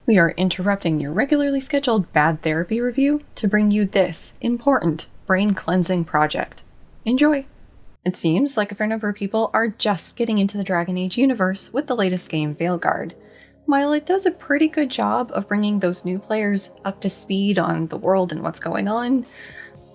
We are interrupting your regularly scheduled bad therapy review to bring you this important brain-cleansing project. Enjoy! It seems like a fair number of people are just getting into the Dragon Age universe with the latest game, Veilguard. While it does a pretty good job of bringing those new players up to speed on the world and what's going on,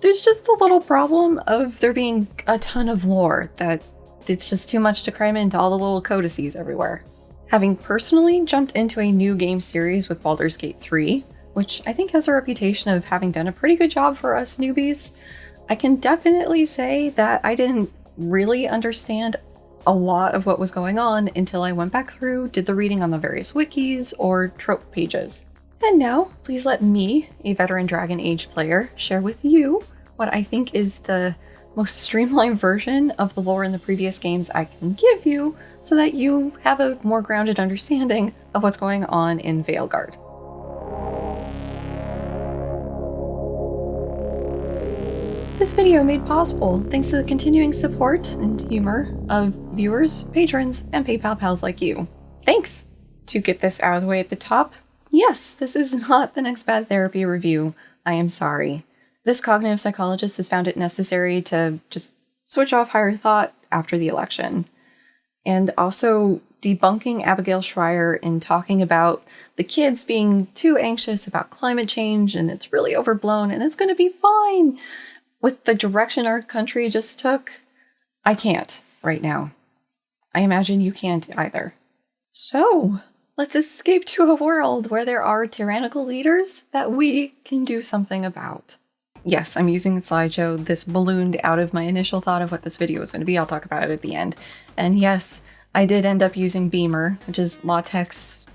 there's just a little problem of there being a ton of lore that it's just too much to cram into all the little codices everywhere. Having personally jumped into a new game series with Baldur's Gate 3, which I think has a reputation of having done a pretty good job for us newbies, I can definitely say that I didn't really understand a lot of what was going on until I went back through, did the reading on the various wikis or trope pages. And now, please let me, a veteran Dragon Age player, share with you what I think is the most streamlined version of the lore in the previous games I can give you, so that you have a more grounded understanding of what's going on in Veilguard. This video made possible thanks to the continuing support and humor of viewers, patrons, and PayPal pals like you. Thanks! To get this out of the way at the top, yes, this is not the next bad therapy review. I am sorry. This cognitive psychologist has found it necessary to just switch off higher thought after the election. And also debunking Abigail Schreier in talking about the kids being too anxious about climate change and it's really overblown and it's going to be fine with the direction our country just took. I can't right now. I imagine you can't either. So, let's escape to a world where there are tyrannical leaders that we can do something about. Yes, I'm using the slideshow. This ballooned out of my initial thought of what this video was going to be. I'll talk about it at the end. And yes, I did end up using Beamer, which is LaTeX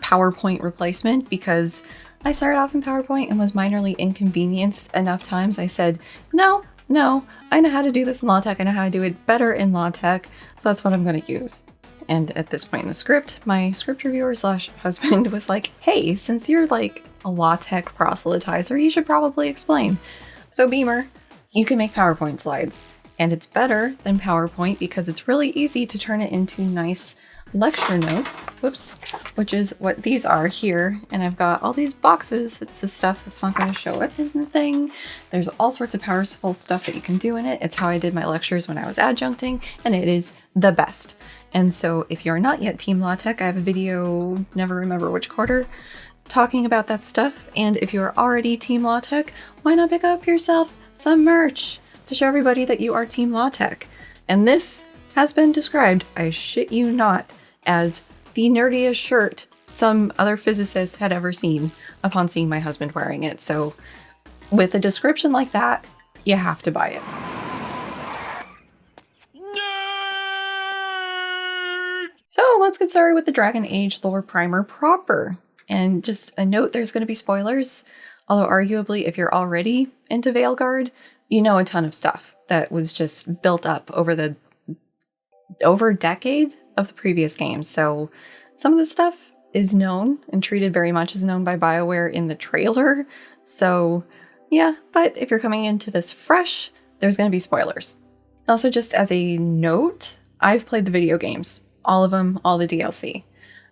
PowerPoint replacement, because I started off in PowerPoint and was minorly inconvenienced enough times. I said, no, I know how to do this in LaTeX. I know how to do it better in LaTeX, so that's what I'm going to use. And at this point in the script, my script reviewer / husband was like, hey, since you're like a LaTeX proselytizer, you should probably explain. So Beamer, you can make PowerPoint slides. And it's better than PowerPoint because it's really easy to turn it into nice lecture notes, which is what these are here. And I've got all these boxes. It's the stuff that's not going to show up in the thing. There's all sorts of powerful stuff that you can do in it. It's how I did my lectures when I was adjuncting, and it is the best. And so if you're not yet Team LaTeX, I have a video, never remember which quarter, talking about that stuff. And if you're already Team LaTeX, why not pick up yourself some merch to show everybody that you are Team LaTeX? And this has been described, I shit you not, as the nerdiest shirt some other physicist had ever seen upon seeing my husband wearing it. So with a description like that, you have to buy it. Nerd! So let's get started with the Dragon Age lore primer proper. And just a note, there's going to be spoilers, although arguably if you're already into Veilguard, you know a ton of stuff that was just built up over a decade of the previous games. So some of the stuff is known and treated very much as known by BioWare in the trailer. So yeah, but if you're coming into this fresh, there's going to be spoilers. Also, just as a note, I've played the video games, all of them, all the DLC.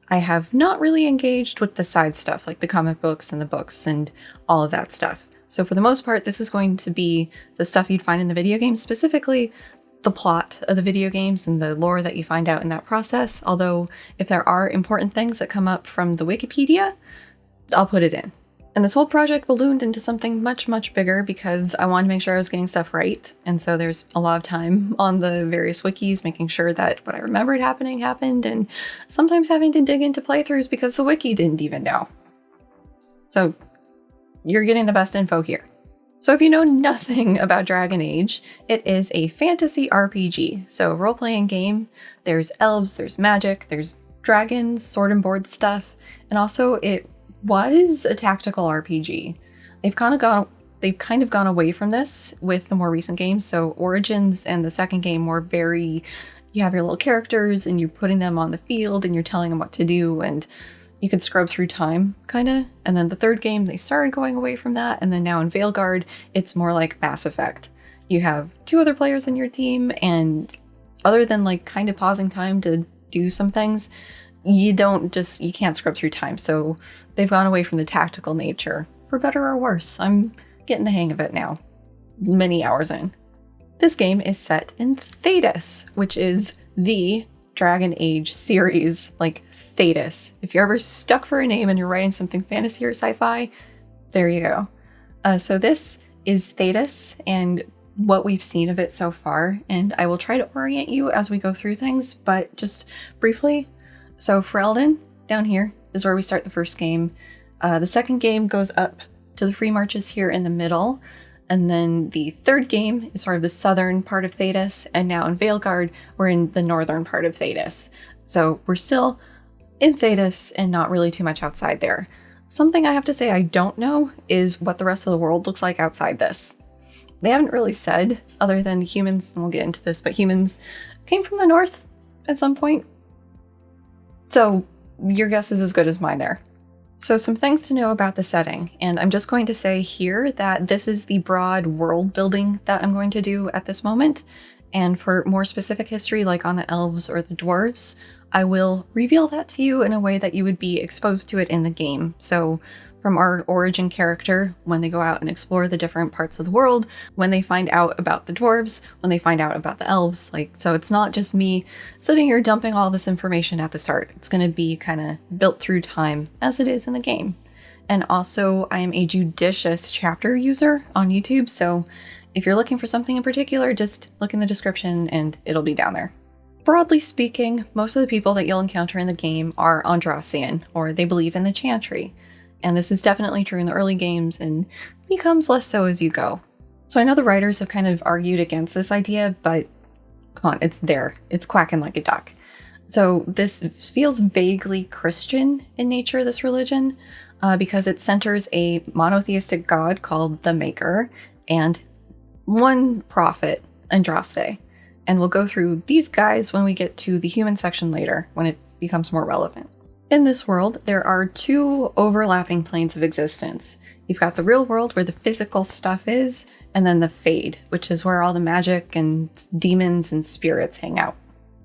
I have not really engaged with the side stuff, like the comic books and the books and all of that stuff. So for the most part, this is going to be the stuff you'd find in the video games, specifically the plot of the video games and the lore that you find out in that process. Although if there are important things that come up from the Wikipedia, I'll put it in. And this whole project ballooned into something much, much bigger because I wanted to make sure I was getting stuff right. And so there's a lot of time on the various wikis, making sure that what I remembered happening happened, and sometimes having to dig into playthroughs because the wiki didn't even know. So you're getting the best info here. So if you know nothing about Dragon Age, it is a fantasy RPG. So role-playing game, there's elves, there's magic, there's dragons, sword and board stuff, and also it was a tactical RPG. They've kind of gone away from this with the more recent games. So Origins and the second game were very, you have your little characters and you're putting them on the field and you're telling them what to do, and you could scrub through time, kind of. And then the third game, they started going away from that. And then now in Veilguard, it's more like Mass Effect. You have 2 other players in your team, and other than like kind of pausing time to do some things, you can't scrub through time. So they've gone away from the tactical nature, for better or worse. I'm getting the hang of it now, many hours in. This game is set in Thedas, which is the Dragon Age series, like Thedas. If you're ever stuck for a name and you're writing something fantasy or sci-fi, there you go. So this is Thedas and what we've seen of it so far, and I will try to orient you as we go through things, but just briefly. So Ferelden, down here, is where we start the first game. The second game goes up to the free marches here in the middle, and then the third game is sort of the southern part of Thedas, and now in Veilguard, we're in the northern part of Thedas. So we're still in Thedas and not really too much outside there. Something I have to say I don't know is what the rest of the world looks like outside this. They haven't really said, other than humans, and we'll get into this, but humans came from the north at some point. So your guess is as good as mine there. So some things to know about the setting, and I'm just going to say here that this is the broad world building that I'm going to do at this moment. And for more specific history, like on the elves or the dwarves, I will reveal that to you in a way that you would be exposed to it in the game. So from our origin character, when they go out and explore the different parts of the world, when they find out about the dwarves, when they find out about the elves, so it's not just me sitting here dumping all this information at the start. It's going to be kind of built through time as it is in the game. And also, I am a judicious chapter user on YouTube, so if you're looking for something in particular, just look in the description and it'll be down there. Broadly speaking, most of the people that you'll encounter in the game are Andrastian, or they believe in the Chantry. And this is definitely true in the early games and becomes less so as you go. So I know the writers have kind of argued against this idea, but come on, it's there. It's quacking like a duck. So this feels vaguely Christian in nature, this religion, because it centers a monotheistic god called the Maker and one prophet, Andraste. And we'll go through these guys when we get to the human section later, when it becomes more relevant. In this world, there are two overlapping planes of existence. You've got the real world where the physical stuff is, and then the Fade, which is where all the magic and demons and spirits hang out.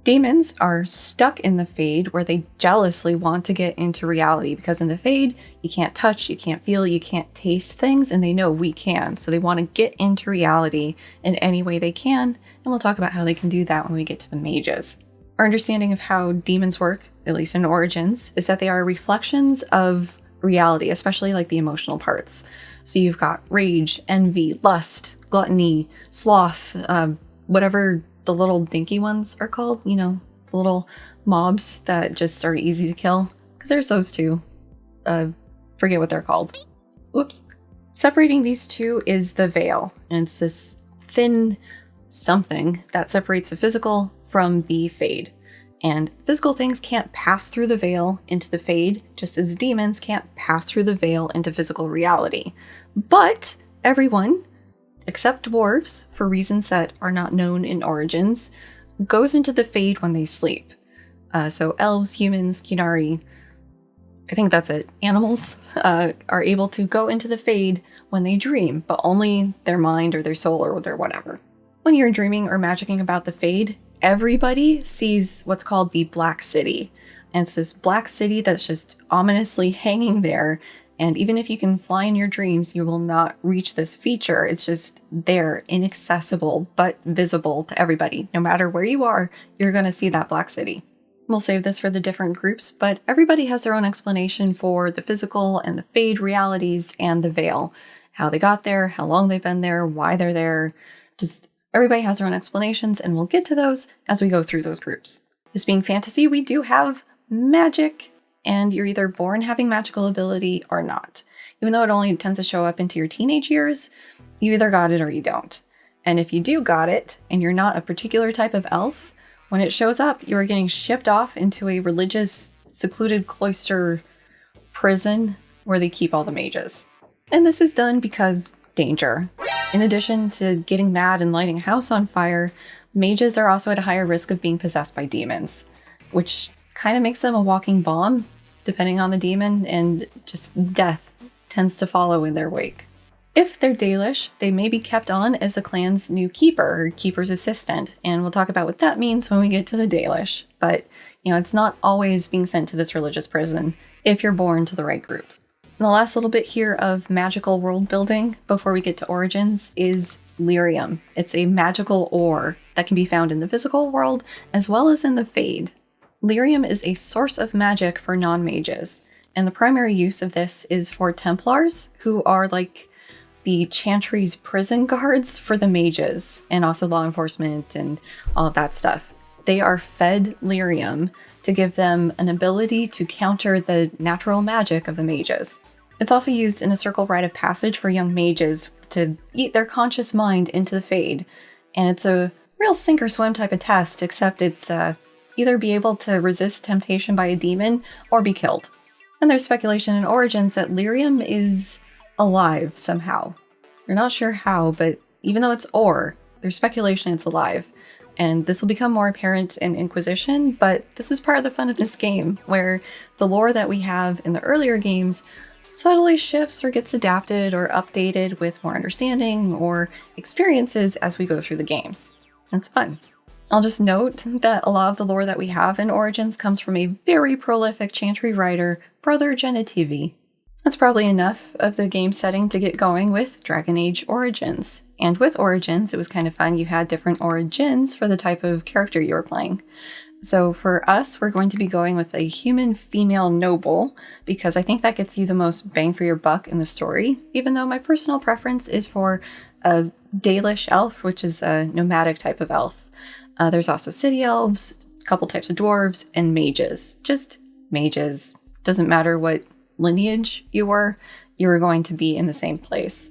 Demons are stuck in the Fade where they jealously want to get into reality, because in the Fade, you can't touch, you can't feel, you can't taste things, and they know we can. So they want to get into reality in any way they can, and we'll talk about how they can do that when we get to the mages. Our understanding of how demons work, at least in Origins, is that they are reflections of reality, especially like the emotional parts. So you've got rage, envy, lust, gluttony, sloth, whatever the little dinky ones are called, the little mobs that just are easy to kill. Because there's those two. Forget what they're called. Oops. Separating these two is the veil, and it's this thin something that separates the physical from the Fade. And physical things can't pass through the veil into the Fade, just as demons can't pass through the veil into physical reality. But everyone, except dwarves, for reasons that are not known in Origins, goes into the Fade when they sleep. So elves, humans, Qunari, I think that's it, animals, are able to go into the Fade when they dream, but only their mind or their soul or their whatever. When you're dreaming or magicking about the Fade, everybody sees what's called the Black City. And it's this black city that's just ominously hanging there. And even if you can fly in your dreams, you will not reach this feature. It's just there, inaccessible, but visible to everybody. No matter where you are, you're going to see that Black City. We'll save this for the different groups, but everybody has their own explanation for the physical and the Fade realities and the veil. How they got there, how long they've been there, why they're there. Just everybody has their own explanations, and we'll get to those as we go through those groups. This being fantasy, we do have magic, and you're either born having magical ability or not. Even though it only tends to show up into your teenage years, you either got it or you don't. And if you do got it, and you're not a particular type of elf, when it shows up, you are getting shipped off into a religious, secluded cloister prison where they keep all the mages. And this is done because danger. In addition to getting mad and lighting a house on fire, mages are also at a higher risk of being possessed by demons, which kind of makes them a walking bomb, depending on the demon, and just death tends to follow in their wake. If they're Dalish, they may be kept on as the clan's new keeper or keeper's assistant, and we'll talk about what that means when we get to the Dalish. But, it's not always being sent to this religious prison if you're born to the right group. And the last little bit here of magical world building before we get to origins is lyrium. It's a magical ore that can be found in the physical world as well as in the Fade. Lyrium is a source of magic for non-mages, and the primary use of this is for Templars, who are like the Chantry's prison guards for the mages, and also law enforcement and all of that stuff. They are fed lyrium to give them an ability to counter the natural magic of the mages. It's also used in a circle rite of passage for young mages to eat their conscious mind into the Fade, and it's a real sink or swim type of test, except it's either be able to resist temptation by a demon or be killed. And there's speculation in Origins that lyrium is alive somehow. You're not sure how, but even though it's ore, there's speculation it's alive. And this will become more apparent in Inquisition, but this is part of the fun of this game, where the lore that we have in the earlier games subtly shifts or gets adapted or updated with more understanding or experiences as we go through the games. It's fun. I'll just note that a lot of the lore that we have in Origins comes from a very prolific Chantry writer, Brother Genitivi. That's probably enough of the game setting to get going with Dragon Age Origins. And with Origins, it was kind of fun. You had different origins for the type of character you were playing. So for us, we're going to be going with a human female noble, because I think that gets you the most bang for your buck in the story, even though my personal preference is for a Dalish elf, which is a nomadic type of elf. There's also city elves, a couple types of dwarves, and mages. Just mages. Doesn't matter what lineage you were going to be in the same place.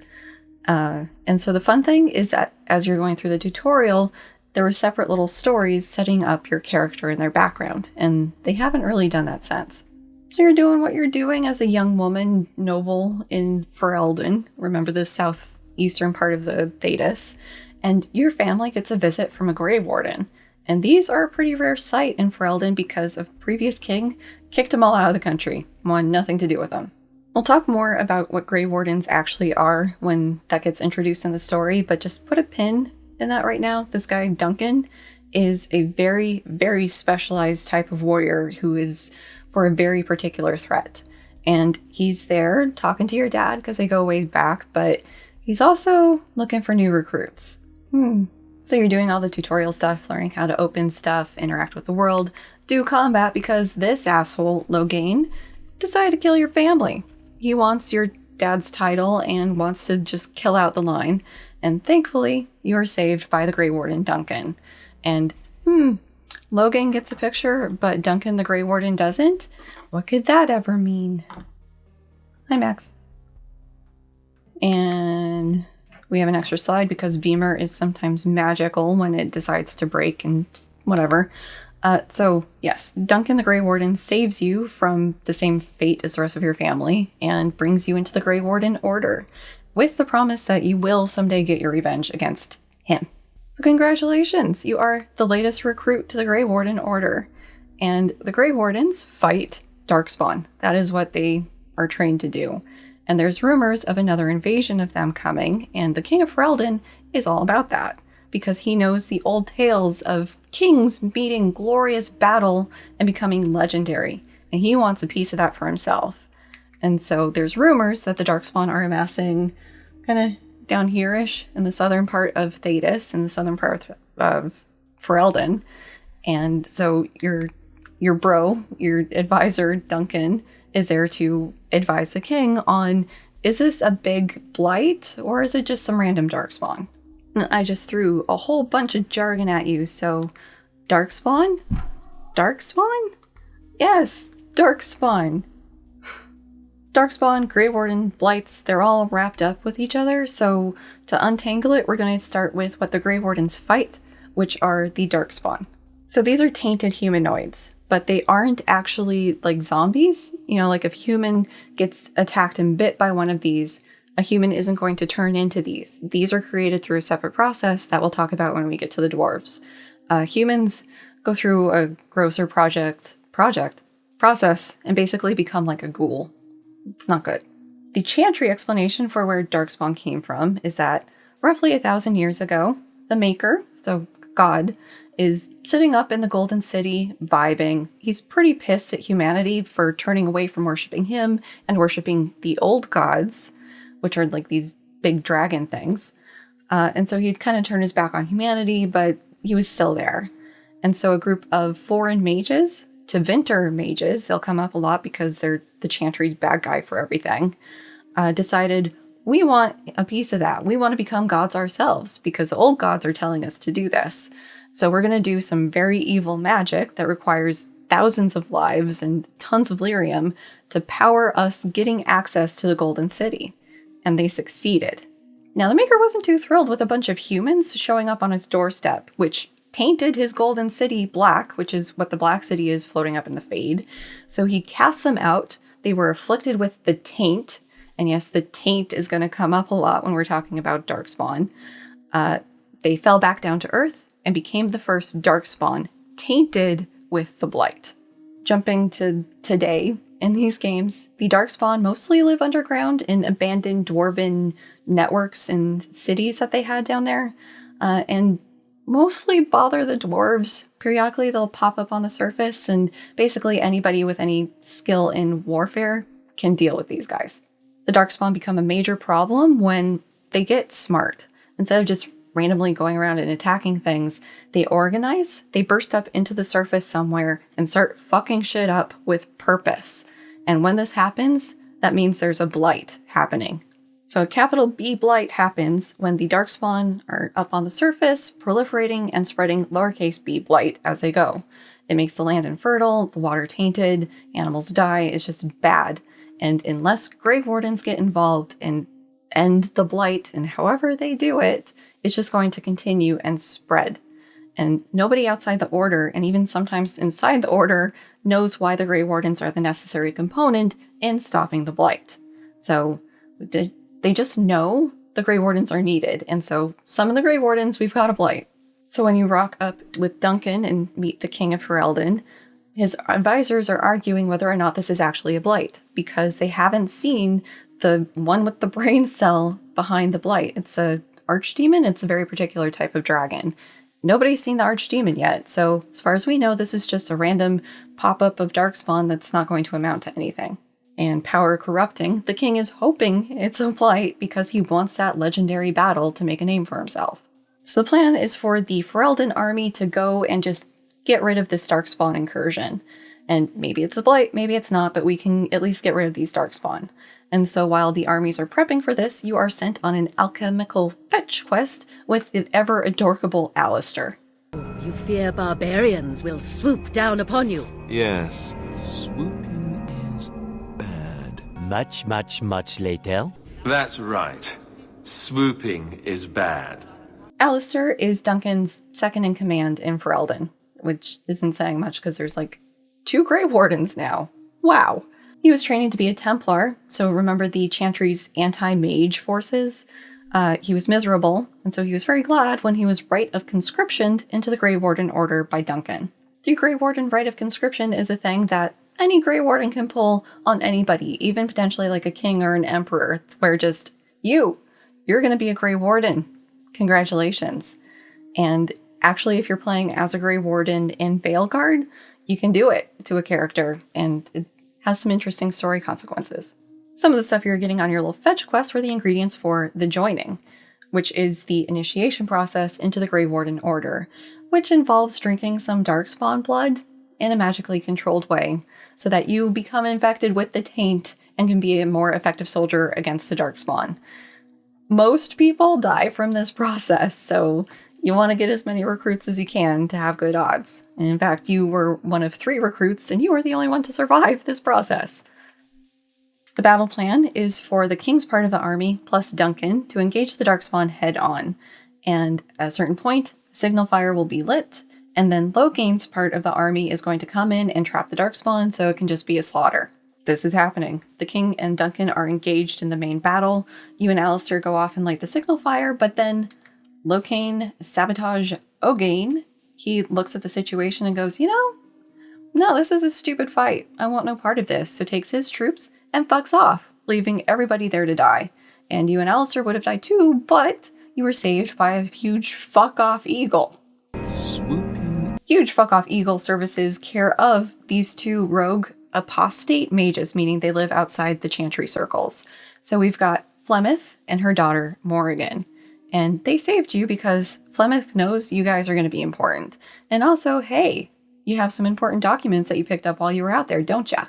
And so the fun thing is that as you're going through the tutorial, there were separate little stories setting up your character and their background, and they haven't really done that since. So you're doing what you're doing as a young woman noble in Ferelden, remember the southeastern part of the Thedas, and your family gets a visit from a Grey Warden. And these are a pretty rare sight in Ferelden because a previous king kicked them all out of the country, wanted nothing to do with them. We'll talk more about what Grey Wardens actually are when that gets introduced in the story, but just put a pin in that right now. This guy, Duncan, is a very, very specialized type of warrior who is for a very particular threat. And he's there talking to your dad because they go way back, but he's also looking for new recruits. So you're doing all the tutorial stuff, learning how to open stuff, interact with the world, do combat, because this asshole, Loghain, decided to kill your family. He wants your dad's title and wants to just kill out the line. And thankfully, you are saved by the Grey Warden, Duncan. And, Loghain gets a picture, but Duncan the Grey Warden doesn't? What could that ever mean? Hi, Max. And we have an extra slide because Beamer is sometimes magical when it decides to break and whatever. So yes, Duncan the Grey Warden saves you from the same fate as the rest of your family and brings you into the Grey Warden Order with the promise that you will someday get your revenge against him. So congratulations, you are the latest recruit to the Grey Warden Order. And the Grey Wardens fight Darkspawn. That is what they are trained to do. And there's rumors of another invasion of them coming, and the King of Ferelden is all about that, because he knows the old tales of kings meeting glorious battle and becoming legendary, and he wants a piece of that for himself. And so there's rumors that the Darkspawn are amassing kind of down here-ish in the southern part of Thedas, in the southern part of Ferelden. And so your advisor, Duncan, is there to advise the king on, is this a big blight or is it just some random Darkspawn? I just threw a whole bunch of jargon at you, so Darkspawn? Darkspawn? Yes, Darkspawn. Darkspawn, Grey Warden, Blights, they're all wrapped up with each other, so to untangle it, we're going to start with what the Grey Wardens fight, which are the Darkspawn. So these are tainted humanoids, but they aren't actually like zombies. You know, like if a human gets attacked and bit by one of these, a human isn't going to turn into these. These are created through a separate process that we'll talk about when we get to the dwarves. Humans go through a grosser process and basically become like a ghoul. It's not good. The Chantry explanation for where Darkspawn came from is that roughly 1,000 years ago, the Maker, so God, is sitting up in the Golden City, vibing. He's pretty pissed at humanity for turning away from worshipping him and worshipping the old gods, which are like these big dragon things. And so he'd kind of turn his back on humanity, but he was still there. And so a group of foreign mages, Tevinter mages, they'll come up a lot because they're the Chantry's bad guy for everything, decided, we want a piece of that. We want to become gods ourselves because the old gods are telling us to do this. So we're going to do some very evil magic that requires thousands of lives and tons of lyrium to power us getting access to the Golden City. And they succeeded. Now, the Maker wasn't too thrilled with a bunch of humans showing up on his doorstep, which tainted his Golden City black, which is what the Black City is floating up in the Fade. So he cast them out. They were afflicted with the taint. And yes, the taint is going to come up a lot when we're talking about Darkspawn. They fell back down to Earth and became the first Darkspawn, tainted with the Blight. Jumping to today, in these games, the Darkspawn mostly live underground in abandoned dwarven networks and cities that they had down there, and mostly bother the dwarves. Periodically, they'll pop up on the surface, and basically anybody with any skill in warfare can deal with these guys. The Darkspawn become a major problem when they get smart. Instead of just randomly going around and attacking things, they organize, they burst up into the surface somewhere and start fucking shit up with purpose. And when this happens, that means there's a blight happening. So a capital B blight happens when the Darkspawn are up on the surface, proliferating and spreading lowercase b blight as they go. It makes the land infertile, the water tainted, animals die, it's just bad. And unless Grey Wardens get involved and end the blight, and however they do it, it's just going to continue and spread. And nobody outside the Order, and even sometimes inside the Order, knows why the Grey Wardens are the necessary component in stopping the blight. So they just know the Grey Wardens are needed, and so summon the Grey Wardens, we've got a blight. So when you rock up with Duncan and meet the King of Ferelden, his advisors are arguing whether or not this is actually a blight, because they haven't seen the one with the brain cell behind the blight. It's a archdemon. It's a very particular type of dragon. Nobody's seen the archdemon yet, so as far as we know, this is just a random pop-up of Darkspawn that's not going to amount to anything. And power corrupting, the king is hoping it's a blight because he wants that legendary battle to make a name for himself. So the plan is for the Ferelden army to go and just get rid of this Darkspawn incursion. And maybe it's a blight, maybe it's not, but we can at least get rid of these Darkspawn. And so while the armies are prepping for this, you are sent on an alchemical fetch quest with the ever-adorable Alistair. You fear barbarians will swoop down upon you. Yes, swooping is bad. Much later? That's right. Swooping is bad. Alistair is Duncan's second in command in Ferelden, which isn't saying much because there's like 2 Grey Wardens now. Wow. He was training to be a Templar, so remember the Chantry's anti-mage forces? He was miserable, and so he was very glad when he was Rite of Conscription into the Grey Warden Order by Duncan. The Grey Warden Rite of Conscription is a thing that any Grey Warden can pull on anybody, even potentially like a king or an emperor, where just, you're going to be a Grey Warden. Congratulations. And actually, if you're playing as a Grey Warden in Veilguard, you can do it to a character, and it has some interesting story consequences. Some of the stuff you're getting on your little fetch quest were the ingredients for the joining, which is the initiation process into the Grey Warden Order, which involves drinking some Darkspawn blood in a magically controlled way, so that you become infected with the taint and can be a more effective soldier against the Darkspawn. Most people die from this process, so you want to get as many recruits as you can to have good odds. And in fact, you were one of 3 recruits, and you were the only one to survive this process. The battle plan is for the king's part of the army, plus Duncan, to engage the Darkspawn head-on. And at a certain point, signal fire will be lit, and then Logain's part of the army is going to come in and trap the Darkspawn, so it can just be a slaughter. This is happening. The king and Duncan are engaged in the main battle. You and Alistair go off and light the signal fire, but then Logain sabotage Ogain. He looks at the situation and goes, no, this is a stupid fight. I want no part of this. So takes his troops and fucks off. leaving everybody there to die. And you and Alistair would have died too, but you were saved by a huge fuck-off eagle. Swooping. Huge fuck-off eagle services care of these two rogue apostate mages, meaning they live outside the chantry circles. So we've got Flemeth and her daughter, Morrigan. And they saved you because Flemeth knows you guys are going to be important. And also, hey, you have some important documents that you picked up while you were out there, don't ya?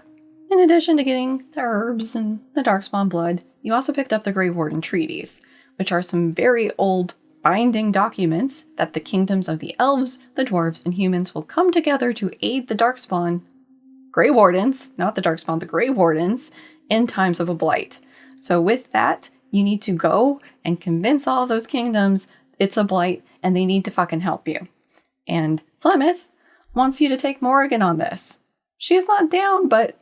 In addition to getting the herbs and the Darkspawn blood, you also picked up the Grey Warden treaties, which are some very old binding documents that the kingdoms of the elves, the dwarves, and humans will come together to aid the Darkspawn Grey Wardens, not the Darkspawn, the Grey Wardens, in times of a blight. So with that, you need to go and convince all of those kingdoms it's a blight and they need to fucking help you. And Flemeth wants you to take Morrigan on this. She's not down, but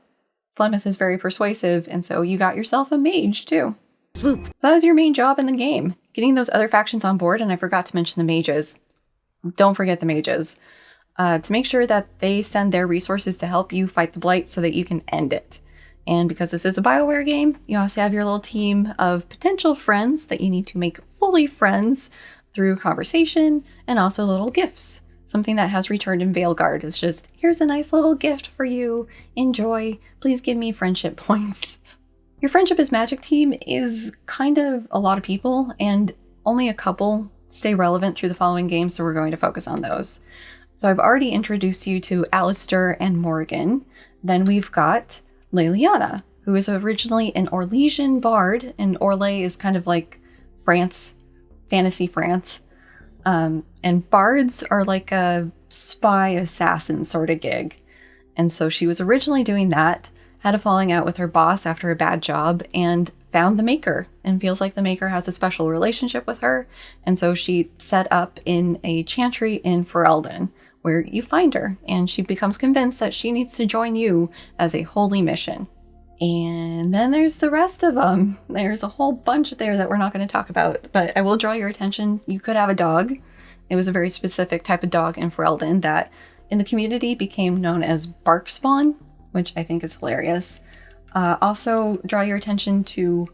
Flemeth is very persuasive, and so you got yourself a mage too. Swoop. So that is your main job in the game. Getting those other factions on board, and I forgot to mention the mages. Don't forget the mages. To make sure that they send their resources to help you fight the blight so that you can end it. And because this is a BioWare game, you also have your little team of potential friends that you need to make fully friends through conversation and also little gifts. Something that has returned in Veilguard is just, here's a nice little gift for you. Enjoy. Please give me friendship points. Your Friendship is Magic team is kind of a lot of people, and only a couple stay relevant through the following games, so we're going to focus on those. So I've already introduced you to Alistair and Morrigan. Then we've got Leliana, who is originally an Orlesian bard, and Orlais is kind of like France, fantasy France. And bards are like a spy assassin sort of gig. And so she was originally doing that, had a falling out with her boss after a bad job, and found the Maker, and feels like the Maker has a special relationship with her. And so she set up in a chantry in Ferelden, where you find her, and she becomes convinced that she needs to join you as a holy mission. And then there's the rest of them. There's a whole bunch there that we're not going to talk about, but I will draw your attention. You could have a dog. It was a very specific type of dog in Ferelden that in the community became known as Darkspawn, which I think is hilarious. Also draw your attention to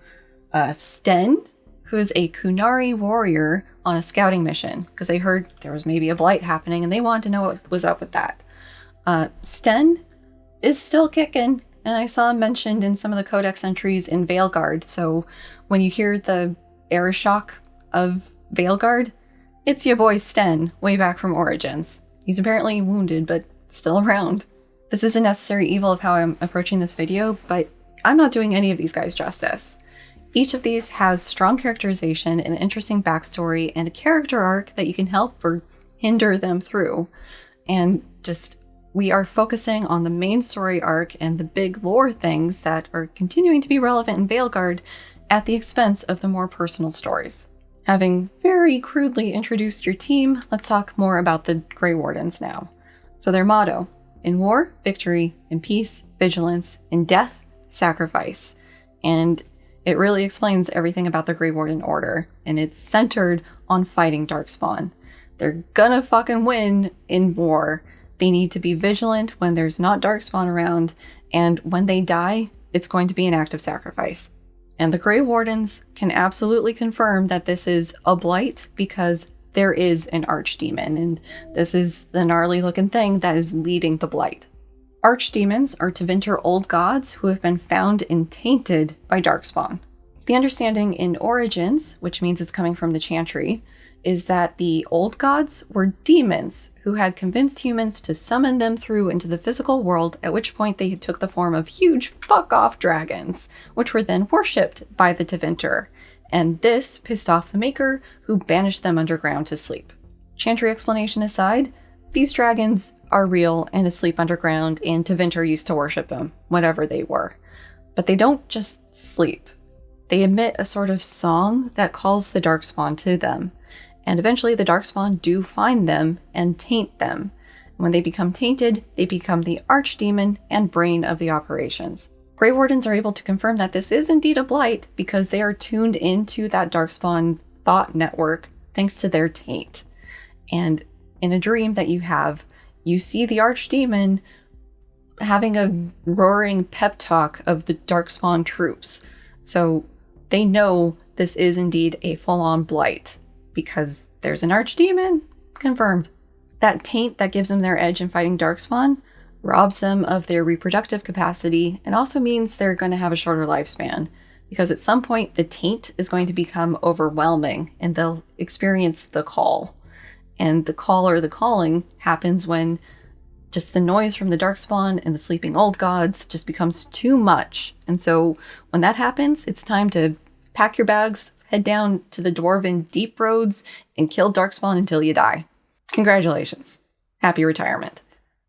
Sten, who is a Qunari warrior on a scouting mission, because they heard there was maybe a blight happening and they wanted to know what was up with that. Sten is still kicking, and I saw him mentioned in some of the codex entries in Veilguard, so when you hear the air shock of Veilguard, it's your boy Sten, way back from Origins. He's apparently wounded, but still around. This is a necessary evil of how I'm approaching this video, but I'm not doing any of these guys justice. Each of these has strong characterization, an interesting backstory, and a character arc that you can help or hinder them through. And just, we are focusing on the main story arc and the big lore things that are continuing to be relevant in Veilguard at the expense of the more personal stories. Having very crudely introduced your team, let's talk more about the Grey Wardens now. So their motto: in war, victory; in peace, vigilance; in death, sacrifice. And it really explains everything about the Grey Warden Order, and it's centered on fighting Darkspawn. They're gonna fucking win in war. They need to be vigilant when there's not Darkspawn around, and when they die, it's going to be an act of sacrifice. And the Grey Wardens can absolutely confirm that this is a blight because there is an archdemon, and this is the gnarly looking thing that is leading the blight. Archdemons are Tevinter old gods who have been found and tainted by Darkspawn. The understanding in Origins, which means it's coming from the Chantry, is that the old gods were demons who had convinced humans to summon them through into the physical world, at which point they took the form of huge fuck-off dragons, which were then worshipped by the Tevinter. And this pissed off the Maker, who banished them underground to sleep. Chantry explanation aside, these dragons are real and asleep underground, and Tevinter used to worship them, whatever they were. But they don't just sleep. They emit a sort of song that calls the Darkspawn to them. And eventually the Darkspawn do find them and taint them. When they become tainted, they become the archdemon and brain of the operations. Grey Wardens are able to confirm that this is indeed a blight because they are tuned into that Darkspawn thought network thanks to their taint. And in a dream that you have, you see the archdemon having a roaring pep talk of the Darkspawn troops. So they know this is indeed a full-on blight because there's an archdemon. Confirmed. That taint that gives them their edge in fighting Darkspawn robs them of their reproductive capacity and also means they're going to have a shorter lifespan because at some point the taint is going to become overwhelming and they'll experience the call. And the call or the calling happens when just the noise from the Darkspawn and the sleeping old gods just becomes too much. And so when that happens, it's time to pack your bags, head down to the dwarven deep roads, and kill Darkspawn until you die. Congratulations. Happy retirement.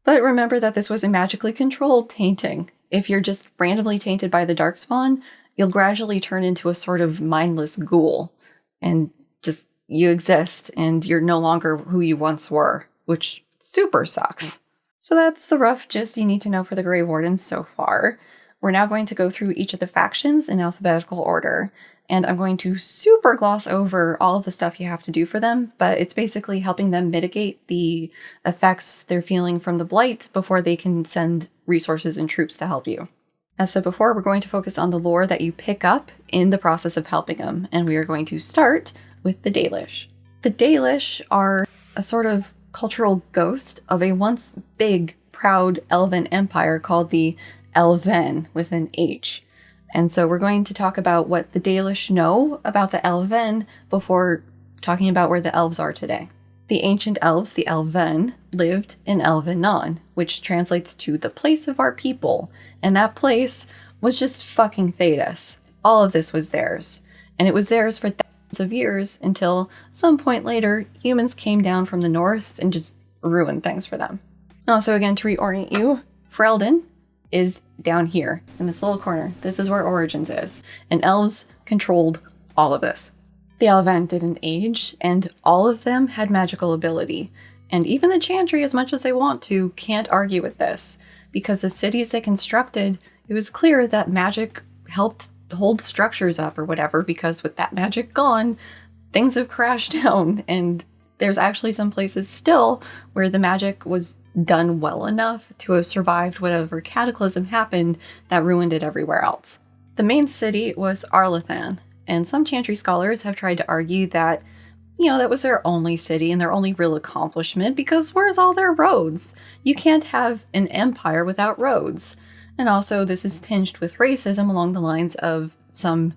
But remember that this was a magically controlled tainting. If you're just randomly tainted by the Darkspawn, you'll gradually turn into a sort of mindless ghoul. And just, you exist, and you're no longer who you once were, which super sucks. So that's the rough gist you need to know for the Grey Wardens so far. We're now going to go through each of the factions in alphabetical order, and I'm going to super gloss over all of the stuff you have to do for them, but it's basically helping them mitigate the effects they're feeling from the Blight before they can send resources and troops to help you. As said before, we're going to focus on the lore that you pick up in the process of helping them, and we are going to start with the Dalish. The Dalish are a sort of cultural ghost of a once big, proud elven empire called the Elven with an H. And so we're going to talk about what the Dalish know about the Elven before talking about where the elves are today. The ancient elves, the Elven, lived in Elvenon, which translates to the place of our people. And that place was just fucking Thedas. All of this was theirs. And it was theirs for thousands of years until some point later, humans came down from the north and just ruined things for them. Also, again, to reorient you, Ferelden is down here in this little corner. This is where Origins is. And elves controlled all of this. The Elven didn't age, and all of them had magical ability. And even the Chantry, as much as they want to, can't argue with this. Because the cities they constructed, it was clear that magic helped hold structures up or whatever, because with that magic gone, things have crashed down. And there's actually some places still where the magic was done well enough to have survived whatever cataclysm happened that ruined it everywhere else. The main city was Arlathan, and some Chantry scholars have tried to argue that, that was their only city and their only real accomplishment, because where's all their roads? You can't have an empire without roads. And also, this is tinged with racism along the lines of some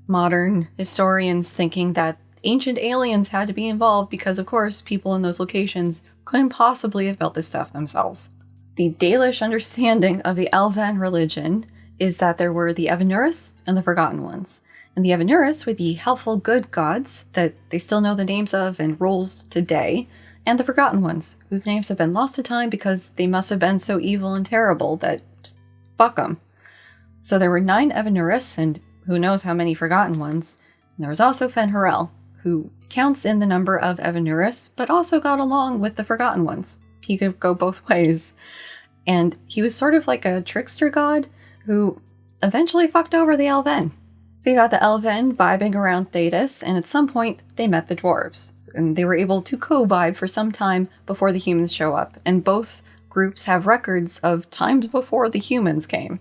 modern historians thinking that ancient aliens had to be involved because, of course, people in those locations couldn't possibly have built this stuff themselves. The Dalish understanding of the Elven religion is that there were the Evanuris and the Forgotten Ones. And the Evanuris were the helpful good gods that they still know the names of and rules today, and the Forgotten Ones, whose names have been lost to time because they must have been so evil and terrible that just fuck them. So there were 9 Evanuris, and who knows how many Forgotten Ones. And there was also Fen'Harel, who counts in the number of Evanuris, but also got along with the Forgotten Ones. He could go both ways. And he was sort of like a trickster god who eventually fucked over the Elven. So you got the Elven vibing around Thedas, and at some point they met the dwarves. And they were able to co-vibe for some time before the humans show up. And both groups have records of times before the humans came.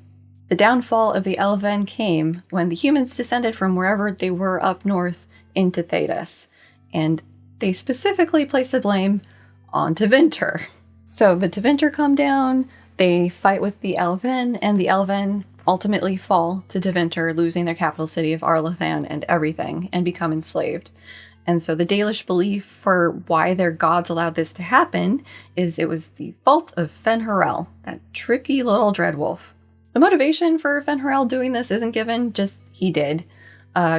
The downfall of the Elven came when the humans descended from wherever they were up north into Thedas, and they specifically place the blame on Tevinter. So the Tevinter come down, they fight with the Elven, and the Elven ultimately fall to Tevinter, losing their capital city of Arlathan and everything, and become enslaved. And so the Dalish belief for why their gods allowed this to happen is it was the fault of Fen'Harel, that tricky little dreadwolf. The motivation for Fen'Harel doing this isn't given, just he did.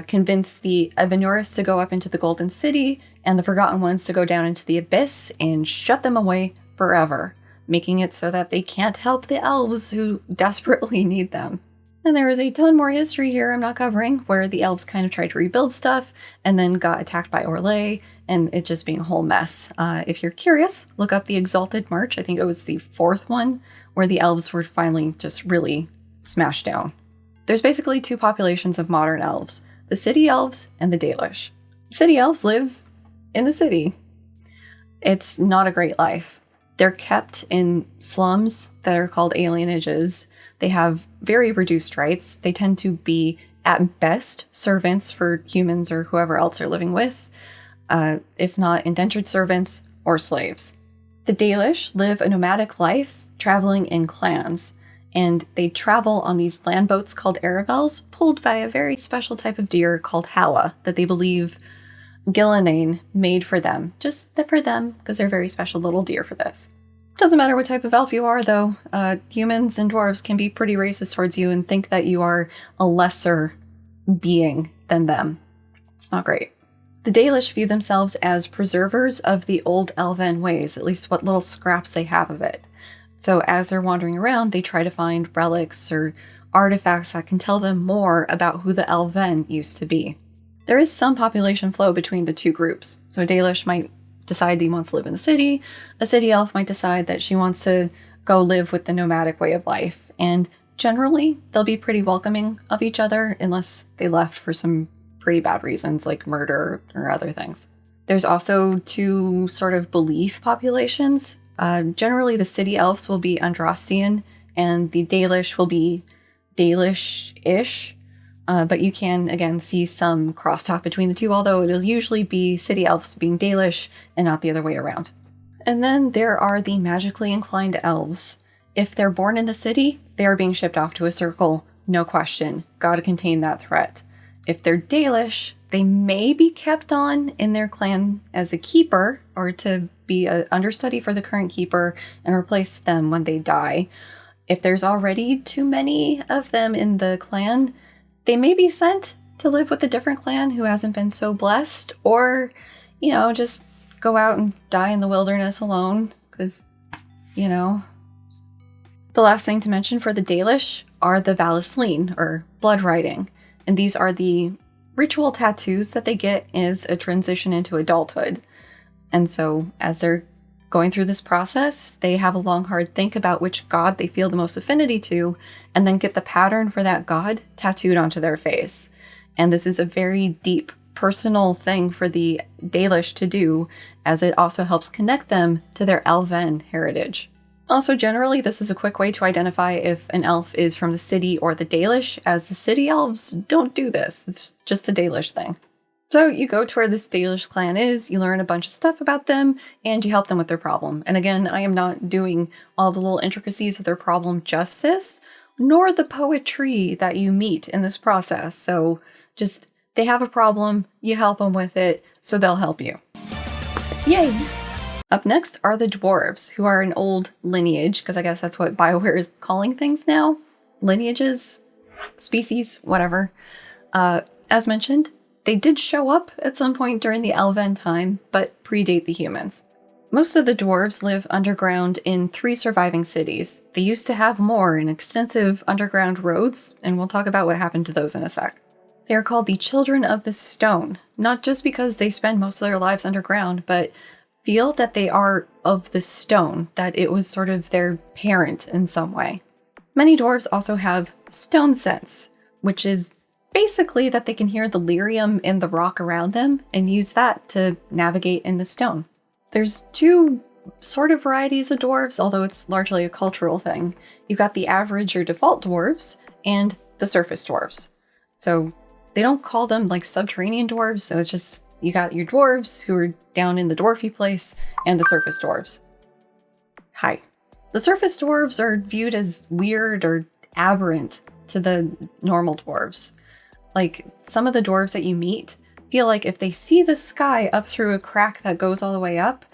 Convinced the Evanuris to go up into the Golden City and the Forgotten Ones to go down into the Abyss and shut them away forever, making it so that they can't help the elves who desperately need them. And there is a ton more history here I'm not covering, where the elves kind of tried to rebuild stuff and then got attacked by Orlais, and it just being a whole mess. If you're curious, look up the Exalted March. I think it was the 4th one, where the elves were finally just really smashed down. There's basically 2 populations of modern elves, the city elves and the Dalish. City elves live in the city. It's not a great life. They're kept in slums that are called alienages. They have very reduced rights. They tend to be at best, servants for humans or whoever else they're living with, if not indentured servants or slaves. The Dalish live a nomadic life, traveling in clans, and they travel on these land boats called aravels, pulled by a very special type of deer called Halla that they believe Gillenane made for them. Just for them, because they're very special little deer for this. Doesn't matter what type of elf you are, though. Humans and dwarves can be pretty racist towards you and think that you are a lesser being than them. It's not great. The Dalish view themselves as preservers of the old elven ways, at least what little scraps they have of it. So as they're wandering around, they try to find relics or artifacts that can tell them more about who the elven used to be. There is some population flow between the two groups. So a Dalish might decide he wants to live in the city. A city elf might decide that she wants to go live with the nomadic way of life. And generally, they'll be pretty welcoming of each other unless they left for some pretty bad reasons like murder or other things. There's also two sort of belief populations. Generally, the city elves will be Andrastian and the Dalish will be Dalish-ish. But you can, again, see some crosstalk between the two, although it'll usually be city elves being Dalish and not the other way around. And then there are the magically inclined elves. If they're born in the city, they are being shipped off to a circle, no question. Gotta contain that threat. If they're Dalish, they may be kept on in their clan as a keeper, or to be an understudy for the current keeper and replace them when they die. If there's already too many of them in the clan, they may be sent to live with a different clan who hasn't been so blessed, or, just go out and die in the wilderness alone, because, The last thing to mention for the Dalish are the valleslin, or blood writing, and these are the ritual tattoos that they get as a transition into adulthood. And so, as they're going through this process, they have a long, hard think about which god they feel the most affinity to, and then get the pattern for that god tattooed onto their face. And this is a very deep, personal thing for the Dalish to do, as it also helps connect them to their elven heritage. Also, generally, this is a quick way to identify if an elf is from the city or the Dalish, as the city elves don't do this. It's just a Dalish thing. So you go to where this Dalish clan is, you learn a bunch of stuff about them, and you help them with their problem. And again, I am not doing all the little intricacies of their problem justice, nor the poetry that you meet in this process. So just, they have a problem, you help them with it, so they'll help you. Yay! Up next are the dwarves, who are an old lineage, because I guess that's what BioWare is calling things now. Lineages, species, whatever. As mentioned, they did show up at some point during the Elven time, but predate the humans. Most of the dwarves live underground in 3 surviving cities. They used to have more and extensive underground roads, and we'll talk about what happened to those in a sec. They are called the Children of the Stone, not just because they spend most of their lives underground, but feel that they are of the stone, that it was sort of their parent in some way. Many dwarves also have stone sense, which is basically that they can hear the lyrium in the rock around them and use that to navigate in the stone. There's 2 sort of varieties of dwarves, although it's largely a cultural thing. You've got the average or default dwarves and the surface dwarves. So they don't call them like subterranean dwarves, so it's just you got your dwarves who are down in the dwarfy place and the surface dwarves. Hi. The surface dwarves are viewed as weird or aberrant to the normal dwarves. Like, some of the dwarves that you meet feel like if they see the sky up through a crack that goes all the way up,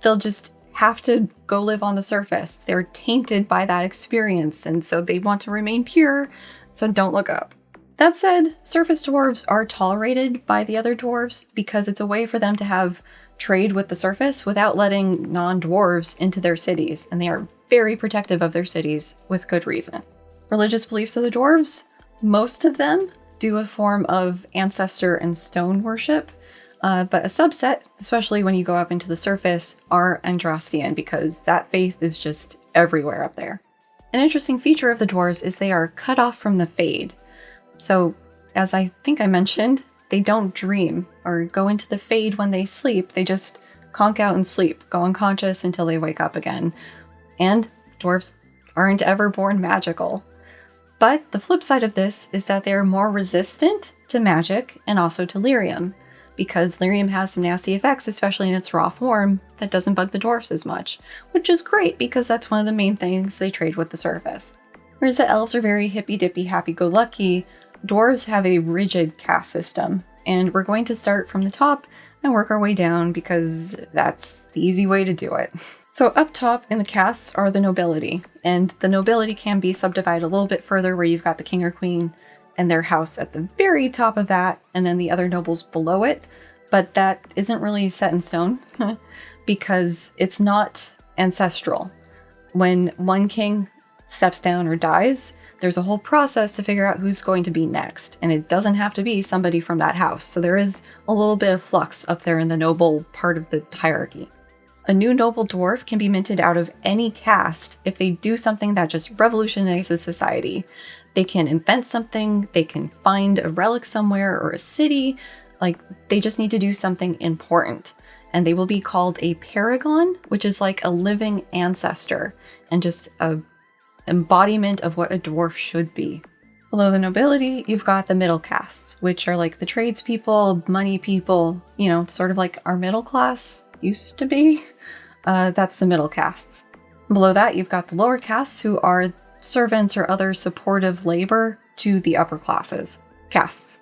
they'll just have to go live on the surface. They're tainted by that experience, and so they want to remain pure, so don't look up. That said, surface dwarves are tolerated by the other dwarves because it's a way for them to have trade with the surface without letting non-dwarves into their cities, and they are very protective of their cities with good reason. Religious beliefs of the dwarves, most of them do a form of ancestor and stone worship, but a subset, especially when you go up into the surface, are Andrastian because that faith is just everywhere up there. An interesting feature of the dwarves is they are cut off from the Fade. So, as I think I mentioned, they don't dream or go into the Fade when they sleep. They just conk out and sleep, go unconscious until they wake up again. And dwarves aren't ever born magical. But the flip side of this is that they're more resistant to magic and also to lyrium, because lyrium has some nasty effects, especially in its raw form, that doesn't bug the dwarves as much, which is great because that's one of the main things they trade with the surface. Whereas the elves are very hippy-dippy, happy-go-lucky, dwarves have a rigid caste system, and we're going to start from the top and work our way down because that's the easy way to do it. So up top in the castes are the nobility, and the nobility can be subdivided a little bit further where you've got the king or queen and their house at the very top of that, and then the other nobles below it, but that isn't really set in stone because it's not ancestral. When one king steps down or dies, there's a whole process to figure out who's going to be next, and it doesn't have to be somebody from that house, so there is a little bit of flux up there in the noble part of the hierarchy. A new noble dwarf can be minted out of any caste if they do something that just revolutionizes society. They can invent something, they can find a relic somewhere or a city, like they just need to do something important. And they will be called a paragon, which is like a living ancestor and just a embodiment of what a dwarf should be. Below the nobility, you've got the middle castes, which are like the tradespeople, money people, you know, sort of like our middle class used to be. That's the middle castes. Below that, you've got the lower castes, who are servants or other supportive labor to the upper castes.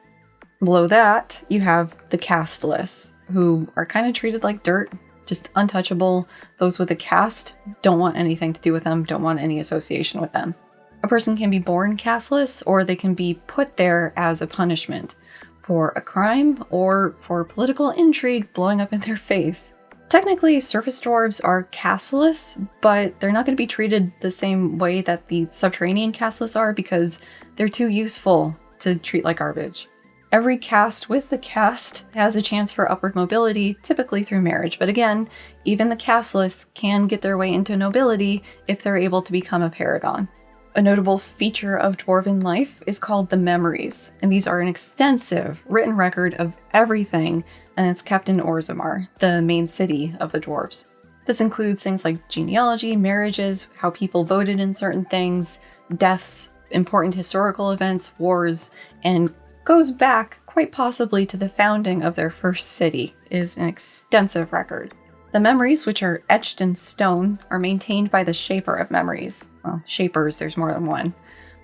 Below that, you have the casteless, who are kind of treated like dirt, just untouchable. Those with a caste don't want anything to do with them, don't want any association with them. A person can be born casteless, or they can be put there as a punishment for a crime or for political intrigue blowing up in their face. Technically, surface dwarves are casteless, but they're not going to be treated the same way that the subterranean casteless are because they're too useful to treat like garbage. Every caste with the caste has a chance for upward mobility, typically through marriage, but again, even the casteless can get their way into nobility if they're able to become a paragon. A notable feature of dwarven life is called the memories, and these are an extensive written record of everything, and it's kept in Orzammar, the main city of the dwarves. This includes things like genealogy, marriages, how people voted in certain things, deaths, important historical events, wars, and goes back quite possibly to the founding of their first city, is an extensive record. The memories, which are etched in stone, are maintained by the Shaper of Memories. Well, Shapers, there's more than one.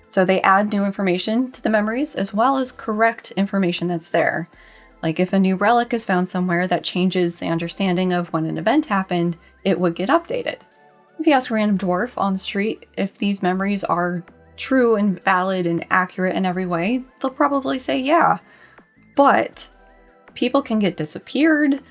So they add new information to the memories as well as correct information that's there. Like if a new relic is found somewhere that changes the understanding of when an event happened, it would get updated. If you ask a random dwarf on the street if these memories are true and valid and accurate in every way, they'll probably say yeah. But people can get disappeared,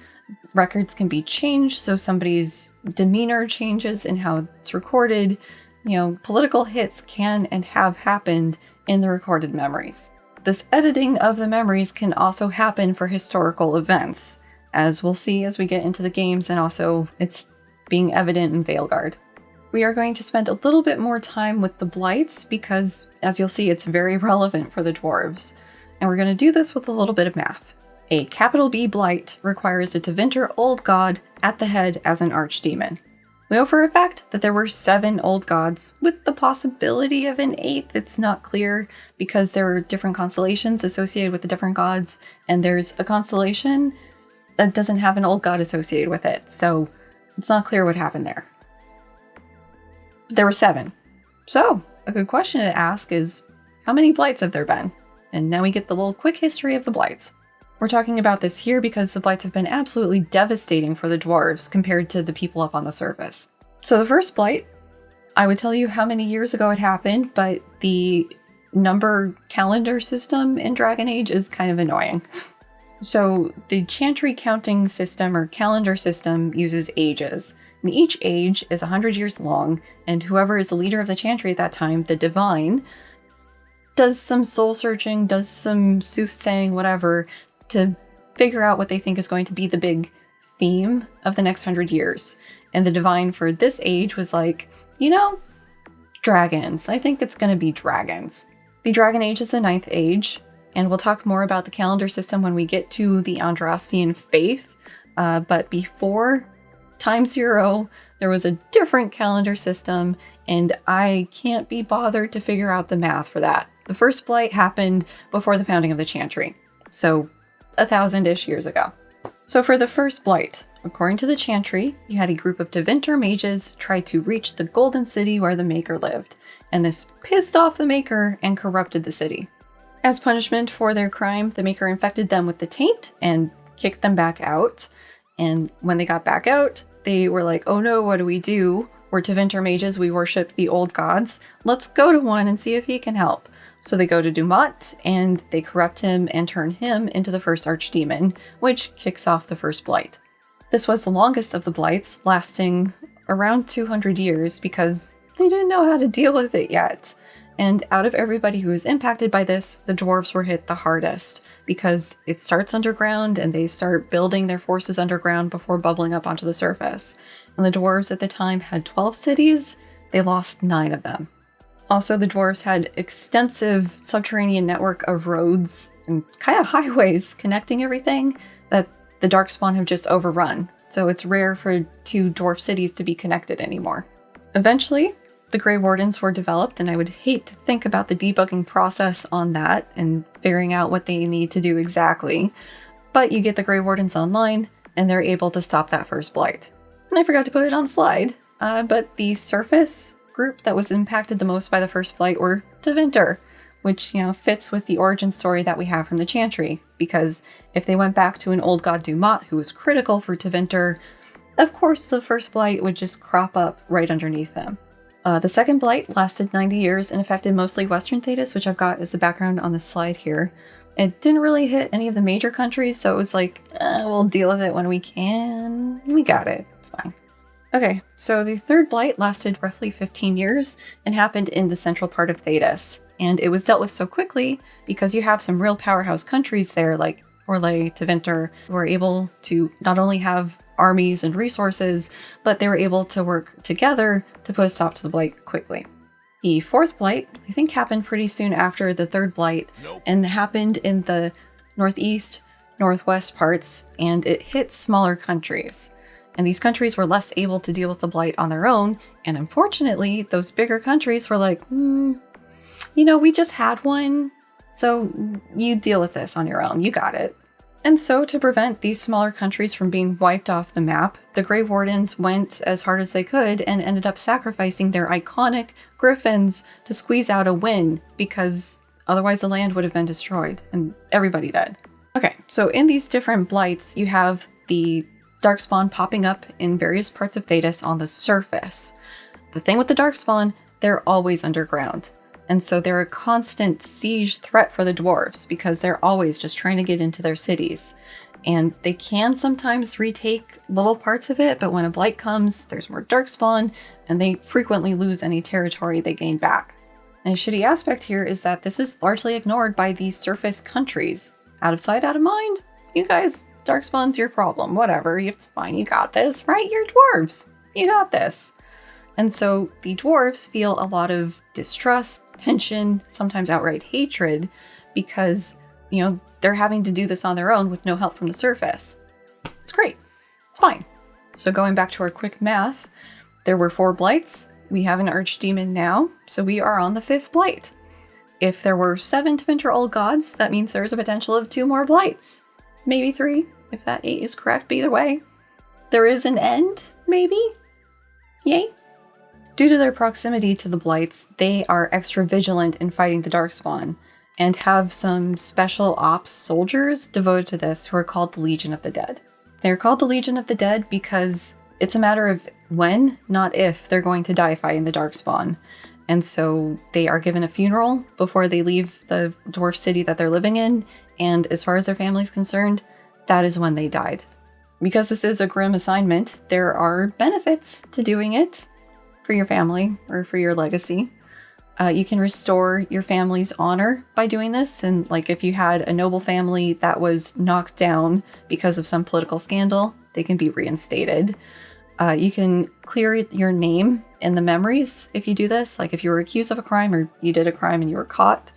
records can be changed, so somebody's demeanor changes in how it's recorded. You know, political hits can and have happened in the recorded memories. This editing of the memories can also happen for historical events, as we'll see as we get into the games, and also it's being evident in Veilguard. We are going to spend a little bit more time with the Blights because, as you'll see, it's very relevant for the dwarves. And we're going to do this with a little bit of math. A capital B Blight requires a Tevinter Old God at the head as an archdemon. We know for a fact that there were 7 old gods, with the possibility of an 8th. It's not clear because there are different constellations associated with the different gods, and there's a constellation that doesn't have an old god associated with it, so it's not clear what happened there. There were 7. So, a good question to ask is, how many Blights have there been? And now we get the little quick history of the Blights. We're talking about this here because the Blights have been absolutely devastating for the dwarves compared to the people up on the surface. So the first Blight, I would tell you how many years ago it happened, but the number calendar system in Dragon Age is kind of annoying. So the chantry counting system or calendar system uses ages. And each age is 100 years long, and whoever is the leader of the chantry at that time, the divine, does some soul searching, does some soothsaying, whatever, to figure out what they think is going to be the big theme of the next 100 years. And the divine for this age was like, you know, dragons. I think it's going to be dragons. The Dragon Age is the 9th age, and we'll talk more about the calendar system when we get to the Andrastian faith. But before Time Zero, There was a different calendar system, and I can't be bothered to figure out the math for that. The first Blight happened before the founding of the Chantry, so 1,000-ish years ago. So for the first Blight, according to the Chantry, you had a group of Tevinter mages try to reach the Golden City where the Maker lived, and this pissed off the Maker and corrupted the city. As punishment for their crime, the Maker infected them with the taint and kicked them back out. And when they got back out, they were like, oh no, what do we do? We're Tevinter mages, we worship the old gods. Let's go to one and see if he can help. So they go to Dumat, and they corrupt him and turn him into the first archdemon, which kicks off the first Blight. This was the longest of the Blights, lasting around 200 years because they didn't know how to deal with it yet. And out of everybody who was impacted by this, the dwarves were hit the hardest because it starts underground and they start building their forces underground before bubbling up onto the surface. And the dwarves at the time had 12 cities. They lost 9 of them. Also, the dwarves had extensive subterranean network of roads and kind of highways connecting everything that the Darkspawn have just overrun. So it's rare for 2 dwarf cities to be connected anymore. Eventually, the Grey Wardens were developed, and I would hate to think about the debugging process on that and figuring out what they need to do exactly. But you get the Grey Wardens online, and they're able to stop that first Blight. And I forgot to put it on the slide, but the surface group that was impacted the most by the first Blight were Tevinter, which, fits with the origin story that we have from the Chantry, because if they went back to an old god Dumat who was critical for Tevinter, of course the first Blight would just crop up right underneath them. The second Blight lasted 90 years and affected mostly Western Thedas, which I've got as the background on the slide here. It didn't really hit any of the major countries, so it was like, we'll deal with it when we can. We got it. It's fine. Okay, so the third Blight lasted roughly 15 years and happened in the central part of Thedas. And it was dealt with so quickly because you have some real powerhouse countries there like Orlesian, Tevinter, who were able to not only have armies and resources, but they were able to work together to put a stop to the Blight quickly. The fourth Blight, I think, happened pretty soon after the third Blight, and happened in the northeast, northwest parts, and it hit smaller countries. And these countries were less able to deal with the Blight on their own, and unfortunately, those bigger countries were like, we just had one, so you deal with this on your own, you got it. And so to prevent these smaller countries from being wiped off the map, the Grey Wardens went as hard as they could and ended up sacrificing their iconic griffins to squeeze out a win, because otherwise the land would have been destroyed and everybody dead. Okay, so in these different Blights, you have the Darkspawn popping up in various parts of Thedas on the surface. The thing with the Darkspawn, they're always underground. And so they're a constant siege threat for the dwarves because they're always just trying to get into their cities. And they can sometimes retake little parts of it, but when a Blight comes, there's more Darkspawn, and they frequently lose any territory they gain back. And a shitty aspect here is that this is largely ignored by these surface countries. Out of sight, out of mind. You guys, Darkspawn's your problem. Whatever, it's fine, you got this, right? You're dwarves. You got this. And so the dwarves feel a lot of distrust, tension, sometimes outright hatred, because, they're having to do this on their own with no help from the surface. It's great. It's fine. So going back to our quick math, there were 4 Blights. We have an archdemon now, so we are on the 5th Blight. If there were 7 Tevinter old gods, that means there's a potential of 2 more Blights. Maybe 3, if that 8 is correct, but either way. There is an end, maybe? Yay? Due to their proximity to the Blights, they are extra vigilant in fighting the Darkspawn, and have some special ops soldiers devoted to this who are called the Legion of the Dead. They're called the Legion of the Dead because it's a matter of when, not if, they're going to die fighting the Darkspawn. And so they are given a funeral before they leave the dwarf city that they're living in, and as far as their family's concerned, that is when they died. Because this is a grim assignment, there are benefits to doing it for your family or for your legacy. You can restore your family's honor by doing this, and if you had a noble family that was knocked down because of some political scandal, they can be reinstated. You can clear your name in the memories if you do this, if you were accused of a crime or you did a crime and you were caught.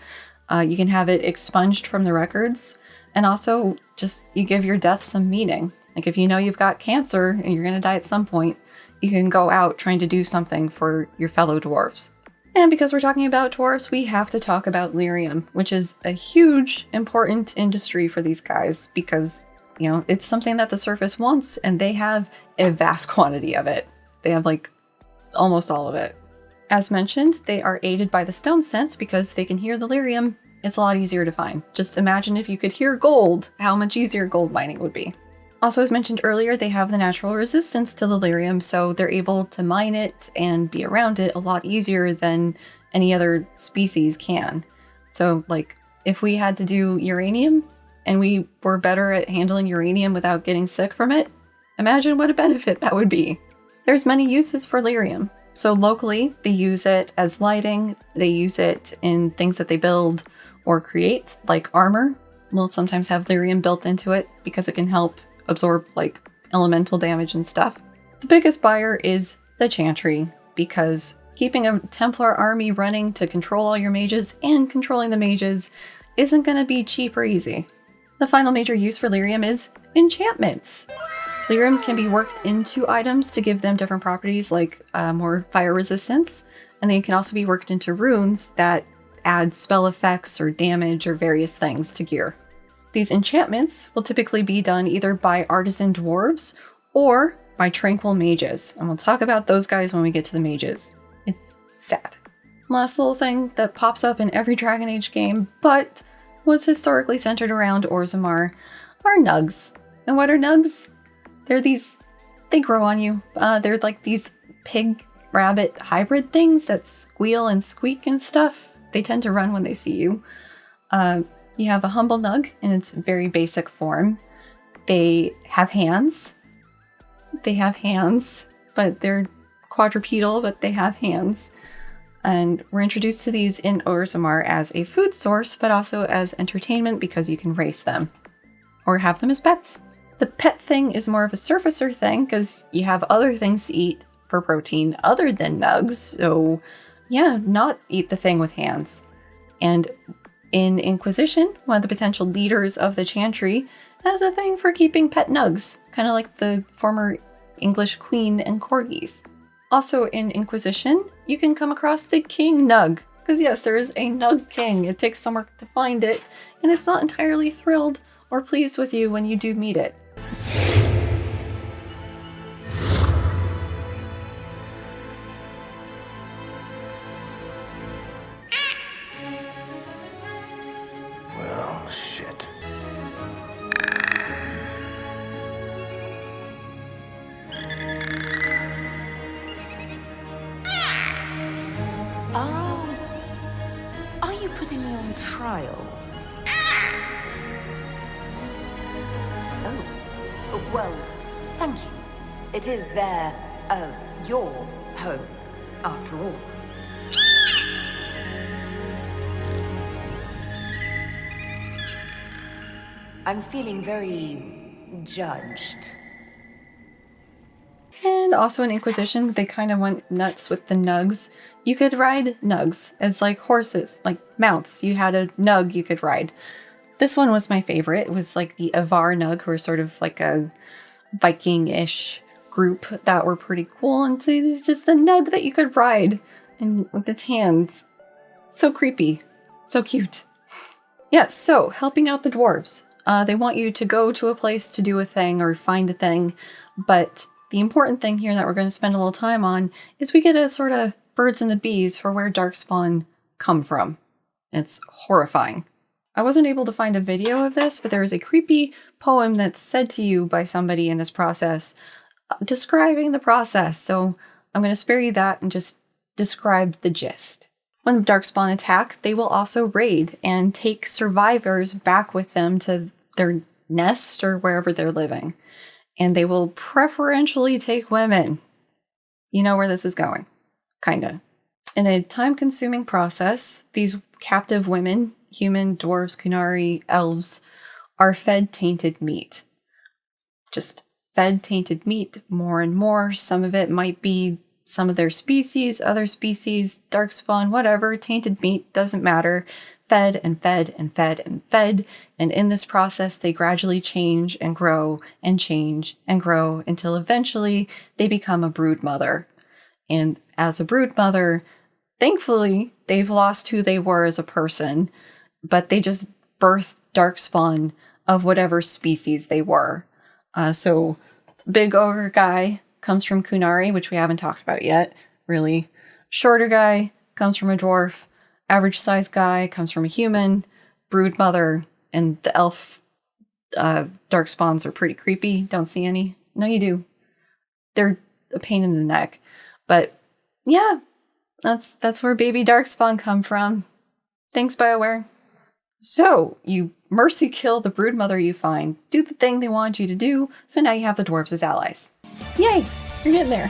You can have it expunged from the records, and also just you give your death some meaning. If you know you've got cancer and you're going to die at some point, you can go out trying to do something for your fellow dwarves. And because we're talking about dwarves, we have to talk about lyrium, which is a huge, important industry for these guys because, you know, it's something that the surface wants, and they have a vast quantity of it. They have, like, almost all of it. As mentioned, they are aided by the stone sense because they can hear the lyrium. It's a lot easier to find. Just imagine if you could hear gold, how much easier gold mining would be. Also, as mentioned earlier, they have the natural resistance to the lyrium, so they're able to mine it and be around it a lot easier than any other species can. So, like, if we had to do uranium, and we were better at handling uranium without getting sick from it, imagine what a benefit that would be. There's many uses for lyrium. So locally, they use it as lighting, they use it in things that they build or create, like armor. Will sometimes have lyrium built into it because it can help absorb, like, elemental damage and stuff. The biggest buyer is the Chantry, because keeping a Templar army running to control all your mages and controlling the mages isn't going to be cheap or easy. The final major use for lyrium is enchantments. Lyrium can be worked into items to give them different properties, like more fire resistance, and they can also be worked into runes that add spell effects or damage or various things to gear. These enchantments will typically be done either by artisan dwarves or by tranquil mages, and we'll talk about those guys when we get to the mages. It's sad. Last little thing that pops up in every Dragon Age game, but was historically centered around Orzammar, are nugs. And what are nugs? They're these, they grow on you. They're like these pig-rabbit hybrid things that squeal and squeak and stuff. They tend to run when they see you. You have a humble nug in its very basic form. They have hands. But they're quadrupedal, but they have hands. And we're introduced to these in Orzammar as a food source, but also as entertainment because you can race them. Or have them as pets. The pet thing is more of a surfacer thing because you have other things to eat for protein other than nugs, so yeah, not eat the thing with hands. And in Inquisition, one of the potential leaders of the Chantry has a thing for keeping pet nugs, kind of like the former English queen and corgis. Also in Inquisition, you can come across the king nug, because yes, there is a nug king. It takes some work to find it, and it's not entirely thrilled or pleased with you when you do meet it. Well, shit. Are you putting me on trial? Oh, well, thank you. It is your home, after all. I'm feeling very judged. And also in Inquisition, they kind of went nuts with the nugs. You could ride nugs as like horses, like mounts. You had a nug you could ride. This one was my favorite. It was like the Avar nug, who are sort of like a Viking-ish group that were pretty cool. And so there's just a nug that you could ride, and with its hands. So creepy. So cute. Yeah, so helping out the dwarves. They want you to go to a place to do a thing or find a thing, but the important thing here that we're going to spend a little time on is we get a sort of birds and the bees for where Darkspawn come from. It's horrifying. I wasn't able to find a video of this, but there is a creepy poem that's said to you by somebody in this process, describing the process, so I'm going to spare you that and just describe the gist. When the Darkspawn attack, they will also raid and take survivors back with them to their nest or wherever they're living. And they will preferentially take women. You know where this is going. Kinda. In a time-consuming process, these captive women, human, dwarves, Qunari, elves, are fed tainted meat. Just fed tainted meat more and more. Some of it might be some of their species, other species, Darkspawn, whatever. Tainted meat, doesn't matter. fed and fed and fed and fed. And in this process, they gradually change and grow and change and grow until eventually they become a brood mother. And as a brood mother, thankfully, they've lost who they were as a person, but they just birthed Darkspawn of whatever species they were. So big ogre guy comes from Qunari, which we haven't talked about yet, really. Shorter guy comes from a dwarf. Average size guy comes from a human. Brood mother, and the elf Darkspawns are pretty creepy. Don't see any. No, you do. They're a pain in the neck. But yeah, that's where baby Darkspawn come from. Thanks, BioWare. So, you mercy kill the broodmother you find, do the thing they want you to do, so now you have the dwarves as allies. Yay! You're getting there.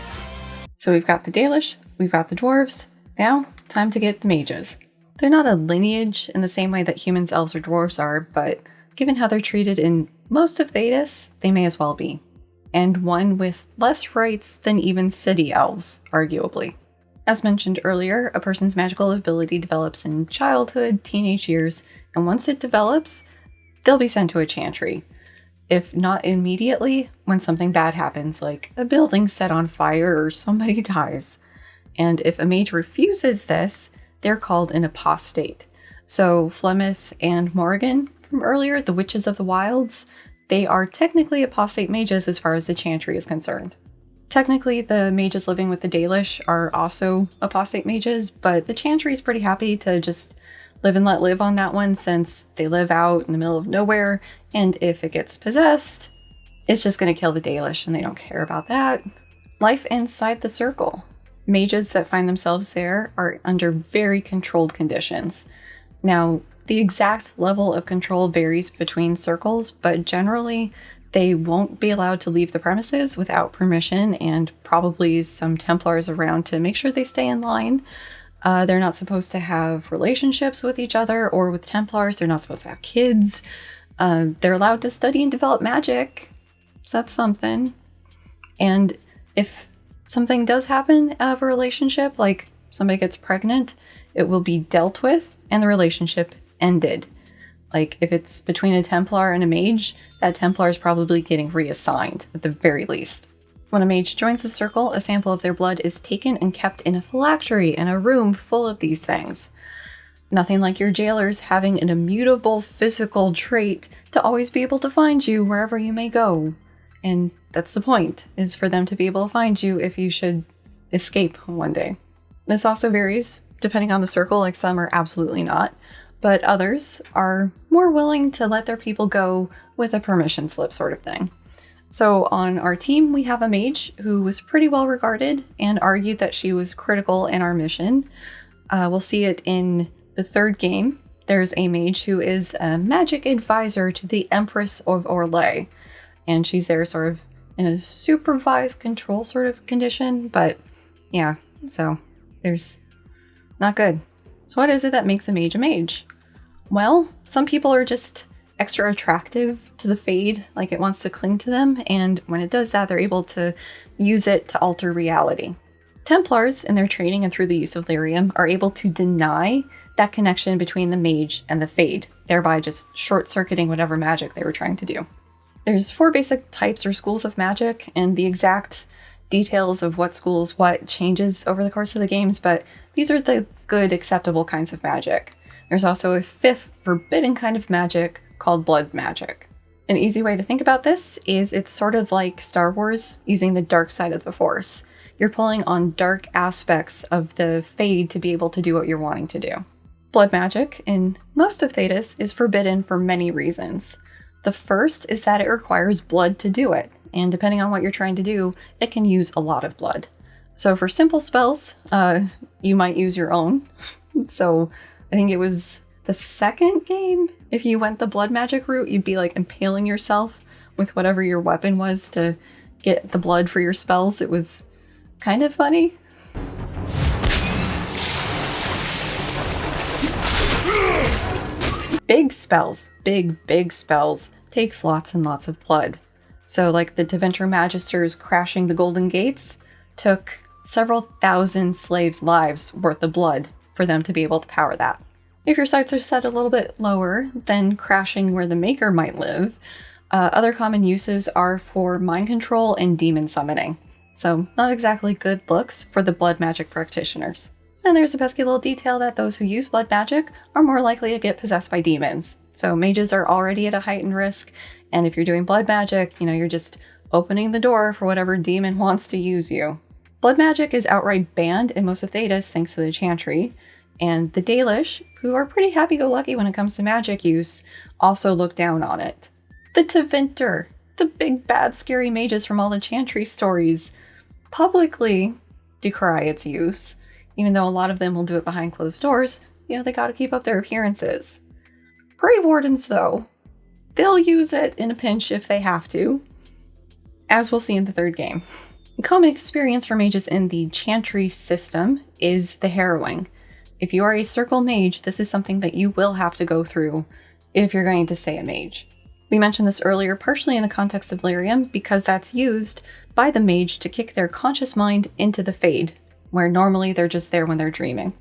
So we've got the Dalish, we've got the dwarves, now time to get the mages. They're not a lineage in the same way that humans, elves, or dwarves are, but given how they're treated in most of Thedas, they may as well be. And one with less rights than even city elves, arguably. As mentioned earlier, a person's magical ability develops in childhood, teenage years, and once it develops, they'll be sent to a chantry. If not immediately, when something bad happens, like a building set on fire or somebody dies. And if a mage refuses this, they're called an apostate. So Flemeth and Morrigan from earlier, the Witches of the Wilds, they are technically apostate mages as far as the chantry is concerned. Technically, the mages living with the Dalish are also apostate mages, but the chantry is pretty happy to just live and let live on that one since they live out in the middle of nowhere, and if it gets possessed, it's just going to kill the Dalish, and they don't care about that. Life inside the circle. Mages that find themselves there are under very controlled conditions. Now, the exact level of control varies between circles, but generally, they won't be allowed to leave the premises without permission and probably some Templars around to make sure they stay in line. They're not supposed to have relationships with each other or with Templars. They're not supposed to have kids. They're allowed to study and develop magic. So that's something. And if something does happen of a relationship, like somebody gets pregnant, it will be dealt with and the relationship ended. Like, if it's between a Templar and a mage, that Templar is probably getting reassigned, at the very least. When a mage joins a circle, a sample of their blood is taken and kept in a phylactery in a room full of these things. Nothing like your jailers having an immutable physical trait to always be able to find you wherever you may go. And that's the point, is for them to be able to find you if you should escape one day. This also varies depending on the circle, like some are absolutely not. But others are more willing to let their people go with a permission slip sort of thing. So on our team, we have a mage who was pretty well regarded and argued that she was critical in our mission. We'll see it in the third game. There's a mage who is a magic advisor to the Empress of Orlesian. And she's there sort of in a supervised control sort of condition. But yeah, so there's not good. So what is it that makes a mage? Well, some people are just extra attractive to the Fade, like it wants to cling to them, and when it does that, they're able to use it to alter reality. Templars, in their training and through the use of lyrium, are able to deny that connection between the mage and the Fade, thereby just short-circuiting whatever magic they were trying to do. There's 4 basic types or schools of magic, and the exact details of what schools what changes over the course of the games, but these are the good, acceptable kinds of magic. There's also a 5th forbidden kind of magic called blood magic. An easy way to think about this is it's sort of like Star Wars using the dark side of the Force. You're pulling on dark aspects of the Fade to be able to do what you're wanting to do. Blood magic, in most of Thedas, is forbidden for many reasons. The first is that it requires blood to do it, and depending on what you're trying to do, it can use a lot of blood. So for simple spells, you might use your own. So I think it was the second game, if you went the blood magic route, you'd be like impaling yourself with whatever your weapon was to get the blood for your spells. It was kind of funny. Big spells, big spells, takes lots and lots of blood. So like the Tevinter Magisters crashing the Golden Gates took several thousand slaves' lives worth of blood for them to be able to power that. If your sights are set a little bit lower than crashing where the maker might live, other common uses are for mind control and demon summoning. So not exactly good looks for the blood magic practitioners. And there's a pesky little detail that those who use blood magic are more likely to get possessed by demons. So mages are already at a heightened risk, and if you're doing blood magic, you're just opening the door for whatever demon wants to use you. Blood magic is outright banned in most of Thedas thanks to the Chantry, and the Dalish, who are pretty happy-go-lucky when it comes to magic use, also look down on it. The Tevinter, the big bad scary mages from all the Chantry stories, publicly decry its use. Even though a lot of them will do it behind closed doors, they gotta keep up their appearances. Grey Wardens, though, they'll use it in a pinch if they have to, as we'll see in the third game. A common experience for mages in the Chantry system is the Harrowing. If you are a circle mage, this is something that you will have to go through if you're going to stay a mage. We mentioned this earlier, partially in the context of lyrium, because that's used by the mage to kick their conscious mind into the Fade, where normally they're just there when they're dreaming.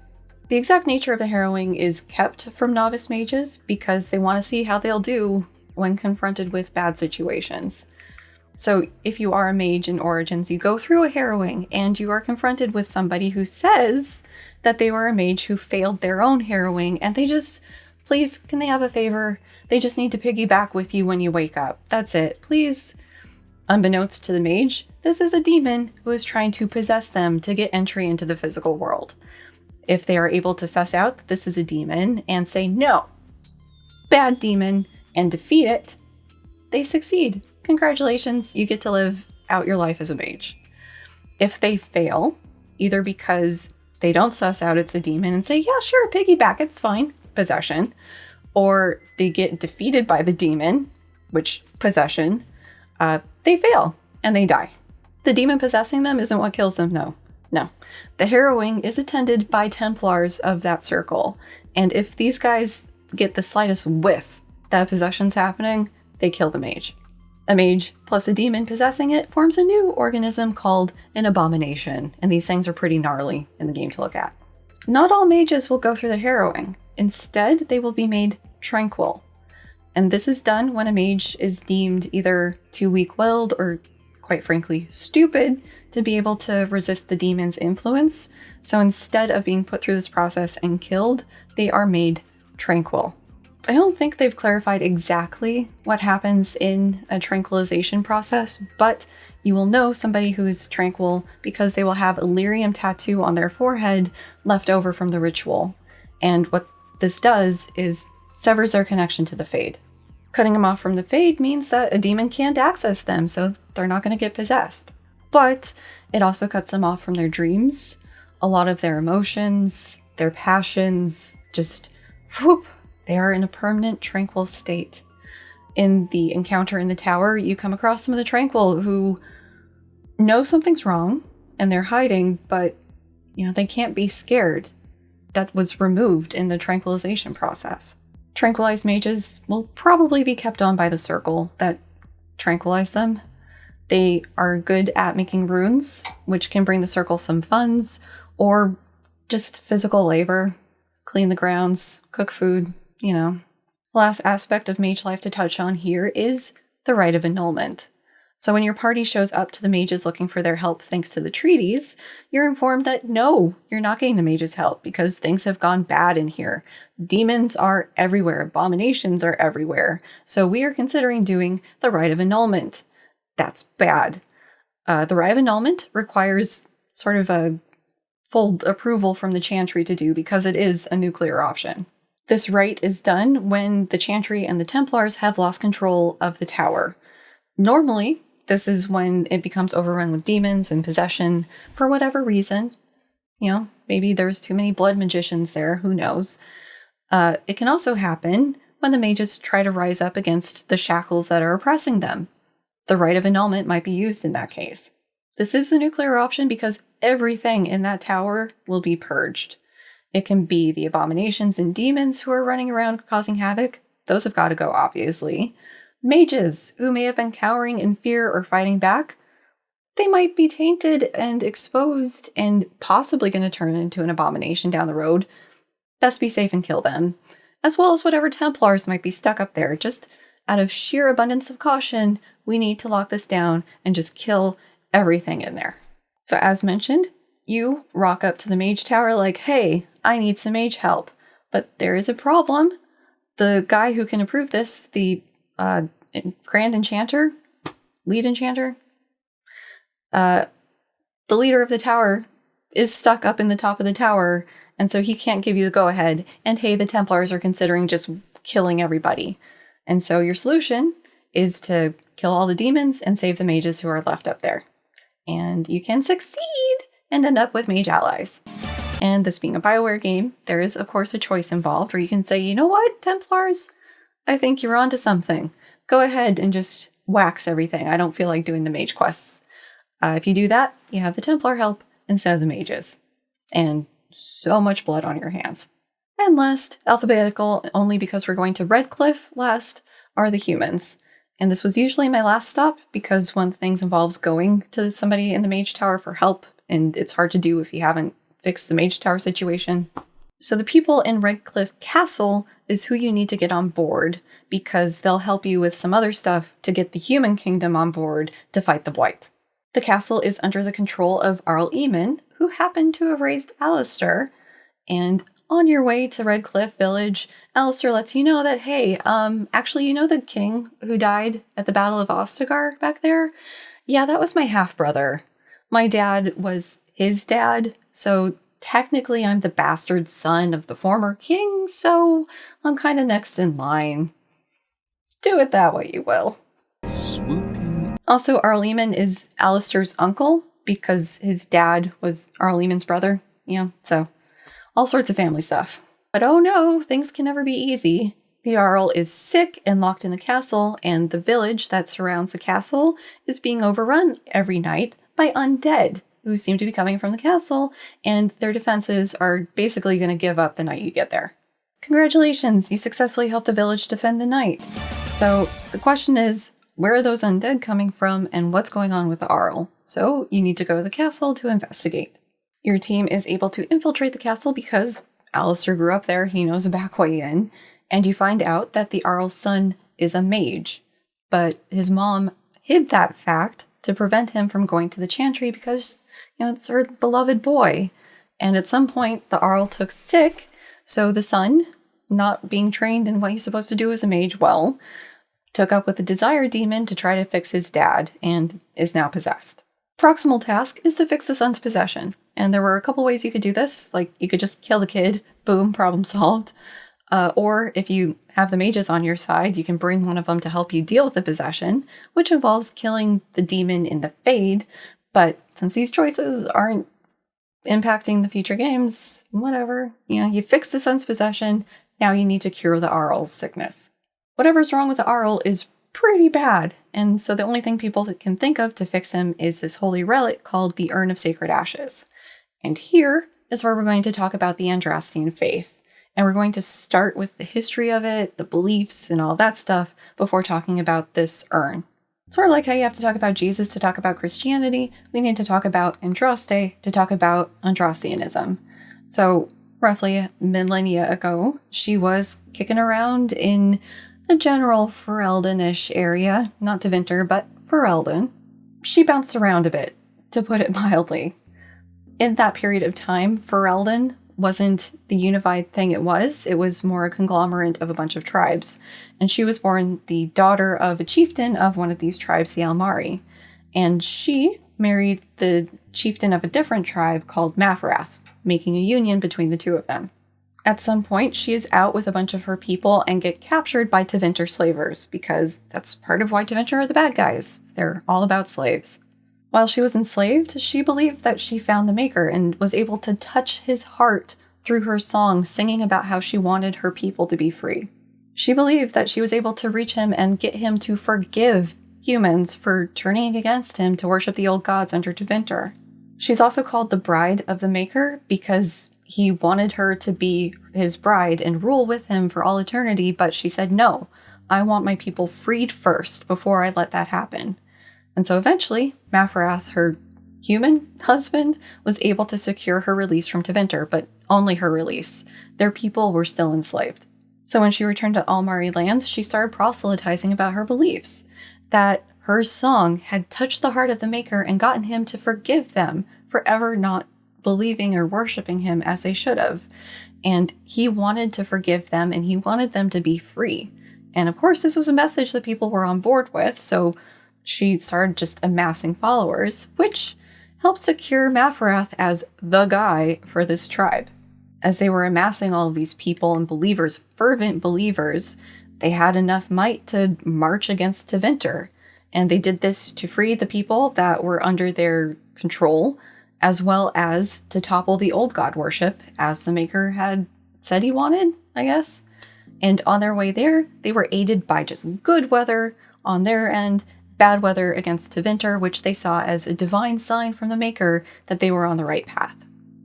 The exact nature of the Harrowing is kept from novice mages because they want to see how they'll do when confronted with bad situations. So if you are a mage in Origins, you go through a Harrowing and you are confronted with somebody who says that they were a mage who failed their own Harrowing, and they just, please, can they have a favor? They just need to piggyback with you when you wake up. That's it, please. Unbeknownst to the mage, this is a demon who is trying to possess them to get entry into the physical world. If they are able to suss out that this is a demon and say no, bad demon, and defeat it, they succeed. Congratulations, you get to live out your life as a mage. If they fail, either because they don't suss out it's a demon and say, yeah, sure, piggyback, it's fine, possession, or they get defeated by the demon, which possession, they fail and they die. The demon possessing them isn't what kills them, no. The Harrowing is attended by Templars of that circle, and if these guys get the slightest whiff that possession's happening, they kill the mage. A mage plus a demon possessing it forms a new organism called an abomination, and these things are pretty gnarly in the game to look at. Not all mages will go through the Harrowing. Instead, they will be made tranquil. And this is done when a mage is deemed either too weak-willed or, quite frankly, stupid to be able to resist the demon's influence. So instead of being put through this process and killed, they are made tranquil. I don't think they've clarified exactly what happens in a tranquilization process, but you will know somebody who's tranquil because they will have a lyrium tattoo on their forehead left over from the ritual. And what this does is severs their connection to the Fade. Cutting them off from the Fade means that a demon can't access them, so they're not going to get possessed. But it also cuts them off from their dreams, a lot of their emotions, their passions, just whoop, they are in a permanent tranquil state. In the encounter in the tower, you come across some of the tranquil who know something's wrong and they're hiding, but they can't be scared. That was removed in the tranquilization process. Tranquilized mages will probably be kept on by the circle that tranquilize them. They are good at making runes, which can bring the circle some funds, or just physical labor, clean the grounds, cook food, The last aspect of mage life to touch on here is the Rite of Annulment. So when your party shows up to the mages looking for their help thanks to the treaties, you're informed that no, you're not getting the mages' help because things have gone bad in here. Demons are everywhere, abominations are everywhere, so we are considering doing the Rite of Annulment. That's bad. The Rite of Annulment requires sort of a full approval from the Chantry to do because it is a nuclear option. This rite is done when the Chantry and the Templars have lost control of the tower. Normally, this is when it becomes overrun with demons and possession for whatever reason. Maybe there's too many blood magicians there, who knows. It can also happen when the mages try to rise up against the shackles that are oppressing them. The Rite of Annulment might be used in that case. This is the nuclear option because everything in that tower will be purged. It can be the abominations and demons who are running around causing havoc. Those have got to go, obviously. Mages who may have been cowering in fear or fighting back, they might be tainted and exposed and possibly going to turn into an abomination down the road. best be safe and kill them, as well as whatever Templars might be stuck up there. Just out of sheer abundance of caution, we need to lock this down and just kill everything in there. So as mentioned, you rock up to the mage tower like, hey, I need some mage help. But there is a problem. The guy who can approve this, the Grand Enchanter, lead Enchanter, the leader of the tower is stuck up in the top of the tower, and so he can't give you the go-ahead. And hey, the Templars are considering just killing everybody. And so your solution is to kill all the demons and save the mages who are left up there. And you can succeed and end up with mage allies. And this being a BioWare game, there is, of course, a choice involved where you can say, you know what, Templars, I think you're onto something. Go ahead and just wax everything. I don't feel like doing the mage quests. If you do that, you have the Templar help instead of the mages. And so much blood on your hands. And last, alphabetical, only because we're going to Redcliffe last, are the humans. And this was usually my last stop because one of the things involves going to somebody in the mage tower for help, and it's hard to do if you haven't fixed the mage tower situation. So the people in Redcliffe Castle is who you need to get on board, because they'll help you with some other stuff to get the human kingdom on board to fight the Blight. The castle is under the control of Arl Eamon, who happened to have raised Alistair, and on your way to Redcliffe Village, Alistair lets you know that, hey, actually, you know the king who died at the Battle of Ostagar back there? Yeah, that was my half-brother. My dad was his dad, so technically I'm the bastard son of the former king, so I'm kind of next in line. Do it that way you will. Swooping. Also, Arl Eamon is Alistair's uncle, because his dad was Arl Eamon's brother. Yeah, so all sorts of family stuff. But oh no, things can never be easy. The Jarl is sick and locked in the castle, and the village that surrounds the castle is being overrun every night by undead who seem to be coming from the castle, and their defenses are basically going to give up the night you get there. Congratulations, you successfully helped the village defend the night. So the question is, where are those undead coming from, and what's going on with the Jarl? So you need to go to the castle to investigate. Your team is able to infiltrate the castle because Alistair grew up there, he knows a back way in, and you find out that the Jarl's son is a mage, but his mom hid that fact to prevent him from going to the chantry because, it's her beloved boy. And at some point, the Jarl took sick, so the son, not being trained in what he's supposed to do as a mage well, took up with the Desire Demon to try to fix his dad, and is now possessed. Proximal task is to fix the son's possession, and there were a couple ways you could do this, like you could just kill the kid, boom, problem solved, or if you have the mages on your side, you can bring one of them to help you deal with the possession, which involves killing the demon in the Fade, but since these choices aren't impacting the future games, whatever, you fix the son's possession, now you need to cure the Jarl's sickness. Whatever's wrong with the Jarl is pretty bad, and so the only thing people can think of to fix him is this holy relic called the Urn of Sacred Ashes. And here is where we're going to talk about the Andrastian faith, and we're going to start with the history of it, the beliefs, and all that stuff before talking about this urn. Sort of like how you have to talk about Jesus to talk about Christianity, we need to talk about Andraste to talk about Andrastianism. So, roughly a millennia ago, she was kicking around in the general Ferelden-ish area, not Tevinter, but Ferelden. She bounced around a bit, to put it mildly. In that period of time, Ferelden wasn't the unified thing it was more a conglomerate of a bunch of tribes. And she was born the daughter of a chieftain of one of these tribes, the Almari. And she married the chieftain of a different tribe called Mafrath, making a union between the two of them. At some point, she is out with a bunch of her people and get captured by Tevinter slavers, because that's part of why Tevinter are the bad guys. They're all about slaves. While she was enslaved, she believed that she found the Maker and was able to touch his heart through her song, singing about how she wanted her people to be free. She believed that she was able to reach him and get him to forgive humans for turning against him to worship the old gods under Tevinter. She's also called the Bride of the Maker because he wanted her to be his bride and rule with him for all eternity, but she said, no, I want my people freed first before I let that happen. And so eventually, Mafrath, her human husband, was able to secure her release from Tevinter, but only her release. Their people were still enslaved. So when she returned to Almari lands, she started proselytizing about her beliefs, that her song had touched the heart of the Maker and gotten him to forgive them for ever not believing or worshipping him as they should have. And he wanted to forgive them, and he wanted them to be free. And of course, this was a message that people were on board with, so she started just amassing followers, which helped secure Mafarath as the guy for this tribe. As they were amassing all of these people and believers, fervent believers, they had enough might to march against Tevinter. And they did this to free the people that were under their control, as well as to topple the old god worship, as the Maker had said he wanted, I guess. And on their way there, they were aided by just good weather on their end, bad weather against Tevinter, which they saw as a divine sign from the Maker that they were on the right path.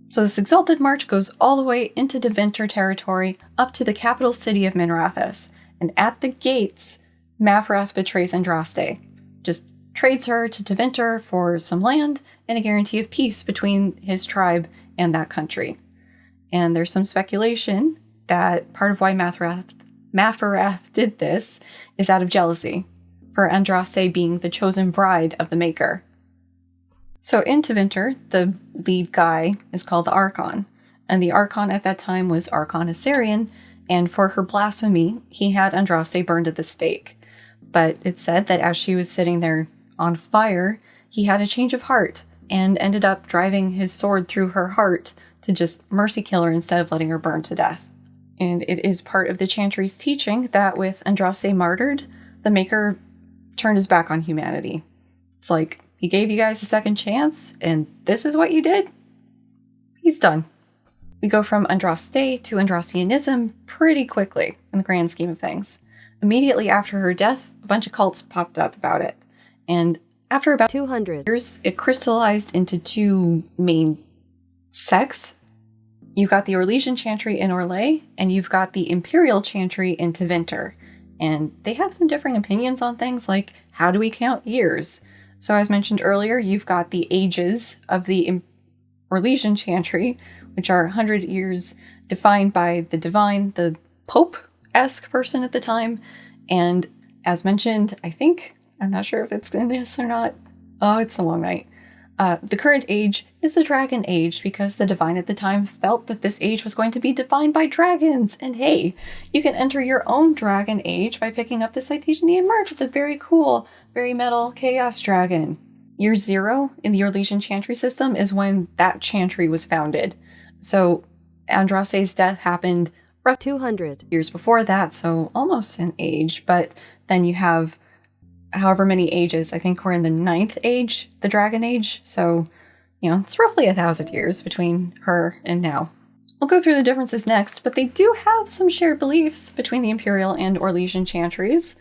So this exalted march goes all the way into Tevinter territory, up to the capital city of Minrathous, and at the gates, Mafarath betrays Andraste, just trades her to Tevinter for some land and a guarantee of peace between his tribe and that country. And there's some speculation that part of why Mafarath did this is out of jealousy, for Andraste being the chosen bride of the Maker. So in Tevinter, the lead guy is called the Archon, and the Archon at that time was Archon Assyrian, and for her blasphemy, he had Andraste burned at the stake. But it's said that as she was sitting there on fire, he had a change of heart, and ended up driving his sword through her heart to just mercy kill her instead of letting her burn to death. And it is part of the Chantry's teaching that with Andraste martyred, the Maker turned his back on humanity. It's like, he gave you guys a second chance, and this is what you did? He's done. We go from Andraste to Andrastianism pretty quickly in the grand scheme of things. Immediately after her death, a bunch of cults popped up about it. And after about 200 years, it crystallized into two main sects. You've got the Orlesian Chantry in Orlais, and you've got the Imperial Chantry in Tevinter. And they have some differing opinions on things like, how do we count years? So as mentioned earlier, you've got the ages of the Orlesian Chantry, which are 100 years defined by the divine, the Pope-esque person at the time. And as mentioned, I think, I'm not sure if it's in this or not. Oh, it's a long night. The current age is the Dragon Age because the divine at the time felt that this age was going to be defined by dragons. And hey, you can enter your own Dragon Age by picking up the Citation and merge with a very cool, very metal Chaos Dragon. Year 0 in the Orlesian Chantry system is when that Chantry was founded. So Andraste's death happened roughly 200 years before that, so almost an age. But then you have however many ages. I think we're in the 9th age, the Dragon Age. So, it's roughly 1,000 years between her and now. We'll go through the differences next, but they do have some shared beliefs between the Imperial and Orlesian Chantries.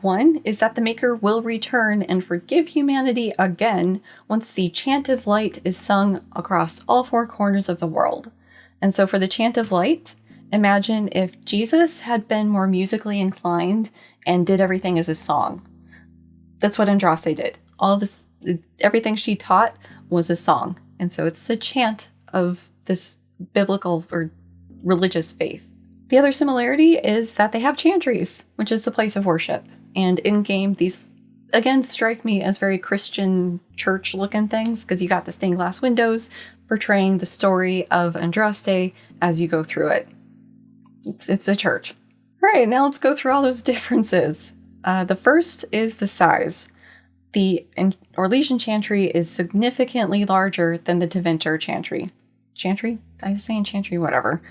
One is that the Maker will return and forgive humanity again once the Chant of Light is sung across all 4 corners of the world. And so for the Chant of Light, imagine if Jesus had been more musically inclined and did everything as a song. That's what Andraste did. All this, everything she taught was a song. And so it's the chant of this biblical or religious faith. The other similarity is that they have chantries, which is the place of worship. And in-game, these, again, strike me as very Christian church-looking things, because you got the stained glass windows portraying the story of Andraste as you go through it. It's a church. All right, now let's go through all those differences. The first is the size. The Orlesian Chantry is significantly larger than the Tevinter Chantry. Chantry? I was saying Chantry, whatever.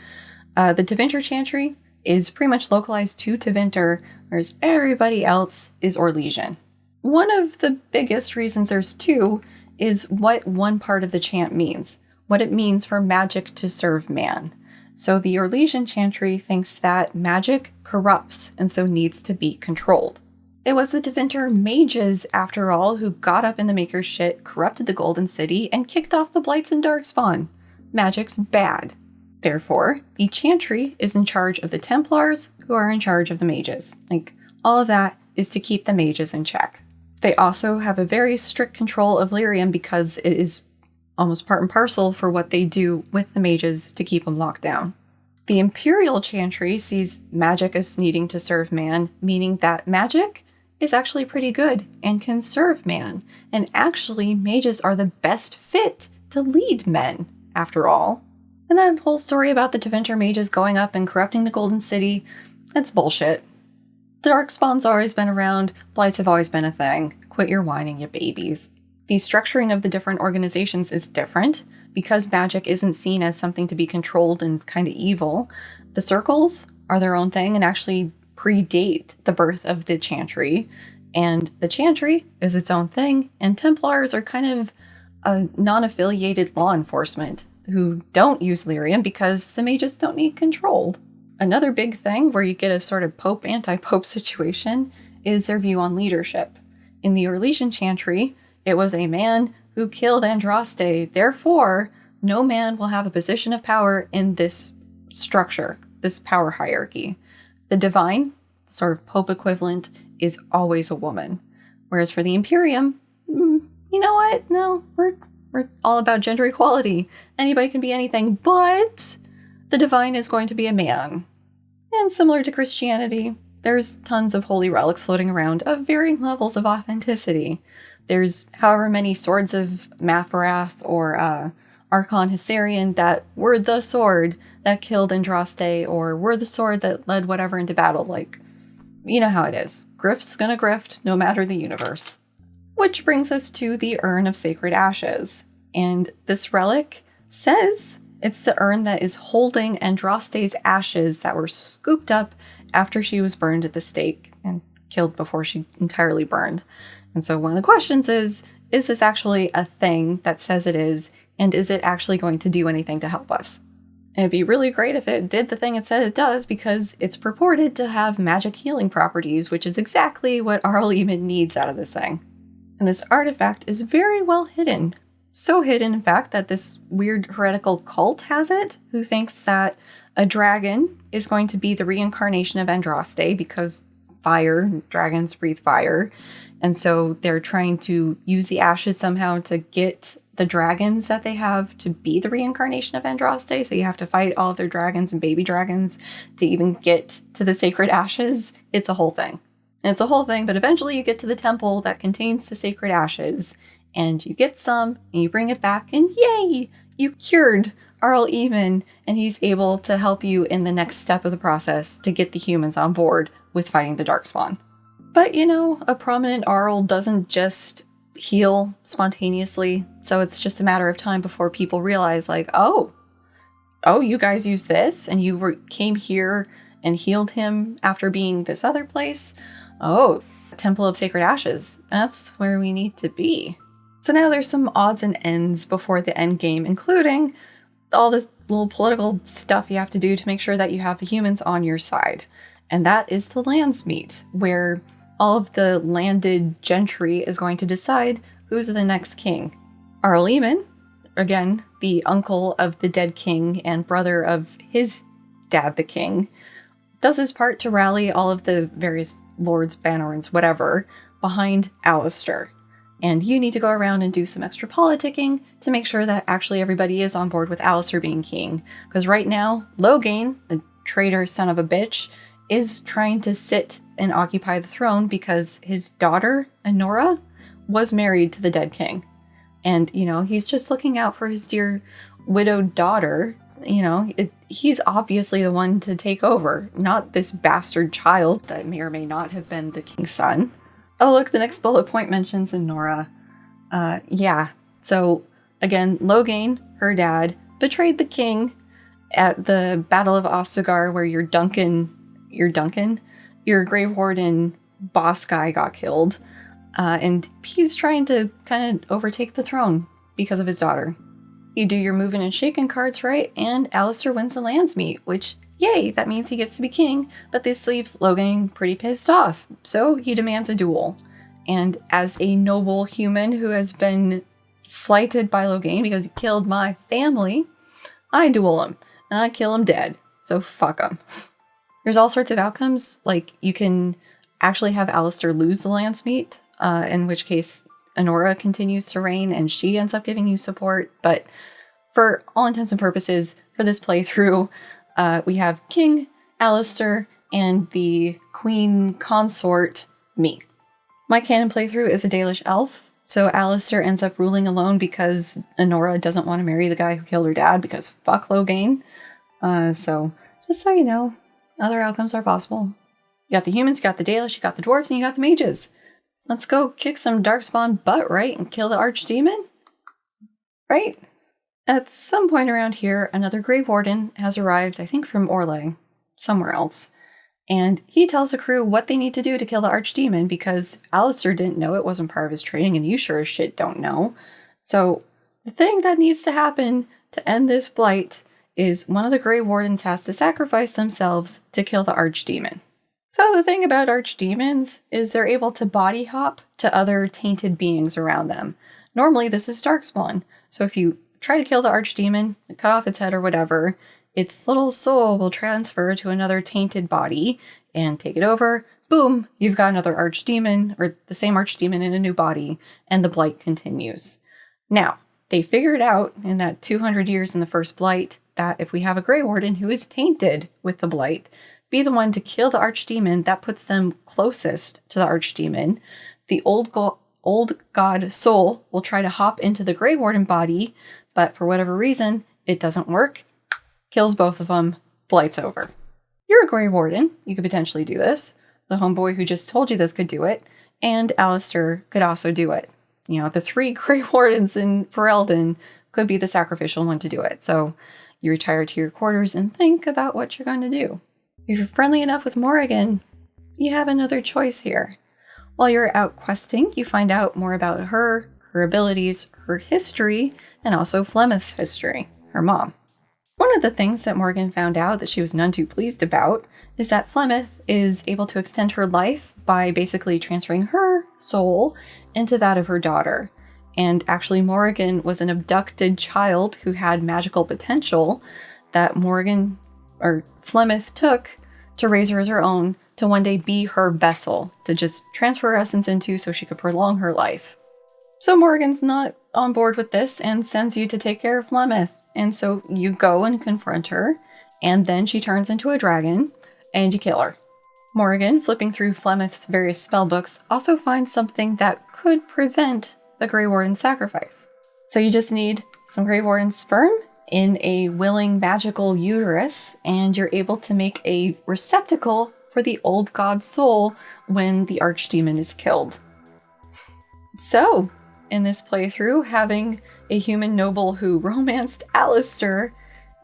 The Tevinter Chantry is pretty much localized to Tevinter, whereas everybody else is Orlesian. One of the biggest reasons there's two is what one part of the chant means, what it means for magic to serve man. So the Orlesian Chantry thinks that magic corrupts and so needs to be controlled. It was the Tevinter mages, after all, who got up in the Maker's shit, corrupted the Golden City, and kicked off the Blights and Darkspawn. Magic's bad. Therefore, the Chantry is in charge of the Templars, who are in charge of the mages. All of that is to keep the mages in check. They also have a very strict control of lyrium because it is almost part and parcel for what they do with the mages to keep them locked down. The Imperial Chantry sees magic as needing to serve man, meaning that magic is actually pretty good and can serve man. And actually, mages are the best fit to lead men, after all. And that whole story about the Tevinter mages going up and corrupting the Golden City, that's bullshit. The Darkspawn's always been around, Blights have always been a thing. Quit your whining, you babies. The structuring of the different organizations is different. Because magic isn't seen as something to be controlled and kind of evil, the circles are their own thing and actually predate the birth of the Chantry. And the Chantry is its own thing, and Templars are kind of a non-affiliated law enforcement who don't use lyrium because the mages don't need controlled. Another big thing where you get a sort of Pope anti-Pope situation is their view on leadership. In the Orlesian Chantry, it was a man who killed Andraste, therefore, no man will have a position of power in this structure, this power hierarchy. The divine, sort of Pope equivalent, is always a woman. Whereas for the Imperium, you know what? No, we're all about gender equality. Anybody can be anything, but the divine is going to be a man. And similar to Christianity, there's tons of holy relics floating around of varying levels of authenticity. There's however many swords of Mapharath or Archon Hysarian that were the sword that killed Andraste, or were the sword that led whatever into battle. Like, you know how it is. Grift's gonna grift, no matter the universe. Which brings us to the Urn of Sacred Ashes. And this relic says it's the urn that is holding Andraste's ashes that were scooped up after she was burned at the stake and killed before she entirely burned. And so one of the questions is this actually a thing that says it is, and is it actually going to do anything to help us? And it'd be really great if it did the thing it said it does, because it's purported to have magic healing properties, which is exactly what Orlesian needs out of this thing. And this artifact is very well hidden. So hidden, in fact, that this weird heretical cult has it, who thinks that a dragon is going to be the reincarnation of Andraste, because fire, dragons breathe fire. And so they're trying to use the ashes somehow to get the dragons that they have to be the reincarnation of Andraste. So you have to fight all of their dragons and baby dragons to even get to the sacred ashes. It's a whole thing. And it's a whole thing, but eventually you get to the temple that contains the sacred ashes, and you get some, and you bring it back, and yay! You cured Orlesian, and he's able to help you in the next step of the process to get the humans on board with fighting the Darkspawn. But, you know, a prominent Arl doesn't just heal spontaneously, so it's just a matter of time before people realize, like, oh, you guys use this, and you came here and healed him after being this other place? Oh, Temple of Sacred Ashes. That's where we need to be. So now there's some odds and ends before the end game, including all this little political stuff you have to do to make sure that you have the humans on your side. And that is the lands meet, where all of the landed gentry is going to decide who's the next king. Orlesian, again, the uncle of the dead king and brother of his dad, the king, does his part to rally all of the various lords, banorans, whatever, behind Alistair. And you need to go around and do some extra politicking to make sure that actually everybody is on board with Alistair being king. Because right now, Loghain, the traitor son of a bitch, is trying to sit and occupy the throne because his daughter, Anora, was married to the dead king. And, you know, he's just looking out for his dear widowed daughter. You know, he's obviously the one to take over, not this bastard child that may or may not have been the king's son. Oh, look, the next bullet point mentions Anora. Yeah. So, again, Loghain, her dad, betrayed the king at the Battle of Ostagar, where your Grey Warden boss guy got killed. And he's trying to kind of overtake the throne because of his daughter. You do your moving and shaking cards right, and Alistair wins the lands meet, which, yay, that means he gets to be king, but this leaves Loghain pretty pissed off, so he demands a duel. And as a noble human who has been slighted by Loghain because he killed my family, I duel him, and I kill him dead, so fuck him. There's all sorts of outcomes, like you can actually have Alistair lose the lands meet, in which case Honora continues to reign and she ends up giving you support. But for all intents and purposes, for this playthrough, we have King Alistair and the Queen Consort, me. My canon playthrough is a Dalish elf, so Alistair ends up ruling alone because Honora doesn't want to marry the guy who killed her dad because fuck Loghain. So, just so you know, other outcomes are possible. You got the humans, you got the Dalish, you got the dwarves, and you got the mages. Let's go kick some Darkspawn butt, right? And kill the archdemon? Right? At some point around here, another Grey Warden has arrived, I think from Orlais, somewhere else. And he tells the crew what they need to do to kill the archdemon because Alistair didn't know, it wasn't part of his training, and you sure as shit don't know. So, the thing that needs to happen to end this blight is one of the Grey Wardens has to sacrifice themselves to kill the archdemon. So the thing about archdemons is they're able to body hop to other tainted beings around them. Normally this is Darkspawn, so if you try to kill the archdemon, cut off its head or whatever, its little soul will transfer to another tainted body and take it over. Boom, you've got another archdemon, or the same archdemon in a new body, and the blight continues. Now, they figured out in that 200 years in the first blight that if we have a Grey Warden who is tainted with the blight, be the one to kill the archdemon, that puts them closest to the archdemon. The old god soul will try to hop into the Grey Warden body, but for whatever reason, it doesn't work. Kills both of them, blight's over. You're a Grey Warden, you could potentially do this. The homeboy who just told you this could do it, and Alistair could also do it. You know, the 3 Grey Wardens in Ferelden could be the sacrificial one to do it. So you retire to your quarters and think about what you're going to do. If you're friendly enough with Morrigan, you have another choice here. While you're out questing, you find out more about her abilities, her history, and also Flemeth's history, her mom. One of the things that Morrigan found out that she was none too pleased about is that Flemeth is able to extend her life by basically transferring her soul into that of her daughter. And actually Morrigan was an abducted child who had magical potential that Flemeth took to raise her as her own, to one day be her vessel, to just transfer her essence into so she could prolong her life. So Morrigan's not on board with this and sends you to take care of Flemeth. And so you go and confront her, and then she turns into a dragon, and you kill her. Morrigan, flipping through Flemeth's various spellbooks, also finds something that could prevent the Grey Warden sacrifice. So you just need some Grey Warden sperm in a willing magical uterus, and you're able to make a receptacle for the old god's soul when the archdemon is killed. So, in this playthrough, having a human noble who romanced Alistair,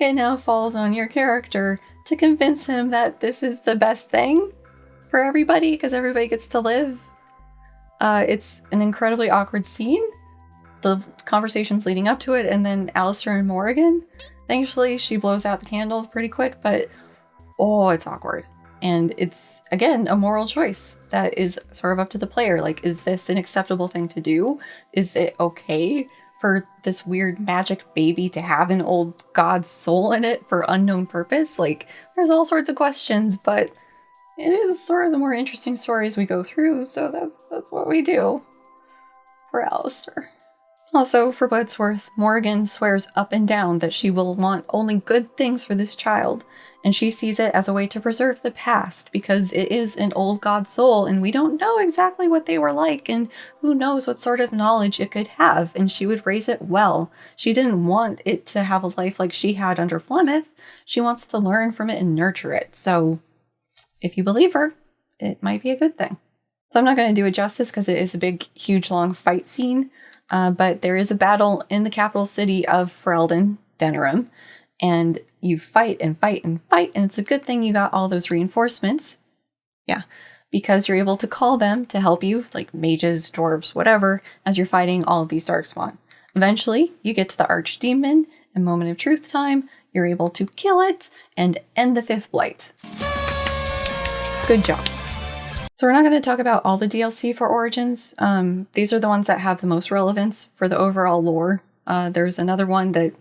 it now falls on your character to convince him that this is the best thing for everybody, because everybody gets to live. It's an incredibly awkward scene. The conversations leading up to it, and then Alistair and Morrigan. Thankfully, she blows out the candle pretty quick, but it's awkward. And it's, again, a moral choice that is sort of up to the player. Like, is this an acceptable thing to do? Is it okay for this weird magic baby to have an old god's soul in it for unknown purpose? Like, there's all sorts of questions, but it is sort of the more interesting stories we go through, so that's what we do for Alistair. Also, for what it's worth, Morrigan swears up and down that she will want only good things for this child, and she sees it as a way to preserve the past, because it is an old god soul, and we don't know exactly what they were like, and who knows what sort of knowledge it could have, and she would raise it well. She didn't want it to have a life like she had under Flemeth. She wants to learn from it and nurture it, so if you believe her, it might be a good thing. So I'm not going to do it justice, because it is a big, huge, long fight scene. But there is a battle in the capital city of Ferelden, Denerim, and you fight and fight and fight, and it's a good thing you got all those reinforcements. Yeah, because you're able to call them to help you, like mages, dwarves, whatever, as you're fighting all of these Darkspawn. Eventually, you get to the archdemon, and moment of truth time, you're able to kill it and end the 5th blight. Good job. So we're not going to talk about all the DLC for Origins. These are the ones that have the most relevance for the overall lore. There's another one that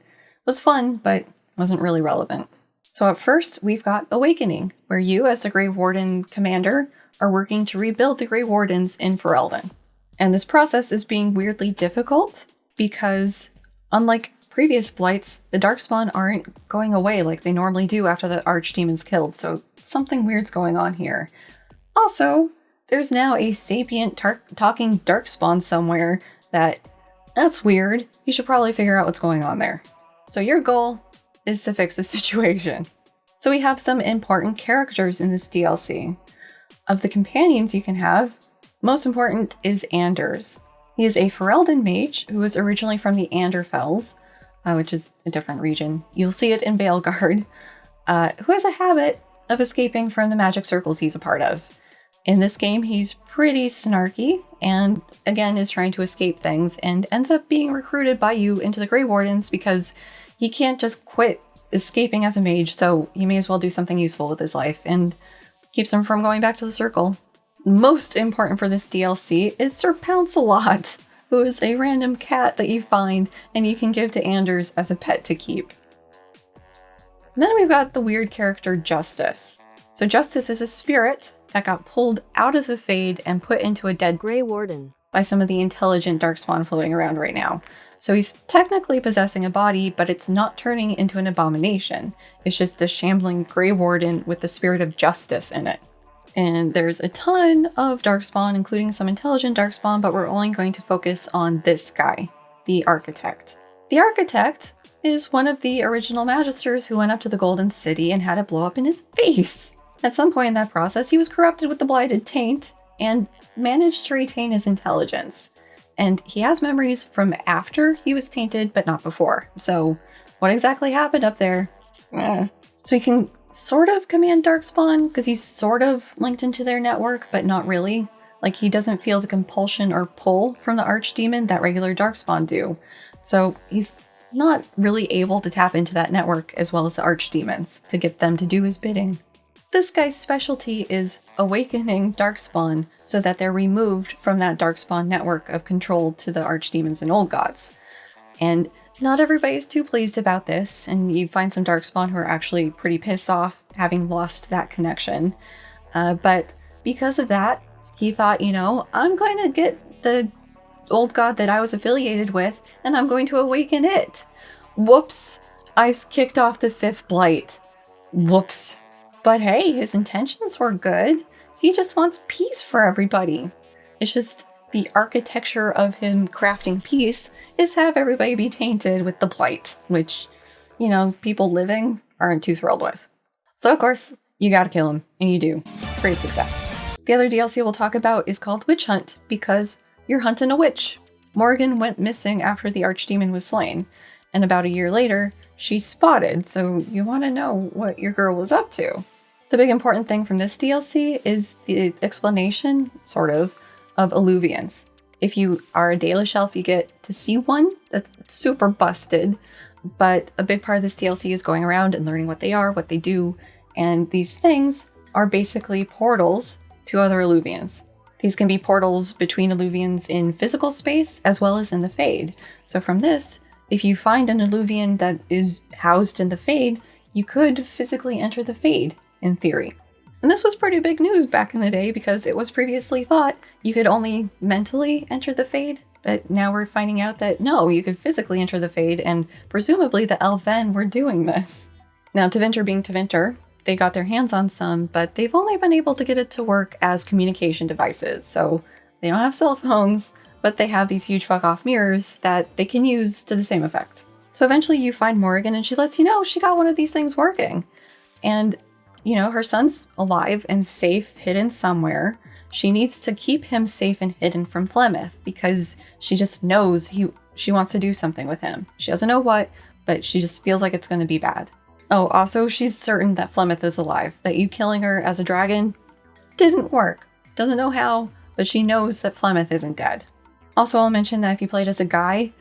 was fun, but wasn't really relevant. So up first, we've got Awakening, where you, as the Grey Warden commander, are working to rebuild the Grey Wardens in Ferelden. And this process is being weirdly difficult because, unlike previous Blights, the Darkspawn aren't going away like they normally do after the Archdemon's killed, so something weird's going on here. Also, there's now a sapient talking Darkspawn somewhere that's weird. You should probably figure out what's going on there. So your goal is to fix the situation. So we have some important characters in this DLC. Of the companions you can have, most important is Anders. He is a Ferelden mage who is originally from the Anderfells, which is a different region. You'll see it in Veilguard, who has a habit of escaping from the magic circles he's a part of. In this game, he's pretty snarky and, again, is trying to escape things and ends up being recruited by you into the Grey Wardens because he can't just quit escaping as a mage, so he may as well do something useful with his life and keeps him from going back to the circle. Most important for this DLC is Sir Pouncelot, who is a random cat that you find and you can give to Anders as a pet to keep. And then we've got the weird character Justice. So Justice is a spirit that got pulled out of the Fade and put into a dead Grey Warden by some of the intelligent Darkspawn floating around right now. So he's technically possessing a body, but it's not turning into an abomination. It's just a shambling Grey Warden with the spirit of justice in it. And there's a ton of Darkspawn, including some intelligent Darkspawn, but we're only going to focus on this guy, the Architect. The Architect is one of the original Magisters who went up to the Golden City and had it blow up in his face. At some point in that process, he was corrupted with the Blighted Taint and managed to retain his intelligence. And he has memories from after he was tainted, but not before. So what exactly happened up there? So he can sort of command Darkspawn because he's sort of linked into their network, but not really. Like, he doesn't feel the compulsion or pull from the Archdemon that regular Darkspawn do. So he's not really able to tap into that network as well as the Archdemons to get them to do his bidding. This guy's specialty is awakening Darkspawn so that they're removed from that Darkspawn network of control to the Archdemons and Old Gods. And not everybody's too pleased about this, and you find some Darkspawn who are actually pretty pissed off having lost that connection. But because of that, he thought, I'm going to get the Old God that I was affiliated with, and I'm going to awaken it. Whoops, I kicked off the 5th Blight. Whoops. But hey, his intentions were good. He just wants peace for everybody. It's just the architecture of him crafting peace is have everybody be tainted with the Blight, which, people living aren't too thrilled with. So of course, you gotta kill him, and you do. Great success. The other DLC we'll talk about is called Witch Hunt, because you're hunting a witch. Morrigan went missing after the Archdemon was slain, and about a year later, she's spotted, so you want to know what your girl was up to. The big important thing from this DLC is the explanation, sort of Eluvians. If you are a Dalish elf, you get to see one that's super busted, but a big part of this DLC is going around and learning what they are, what they do, and these things are basically portals to other Eluvians. These can be portals between Eluvians in physical space as well as in the Fade. So from this, if you find an Eluvian that is housed in the Fade, you could physically enter the Fade, in theory. And this was pretty big news back in the day because it was previously thought you could only mentally enter the Fade, but now we're finding out that no, you could physically enter the Fade, and presumably the Elven were doing this. Now, Tevinter being Tevinter, they got their hands on some, but they've only been able to get it to work as communication devices. So they don't have cell phones, but they have these huge fuck-off mirrors that they can use to the same effect. So eventually you find Morrigan and she lets you know she got one of these things working. And, her son's alive and safe, hidden somewhere. She needs to keep him safe and hidden from Flemeth because she just knows she wants to do something with him. She doesn't know what, but she just feels like it's going to be bad. Oh, also, she's certain that Flemeth is alive, that you killing her as a dragon didn't work. Doesn't know how, but she knows that Flemeth isn't dead. Also, I'll mention that if you played as a guy,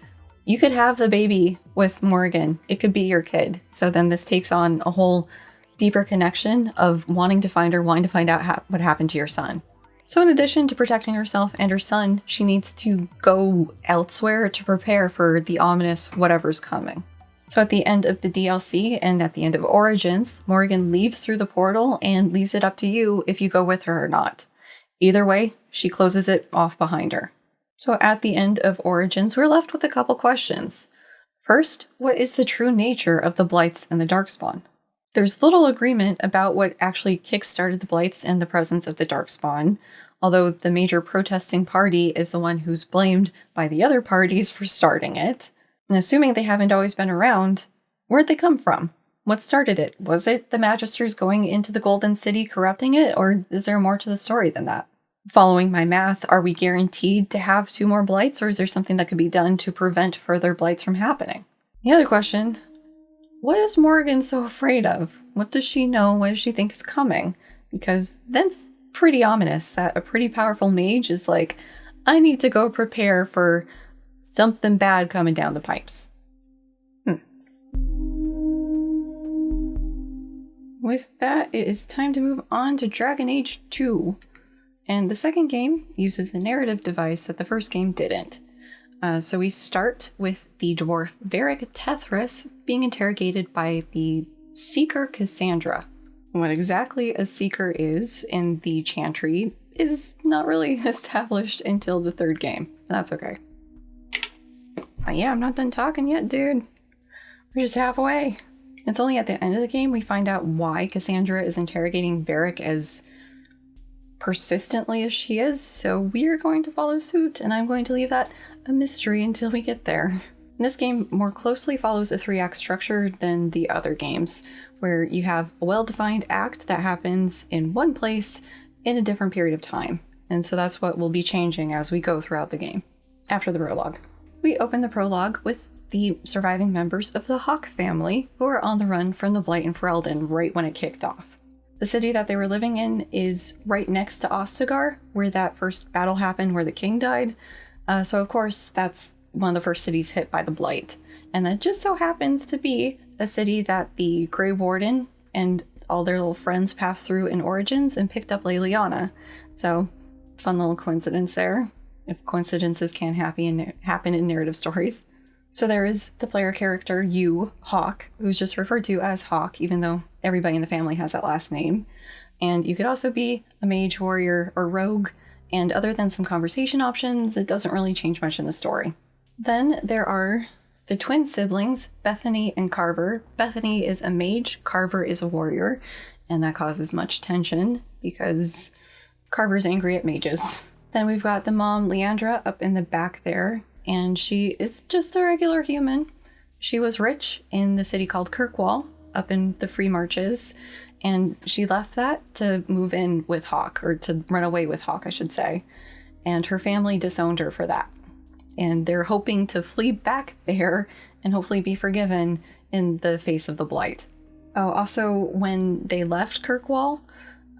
you could have the baby with Morrigan. It could be your kid. So then this takes on a whole deeper connection of wanting to find her, wanting to find out what happened to your son. So in addition to protecting herself and her son, she needs to go elsewhere to prepare for the ominous whatever's coming. So at the end of the DLC and at the end of Origins, Morrigan leaves through the portal and leaves it up to you if you go with her or not. Either way, she closes it off behind her. So at the end of Origins, we're left with a couple questions. First, what is the true nature of the Blights and the Darkspawn? There's little agreement about what actually kickstarted the Blights and the presence of the Darkspawn, although the major protesting party is the one who's blamed by the other parties for starting it. And assuming they haven't always been around, where'd they come from? What started it? Was it the Magisters going into the Golden City corrupting it, or is there more to the story than that? Following my math, are we guaranteed to have 2 more Blights, or is there something that could be done to prevent further Blights from happening? The other question, what is Morrigan so afraid of? What does she know? What does she think is coming? Because that's pretty ominous that a pretty powerful mage is like, I need to go prepare for something bad coming down the pipes. With that, it is time to move on to Dragon Age 2. And the second game uses a narrative device that the first game didn't. So we start with the dwarf Varric Tethris being interrogated by the Seeker Cassandra. What exactly a Seeker is in the Chantry is not really established until the third game. That's okay. Yeah, I'm not done talking yet, dude. We're just halfway. It's only at the end of the game we find out why Cassandra is interrogating Varric as persistently as she is, so we're going to follow suit, and I'm going to leave that a mystery until we get there. This game more closely follows a 3-act structure than the other games, where you have a well-defined act that happens in one place in a different period of time, and so that's what will be changing as we go throughout the game. After the prologue. We open the prologue with the surviving members of the Hawk family who are on the run from the Blight and Ferelden right when it kicked off. The city that they were living in is right next to Ostagar, where that first battle happened where the king died. So of course, that's one of the first cities hit by the Blight. And that just so happens to be a city that the Grey Warden and all their little friends passed through in Origins and picked up Leliana. So, fun little coincidence there, if coincidences can happen in narrative stories. So there is the player character, you, Hawk, who's just referred to as Hawk, even though everybody in the family has that last name. And you could also be a mage, warrior, or rogue, and other than some conversation options, it doesn't really change much in the story. Then there are the twin siblings, Bethany and Carver. Bethany is a mage, Carver is a warrior, and that causes much tension because Carver's angry at mages. Then we've got the mom, Leandra, up in the back there, and she is just a regular human. She was rich in the city called Kirkwall, up in the Free Marches, and she left that to move in with Hawk, or to run away with Hawk, I should say. And her family disowned her for that. And they're hoping to flee back there and hopefully be forgiven in the face of the Blight. Oh, also, when they left Kirkwall,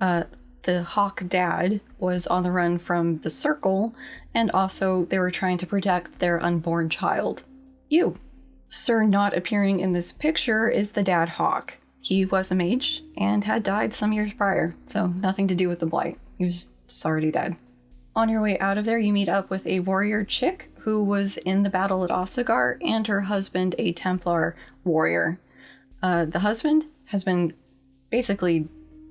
the Hawk dad was on the run from the Circle, and also they were trying to protect their unborn child. You. Sir not appearing in this picture is the dad Hawk. He was a mage and had died some years prior, so nothing to do with the Blight. He was just already dead. On your way out of there, you meet up with a warrior chick who was in the battle at Ostagar, and her husband, a Templar warrior. The husband has been basically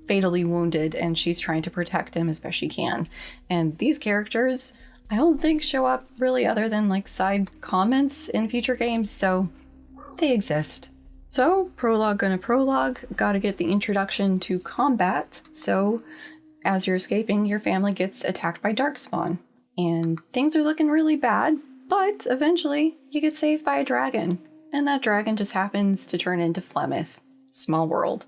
fatally wounded, and she's trying to protect him as best she can. And these characters, I don't think show up really other than like side comments in future games, so they exist. So, prologue gonna prologue, gotta get the introduction to combat, so as you're escaping, your family gets attacked by Darkspawn. And things are looking really bad, but eventually you get saved by a dragon. And that dragon just happens to turn into Flemeth. Small world.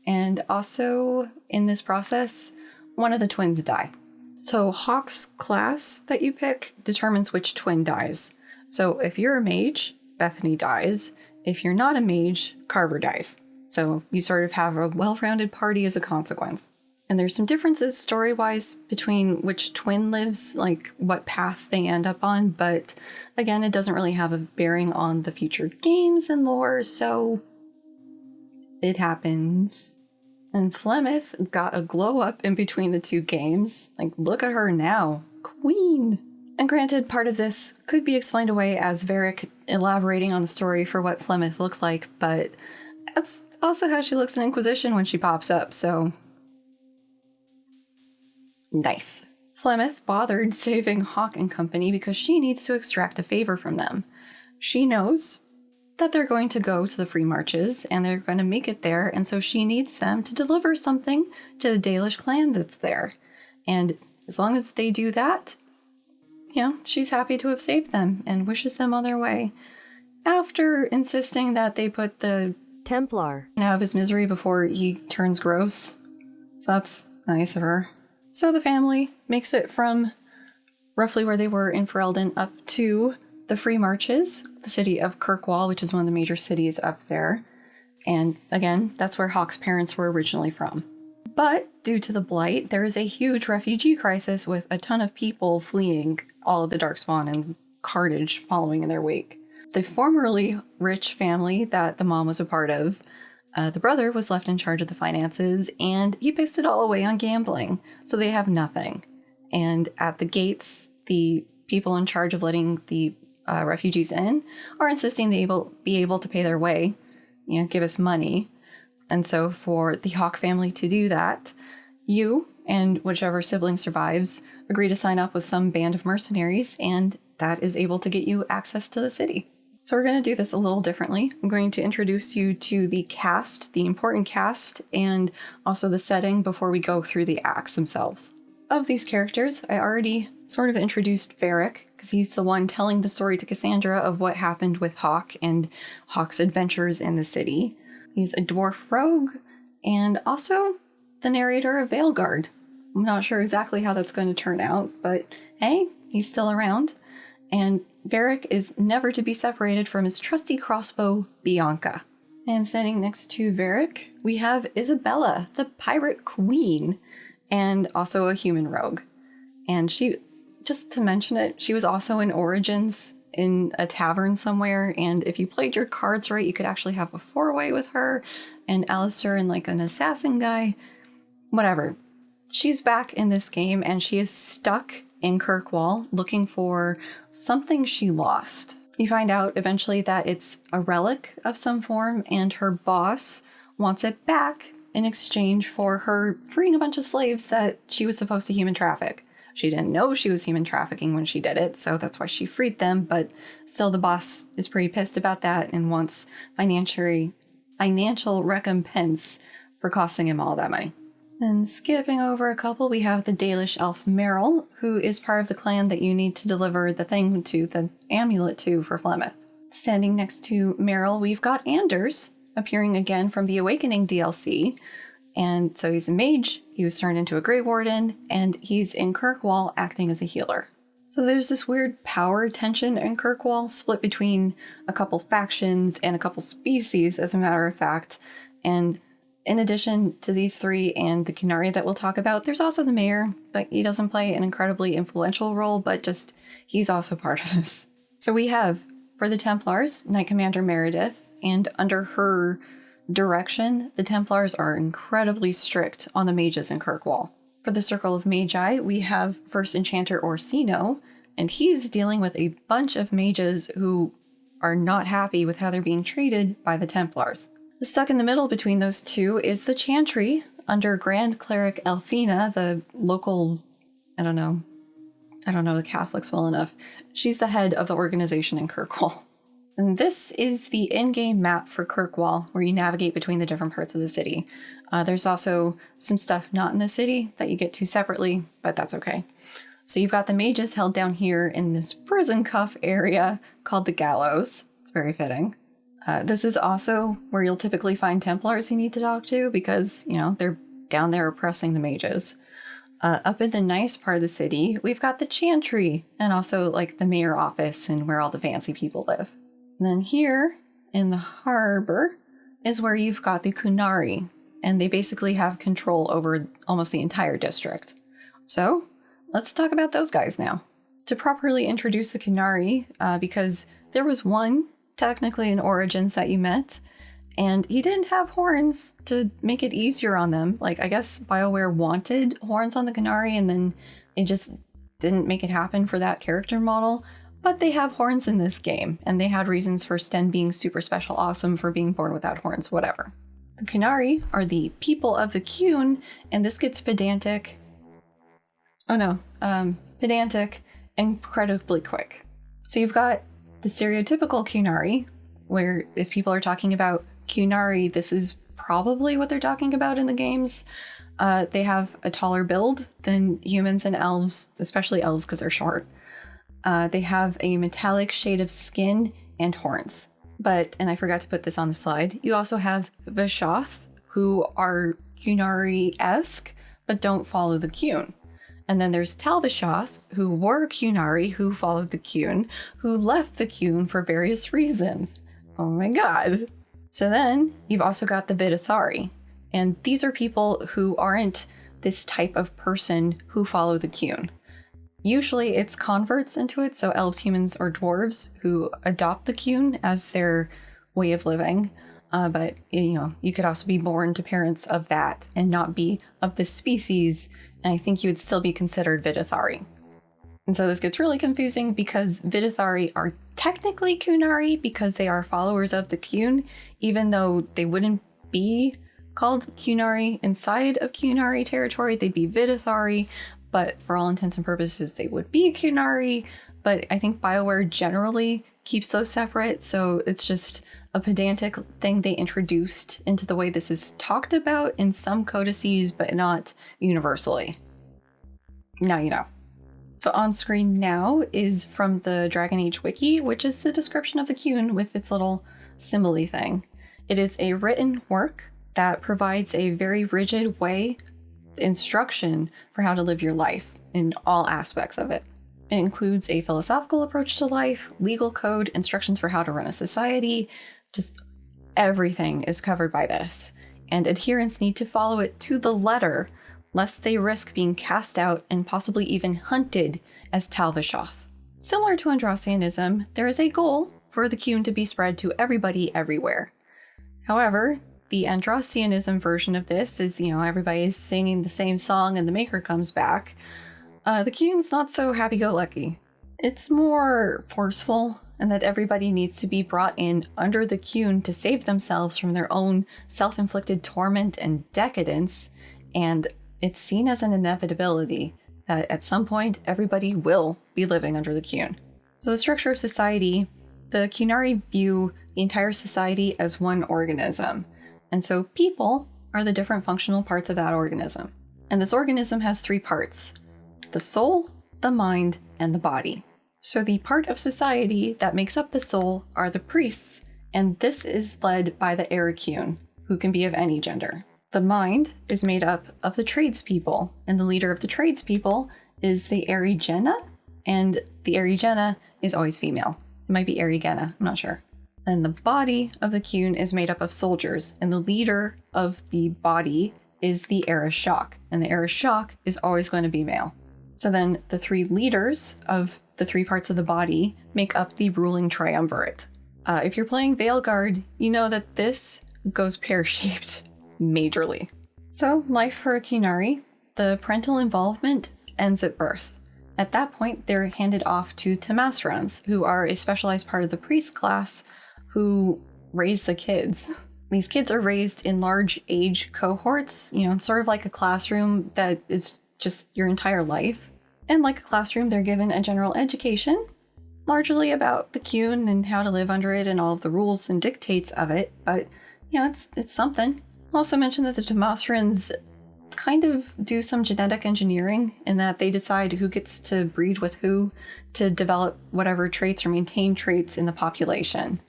And also, in this process, one of the twins die. So Hawk's class that you pick determines which twin dies. So if you're a mage, Bethany dies. If you're not a mage, Carver dies. So you sort of have a well-rounded party as a consequence. And there's some differences story-wise between which twin lives, like what path they end up on, but again, it doesn't really have a bearing on the future games and lore, so it happens. And Flemeth got a glow up in between the two games. Like, look at her now. Queen! And granted, part of this could be explained away as Varric elaborating on the story for what Flemeth looked like, but that's also how she looks in Inquisition when she pops up, so nice. Flemeth bothered saving Hawk and company because she needs to extract a favor from them. She knows that they're going to go to the Free Marches and they're going to make it there, and so she needs them to deliver something to the Dalish clan that's there. And as long as they do that, she's happy to have saved them and wishes them on their way. After insisting that they put the Templar out of his misery before he turns gross. So that's nice of her. So the family makes it from roughly where they were in Ferelden up to the Free Marches, the city of Kirkwall, which is one of the major cities up there. And again, that's where Hawk's parents were originally from. But due to the Blight, there is a huge refugee crisis with a ton of people fleeing all of the Darkspawn and carnage following in their wake. The formerly rich family that the mom was a part of, the brother was left in charge of the finances, and he pissed it all away on gambling, so they have nothing. And at the gates, the people in charge of letting the refugees in are insisting they be able to pay their way, give us money. And so for the Hawk family to do that, you and whichever sibling survives agree to sign up with some band of mercenaries, and that is able to get you access to the city. So we're going to do this a little differently. I'm going to introduce you to the cast, the important cast, and also the setting before we go through the acts themselves. Of these characters, I already sort of introduced Varric, because he's the one telling the story to Cassandra of what happened with Hawk and Hawk's adventures in the city. He's a dwarf rogue, and also the narrator of Veilguard. I'm not sure exactly how that's going to turn out, but hey, he's still around. And Varric is never to be separated from his trusty crossbow, Bianca. And standing next to Varric, we have Isabella, the pirate queen, and also a human rogue. And she, just to mention it, she was also in Origins in a tavern somewhere, and if you played your cards right, you could actually have a four-way with her, and Alistair and like an assassin guy. Whatever. She's back in this game, and she is stuck in Kirkwall looking for something she lost. You find out eventually that it's a relic of some form, and her boss wants it back in exchange for her freeing a bunch of slaves that she was supposed to human traffic. She didn't know she was human trafficking when she did it, so that's why she freed them, but still the boss is pretty pissed about that and wants financial recompense for costing him all that money. Then skipping over a couple, we have the Dalish elf Merrill, who is part of the clan that you need to deliver the thing to, the amulet to, for Flemeth. Standing next to Merrill, we've got Anders, appearing again from the Awakening DLC. And so he's a mage, he was turned into a Grey Warden, and he's in Kirkwall acting as a healer. So there's this weird power tension in Kirkwall, split between a couple factions and a couple species, as a matter of fact. And in addition to these three and the Qunari that we'll talk about, there's also the mayor, but he doesn't play an incredibly influential role, but just he's also part of this. So we have, for the Templars, Knight Commander Meredith, and under her direction, the Templars are incredibly strict on the mages in Kirkwall. For the Circle of Magi, we have First Enchanter Orsino, and he's dealing with a bunch of mages who are not happy with how they're being treated by the Templars. Stuck in the middle between those two is the Chantry, under Grand Cleric Elfina, the local, I don't know the Catholics well enough. She's the head of the organization in Kirkwall. And this is the in-game map for Kirkwall, where you navigate between the different parts of the city. There's also some stuff not in the city that you get to separately, but that's okay. So you've got the mages held down here in this prison cuff area called the Gallows. It's very fitting. This is also where you'll typically find Templars you need to talk to because, they're down there oppressing the mages. Up in the nice part of the city, we've got the Chantry and also like the mayor office and where all the fancy people live. And then here in the harbor is where you've got the Qunari, and they basically have control over almost the entire district. So let's talk about those guys now. To properly introduce the Qunari, because there was one technically in Origins that you met, and he didn't have horns to make it easier on them. Like, I guess BioWare wanted horns on the Qunari, and then it just didn't make it happen for that character model. But they have horns in this game, and they had reasons for Sten being super special awesome for being born without horns, whatever. The Qunari are the people of the Qun, and this gets pedantic Oh no, pedantic, incredibly quick. So you've got the stereotypical Qunari, where if people are talking about Qunari, this is probably what they're talking about in the games. They have a taller build than humans and elves, especially elves because they're short. They have a metallic shade of skin and horns. But, and I forgot to put this on the slide, you also have Vishoth, who are Qunari-esque, but don't follow the Qun. And then there's Talvishoth, who were Qunari, who followed the Qun, who left the Qun for various reasons. Oh my god. So then, you've also got the Vidithari. And these are people who aren't this type of person who follow the Qun. Usually it's converts into it, so elves, humans, or dwarves who adopt the Qun as their way of living. But, you could also be born to parents of that and not be of the species, and I think you would still be considered Vidithari. And so this gets really confusing because Vidithari are technically Qunari because they are followers of the Qun, even though they wouldn't be called Qunari inside of Qunari territory, they'd be Vidithari, but for all intents and purposes, they would be Qunari. But I think BioWare generally keeps those separate, so it's just a pedantic thing they introduced into the way this is talked about in some codices, but not universally. Now you know. So on screen now is from the Dragon Age wiki, which is the description of the Qun with its little symbol-y thing. It is a written work that provides a very rigid way, instruction for how to live your life in all aspects of it. It includes a philosophical approach to life, legal code, instructions for how to run a society, just everything is covered by this. And adherents need to follow it to the letter, lest they risk being cast out and possibly even hunted as Talvishoth. Similar to Andrastianism, there is a goal for the Qun to be spread to everybody everywhere. However, the Andrastianism version of this is, everybody is singing the same song and the Maker comes back. The Qun's not so happy-go-lucky. It's more forceful, and that everybody needs to be brought in under the Qun to save themselves from their own self-inflicted torment and decadence, and it's seen as an inevitability that at some point everybody will be living under the Qun. So the structure of society, the Qunari view the entire society as one organism, and so people are the different functional parts of that organism. And this organism has three parts: the soul, the mind, and the body. So the part of society that makes up the soul are the priests, and this is led by the Qun, who can be of any gender. The mind is made up of the tradespeople, and the leader of the tradespeople is the Erigena, and the Erigena is always female. It might be Erigena, I'm not sure. And the body of the Qun is made up of soldiers, and the leader of the body is the Ereshok, and the Ereshok is always going to be male. So then the three leaders of the three parts of the body make up the ruling triumvirate. If you're playing Veilguard, you know that this goes pear-shaped majorly. So life for a Qunari, the parental involvement ends at birth. At that point, they're handed off to Temasrans, who are a specialized part of the priest class who raise the kids. These kids are raised in large age cohorts, sort of like a classroom that is just your entire life. And like a classroom, they're given a general education, largely about the Qun and how to live under it and all of the rules and dictates of it, but, it's something. I'll also mention that the Temasrans kind of do some genetic engineering in that they decide who gets to breed with who to develop whatever traits or maintain traits in the population.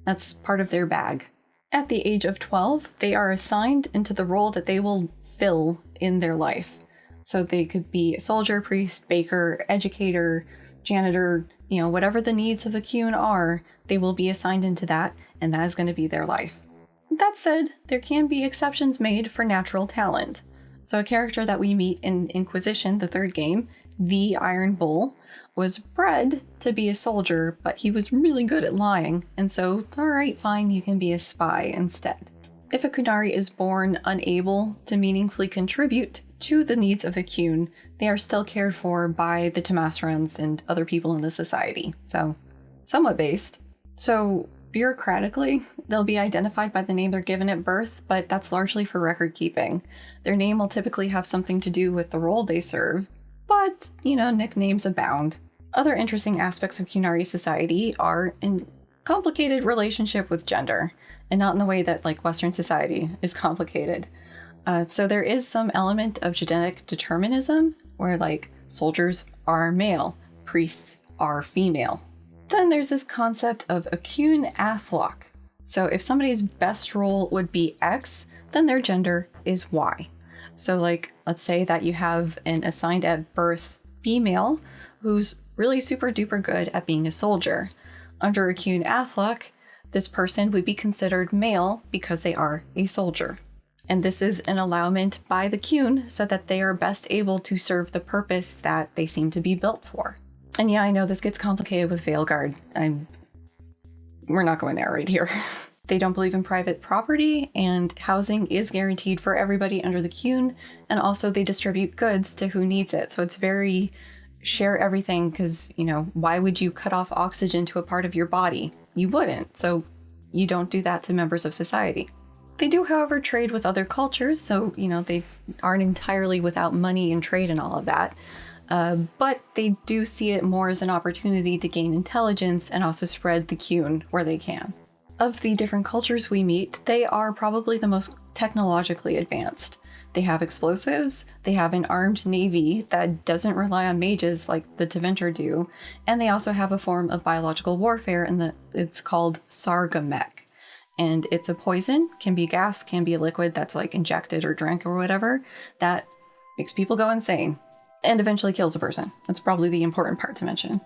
That's part of their bag. At the age of 12, they are assigned into the role that they will fill in their life. So they could be a soldier, priest, baker, educator, janitor, whatever the needs of the Qun are, they will be assigned into that, and that is going to be their life. That said, there can be exceptions made for natural talent. So a character that we meet in Inquisition, the third game, the Iron Bull, was bred to be a soldier, but he was really good at lying, and so, alright, fine, you can be a spy instead. If a Qunari is born unable to meaningfully contribute to the needs of the Qun, they are still cared for by the Temasrans and other people in the society, so somewhat based. So bureaucratically, they'll be identified by the name they're given at birth, but that's largely for record keeping. Their name will typically have something to do with the role they serve, But, nicknames abound. Other interesting aspects of Qunari society are a complicated relationship with gender, and not in the way that, Western society is complicated. So there is some element of genetic determinism, where, soldiers are male, priests are female. Then there's this concept of a Qun athlock. So if somebody's best role would be X, then their gender is Y. So let's say that you have an assigned at birth female who's really super duper good at being a soldier. Under a Qun athlock, this person would be considered male because they are a soldier. And this is an allowment by the Qun so that they are best able to serve the purpose that they seem to be built for. And yeah, I know this gets complicated with Veilguard. We're not going there right here. They don't believe in private property, and housing is guaranteed for everybody under the Qun, and also they distribute goods to who needs it. So it's very share everything, because, why would you cut off oxygen to a part of your body? You wouldn't, so you don't do that to members of society. They do, however, trade with other cultures, so, they aren't entirely without money and trade and all of that. But they do see it more as an opportunity to gain intelligence and also spread the Qun where they can. Of the different cultures we meet, they are probably the most technologically advanced. They have explosives, they have an armed navy that doesn't rely on mages like the Tevinter do, and they also have a form of biological warfare, and it's called Sargamek. And it's a poison, can be gas, can be a liquid that's injected or drank or whatever, that makes people go insane, and eventually kills a person. That's probably the important part to mention.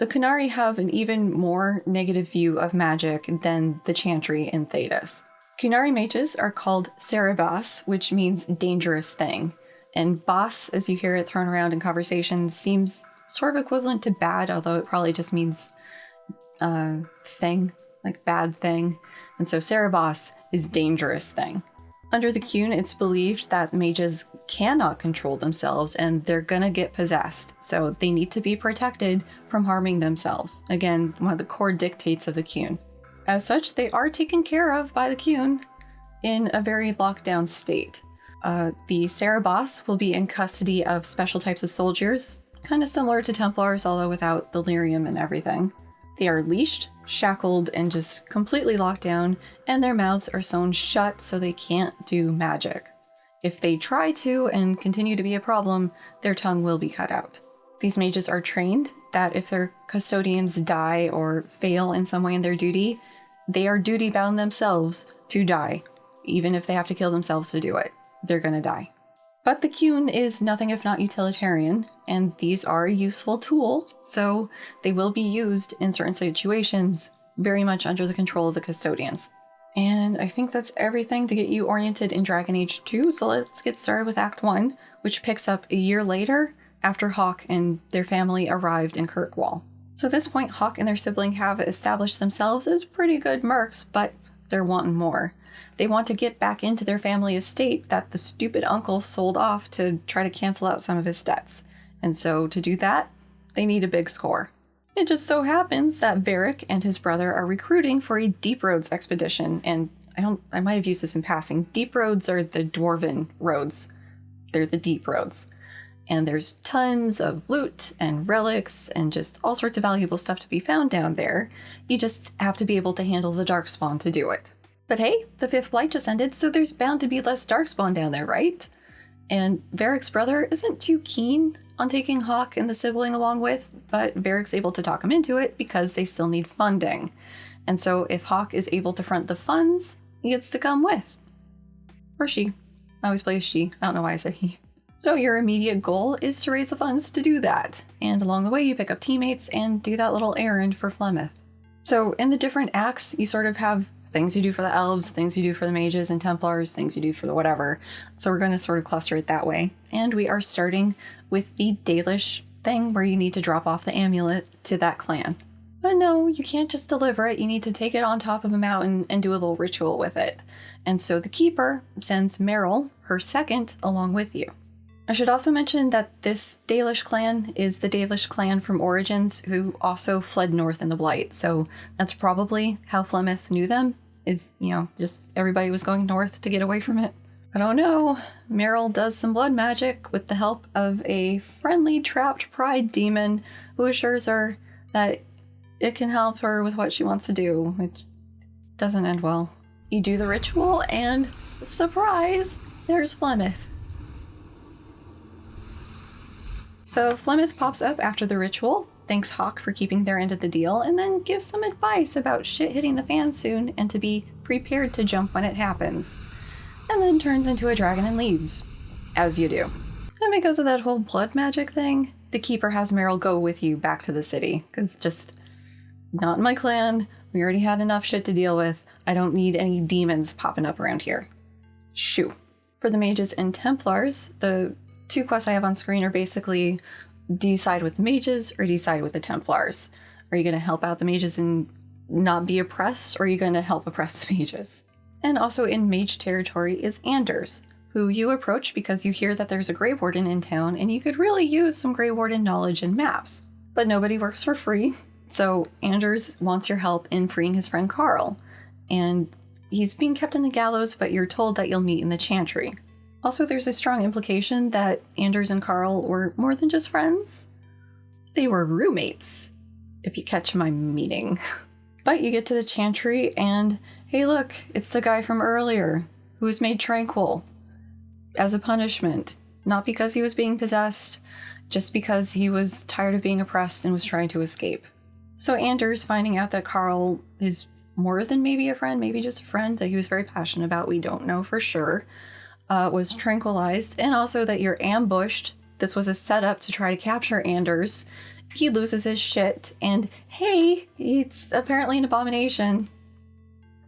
The Qunari have an even more negative view of magic than the Chantry in Thedas. Qunari mages are called Cerebas, which means dangerous thing. And Bas, as you hear it thrown around in conversations, seems sort of equivalent to bad, although it probably just means thing, bad thing. And so Cerebas is dangerous thing. Under the Qun, it's believed that mages cannot control themselves and they're gonna get possessed, so they need to be protected from harming themselves. Again, one of the core dictates of the Qun. As such, they are taken care of by the Qun in a very locked down state. The Cerebas will be in custody of special types of soldiers, kind of similar to Templars, although without the lyrium and everything. They are leashed, shackled, and just completely locked down, and their mouths are sewn shut so they can't do magic. If they try to and continue to be a problem, their tongue will be cut out. These mages are trained that if their custodians die or fail in some way in their duty, they are duty-bound themselves to die. Even if they have to kill themselves to do it, they're gonna die. But the Qun is nothing if not utilitarian, and these are a useful tool, so they will be used in certain situations, very much under the control of the custodians. And I think that's everything to get you oriented in Dragon Age 2, so let's get started with Act 1, which picks up a year later, after Hawke and their family arrived in Kirkwall. So at this point, Hawke and their sibling have established themselves as pretty good mercs, but they're wanting more. They want to get back into their family estate that the stupid uncle sold off to try to cancel out some of his debts. And so to do that, they need a big score. It just so happens that Varric and his brother are recruiting for a Deep Roads expedition, and I might have used this in passing. Deep Roads are the dwarven roads. They're the deep roads. And there's tons of loot and relics and just all sorts of valuable stuff to be found down there. You just have to be able to handle the Darkspawn to do it. But hey, the 5th Blight just ended, so there's bound to be less Darkspawn down there, right? And Varric's brother isn't too keen on taking Hawke and the sibling along with, but Varric's able to talk him into it because they still need funding. And so if Hawke is able to front the funds, he gets to come with. Or she. I always play as she. I don't know why I said he. So your immediate goal is to raise the funds to do that. And along the way, you pick up teammates and do that little errand for Flemeth. So in the different acts, you sort of have things you do for the elves, things you do for the mages and Templars, things you do for the whatever. So we're going to sort of cluster it that way. And we are starting with the Dalish thing where you need to drop off the amulet to that clan. But no, you can't just deliver it. You need to take it on top of a mountain and do a little ritual with it. And so the keeper sends Meryl, her second, along with you. I should also mention that this Dalish clan is the Dalish clan from Origins who also fled north in the Blight. So that's probably how Flemeth knew them, is, just everybody was going north to get away from it. But oh no, Meryl does some blood magic with the help of a friendly trapped pride demon who assures her that it can help her with what she wants to do, which doesn't end well. You do the ritual and, surprise, there's Flemeth. So Flemeth pops up after the ritual, thanks Hawk for keeping their end of the deal, and then gives some advice about shit hitting the fan soon and to be prepared to jump when it happens. And then turns into a dragon and leaves. As you do. And because of that whole blood magic thing, the Keeper has Meryl go with you back to the city. Because just, not in my clan, we already had enough shit to deal with. I don't need any demons popping up around here. Shoo. For the mages and Templars, the 2 quests I have on screen are basically, do you side with the mages or do you side with the Templars? Are you going to help out the mages and not be oppressed, or are you going to help oppress the mages? And also in mage territory is Anders, who you approach because you hear that there's a Grey Warden in town and you could really use some Grey Warden knowledge and maps. But nobody works for free, so Anders wants your help in freeing his friend Carl. And he's being kept in the gallows, but you're told that you'll meet in the Chantry. Also, there's a strong implication that Anders and Carl were more than just friends. They were roommates, if you catch my meaning. But you get to the Chantry and, hey look, it's the guy from earlier, who was made tranquil. As a punishment. Not because he was being possessed, just because he was tired of being oppressed and was trying to escape. So Anders, finding out that Carl is more than maybe a friend, maybe just a friend that he was very passionate about, we don't know for sure, was tranquilized, and also that you're ambushed. This was a setup to try to capture Anders. He loses his shit, and hey, it's apparently an abomination.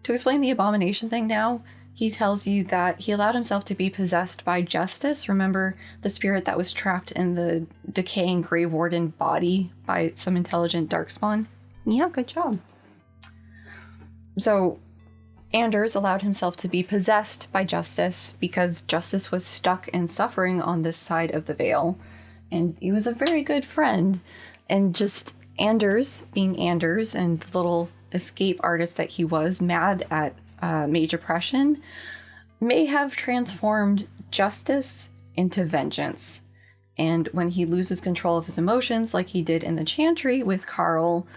To explain the abomination thing now, he tells you that he allowed himself to be possessed by Justice. Remember the spirit that was trapped in the decaying Grey Warden body by some intelligent Darkspawn? Yeah, good job. So, Anders allowed himself to be possessed by Justice because Justice was stuck and suffering on this side of the Veil. And he was a very good friend. And just Anders, being Anders and the little escape artist that he was, mad at mage oppression, may have transformed Justice into vengeance. And when he loses control of his emotions, like he did in the Chantry with Carl,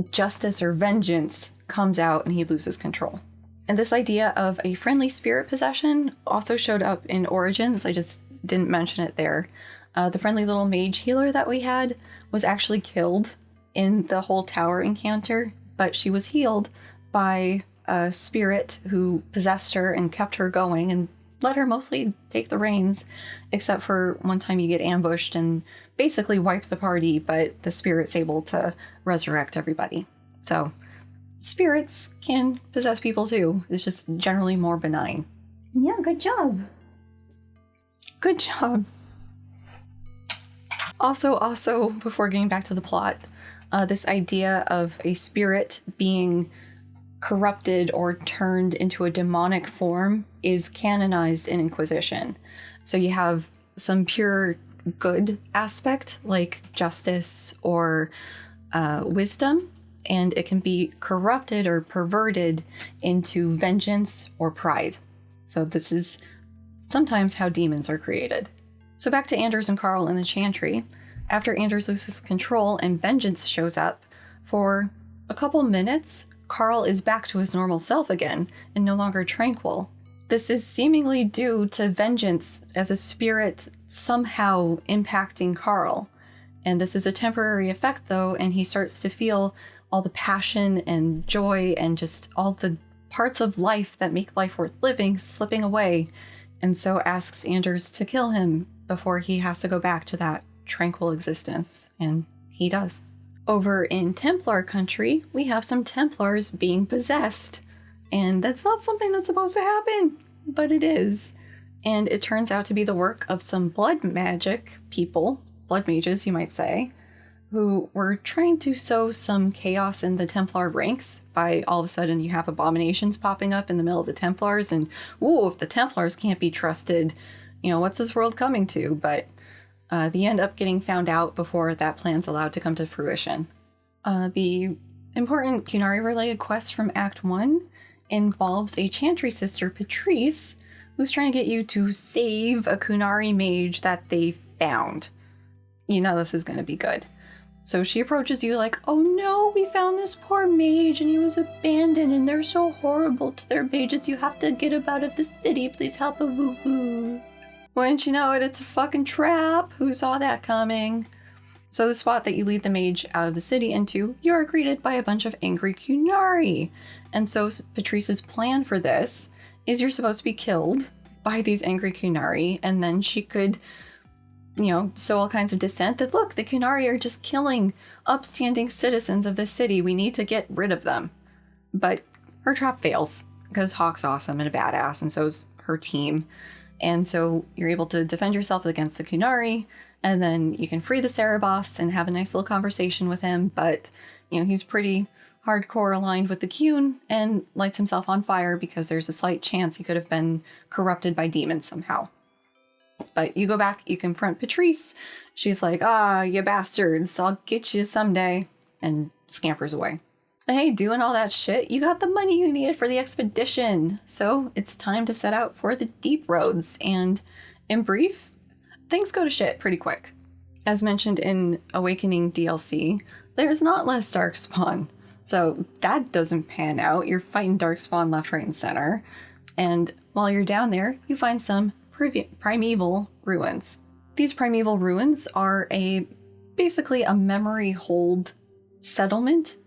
justice or vengeance comes out and he loses control. And this idea of a friendly spirit possession also showed up in Origins. I just didn't mention it there. The friendly little mage healer that we had was actually killed in the whole tower encounter, but she was healed by a spirit who possessed her and kept her going and let her mostly take the reins, except for one time you get ambushed and basically wipe the party, but the spirit's able to resurrect everybody. So spirits can possess people too. It's just generally more benign. Yeah, good job. Good job. Also, before getting back to the plot, this idea of a spirit being corrupted or turned into a demonic form is canonized in Inquisition. So you have some pure good aspect like justice or wisdom, and it can be corrupted or perverted into vengeance or pride. So this is sometimes how demons are created. So back to Anders and Carl in the Chantry. After Anders loses control and vengeance shows up, for a couple minutes, Carl is back to his normal self again and no longer tranquil. This is seemingly due to vengeance as a spirit somehow impacting Carl. And this is a temporary effect though, and he starts to feel all the passion and joy and just all the parts of life that make life worth living slipping away, and so asks Anders to kill him before he has to go back to that tranquil existence, and he does. Over in Templar country, we have some Templars being possessed, and that's not something that's supposed to happen, but it is. And it turns out to be the work of some blood magic people, blood mages you might say, who were trying to sow some chaos in the Templar ranks by all of a sudden you have abominations popping up in the middle of the Templars, and ooh, if the Templars can't be trusted, what's this world coming to? But they end up getting found out before that plan's allowed to come to fruition. The important Qunari related quest from Act 1 involves a Chantry sister, Patrice, who's trying to get you to save a Qunari mage that they found. You know this is going to be good. So she approaches you like, oh no, we found this poor mage and he was abandoned and they're so horrible to their mages. You have to get him out of the city. Please help a woo-hoo. Wouldn't you know it, it's a fucking trap. Who saw that coming? So the spot that you lead the mage out of the city into, you are greeted by a bunch of angry Qunari. And so Patrice's plan for this is you're supposed to be killed by these angry Qunari, and then she could, sow all kinds of dissent that, look, the Qunari are just killing upstanding citizens of this city. We need to get rid of them. But her trap fails, because Hawk's awesome and a badass, and so's her team. And so you're able to defend yourself against the Qunari, and then you can free the Cerebos and have a nice little conversation with him. But, he's pretty hardcore aligned with the Qun and lights himself on fire because there's a slight chance he could have been corrupted by demons somehow. But you go back, you confront Patrice. She's like, you bastards, I'll get you someday, and scampers away. But hey, doing all that shit, you got the money you needed for the expedition. So it's time to set out for the deep roads. And in brief, things go to shit pretty quick. As mentioned in Awakening DLC, there's not less Darkspawn. So that doesn't pan out. You're fighting Darkspawn left, right, and center. And while you're down there, you find some primeval ruins. These primeval ruins are basically a memory hold settlement.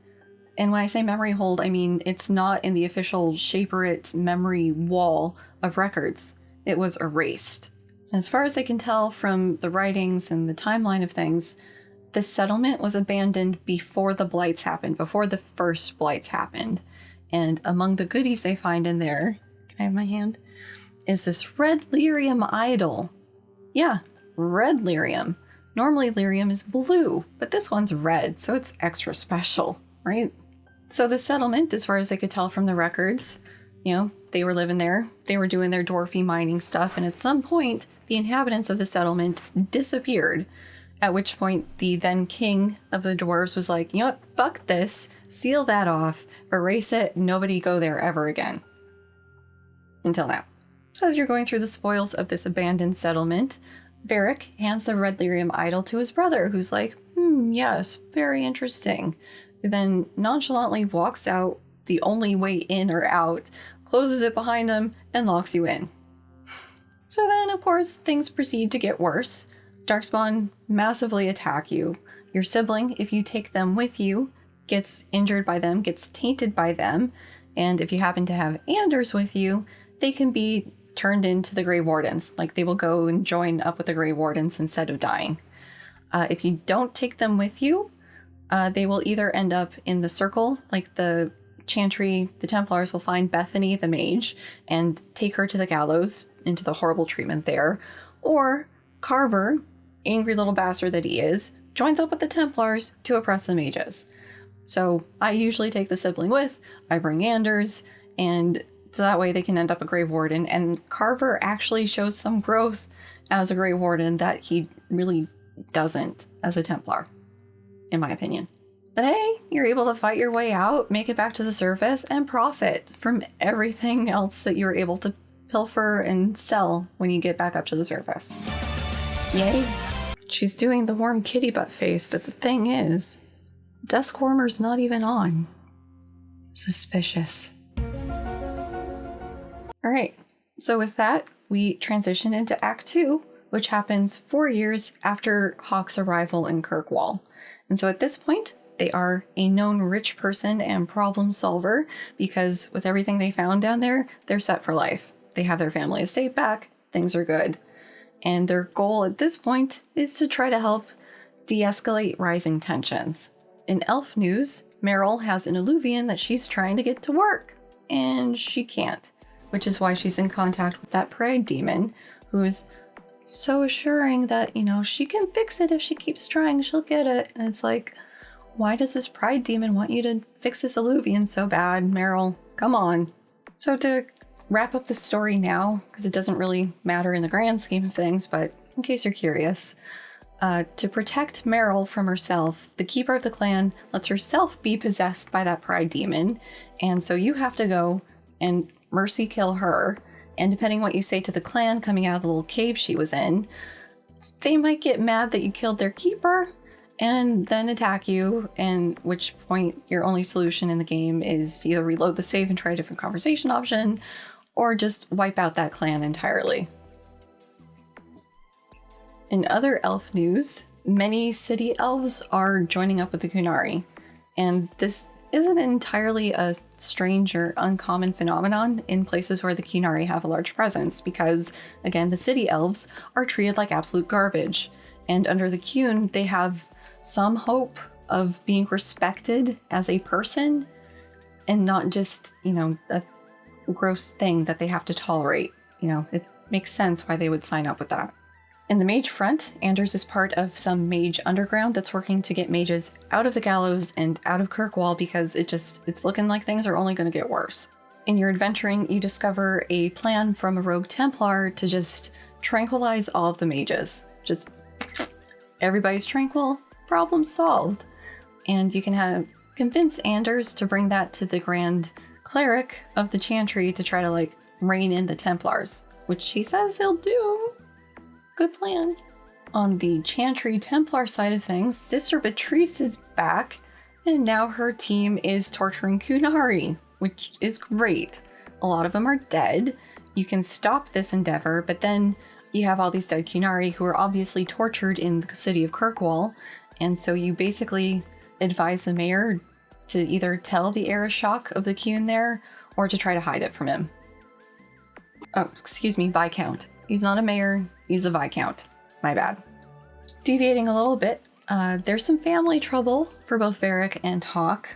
And when I say memory hold, I mean it's not in the official Shaperit memory wall of records. It was erased. As far as I can tell from the writings and the timeline of things, this settlement was abandoned before the Blights happened, before the first Blights happened. And among the goodies they find in there, can I have my hand? Is this red lyrium idol. Yeah, red lyrium. Normally lyrium is blue, but this one's red, so it's extra special, right? So the settlement, as far as I could tell from the records, they were living there, they were doing their dwarfy mining stuff, and at some point, the inhabitants of the settlement disappeared. At which point, the then king of the dwarves was like, you know what, fuck this, seal that off, erase it, nobody go there ever again. Until now. So as you're going through the spoils of this abandoned settlement, Varric hands the red lyrium idol to his brother, who's like, yes, very interesting. Who then nonchalantly walks out the only way in or out, closes it behind him, and locks you in. So then, of course, things proceed to get worse. Darkspawn massively attack you. Your sibling, if you take them with you, gets injured by them, gets tainted by them, and if you happen to have Anders with you, they can be turned into the Grey Wardens. Like, they will go and join up with the Grey Wardens instead of dying. If you don't take them with you, they will either end up in the circle, like the Chantry, the Templars will find Bethany, the mage, and take her to the gallows, into the horrible treatment there, or Carver, angry little bastard that he is, joins up with the Templars to oppress the mages. So I usually take the sibling with, I bring Anders, and so that way they can end up a Grey Warden, and Carver actually shows some growth as a Grey Warden that he really doesn't as a Templar, in my opinion. But hey, you're able to fight your way out, make it back to the surface, and profit from everything else that you were able to pilfer and sell when you get back up to the surface. Yay! She's doing the warm kitty butt face, but the thing is, Dusk Warmer's not even on. Suspicious. Alright, so with that, we transition into Act 2, which happens 4 years after Hawk's arrival in Kirkwall. And so at this point, they are a known rich person and problem solver, because with everything they found down there, they're set for life. They have their family estate back, things are good. And their goal at this point is to try to help de-escalate rising tensions. In elf news, Meryl has an Eluvian that she's trying to get to work, and she can't, which is why she's in contact with that pride demon, who's so assuring that, she can fix it if she keeps trying, she'll get it. And it's like, why does this pride demon want you to fix this Eluvian so bad, Meryl? Come on. So to wrap up the story now, because it doesn't really matter in the grand scheme of things, but in case you're curious, to protect Meryl from herself, the keeper of the clan lets herself be possessed by that pride demon, and so you have to go and mercy kill her. And depending what you say to the clan coming out of the little cave she was in, they might get mad that you killed their keeper and then attack you, and which point your only solution in the game is to either reload the save and try a different conversation option, or just wipe out that clan entirely. In other elf news, many city elves are joining up with the Qunari, and this isn't entirely a strange or uncommon phenomenon in places where the Qunari have a large presence, because, again, the city elves are treated like absolute garbage, and under the Qun, they have some hope of being respected as a person, and not just, a gross thing that they have to tolerate. It makes sense why they would sign up with that. In the mage front, Anders is part of some mage underground that's working to get mages out of the gallows and out of Kirkwall, because it's looking like things are only going to get worse. In your adventuring, you discover a plan from a rogue Templar to just tranquilize all of the mages. Just everybody's tranquil, problem solved. And you can convince Anders to bring that to the Grand Cleric of the Chantry to try to rein in the Templars, which he says he'll do. Good plan. On the Chantry Templar side of things, Sister Beatrice is back, and now her team is torturing Qunari, which is great. A lot of them are dead. You can stop this endeavor, but then you have all these dead Qunari who are obviously tortured in the city of Kirkwall, and so you basically advise the mayor to either tell the Arishok of the Qun there, or to try to hide it from him. Oh, excuse me, Viscount. He's not a mayor, he's a Viscount. My bad. Deviating a little bit, there's some family trouble for both Varric and Hawk.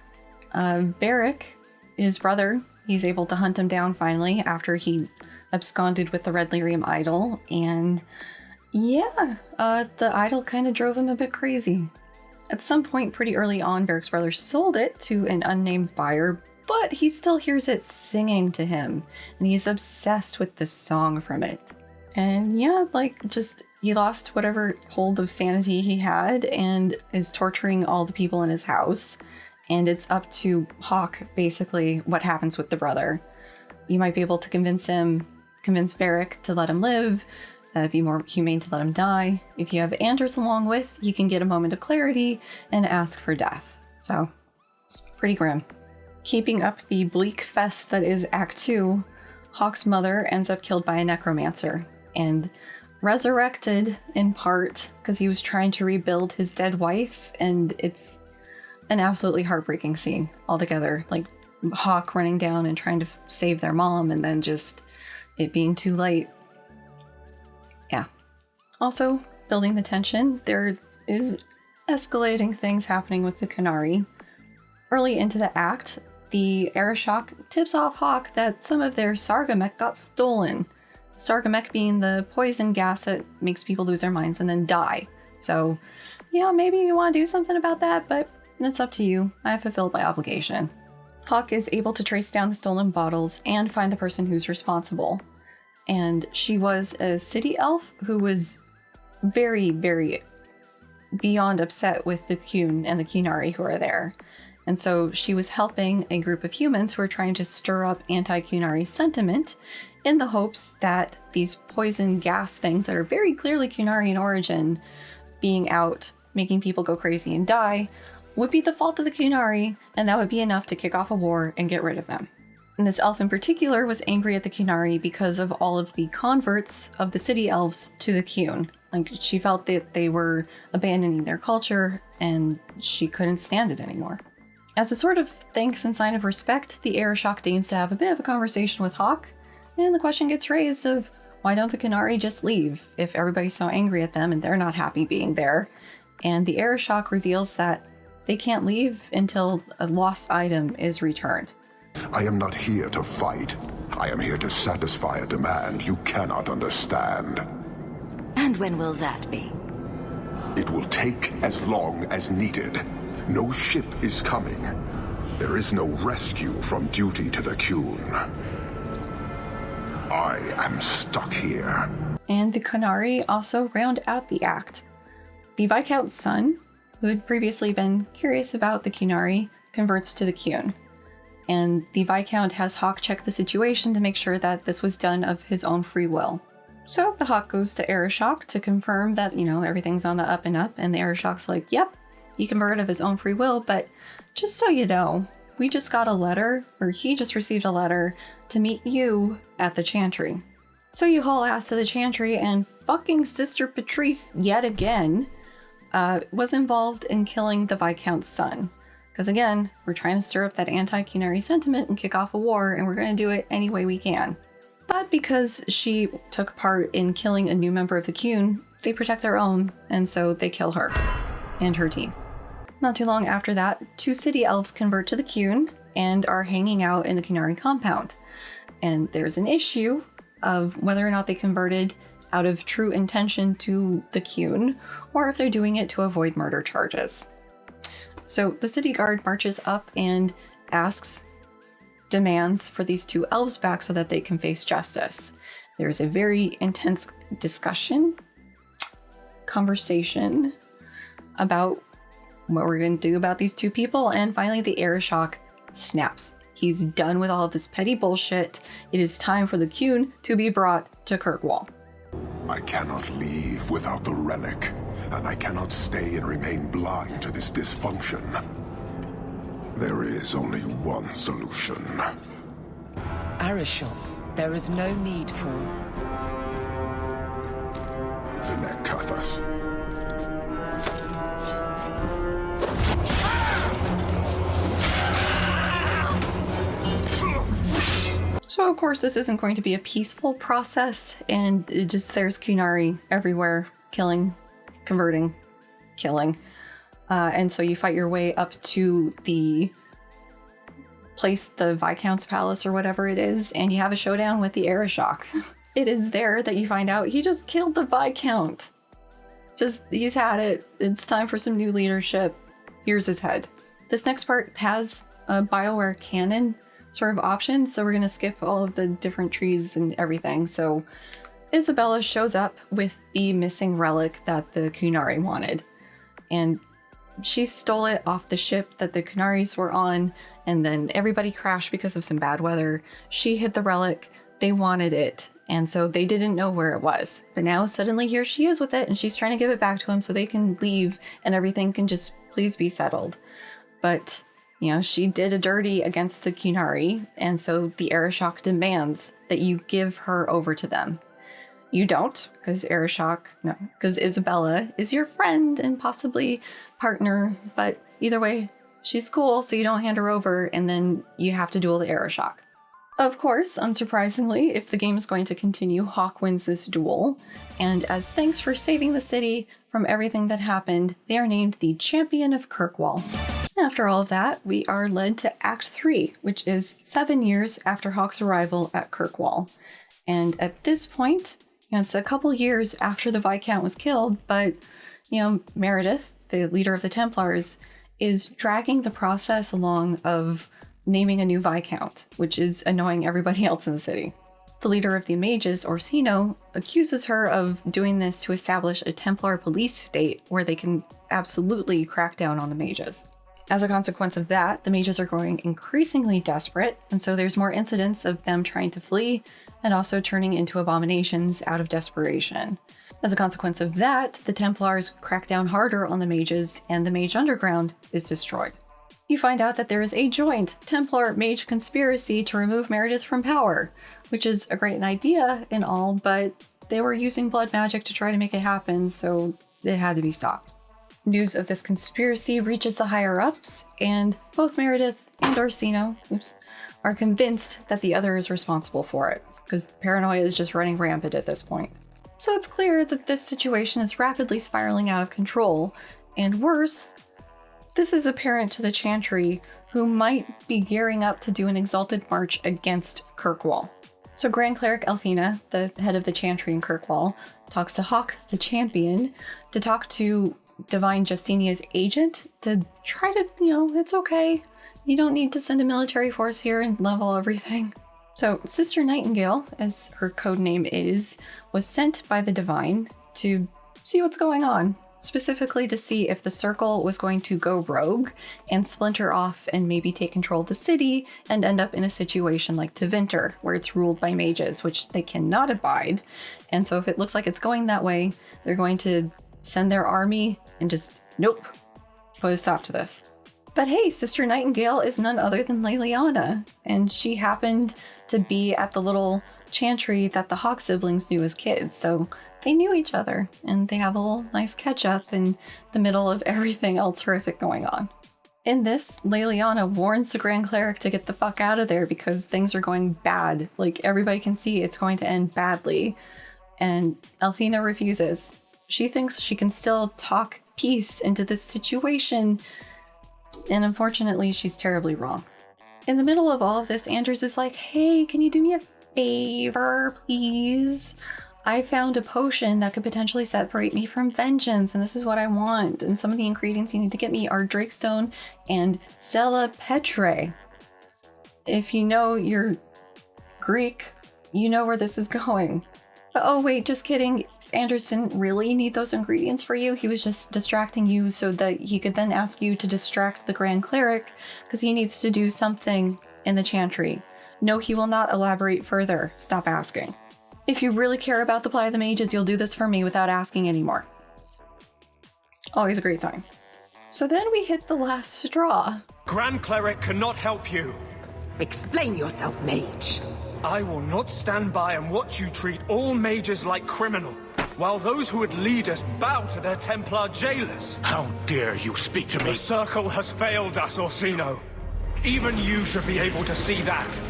Varric, his brother, he's able to hunt him down finally after he absconded with the red lyrium idol, and the idol kind of drove him a bit crazy. At some point pretty early on, Varric's brother sold it to an unnamed buyer, but he still hears it singing to him, and he's obsessed with this song from it. And he lost whatever hold of sanity he had and is torturing all the people in his house. And it's up to Hawk, basically, what happens with the brother. You might be able to convince Varric to let him live, be more humane to let him die. If you have Anders along with, you can get a moment of clarity and ask for death. So, pretty grim. Keeping up the bleak fest that is Act 2, Hawk's mother ends up killed by a necromancer, and resurrected in part because he was trying to rebuild his dead wife, and it's an absolutely heartbreaking scene altogether. Hawk running down and trying to save their mom, and then just it being too late. Yeah. Also, building the tension, there is escalating things happening with the Qunari. Early into the act, the Arishok tips off Hawk that some of their Sargamek got stolen. Sargamek being the poison gas that makes people lose their minds and then die. So, maybe you want to do something about that, but it's up to you. I have fulfilled my obligation. Hawk is able to trace down the stolen bottles and find the person who's responsible. And she was a city elf who was very, very beyond upset with the Qun and the Qunari who are there. And so she was helping a group of humans who are trying to stir up anti-Qunari sentiment in the hopes that these poison gas things that are very clearly Qunari in origin being out, making people go crazy and die, would be the fault of the Qunari, and that would be enough to kick off a war and get rid of them. And this elf in particular was angry at the Qunari because of all of the converts of the city elves to the Qun. She felt that they were abandoning their culture, and she couldn't stand it anymore. As a sort of thanks and sign of respect, the Arishok deigns to have a bit of a conversation with Hawk, and the question gets raised of why don't the Qunari just leave if everybody's so angry at them and they're not happy being there? And the Arishok reveals that they can't leave until a lost item is returned. I am not here to fight. I am here to satisfy a demand you cannot understand. And when will that be? It will take as long as needed. No ship is coming. There is no rescue from duty to the Qun. I am stuck here. And the Qunari also round out the act. The Viscount's son, who had previously been curious about the Qunari, converts to the Qun. and the Viscount has Hawk check the situation to make sure that this was done of his own free will. So the Hawk goes to Arishok to confirm that, everything's on the up and up, and the Arishok's like, yep, he converted of his own free will, but just so you know, we just got a letter, or he just received a letter, to meet you at the Chantry. So you haul ass to the Chantry, and fucking Sister Patrice, yet again, was involved in killing the Viscount's son. Because again, we're trying to stir up that anti-Qunari sentiment and kick off a war, and we're going to do it any way we can. But because she took part in killing a new member of the Qun, they protect their own, and so they kill her and her team. Not too long after that, 2 city elves convert to the Qun and are hanging out in the Qunari compound. And there's an issue of whether or not they converted out of true intention to the Qun, or if they're doing it to avoid murder charges. So the city guard marches up and demands for these 2 elves back so that they can face justice. There's a very intense conversation about what we're going to do about these 2 people, and finally the Arishok snaps. He's done with all of this petty bullshit. It is time for the Qun to be brought to Kirkwall. I cannot leave without the relic, and I cannot stay and remain blind to this dysfunction. There is only one solution. Arishok, there is no need for... Vinekathas. So of course this isn't going to be a peaceful process, and there's Qunari everywhere, killing, converting, killing. And so you fight your way up to the place, the Viscount's Palace or whatever it is, and you have a showdown with the Arishok. It is there that you find out he just killed the Viscount. He's had it. It's time for some new leadership. Here's his head. This next part has a BioWare canon sort of option, so we're going to skip all of the different trees and everything. So Isabella shows up with the missing relic that the Qunari wanted, and she stole it off the ship that the Qunaris were on, and then everybody crashed because of some bad weather. She hid the relic, they wanted it, and so they didn't know where it was. But now suddenly here she is with it, and she's trying to give it back to him so they can leave and everything can just please be settled. But she did a dirty against the Qunari, and so the Arishok demands that you give her over to them. You don't, because Isabella is your friend and possibly partner, but either way, she's cool, so you don't hand her over, and then you have to duel the Arishok. Of course, unsurprisingly, if the game is going to continue, Hawk wins this duel, and as thanks for saving the city from everything that happened, they are named the Champion of Kirkwall. After all of that, we are led to Act 3, which is 7 years after Hawk's arrival at Kirkwall. And at this point, it's a couple years after the Viscount was killed, but, Meredith, the leader of the Templars, is dragging the process along of naming a new Viscount, which is annoying everybody else in the city. The leader of the mages, Orsino, accuses her of doing this to establish a Templar police state where they can absolutely crack down on the mages. As a consequence of that, the mages are growing increasingly desperate, and so there's more incidents of them trying to flee and also turning into abominations out of desperation. As a consequence of that, the Templars crack down harder on the mages, and the Mage Underground is destroyed. You find out that there is a joint Templar-Mage conspiracy to remove Meredith from power, which is a great idea and all, but they were using blood magic to try to make it happen, so it had to be stopped. News of this conspiracy reaches the higher-ups, and both Meredith and Orsino are convinced that the other is responsible for it, because paranoia is just running rampant at this point. So it's clear that this situation is rapidly spiraling out of control, and worse, this is apparent to the Chantry, who might be gearing up to do an exalted march against Kirkwall. So Grand Cleric Elfina, the head of the Chantry in Kirkwall, talks to Hawk, the champion, to talk to Divine Justinia's agent to try to, it's okay. You don't need to send a military force here and level everything. So Sister Nightingale, as her code name is, was sent by the Divine to see what's going on. specifically to see if the Circle was going to go rogue and splinter off and maybe take control of the city and end up in a situation like Tevinter, where it's ruled by mages, which they cannot abide. And so if it looks like it's going that way, they're going to send their army and just, nope, put a stop to this. But hey, Sister Nightingale is none other than Leliana, and she happened to be at the little chantry that the Hawk siblings knew as kids, so they knew each other, and they have a little nice catch-up in the middle of everything else horrific going on. In this, Leliana warns the Grand Cleric to get the fuck out of there because things are going bad. Like, everybody can see it's going to end badly. And Elfina refuses. She thinks she can still talk peace into this situation, and unfortunately, she's terribly wrong. In the middle of all of this, Anders is like, hey, can you do me a favor, please? I found a potion that could potentially separate me from vengeance, and this is what I want. And some of the ingredients you need to get me are Drakestone and Selapetre. If you know your Greek, you know where this is going. But, oh wait, just kidding. Anders didn't really need those ingredients for you. He was just distracting you so that he could then ask you to distract the Grand Cleric, because he needs to do something in the chantry. No, he will not elaborate further. Stop asking. If you really care about the plight of the mages, you'll do this for me without asking anymore. Always a great sign. So then we hit the last straw. Grand Cleric cannot help you. Explain yourself, mage. I will not stand by and watch you treat all mages like criminal, while those who would lead us bow to their Templar jailers. How dare you speak to me? The Circle has failed us, Orsino. Even you should be able to see that.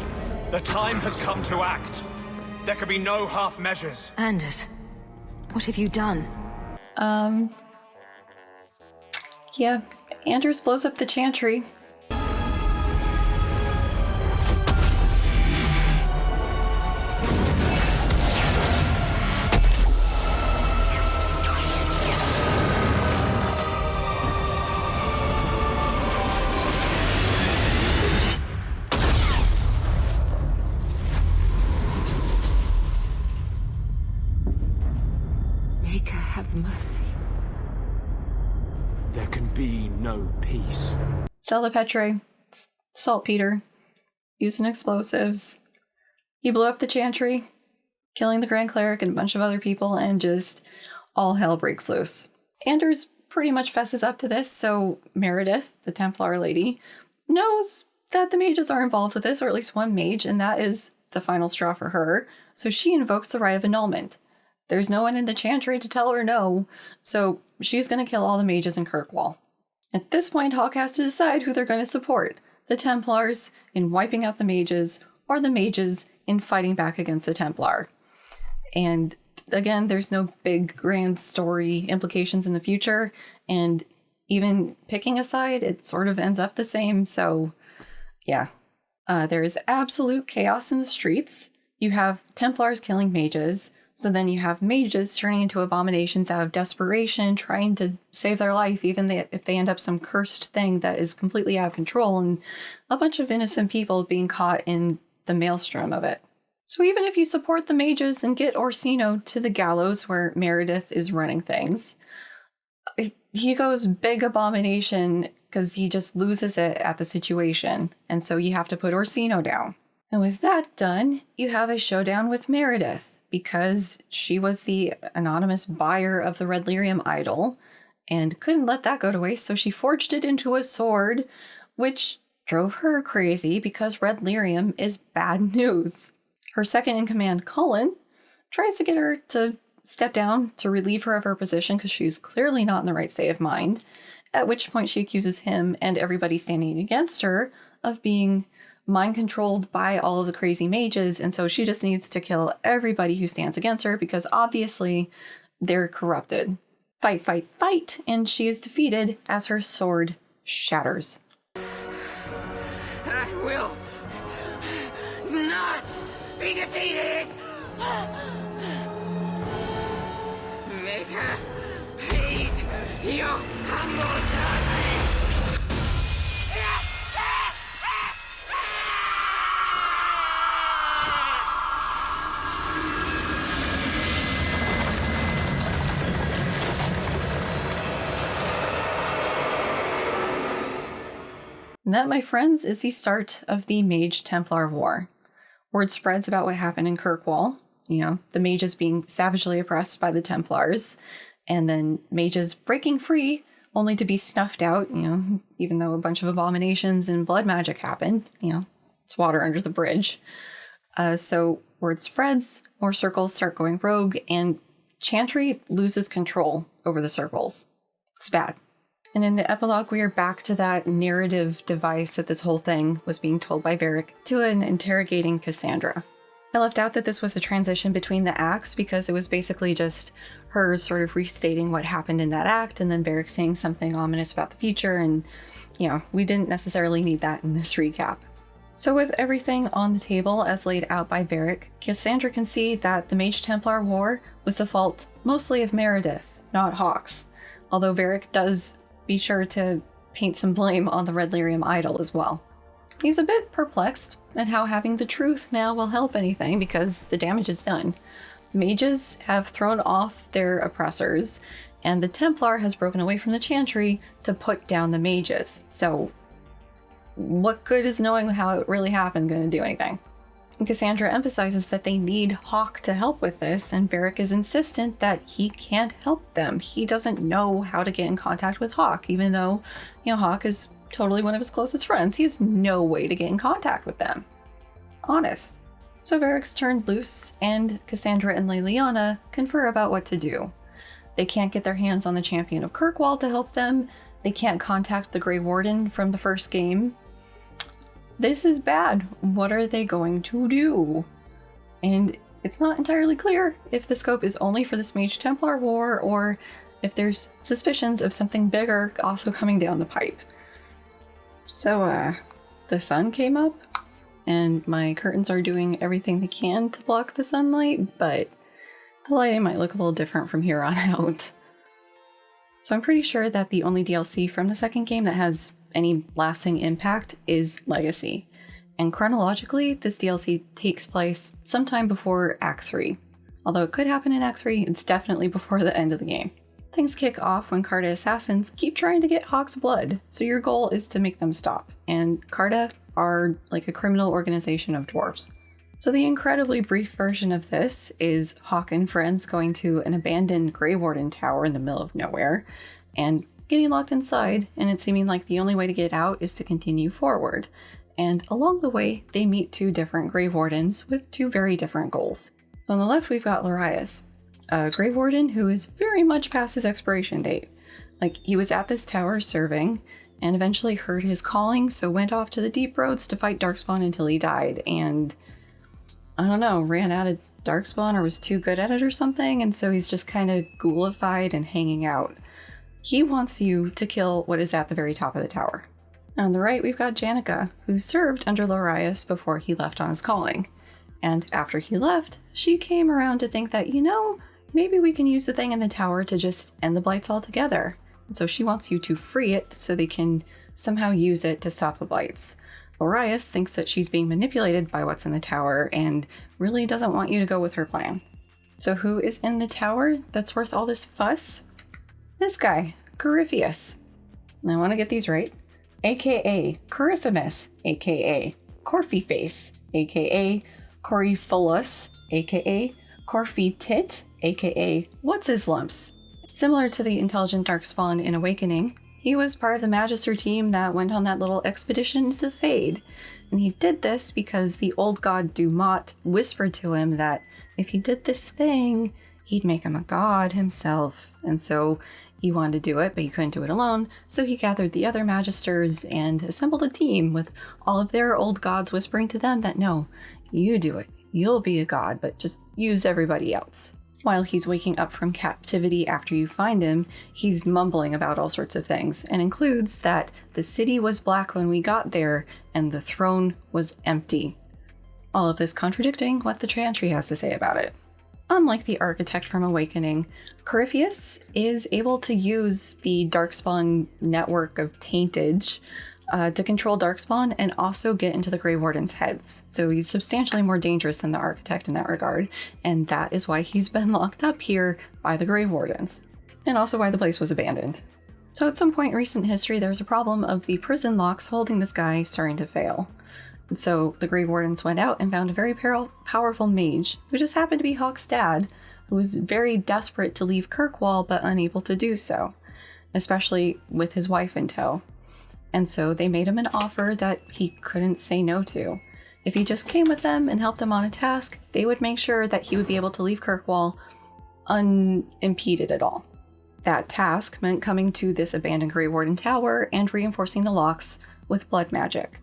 The time has come to act. There can be no half measures. Anders, what have you done? Yeah, Anders blows up the chantry. Mercy. There can be no peace. Selapetre, saltpeter, using explosives. He blew up the chantry, killing the Grand Cleric and a bunch of other people, and just all hell breaks loose. Anders pretty much fesses up to this, so Meredith, the Templar lady, knows that the mages are involved with this, or at least one mage, and that is the final straw for her. So she invokes the Rite of Annulment. There's no one in the chantry to tell her no, so she's going to kill all the mages in Kirkwall. At this point, Hawk has to decide who they're going to support. The Templars in wiping out the mages, or the mages in fighting back against the Templar. And again, there's no big grand story implications in the future, and even picking a side, it sort of ends up the same, so yeah. There is absolute chaos in the streets. You have Templars killing mages. So then you have mages turning into abominations out of desperation, trying to save their life, even if they end up some cursed thing that is completely out of control, and a bunch of innocent people being caught in the maelstrom of it. So even if you support the mages and get Orsino to the gallows where Meredith is running things, he goes big abomination because he just loses it at the situation, and so you have to put Orsino down. And with that done, you have a showdown with Meredith, because she was the anonymous buyer of the red lyrium idol and couldn't let that go to waste, so she forged it into a sword, which drove her crazy because red lyrium is bad news. Her second-in-command, Cullen, tries to get her to step down to relieve her of her position because she's clearly not in the right state of mind, at which point she accuses him and everybody standing against her of being mind-controlled by all of the crazy mages, and so she just needs to kill everybody who stands against her because obviously they're corrupted. Fight, fight, fight, and she is defeated as her sword shatters. I will not be defeated! Make her hate your humble servant! And that, my friends, is the start of the Mage Templar War. Word spreads about what happened in Kirkwall. You know, the mages being savagely oppressed by the Templars, and then mages breaking free only to be snuffed out, you know, even though a bunch of abominations and blood magic happened. You know, it's water under the bridge. So word spreads, more circles start going rogue, and Chantry loses control over the circles. It's bad. And in the epilogue, we are back to that narrative device that this whole thing was being told by Varric to an interrogating Cassandra. I left out that this was a transition between the acts because it was basically just her sort of restating what happened in that act and then Varric saying something ominous about the future, and, you know, we didn't necessarily need that in this recap. So with everything on the table as laid out by Varric, Cassandra can see that the Mage Templar War was the fault mostly of Meredith, not Hawks, although Varric does be sure to paint some blame on the Red Lyrium idol as well. He's a bit perplexed at how having the truth now will help anything because the damage is done. Mages have thrown off their oppressors, and the Templar has broken away from the Chantry to put down the mages. So what good is knowing how it really happened going to do anything? And Cassandra emphasizes that they need Hawk to help with this, and Varric is insistent that he can't help them. He doesn't know how to get in contact with Hawk, even though, you know, Hawk is totally one of his closest friends. He has no way to get in contact with them. Honest. So Varric's turned loose, and Cassandra and Leliana confer about what to do. They can't get their hands on the champion of Kirkwall to help them. They can't contact the Grey Warden from the first game. This is bad. What are they going to do? And it's not entirely clear if the scope is only for this Mage Templar War or if there's suspicions of something bigger also coming down the pipe. So, the sun came up, and my curtains are doing everything they can to block the sunlight, but the lighting might look a little different from here on out. So I'm pretty sure that the only DLC from the second game that has any lasting impact is Legacy. And chronologically, this DLC takes place sometime before Act 3. Although it could happen in Act 3, it's definitely before the end of the game. Things kick off when Carta assassins keep trying to get Hawk's blood, so your goal is to make them stop. And Carta are like a criminal organization of dwarves. So the incredibly brief version of this is Hawk and friends going to an abandoned Grey Warden tower in the middle of nowhere and getting locked inside, and it seeming like the only way to get out is to continue forward. And along the way, they meet two different Grey Wardens with two very different goals. So on the left, we've got Lorias, a Grey Warden who is very much past his expiration date. Like, he was at this tower serving, and eventually heard his calling, so went off to the deep roads to fight Darkspawn until he died, and I don't know, ran out of Darkspawn or was too good at it or something, and so he's just kind of ghoulified and hanging out. He wants you to kill what is at the very top of the tower. On the right, we've got Janica, who served under Lorias before he left on his calling. And after he left, she came around to think that, you know, maybe we can use the thing in the tower to just end the Blights altogether. And so she wants you to free it so they can somehow use it to stop the Blights. Lorias thinks that she's being manipulated by what's in the tower and really doesn't want you to go with her plan. So who is in the tower that's worth all this fuss? This guy, Corypheus. And I want to get these right. AKA Corypheus, AKA Corypheus, AKA Corypheus, AKA Corfitit, AKA What's His Lumps. Similar to the intelligent Darkspawn in Awakening, he was part of the Magister team that went on that little expedition to the Fade. And he did this because the old god Dumat whispered to him that if he did this thing, he'd make him a god himself. And so he wanted to do it, but he couldn't do it alone, so he gathered the other Magisters and assembled a team with all of their old gods whispering to them that no, you do it, you'll be a god, but just use everybody else. While he's waking up from captivity after you find him, he's mumbling about all sorts of things, and includes that the city was black when we got there, and the throne was empty. All of this contradicting what the Chantry has to say about it. Unlike the architect from Awakening, Corypheus is able to use the Darkspawn network of taintage to control Darkspawn and also get into the Grey Wardens' heads. So he's substantially more dangerous than the architect in that regard, and that is why he's been locked up here by the Grey Wardens, and also why the place was abandoned. So at some point in recent history, there was a problem of the prison locks holding this guy starting to fail. And so the Grey Wardens went out and found a very powerful mage, who just happened to be Hawke's dad, who was very desperate to leave Kirkwall but unable to do so, especially with his wife in tow. And so they made him an offer that he couldn't say no to. If he just came with them and helped them on a task, they would make sure that he would be able to leave Kirkwall unimpeded at all. That task meant coming to this abandoned Grey Warden tower and reinforcing the locks with blood magic.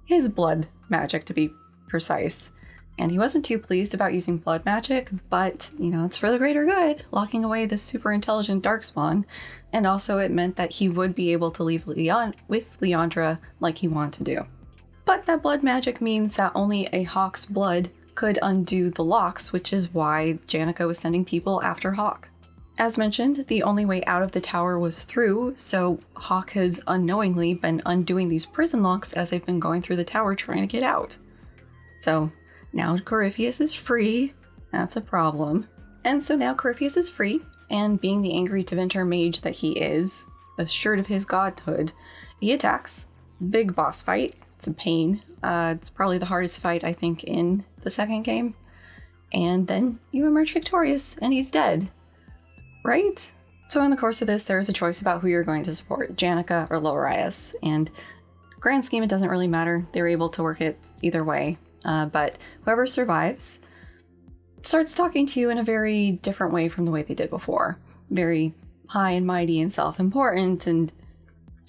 His blood magic, to be precise. And he wasn't too pleased about using blood magic, but, it's for the greater good, locking away this super intelligent Darkspawn, and also it meant that he would be able to leave with Liandra like he wanted to do. But that blood magic means that only a Hawke's blood could undo the locks, which is why Janica was sending people after Hawke. As mentioned, the only way out of the tower was through, so Hawke has unknowingly been undoing these prison locks as they've been going through the tower trying to get out. So now Corypheus is free. That's a problem. And so now Corypheus is free, and being the angry Tevinter mage that he is, assured of his godhood, he attacks. Big boss fight. It's a pain. It's probably the hardest fight, I think, in the second game. And then you emerge victorious, and he's dead. Right? So in the course of this, there's a choice about who you're going to support, Janica or Lorias, and grand scheme, it doesn't really matter. They're able to work it either way, but whoever survives starts talking to you in a very different way from the way they did before. Very high and mighty and self-important, and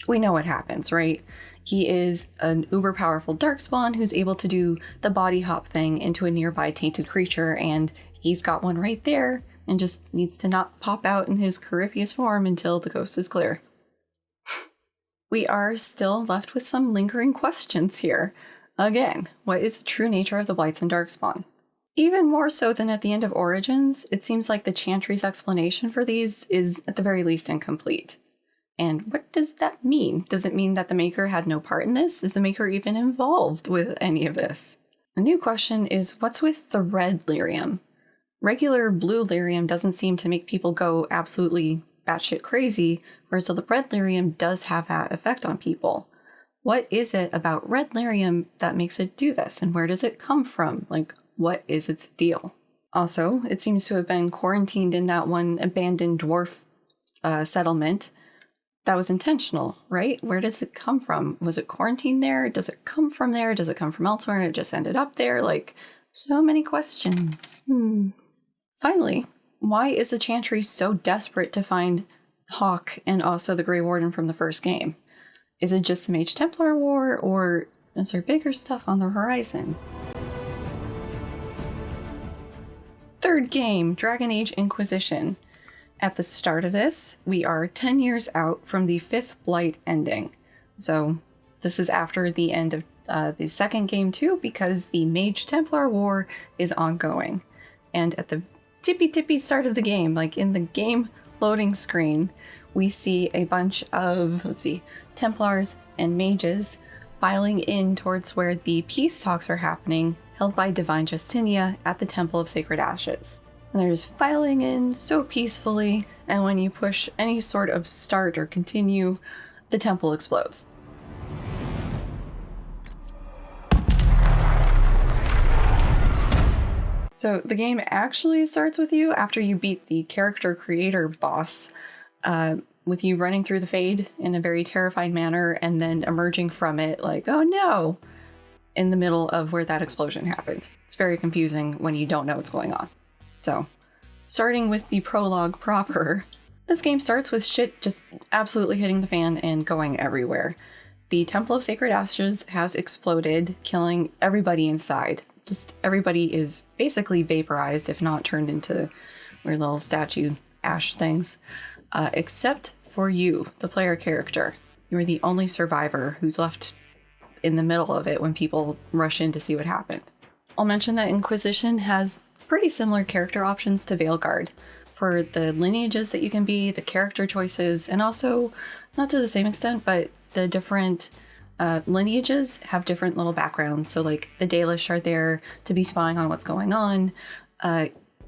we know what happens, right? He is an uber-powerful Darkspawn who's able to do the body hop thing into a nearby tainted creature, and he's got one right there, and just needs to not pop out in his Corypheus form until the coast is clear. We are still left with some lingering questions here. Again, what is the true nature of the Blights and Darkspawn? Even more so than at the end of Origins, it seems like the Chantry's explanation for these is at the very least incomplete. And what does that mean? Does it mean that the Maker had no part in this? Is the Maker even involved with any of this? The new question is, what's with the red lyrium? Regular blue lyrium doesn't seem to make people go absolutely batshit crazy, whereas the red lyrium does have that effect on people. What is it about red lyrium that makes it do this, and where does it come from? Like, what is its deal? Also, it seems to have been quarantined in that one abandoned dwarf settlement. That was intentional, right? Where does it come from? Was it quarantined there? Does it come from there? Does it come from elsewhere and it just ended up there? Like, so many questions. Finally, why is the Chantry so desperate to find Hawke and also the Grey Warden from the first game? Is it just the Mage Templar War, or is there bigger stuff on the horizon? Third game, Dragon Age Inquisition. At the start of this, we are 10 years out from the 5th Blight ending. So this is after the end of the second game too, because the Mage Templar War is ongoing. And at the tippy start of the game, like in the game loading screen, we see a bunch of, Templars and mages filing in towards where the peace talks are happening, held by Divine Justinia at the Temple of Sacred Ashes. And they're just filing in so peacefully, and when you push any sort of start or continue, the temple explodes. So the game actually starts with you after you beat the character creator boss, with you running through the Fade in a very terrified manner and then emerging from it like, oh no, in the middle of where that explosion happened. It's very confusing when you don't know what's going on. So, starting with the prologue proper, this game starts with shit just absolutely hitting the fan and going everywhere. The Temple of Sacred Ashes has exploded, killing everybody inside. Just everybody is basically vaporized, if not turned into weird little statue ash things. Except for you, the player character. You're the only survivor who's left in the middle of it when people rush in to see what happened. I'll mention that Inquisition has pretty similar character options to Veilguard for the lineages that you can be, the character choices, and also, not to the same extent, but the different lineages have different little backgrounds. So like the Dalish are there to be spying on what's going on.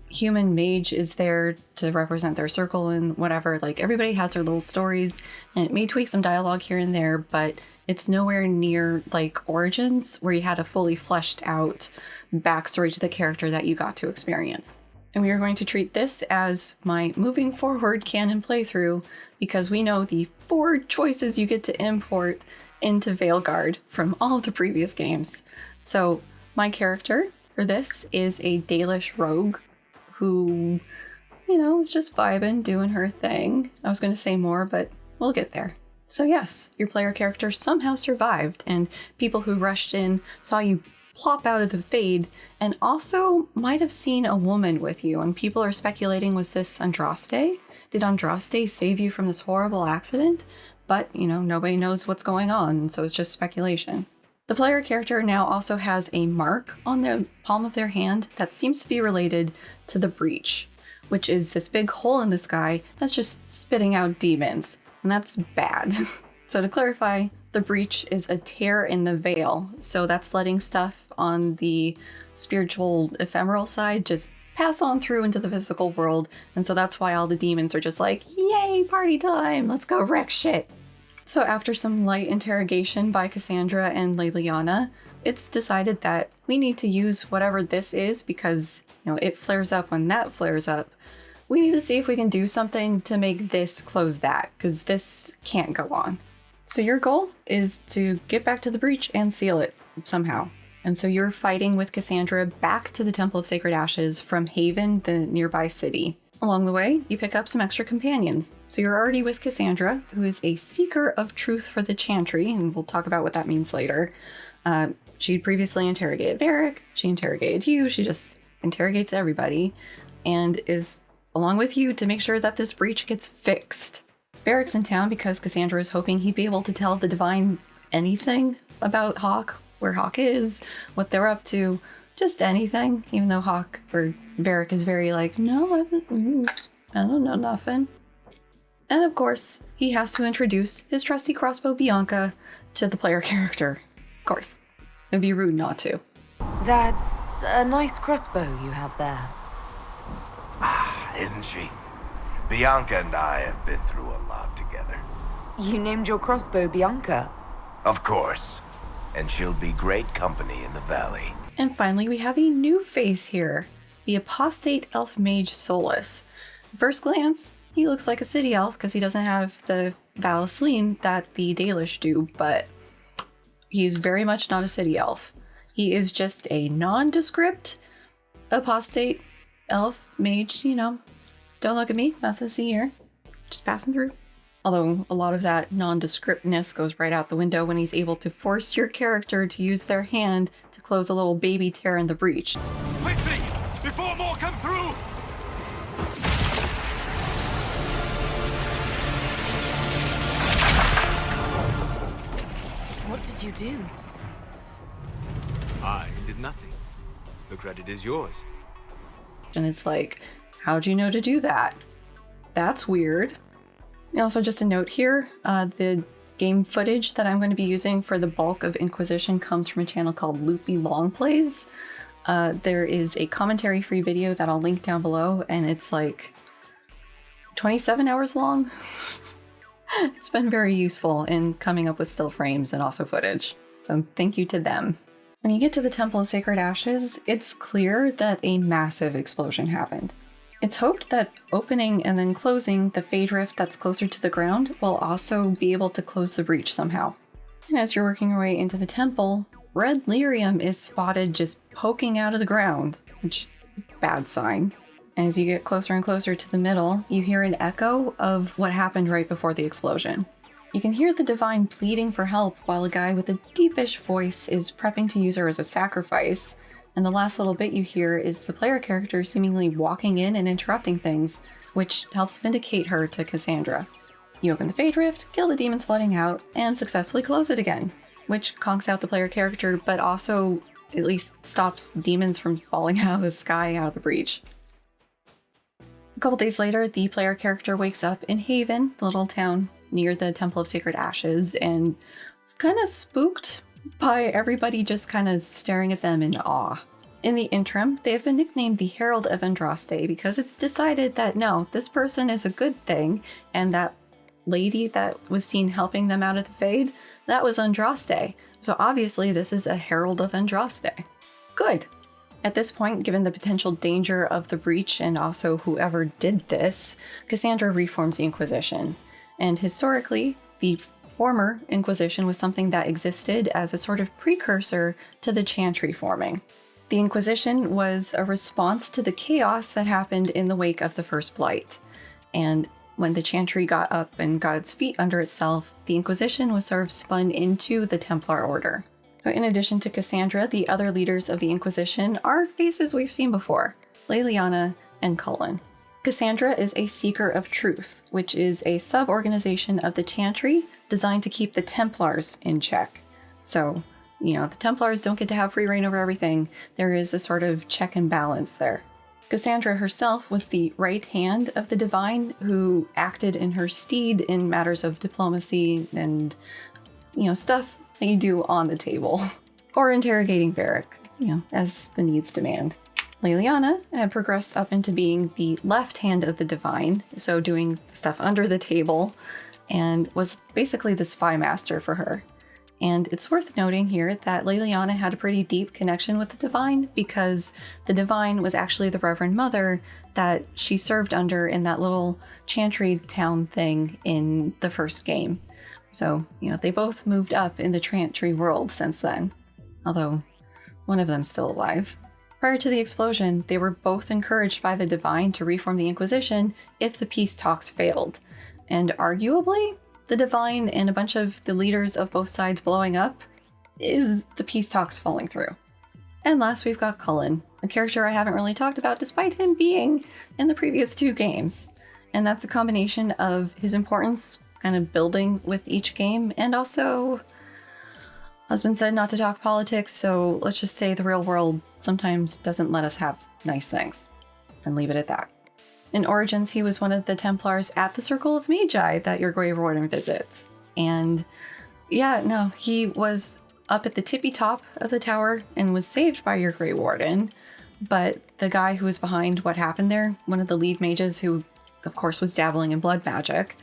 human mage is there to represent their circle and whatever. Like, everybody has their little stories, and it may tweak some dialogue here and there, but it's nowhere near like Origins, where you had a fully fleshed out backstory to the character that you got to experience. And we are going to treat this as my moving forward canon playthrough, because we know the 4 choices you get to import into Veilguard from all of the previous games. So my character for this is a Dalish rogue who, you know, is just vibing, doing her thing. I was going to say more, but we'll get there. So yes, your player character somehow survived, and people who rushed in saw you plop out of the fade, and also might have seen a woman with you, and people are speculating, was this Andraste? Did Andraste save you from this horrible accident? But, you know, nobody knows what's going on, so it's just speculation. The player character now also has a mark on the palm of their hand that seems to be related to the breach, which is this big hole in the sky that's just spitting out demons, and that's bad. So to clarify, the breach is a tear in the veil, so that's letting stuff on the spiritual ephemeral side just pass on through into the physical world, and so that's why all the demons are just like, yay, party time, let's go wreck shit. So after some light interrogation by Cassandra and Leliana, it's decided that we need to use whatever this is, because, you know, it flares up when that flares up. We need to see if we can do something to make this close that, because this can't go on. So your goal is to get back to the breach and seal it somehow. And so you're fighting with Cassandra back to the Temple of Sacred Ashes from Haven, the nearby city. Along the way, you pick up some extra companions. So you're already with Cassandra, who is a seeker of truth for the Chantry, and we'll talk about what that means later. She'd previously interrogated Varric, she interrogated you, she just interrogates everybody, and is along with you to make sure that this breach gets fixed. Varric's in town because Cassandra is hoping he'd be able to tell the Divine anything about Hawke, where Hawke is, what they're up to, just anything, even though Hawke, or Varric, is very like, no, I don't know nothing. And of course, he has to introduce his trusty crossbow Bianca to the player character. Of course. It'd be rude not to. That's a nice crossbow you have there. Isn't she? Bianca and I have been through a lot together. You named your crossbow Bianca? Of course. And she'll be great company in the valley. And finally, we have a new face here. The apostate elf mage Solas. First glance, he looks like a city elf because he doesn't have the valleslin that the Dalish do, but he's very much not a city elf. He is just a nondescript apostate elf mage, you know. Don't look at me, nothing to see here. Just passing through. Although a lot of that nondescriptness goes right out the window when he's able to force your character to use their hand to close a little baby tear in the breach. Quickly! Before more come through! What did you do? I did nothing. The credit is yours. And it's like, how'd you know to do that? That's weird. And also, just a note here, the game footage that I'm going to be using for the bulk of Inquisition comes from a channel called Loopy Long Plays. There is a commentary-free video that I'll link down below, and it's like 27 hours long. It's been very useful in coming up with still frames and also footage, so thank you to them. When you get to the Temple of Sacred Ashes, it's clear that a massive explosion happened. It's hoped that opening and then closing the Fade Rift that's closer to the ground will also be able to close the breach somehow. And as you're working your way into the temple, red lyrium is spotted just poking out of the ground, which is a bad sign. And as you get closer and closer to the middle, you hear an echo of what happened right before the explosion. You can hear the Divine pleading for help while a guy with a deepish voice is prepping to use her as a sacrifice. And the last little bit you hear is the player character seemingly walking in and interrupting things, which helps vindicate her to Cassandra. You open the Fade Rift, kill the demons flooding out, and successfully close it again, which conks out the player character, but also at least stops demons from falling out of the sky out of the breach. A couple days later, the player character wakes up in Haven, the little town near the Temple of Sacred Ashes, and is kind of spooked by everybody just kind of staring at them in awe. In the interim, they have been nicknamed the Herald of Andraste because it's decided that no, this person is a good thing, and that lady that was seen helping them out of the Fade, that was Andraste. So obviously this is a Herald of Andraste. Good. At this point, given the potential danger of the breach and also whoever did this, Cassandra reforms the Inquisition. And historically, the former Inquisition was something that existed as a sort of precursor to the Chantry forming. The Inquisition was a response to the chaos that happened in the wake of the first Blight. And when the Chantry got up and got its feet under itself, the Inquisition was sort of spun into the Templar Order. So in addition to Cassandra, the other leaders of the Inquisition are faces we've seen before, Leliana and Cullen. Cassandra is a Seeker of Truth, which is a sub-organization of the Chantry designed to keep the Templars in check. So, the Templars don't get to have free reign over everything. There is a sort of check and balance there. Cassandra herself was the right hand of the Divine who acted in her stead in matters of diplomacy and, stuff that you do on the table. Or interrogating Varric, as the needs demand. Leliana had progressed up into being the left hand of the Divine, so doing stuff under the table, and was basically the spy master for her. And it's worth noting here that Leliana had a pretty deep connection with the Divine because the Divine was actually the Reverend Mother that she served under in that little Chantry town thing in the first game. So, they both moved up in the Chantry world since then, although one of them's still alive. Prior to the explosion, they were both encouraged by the Divine to reform the Inquisition if the peace talks failed. And arguably, the Divine and a bunch of the leaders of both sides blowing up is the peace talks falling through. And last we've got Cullen, a character I haven't really talked about despite him being in the previous 2 games. And that's a combination of his importance kind of building with each game, and also, husband said not to talk politics, so let's just say the real world sometimes doesn't let us have nice things, and leave it at that. In Origins, he was one of the Templars at the Circle of Magi that your Grey Warden visits. And he was up at the tippy top of the tower and was saved by your Grey Warden, but the guy who was behind what happened there, one of the lead mages who, of course, was dabbling in blood magic,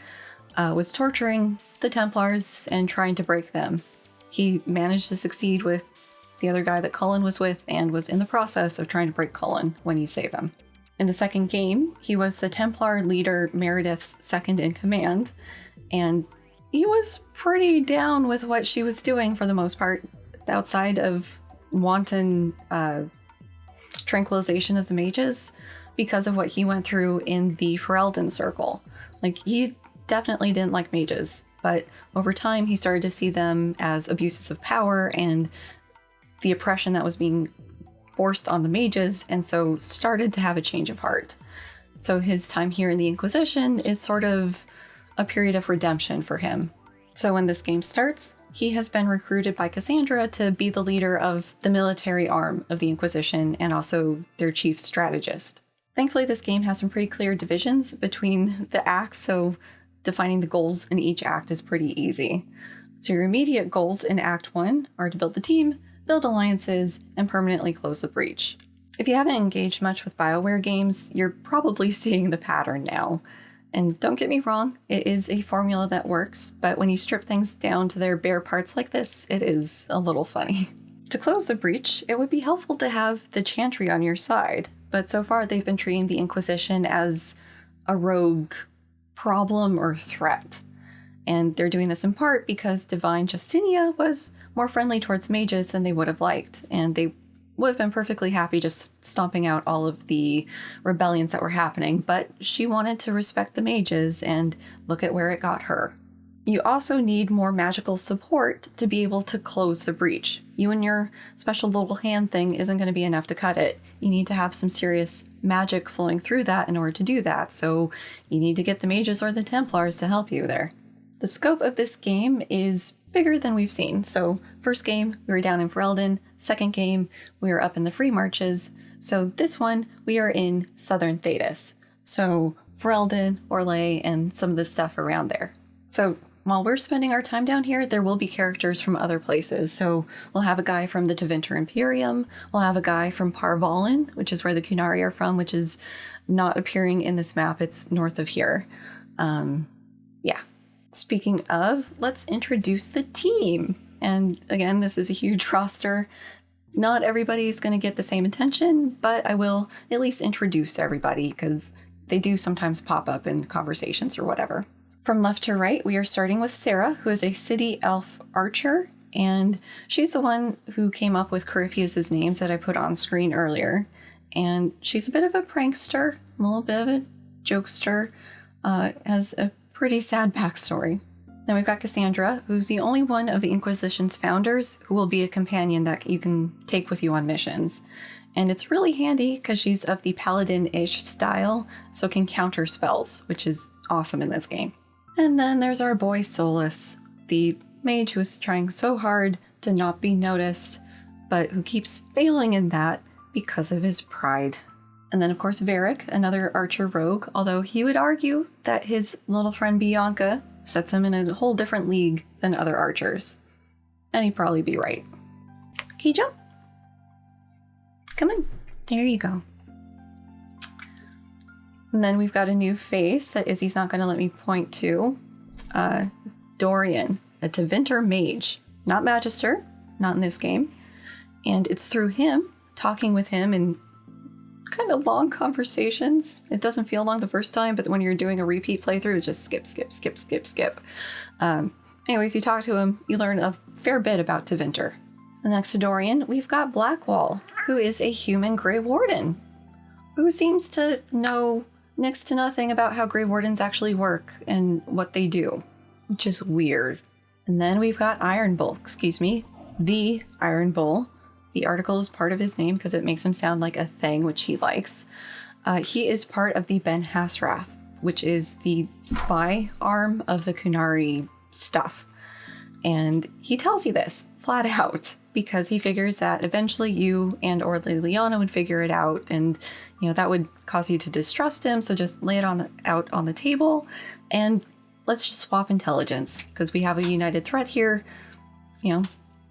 was torturing the Templars and trying to break them. He managed to succeed with the other guy that Cullen was with and was in the process of trying to break Cullen when you save him. In the second game, he was the Templar leader Meredith's second in command, and he was pretty down with what she was doing for the most part, outside of wanton tranquilization of the mages because of what he went through in the Ferelden Circle. He definitely didn't like mages, but over time he started to see them as abuses of power and the oppression that was being forced on the mages, and so started to have a change of heart. So his time here in the Inquisition is sort of a period of redemption for him. So when this game starts, he has been recruited by Cassandra to be the leader of the military arm of the Inquisition and also their chief strategist. Thankfully, this game has some pretty clear divisions between the acts, so defining the goals in each act is pretty easy. So your immediate goals in Act 1 are to build the team, build alliances, and permanently close the breach. If you haven't engaged much with BioWare games, you're probably seeing the pattern now. And don't get me wrong, it is a formula that works, but when you strip things down to their bare parts like this, it is a little funny. To close the breach, it would be helpful to have the Chantry on your side, but so far they've been treating the Inquisition as a rogue problem or threat. And they're doing this in part because Divine Justinia was more friendly towards mages than they would have liked, and they would have been perfectly happy just stomping out all of the rebellions that were happening, but she wanted to respect the mages, and look at where it got her. You also need more magical support to be able to close the breach. You and your special little hand thing isn't going to be enough to cut it. You need to have some serious magic flowing through that in order to do that, so you need to get the mages or the Templars to help you there. The scope of this game is bigger than we've seen. So first game, we were down in Ferelden. Second game, we were up in the Free Marches. So this one, we are in southern Thedas. So Ferelden, Orlais, and some of the stuff around there. So while we're spending our time down here, there will be characters from other places. So we'll have a guy from the Tevinter Imperium. We'll have a guy from Parvalin, which is where the Qunari are from, which is not appearing in this map. It's north of here. Yeah. Speaking of, let's introduce the team. And again, this is a huge roster. Not everybody's going to get the same attention, but I will at least introduce everybody because they do sometimes pop up in conversations or whatever. From left to right, we are starting with Sarah, who is a city elf archer, and she's the one who came up with Corypheus' names that I put on screen earlier. And she's a bit of a prankster, a little bit of a jokester, has a pretty sad backstory. Then we've got Cassandra, who's the only one of the Inquisition's founders who will be a companion that you can take with you on missions. And it's really handy because she's of the paladin-ish style, so can counter spells, which is awesome in this game. And then there's our boy Solas, the mage who is trying so hard to not be noticed, but who keeps failing in that because of his pride. And then of course Varric, another archer rogue, although he would argue that his little friend Bianca sets him in a whole different league than other archers. And he'd probably be right. Can you jump? Come in. There you go. And then we've got a new face that Izzy's not going to let me point to. Dorian, a Tevinter mage. Not Magister, not in this game. And it's through him, talking with him in kind of long conversations. It doesn't feel long the first time, but when you're doing a repeat playthrough, it's just skip, skip, skip, skip, skip. Anyways, you talk to him, you learn a fair bit about Tevinter. And next to Dorian, we've got Blackwall, who is a human Grey Warden, who seems to know next to nothing about how Grey Wardens actually work and what they do, which is weird. And then we've got Iron Bull, the Iron Bull. The article is part of his name because it makes him sound like a thing, which he likes. He is part of the Ben Hasrath, which is the spy arm of the Qunari stuff. And he tells you this flat out because he figures that eventually you and or Leliana would figure it out, and that would cause you to distrust him. So just lay it out on the table, and let's just swap intelligence because we have a united threat here.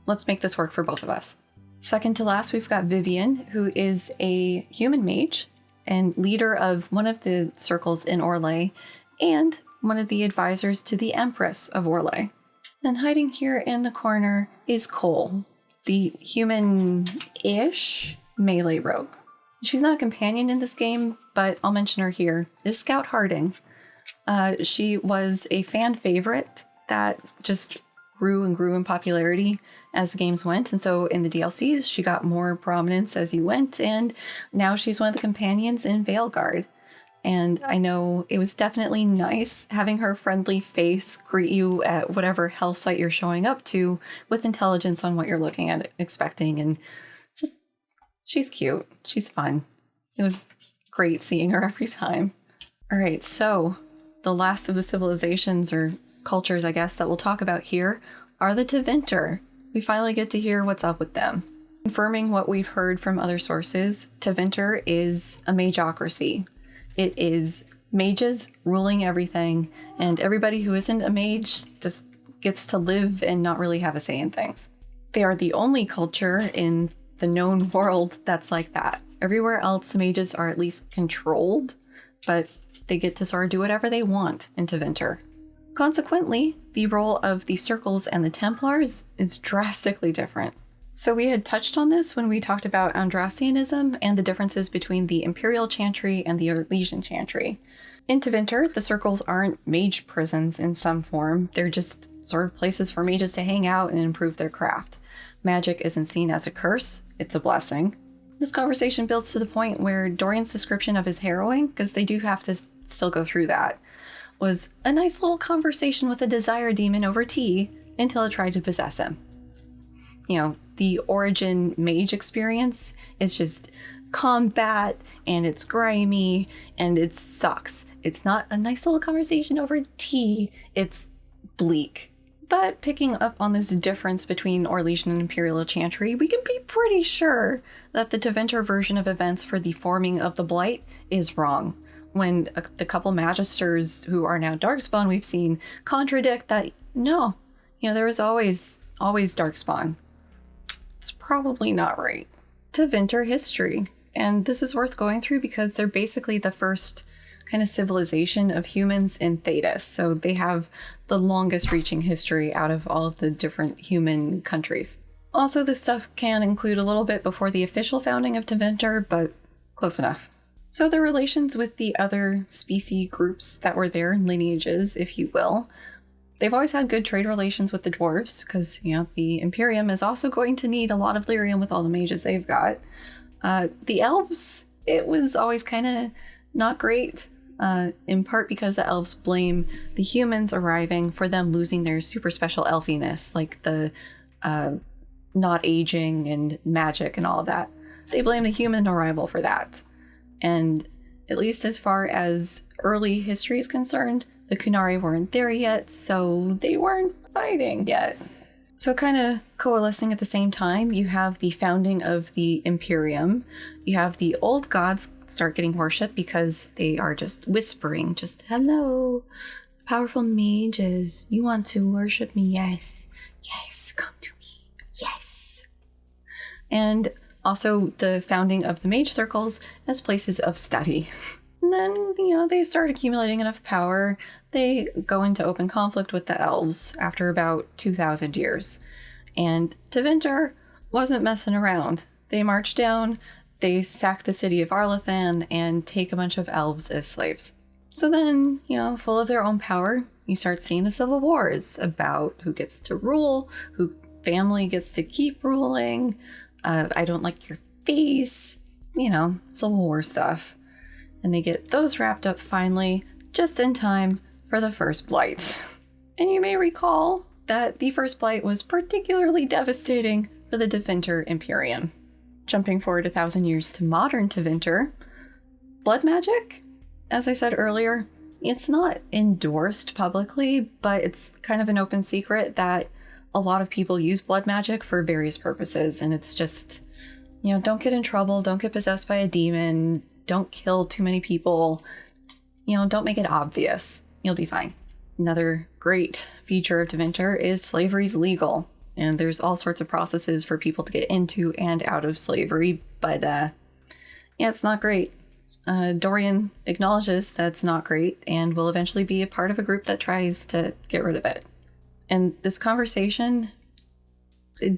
Let's make this work for both of us. Second to last, we've got Vivian, who is a human mage and leader of one of the circles in Orlais, and one of the advisors to the Empress of Orlais. And hiding here in the corner is Cole, the human-ish melee rogue. She's not a companion in this game, but I'll mention her here, is Scout Harding. She was a fan favorite that just grew and grew in popularity as the games went, and so in the DLCs she got more prominence as you went, and now she's one of the companions in Veilguard. And I know it was definitely nice having her friendly face greet you at whatever hell site you're showing up to with intelligence on what you're looking at, expecting, and just, she's cute. She's fun. It was great seeing her every time. All right, so the last of the civilizations or cultures, I guess, that we'll talk about here are the Tevinter. We finally get to hear what's up with them. Confirming what we've heard from other sources, Tevinter is a mageocracy. It is mages ruling everything, and everybody who isn't a mage just gets to live and not really have a say in things. They are the only culture in the known world that's like that. Everywhere else, the mages are at least controlled, but they get to sort of do whatever they want in Tevinter. Consequently, the role of the Circles and the Templars is drastically different. So we had touched on this when we talked about Andrastianism and the differences between the Imperial Chantry and the Orlesian Chantry. In Tevinter, the Circles aren't mage prisons in some form. They're just sort of places for mages to hang out and improve their craft. Magic isn't seen as a curse, it's a blessing. This conversation builds to the point where Dorian's description of his harrowing, because they do have to still go through that, was a nice little conversation with a desire demon over tea until it tried to possess him. The origin mage experience is just combat, and it's grimy, and it sucks. It's not a nice little conversation over tea, it's bleak. But picking up on this difference between Orlesian and Imperial Chantry, we can be pretty sure that the Tevinter version of events for the forming of the Blight is wrong. When the couple magisters who are now Darkspawn we've seen contradict that no. There was always Darkspawn. It's probably not right. Tevinter history. And this is worth going through because they're basically the first kind of civilization of humans in Thedas. So they have the longest reaching history out of all of the different human countries. Also, this stuff can include a little bit before the official founding of Tevinter, but close enough. So the relations with the other species groups that were there, lineages, if you will, they've always had good trade relations with the dwarves, because, the Imperium is also going to need a lot of lyrium with all the mages they've got. The elves, it was always kind of not great, in part because the elves blame the humans arriving for them losing their super special elfiness, like the not aging and magic and all of that. They blame the human arrival for that. And at least as far as early history is concerned, the Qunari weren't there yet, so they weren't fighting yet. So kind of coalescing at the same time, you have the founding of the Imperium. You have the old gods start getting worshipped because they are just whispering, just, hello, powerful mages, you want to worship me? Yes, yes, come to me, yes. And also the founding of the mage circles as places of study. And then, they start accumulating enough power. They go into open conflict with the elves after about 2,000 years. And Tevinter wasn't messing around. They march down, they sack the city of Arlathan, and take a bunch of elves as slaves. So then, full of their own power, you start seeing the civil wars about who gets to rule, who family gets to keep ruling, I don't like your face, civil war stuff. And they get those wrapped up finally, just in time for the first Blight. And you may recall that the first Blight was particularly devastating for the Tevinter Imperium. Jumping forward 1,000 years to modern Tevinter, blood magic, as I said earlier, it's not endorsed publicly, but it's kind of an open secret that a lot of people use blood magic for various purposes, and it's just, don't get in trouble, don't get possessed by a demon, don't kill too many people, just, don't make it obvious. You'll be fine. Another great feature of Tevinter is slavery's legal, and there's all sorts of processes for people to get into and out of slavery, but it's not great. Dorian acknowledges that's not great and will eventually be a part of a group that tries to get rid of it. And this conversation, it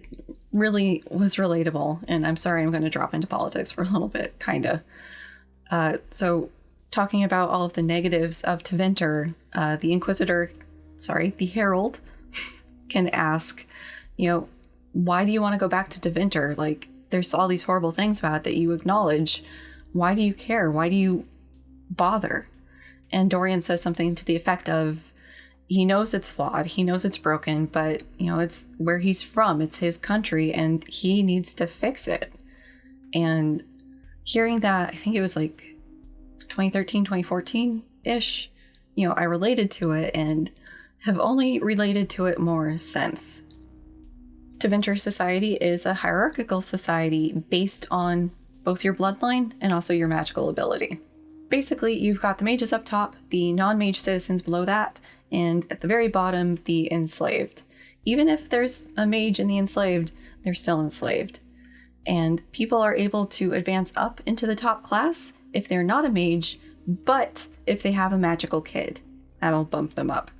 really was relatable, and I'm sorry I'm going to drop into politics for a little bit, kinda. So talking about all of the negatives of Tevinter, the Herald can ask, why do you want to go back to Tevinter? Like, there's all these horrible things about it that you acknowledge. Why do you care? Why do you bother? And Dorian says something to the effect of, he knows it's flawed, he knows it's broken, but, it's where he's from, it's his country, and he needs to fix it. And hearing that, I think it was like 2013, 2014-ish, I related to it and have only related to it more since. Tevinter society is a hierarchical society based on both your bloodline and also your magical ability. Basically, you've got the mages up top, the non-mage citizens below that, and at the very bottom, the enslaved. Even if there's a mage in the enslaved, they're still enslaved. And people are able to advance up into the top class if they're not a mage, but if they have a magical kid. That'll bump them up.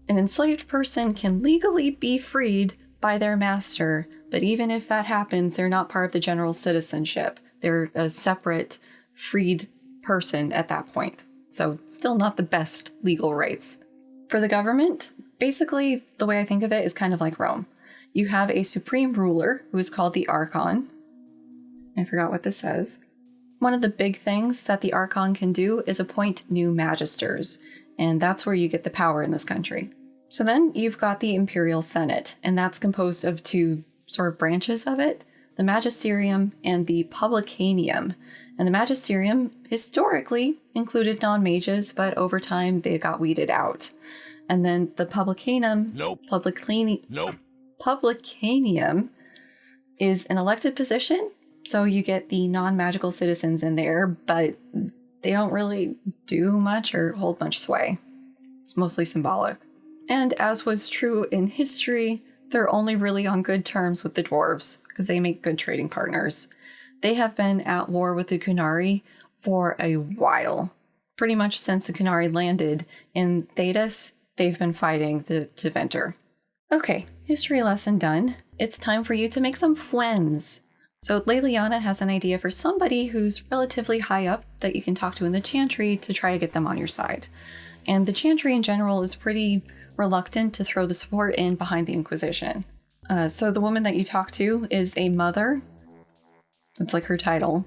An enslaved person can legally be freed by their master, but even if that happens, they're not part of the general citizenship. They're a separate, freed person at that point. So still not the best legal rights. For the government, basically the way I think of it is kind of like Rome. You have a supreme ruler who is called the Archon. I forgot what this says. One of the big things that the Archon can do is appoint new magisters, and that's where you get the power in this country. So then you've got the Imperial Senate, and that's composed of two sort of branches of it, the Magisterium and the Publicanium. And the Magisterium historically included non-mages, but over time they got weeded out. And then the Publicanium, Publicanium is an elected position, so you get the non-magical citizens in there, but they don't really do much or hold much sway. It's mostly symbolic. And as was true in history, they're only really on good terms with the dwarves, because they make good trading partners. They have been at war with the Qunari for a while. Pretty much since the Qunari landed in Thedas, they've been fighting the Tevinter. Okay, history lesson done. It's time for you to make some friends. So Leliana has an idea for somebody who's relatively high up that you can talk to in the Chantry to try to get them on your side. And the Chantry in general is pretty reluctant to throw the support in behind the Inquisition. So the woman that you talk to is a mother. That's like her title.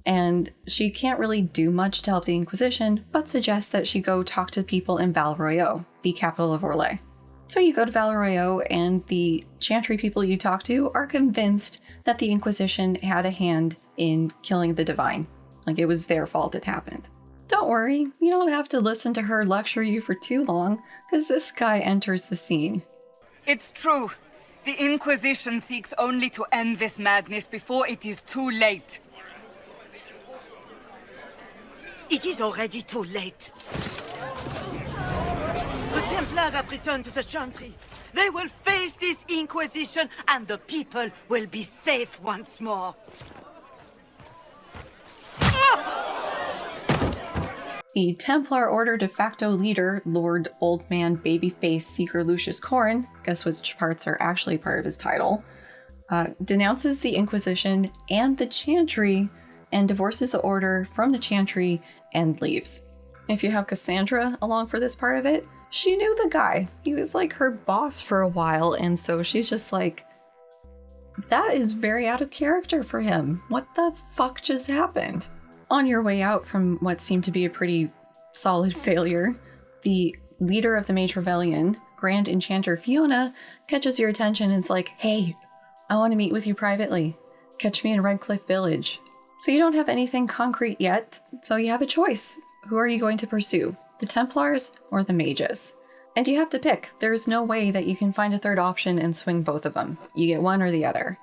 And she can't really do much to help the Inquisition, but suggests that she go talk to people in Val-Royeaux, the capital of Orlais. So you go to Val-Royeaux, and the Chantry people you talk to are convinced that the Inquisition had a hand in killing the Divine. Like, it was their fault it happened. Don't worry, you don't have to listen to her lecture you for too long, because this guy enters the scene. It's true. The Inquisition seeks only to end this madness before it is too late. It is already too late. The Templars have returned to the Chantry. They will face this Inquisition, and the people will be safe once more. The Templar Order de facto leader, Lord Old Man Babyface Seeker Lucius Corrin, guess which parts are actually part of his title, denounces the Inquisition and the Chantry and divorces the Order from the Chantry and leaves. If you have Cassandra along for this part of it, she knew the guy. He was like her boss for a while, and so she's just like, that is very out of character for him. What the fuck just happened? On your way out from what seemed to be a pretty solid failure, the leader of the Mage Rebellion, Grand Enchanter Fiona, catches your attention and is like, hey, I want to meet with you privately. Catch me in Redcliffe Village. So you don't have anything concrete yet, so you have a choice. Who are you going to pursue? The Templars or the Mages? And you have to pick. There's no way that you can find a third option and swing both of them. You get one or the other.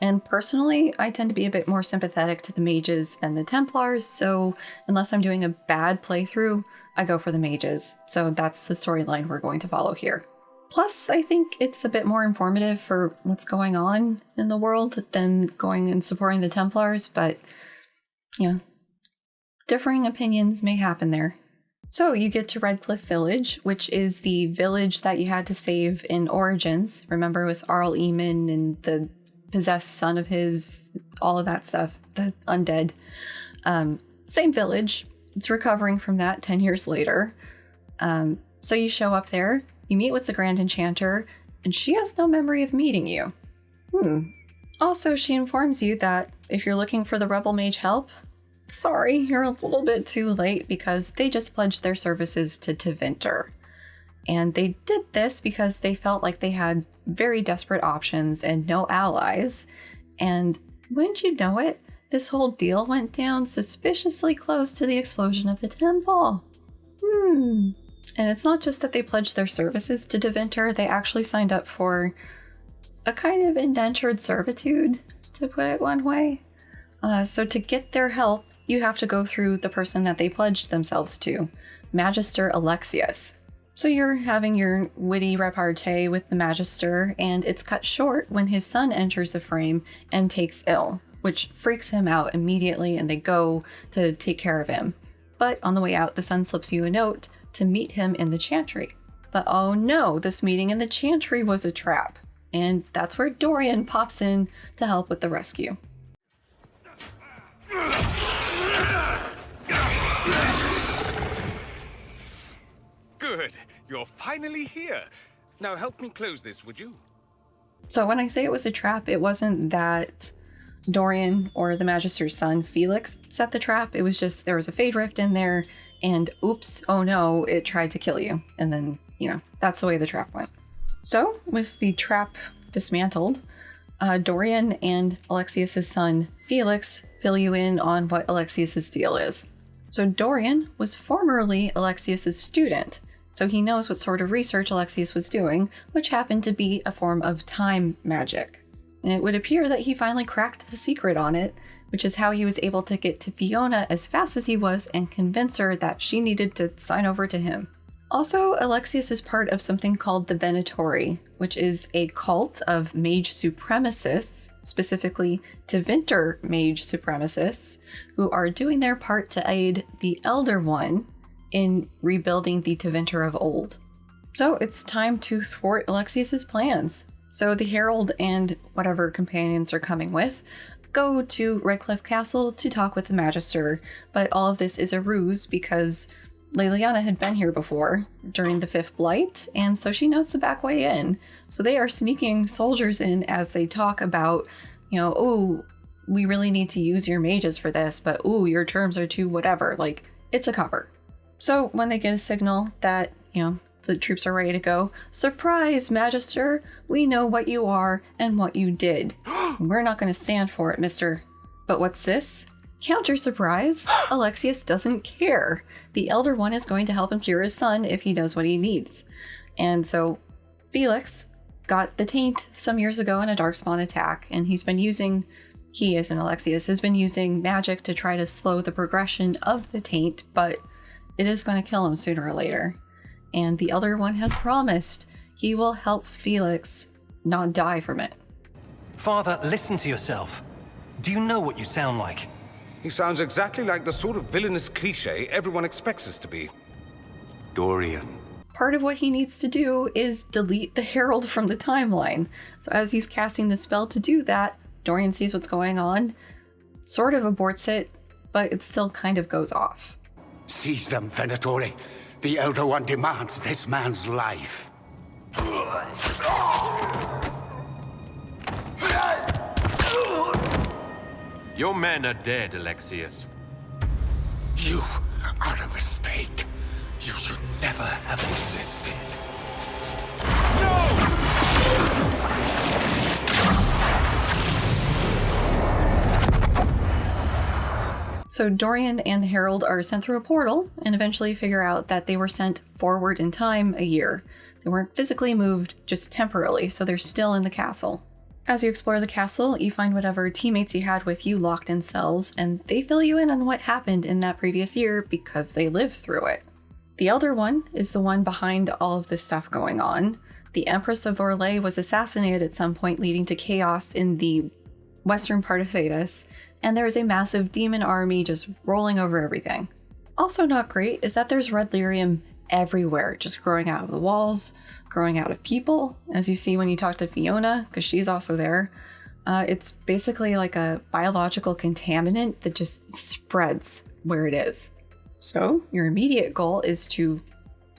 And personally, I tend to be a bit more sympathetic to the Mages than the Templars, so unless I'm doing a bad playthrough, I go for the Mages. So that's the storyline we're going to follow here. Plus, I think it's a bit more informative for what's going on in the world than going and supporting the Templars, but, yeah, differing opinions may happen there. So you get to Redcliffe Village, which is the village that you had to save in Origins. Remember, with Arl Eamon and the possessed son of his, all of that stuff, the undead. Same village. It's recovering from that 10 years later. So you show up there, you meet with the Grand Enchanter, and she has no memory of meeting you. Also, she informs you that if you're looking for the Rebel Mage help, sorry, you're a little bit too late because they just pledged their services to Tevinter. And they did this because they felt like they had very desperate options and no allies. And wouldn't you know it, this whole deal went down suspiciously close to the explosion of the temple. And it's not just that they pledged their services to Tevinter, they actually signed up for a kind of indentured servitude, to put it one way. So to get their help, you have to go through the person that they pledged themselves to, Magister Alexius. So you're having your witty repartee with the Magister, and it's cut short when his son enters the frame and takes ill, which freaks him out immediately, and they go to take care of him. But on the way out, the son slips you a note to meet him in the Chantry. But oh no, this meeting in the Chantry was a trap, and that's where Dorian pops in to help with the rescue. Good. You're finally here. Now help me close this, would you? So when I say it was a trap, it wasn't that Dorian or the Magister's son, Felix, set the trap. It was just there was a Fade Rift in there, and oops, oh no, it tried to kill you. And then, that's the way the trap went. So with the trap dismantled, Dorian and Alexius's son, Felix, fill you in on what Alexius's deal is. So Dorian was formerly Alexius's student, so he knows what sort of research Alexius was doing, which happened to be a form of time magic. And it would appear that he finally cracked the secret on it, which is how he was able to get to Fiona as fast as he was and convince her that she needed to sign over to him. Also, Alexius is part of something called the Venatori, which is a cult of mage supremacists, specifically Tevinter mage supremacists, who are doing their part to aid the Elder One in rebuilding the Tevinter of old. So it's time to thwart Alexius's plans. So the Herald and whatever companions are coming with go to Redcliffe Castle to talk with the Magister, but all of this is a ruse because Leliana had been here before during the 5th Blight, and so she knows the back way in. So they are sneaking soldiers in as they talk about, oh, we really need to use your mages for this, but oh, your terms are too whatever. Like, it's a cover. So when they get a signal that, the troops are ready to go, surprise, Magister! We know what you are and what you did. We're not going to stand for it, mister. But what's this? Counter surprise, Alexius doesn't care. The Elder One is going to help him cure his son if he does what he needs. And so Felix got the taint some years ago in a Darkspawn attack, and he as in Alexius, has been using magic to try to slow the progression of the taint, but it is going to kill him sooner or later. And the Elder One has promised he will help Felix not die from it. Father, listen to yourself. Do you know what you sound like? He sounds exactly like the sort of villainous cliché everyone expects us to be. Dorian. Part of what he needs to do is delete the Herald from the timeline. So as he's casting the spell to do that, Dorian sees what's going on, sort of aborts it, but it still kind of goes off. Seize them, Venatori. The Elder One demands this man's life. Your men are dead, Alexius. You are a mistake. You should never have existed. So Dorian and the Herald are sent through a portal and eventually figure out that they were sent forward in time a year. They weren't physically moved, just temporarily, so they're still in the castle. As you explore the castle, you find whatever teammates you had with you locked in cells, and they fill you in on what happened in that previous year because they lived through it. The Elder One is the one behind all of this stuff going on. The Empress of Orlais was assassinated at some point, leading to chaos in the western part of Thedas, and there is a massive demon army just rolling over everything. Also not great is that there's red lyrium everywhere, just growing out of the walls, growing out of people, as you see when you talk to Fiona, because she's also there. It's basically like a biological contaminant that just spreads where it is. So your immediate goal is to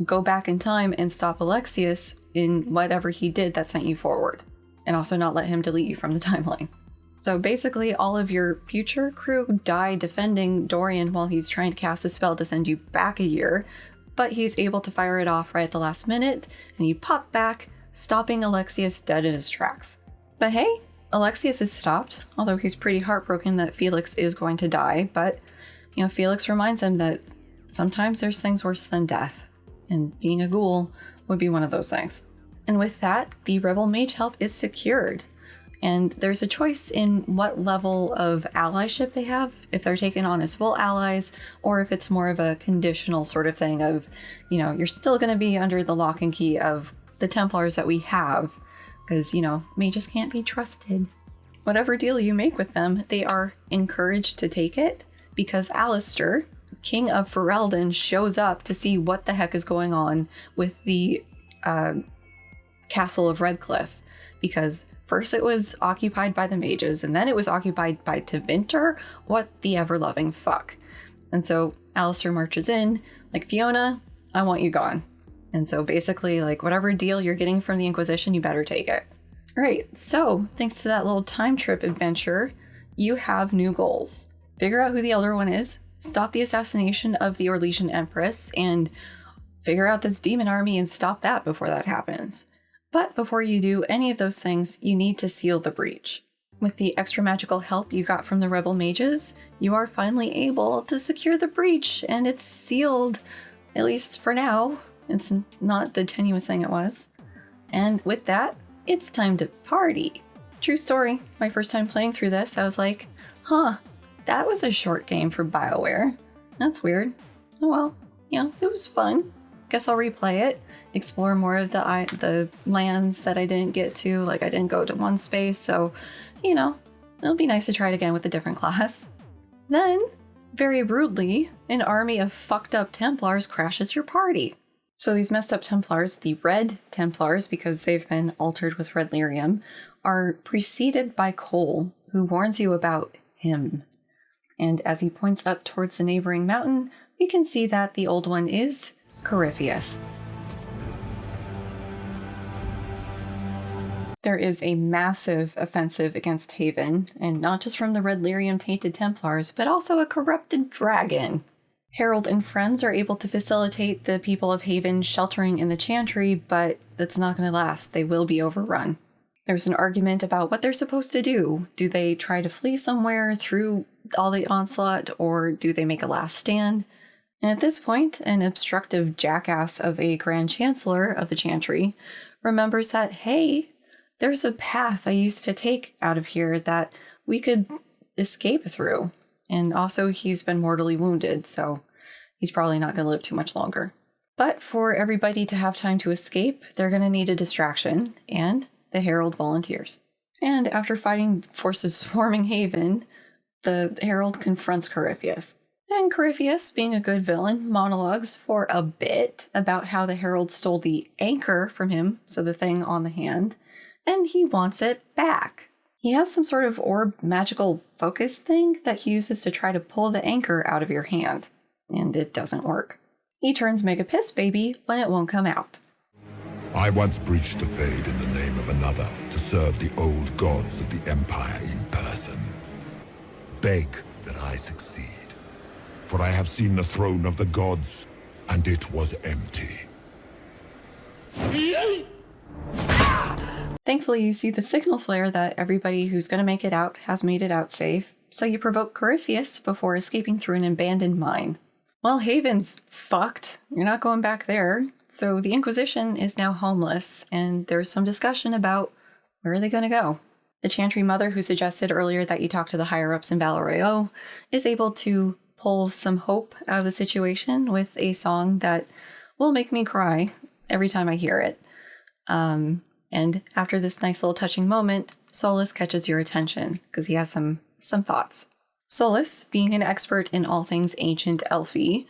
go back in time and stop Alexius in whatever he did that sent you forward, and also not let him delete you from the timeline. So basically all of your future crew die defending Dorian while he's trying to cast a spell to send you back a year, but he's able to fire it off right at the last minute, and you pop back, stopping Alexius dead in his tracks. But hey, Alexius is stopped, although he's pretty heartbroken that Felix is going to die, but Felix reminds him that sometimes there's things worse than death, and being a ghoul would be one of those things. And with that, the Rebel Mage help is secured. And there's a choice in what level of allyship they have, if they're taken on as full allies, or if it's more of a conditional sort of thing of, you're still going to be under the lock and key of the Templars that we have, because, mages can't be trusted. Whatever deal you make with them, they are encouraged to take it, because Alistair, King of Ferelden, shows up to see what the heck is going on with the Castle of Redcliffe, because first it was occupied by the mages, and then it was occupied by Tevinter. What the ever-loving fuck? And so Alistair marches in, like, Fiona, I want you gone. And so basically, like, whatever deal you're getting from the Inquisition, you better take it. Alright, so thanks to that little time trip adventure, you have new goals. Figure out who the Elder One is, stop the assassination of the Orlesian Empress, and figure out this demon army and stop that before that happens. But before you do any of those things, you need to seal the breach. With the extra magical help you got from the Rebel Mages, you are finally able to secure the breach, and it's sealed, at least for now. It's not the tenuous thing it was. And with that, it's time to party. True story, my first time playing through this, I was like, that was a short game for BioWare. That's weird. Oh well, it was fun. guess I'll replay it, explore more of the lands that I didn't get to. Like, I didn't go to one space, so, you know, it'll be nice to try it again with a different class. Then, very rudely, an army of fucked up Templars crashes your party. So these messed up Templars, the Red Templars, because they've been altered with red lyrium, are preceded by Cole, who warns you about him. And as he points up towards the neighboring mountain, we can see that the old one is Corypheus. There is a massive offensive against Haven, and not just from the red lyrium tainted Templars, but also a corrupted dragon. Herald and friends are able to facilitate the people of Haven sheltering in the Chantry, but that's not going to last. They will be overrun. There's an argument about what they're supposed to do. Do they try to flee somewhere through all the onslaught, or do they make a last stand? And at this point, an obstructive jackass of a Grand Chancellor of the Chantry remembers that, hey, there's a path I used to take out of here that we could escape through. And also, he's been mortally wounded, so he's probably not going to live too much longer. But for everybody to have time to escape, they're going to need a distraction, and the Herald volunteers. And after fighting forces swarming Haven, the Herald confronts Corypheus. And Corypheus, being a good villain, monologues for a bit about how the Herald stole the anchor from him, so the thing on the hand, and he wants it back. He has some sort of orb magical focus thing that he uses to try to pull the anchor out of your hand, and it doesn't work. He turns mega piss baby when it won't come out. I once breached the Fade in the name of another to serve the old gods of the Empire in person. Beg that I succeed, for I have seen the throne of the gods, and it was empty. Thankfully, you see the signal flare that everybody who's going to make it out has made it out safe, so you provoke Corypheus before escaping through an abandoned mine. Well, Haven's fucked. You're not going back there. So the Inquisition is now homeless, and there's some discussion about where are they going to go. The Chantry Mother, who suggested earlier that you talk to the higher-ups in Valoroyo, is able to pull some hope out of the situation with a song that will make me cry every time I hear it. And after this nice little touching moment, Solas catches your attention, because he has some thoughts. Solas, being an expert in all things ancient elfy,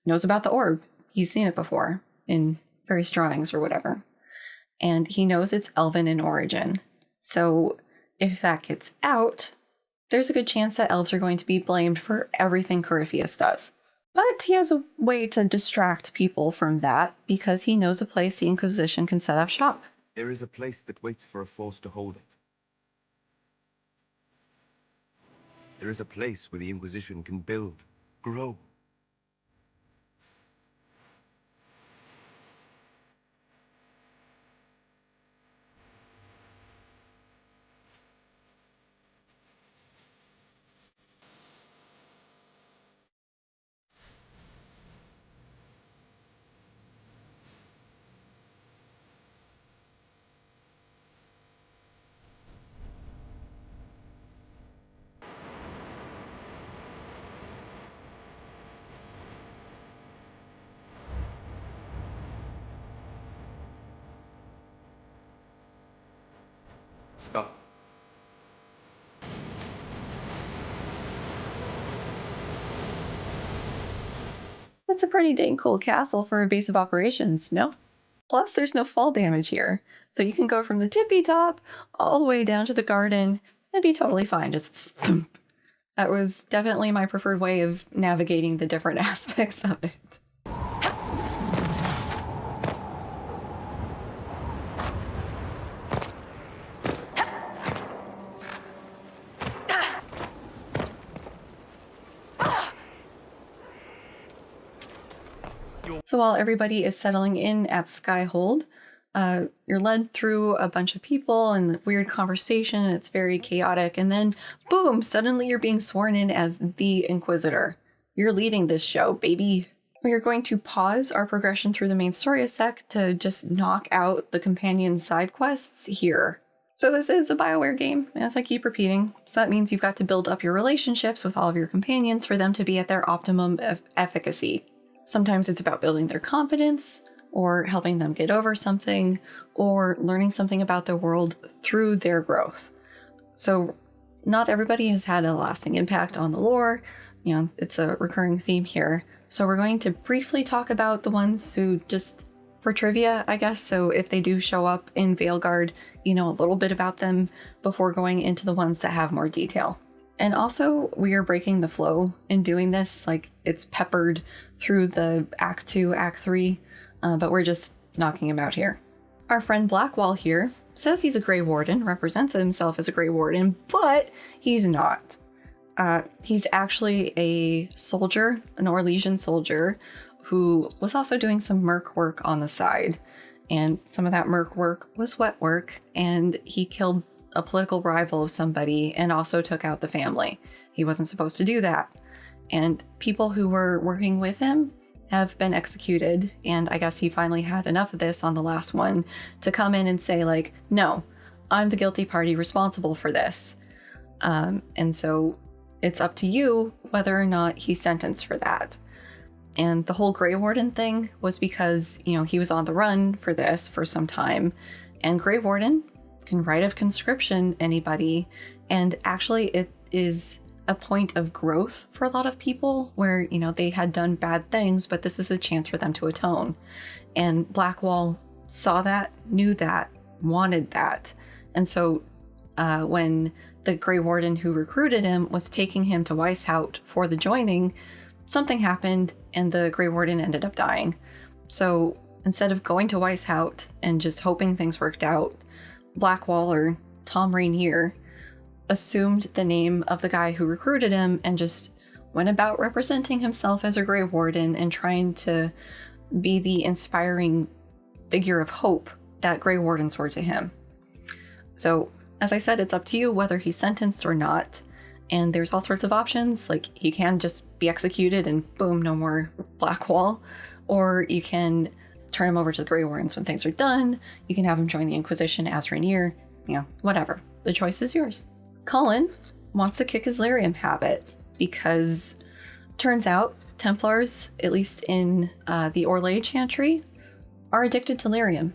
knows about the orb. He's seen it before, in various drawings or whatever. And he knows it's elven in origin. So if that gets out, there's a good chance that elves are going to be blamed for everything Corypheus does. But he has a way to distract people from that, because he knows a place the Inquisition can set up shop. There is a place that waits for a force to hold it. There is a place where the Inquisition can build, grow. Stop. That's a pretty dang cool castle for a base of operations, no? Plus, there's no fall damage here, so you can go from the tippy top all the way down to the garden and be totally fine. Just thump. That was definitely my preferred way of navigating the different aspects of it. So while everybody is settling in at Skyhold, you're led through a bunch of people and weird conversation, and it's very chaotic, and then boom, suddenly you're being sworn in as the Inquisitor. You're leading this show, baby. We are going to pause our progression through the main story a sec to just knock out the companion side quests here. So this is a BioWare game, as I keep repeating, so that means you've got to build up your relationships with all of your companions for them to be at their optimum efficacy. Sometimes it's about building their confidence, or helping them get over something, or learning something about the world through their growth. So not everybody has had a lasting impact on the lore. You know, it's a recurring theme here. So we're going to briefly talk about the ones who just for trivia, I guess. So if they do show up in Veilguard, you know a little bit about them before going into the ones that have more detail. And also, we are breaking the flow in doing this. Like, it's peppered through the Act 2, Act 3, but we're just knocking him out here. Our friend Blackwall here says he's a Grey Warden, represents himself as a Grey Warden, but he's not. He's actually a soldier, an Orlesian soldier, who was also doing some merc work on the side. And some of that merc work was wet work, and he killed a political rival of somebody and also took out the family. He wasn't supposed to do that. And people who were working with him have been executed, and I guess he finally had enough of this on the last one to come in and say, like, no, I'm the guilty party responsible for this. And so it's up to you whether or not he's sentenced for that. And the whole Grey Warden thing was because, you know, he was on the run for this for some time, and Grey Warden can write of conscription anybody, and actually it is a point of growth for a lot of people where, you know, they had done bad things, but this is a chance for them to atone. And Blackwall saw that, knew that, wanted that. And so when the Grey Warden who recruited him was taking him to Weishout for the joining, something happened and the Grey Warden ended up dying. So instead of going to Weishout and just hoping things worked out, Blackwall, or Tom Rainier, assumed the name of the guy who recruited him and just went about representing himself as a Grey Warden and trying to be the inspiring figure of hope that Grey Wardens were to him. So, as I said, it's up to you whether he's sentenced or not, and there's all sorts of options, like he can just be executed and boom, no more Blackwall, or you can turn him over to the Grey Wardens when things are done. You can have him join the Inquisition as Rainier, you know, whatever. The choice is yours. Cullen wants to kick his lyrium habit because turns out Templars, at least in the Orlais Chantry, are addicted to lyrium.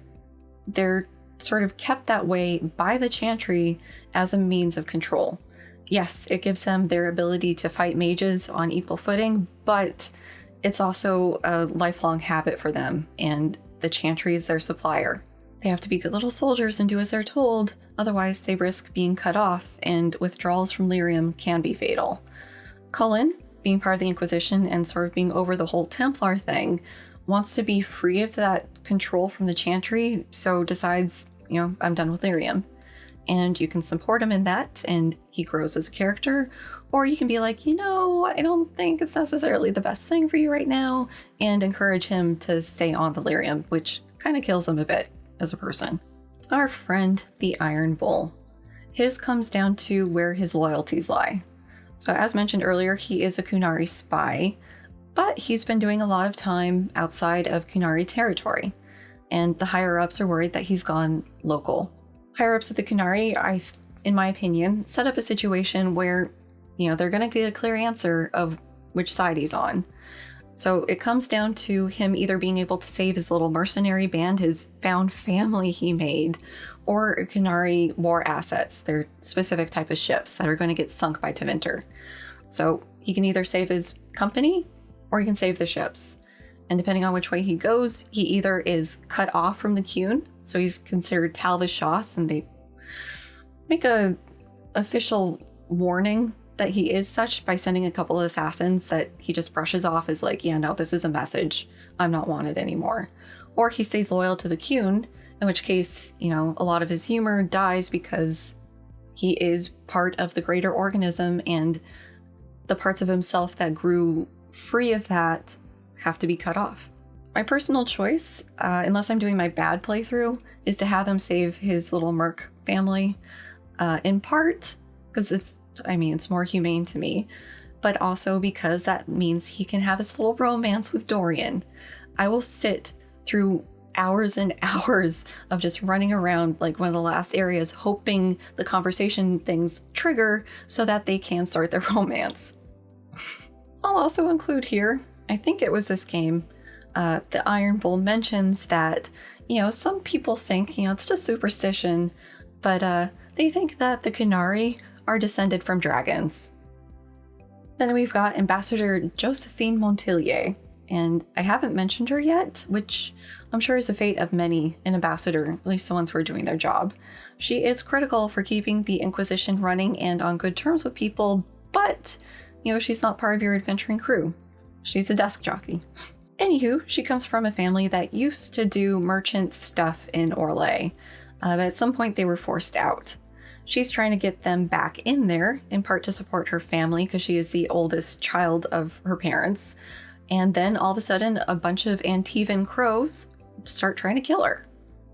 They're sort of kept that way by the Chantry as a means of control. Yes, it gives them their ability to fight mages on equal footing, but it's also a lifelong habit for them, and the Chantry is their supplier. They have to be good little soldiers and do as they're told, otherwise they risk being cut off, and withdrawals from lyrium can be fatal. Cullen, being part of the Inquisition and sort of being over the whole Templar thing, wants to be free of that control from the Chantry, so decides, you know, I'm done with lyrium. And you can support him in that, and he grows as a character, or you can be like, you know, I don't think it's necessarily the best thing for you right now, and encourage him to stay on the lyrium, which kind of kills him a bit as a person. Our friend, the Iron Bull. His comes down to where his loyalties lie. So as mentioned earlier, he is a Qunari spy, but he's been doing a lot of time outside of Qunari territory, and the higher-ups are worried that he's gone local. Higher-ups of the Qunari, in my opinion, set up a situation where, you know, they're going to get a clear answer of which side he's on. So it comes down to him either being able to save his little mercenary band, his found family he made, or Qunari war assets, their specific type of ships that are going to get sunk by Tevinter. So he can either save his company, or he can save the ships. And depending on which way he goes, he either is cut off from the Qun, so he's considered Talvashoth, and they make a official warning that he is such by sending a couple of assassins that he just brushes off as like, yeah, no, this is a message. I'm not wanted anymore. Or he stays loyal to the Qun, in which case, you know, a lot of his humor dies because he is part of the greater organism, and the parts of himself that grew free of that have to be cut off. My personal choice, unless I'm doing my bad playthrough, is to have him save his little merc family, in part because it's more humane to me, but also because that means he can have his little romance with Dorian. I will sit through hours and hours of just running around like one of the last areas, hoping the conversation things trigger so that they can start their romance. I'll also include here I think it was this game, the Iron Bull mentions that, some people think, it's just superstition, but they think that the Qunari are descended from dragons. Then we've got Ambassador Josephine Montillier, and I haven't mentioned her yet, which I'm sure is the fate of many an ambassador, at least the ones who are doing their job. She is critical for keeping the Inquisition running and on good terms with people, but, she's not part of your adventuring crew. She's a desk jockey. Anywho, she comes from a family that used to do merchant stuff in Orlais, but at some point they were forced out. She's trying to get them back in there, in part to support her family because she is the oldest child of her parents. And then all of a sudden, a bunch of Antivan crows start trying to kill her.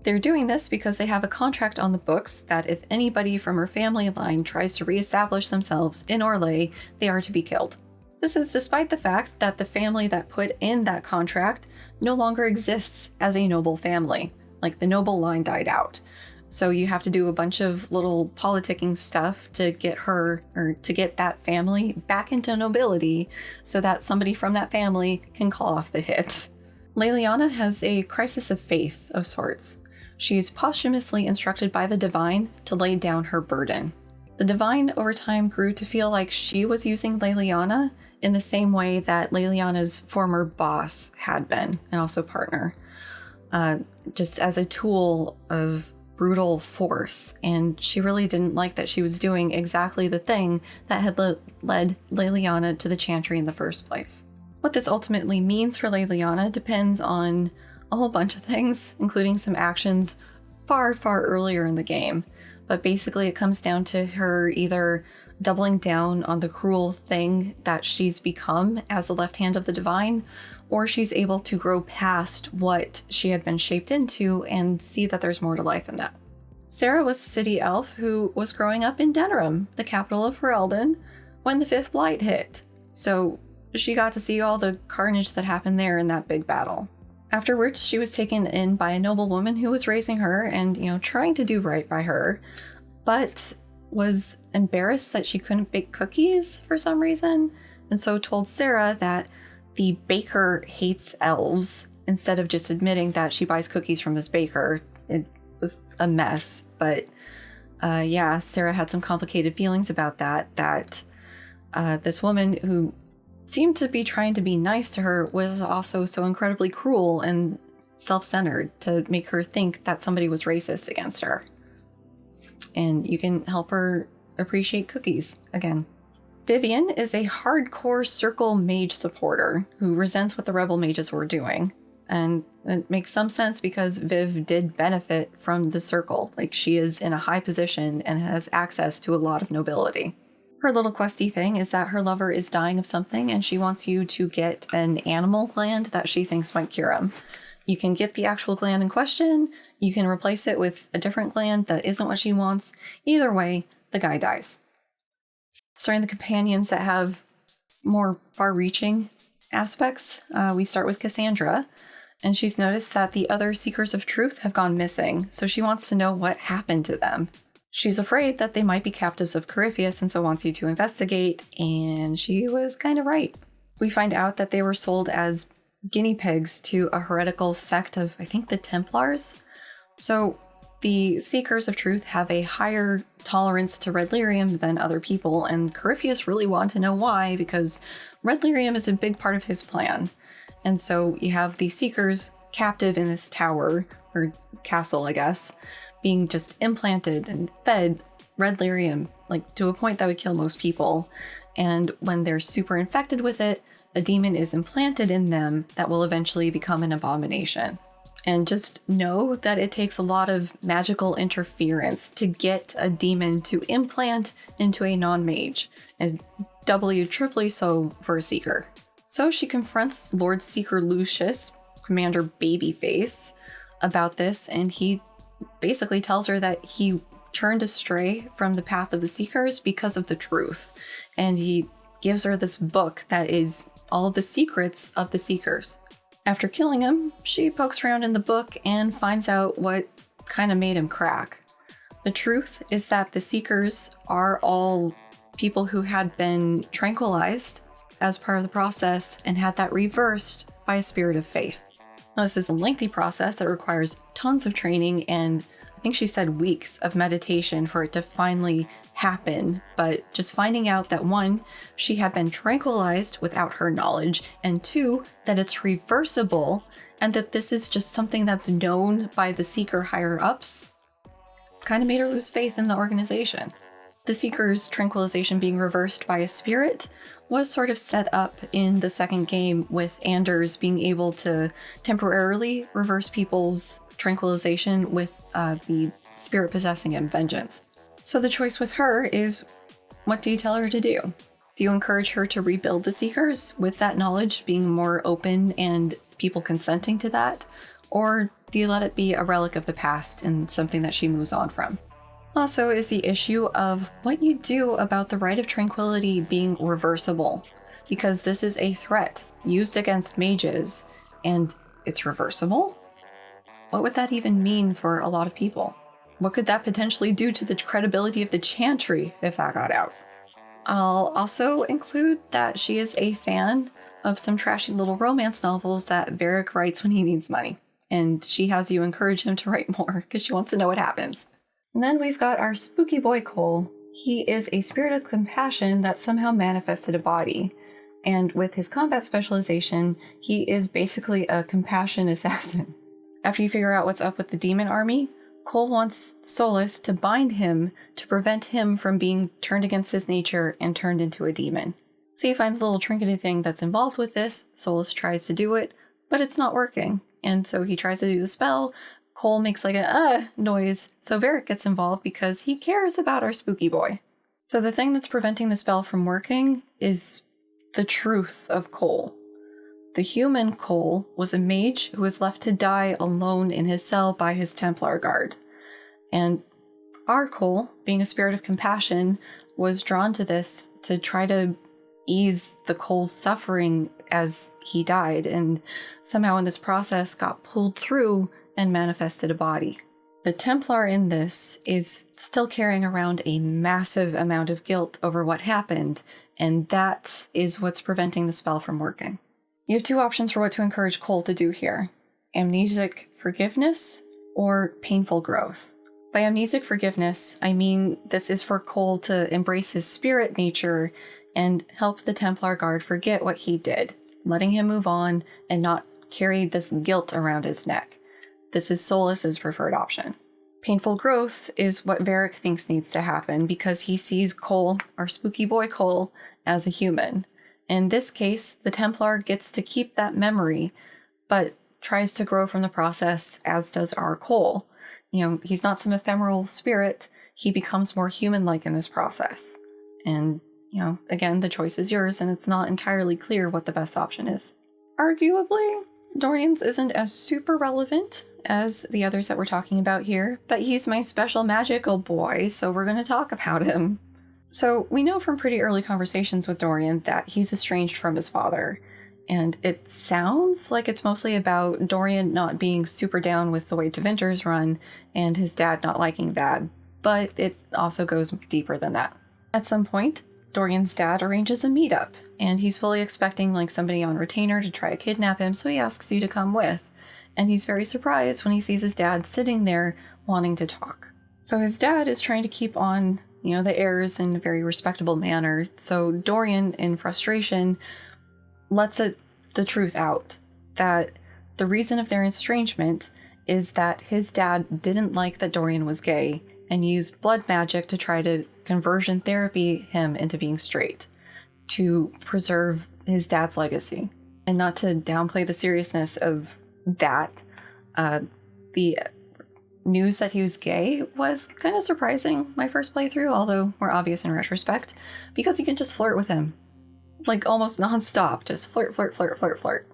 They're doing this because they have a contract on the books that if anybody from her family line tries to reestablish themselves in Orlais, they are to be killed. This is despite the fact that the family that put in that contract no longer exists as a noble family. Like, the noble line died out. So you have to do a bunch of little politicking stuff to get her, or to get that family back into nobility so that somebody from that family can call off the hit. Leliana has a crisis of faith of sorts. She's posthumously instructed by the Divine to lay down her burden. The Divine over time grew to feel like she was using Leliana in the same way that Leliana's former boss had been, and also partner, just as a tool of brutal force, and she really didn't like that she was doing exactly the thing that had led Leliana to the Chantry in the first place. What this ultimately means for Leliana depends on a whole bunch of things, including some actions far earlier in the game, but basically it comes down to her either doubling down on the cruel thing that she's become as the left hand of the Divine, or she's able to grow past what she had been shaped into and see that there's more to life than that. Sarah was a city elf who was growing up in Denerim, the capital of Ferelden, when the 5th Blight hit, so she got to see all the carnage that happened there in that big battle. Afterwards, she was taken in by a noblewoman who was raising her and, trying to do right by her, but was embarrassed that she couldn't bake cookies for some reason, and so told Sarah that the baker hates elves, instead of just admitting that she buys cookies from this baker. It was a mess, but Sarah had some complicated feelings about that this woman who seemed to be trying to be nice to her was also so incredibly cruel and self-centered to make her think that somebody was racist against her. And you can help her appreciate cookies again. Vivian is a hardcore circle mage supporter who resents what the rebel mages were doing. And it makes some sense because Viv did benefit from the circle. Like, she is in a high position and has access to a lot of nobility. Her little questy thing is that her lover is dying of something and she wants you to get an animal gland that she thinks might cure him. You can get the actual gland in question, you can replace it with a different gland that isn't what she wants. Either way, the guy dies. Starting the companions that have more far-reaching aspects, we start with Cassandra, and she's noticed that the other Seekers of Truth have gone missing, so she wants to know what happened to them. She's afraid that they might be captives of Corypheus and so wants you to investigate, and she was kind of right. We find out that they were sold as guinea pigs to a heretical sect of, I think, the Templars. So the Seekers of Truth have a higher tolerance to red lyrium than other people, and Corypheus really wanted to know why, because red lyrium is a big part of his plan. And so you have the Seekers captive in this tower, or castle, I guess, being just implanted and fed red lyrium, like to a point that would kill most people. And when they're super infected with it, a demon is implanted in them that will eventually become an abomination. And just know that it takes a lot of magical interference to get a demon to implant into a non-mage, and doubly or triply so for a Seeker. So she confronts Lord Seeker Lucius, Commander Babyface, about this, and he basically tells her that he turned astray from the path of the Seekers because of the truth. And he gives her this book that is all of the secrets of the Seekers. After killing him, she pokes around in the book and finds out what kind of made him crack. The truth is that the Seekers are all people who had been tranquilized as part of the process and had that reversed by a spirit of faith. Now, this is a lengthy process that requires tons of training and I think she said weeks of meditation for it to finally happen, but just finding out that 1, she had been tranquilized without her knowledge, and 2, that it's reversible and that this is just something that's known by the Seeker higher-ups, kind of made her lose faith in the organization. The Seeker's tranquilization being reversed by a spirit was sort of set up in the second game, with Anders being able to temporarily reverse people's tranquilization with the spirit possessing him vengeance. So the choice with her is, what do you tell her to do? Do you encourage her to rebuild the Seekers with that knowledge being more open and people consenting to that? Or do you let it be a relic of the past and something that she moves on from? Also is the issue of what you do about the Rite of Tranquility being reversible, because this is a threat used against mages, and it's reversible? What would that even mean for a lot of people? What could that potentially do to the credibility of the chantry if that got out? I'll also include that she is a fan of some trashy little romance novels that Varric writes when he needs money, and she has you encourage him to write more because she wants to know what happens. And then we've got our spooky boy Cole. He is a spirit of compassion that somehow manifested a body, and with his combat specialization, he is basically a compassion assassin. After you figure out what's up with the demon army, Cole wants Solas to bind him to prevent him from being turned against his nature and turned into a demon. So you find the little trinkety thing that's involved with this. Solas tries to do it, but it's not working. And so he tries to do the spell. Cole makes like a noise, so Varric gets involved because he cares about our spooky boy. So the thing that's preventing the spell from working is the truth of Cole. The human Cole was a mage who was left to die alone in his cell by his Templar guard. And our Cole, being a spirit of compassion, was drawn to this to try to ease the Cole's suffering as he died, and somehow in this process got pulled through and manifested a body. The Templar in this is still carrying around a massive amount of guilt over what happened, and that is what's preventing the spell from working. You have 2 options for what to encourage Cole to do here: amnesic forgiveness or painful growth. By amnesic forgiveness, I mean this is for Cole to embrace his spirit nature and help the Templar Guard forget what he did, letting him move on and not carry this guilt around his neck. This is Solas's preferred option. Painful growth is what Varric thinks needs to happen because he sees Cole, our spooky boy Cole, as a human. In this case, the Templar gets to keep that memory, but tries to grow from the process, as does our Cole. He's not some ephemeral spirit. He becomes more human-like in this process. And, again, the choice is yours, and it's not entirely clear what the best option is. Arguably, Dorian's isn't as super relevant as the others that we're talking about here, but he's my special magical boy, so we're going to talk about him. So we know from pretty early conversations with Dorian that he's estranged from his father, and it sounds like it's mostly about Dorian not being super down with the way Tevinter's run and his dad not liking that, but it also goes deeper than that. At some point, Dorian's dad arranges a meetup, and he's fully expecting somebody on retainer to try to kidnap him, so he asks you to come with. And he's very surprised when he sees his dad sitting there wanting to talk. So his dad is trying to keep on, the heirs in a very respectable manner, so Dorian, in frustration, lets the truth out, that the reason of their estrangement is that his dad didn't like that Dorian was gay, and used blood magic to try to conversion therapy him into being straight, to preserve his dad's legacy. And not to downplay the seriousness of that, the news that he was gay was kind of surprising my first playthrough, although more obvious in retrospect, because you can just flirt with him. Almost non-stop, just flirt, flirt, flirt, flirt, flirt.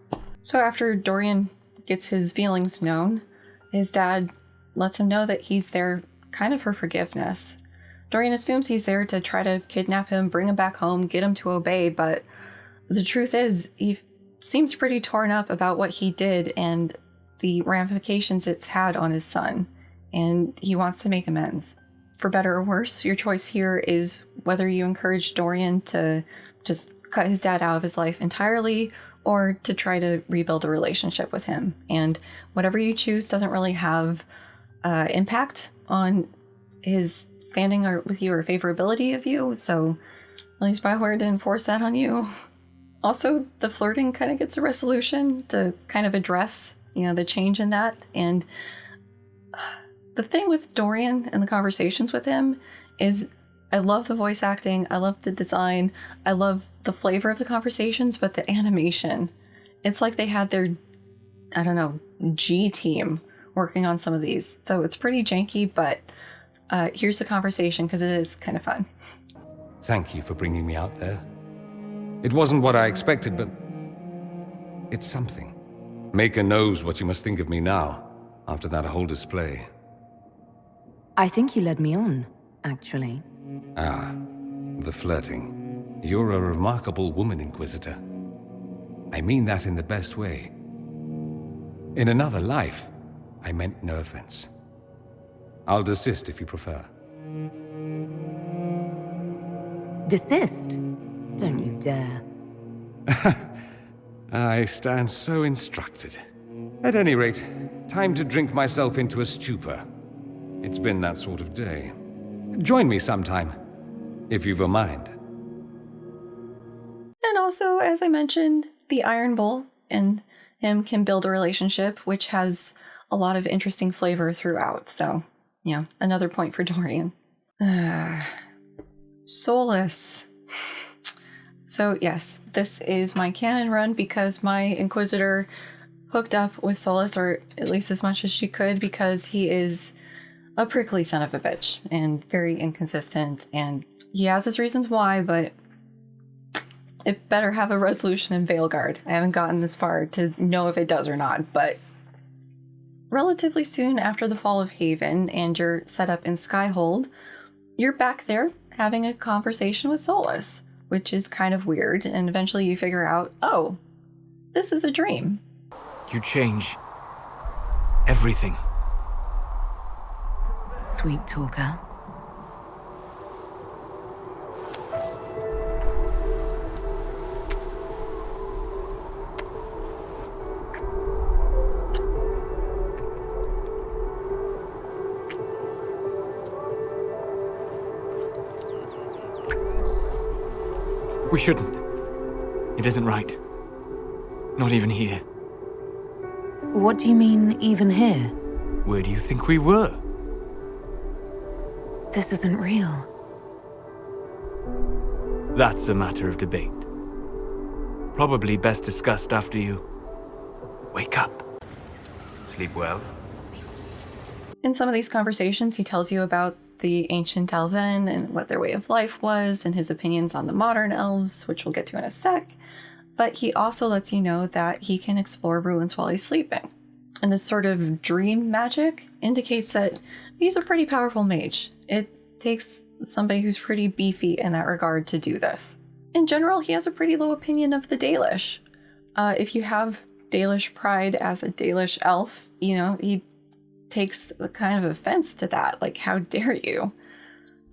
So after Dorian gets his feelings known, his dad lets him know that he's there kind of for forgiveness. Dorian assumes he's there to try to kidnap him, bring him back home, get him to obey, but the truth is, he seems pretty torn up about what he did and the ramifications it's had on his son, and he wants to make amends. For better or worse, your choice here is whether you encourage Dorian to just cut his dad out of his life entirely or to try to rebuild a relationship with him. And whatever you choose doesn't really have impact on his standing with you or favorability of you, so at least Bioware didn't force that on you. Also, the flirting kind of gets a resolution to kind of address, the change in that. And the thing with Dorian and the conversations with him is I love the voice acting, I love the design, I love the flavor of the conversations, but the animation, it's like they had their, G team working on some of these. So it's pretty janky, but here's the conversation because it is kind of fun. Thank you for bringing me out there. It wasn't what I expected, but it's something. Maker knows what you must think of me now, after that whole display. I think you led me on, actually. Ah, the flirting. You're a remarkable woman, Inquisitor. I mean that in the best way. In another life, I meant no offense. I'll desist if you prefer. Desist? Don't you dare. I stand so instructed. At any rate, time to drink myself into a stupor. It's been that sort of day. Join me sometime, if you've a mind. And also, as I mentioned, the Iron Bull and him can build a relationship, which has a lot of interesting flavor throughout. So, another point for Dorian. Solas. So yes, this is my canon run because my Inquisitor hooked up with Solas, or at least as much as she could, because he is a prickly son of a bitch and very inconsistent, and he has his reasons why, but it better have a resolution in Veilguard. I haven't gotten this far to know if it does or not, but relatively soon after the fall of Haven and you're set up in Skyhold, you're back there having a conversation with Solas, which is kind of weird, and eventually you figure out, oh, this is a dream. You change everything. Sweet talker. We shouldn't. It isn't right. Not even here. What do you mean, even here? Where do you think we were? This isn't real. That's a matter of debate. Probably best discussed after you wake up. Sleep well? In some of these conversations, he tells you about the ancient Elven and what their way of life was, and his opinions on the modern elves, which we'll get to in a sec. But he also lets you know that he can explore ruins while he's sleeping. And this sort of dream magic indicates that he's a pretty powerful mage. It takes somebody who's pretty beefy in that regard to do this. In general, he has a pretty low opinion of the Dalish. If you have Dalish pride as a Dalish elf, he takes a kind of offense to that, like, how dare you?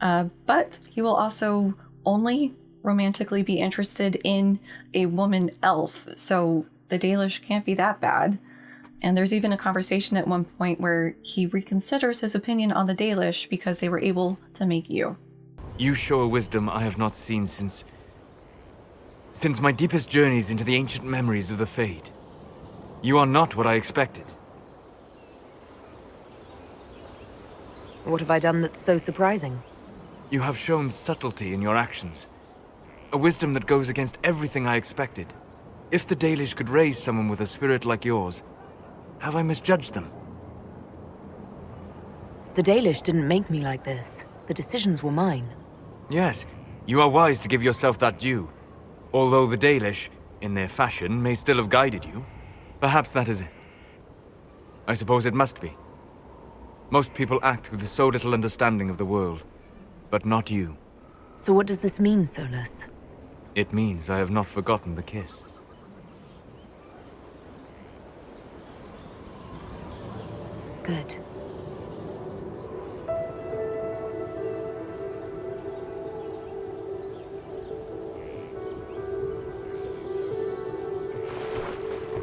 But he will also only romantically be interested in a woman elf, so the Dalish can't be that bad. And there's even a conversation at one point where he reconsiders his opinion on the Dalish because they were able to make you. You show a wisdom I have not seen since my deepest journeys into the ancient memories of the Fade. You are not what I expected. What have I done that's so surprising? You have shown subtlety in your actions. A wisdom that goes against everything I expected. If the Dalish could raise someone with a spirit like yours, have I misjudged them? The Dalish didn't make me like this. The decisions were mine. Yes, you are wise to give yourself that due. Although the Dalish, in their fashion, may still have guided you. Perhaps that is it. I suppose it must be. Most people act with so little understanding of the world, but not you. So what does this mean, Solas? It means I have not forgotten the kiss. Good.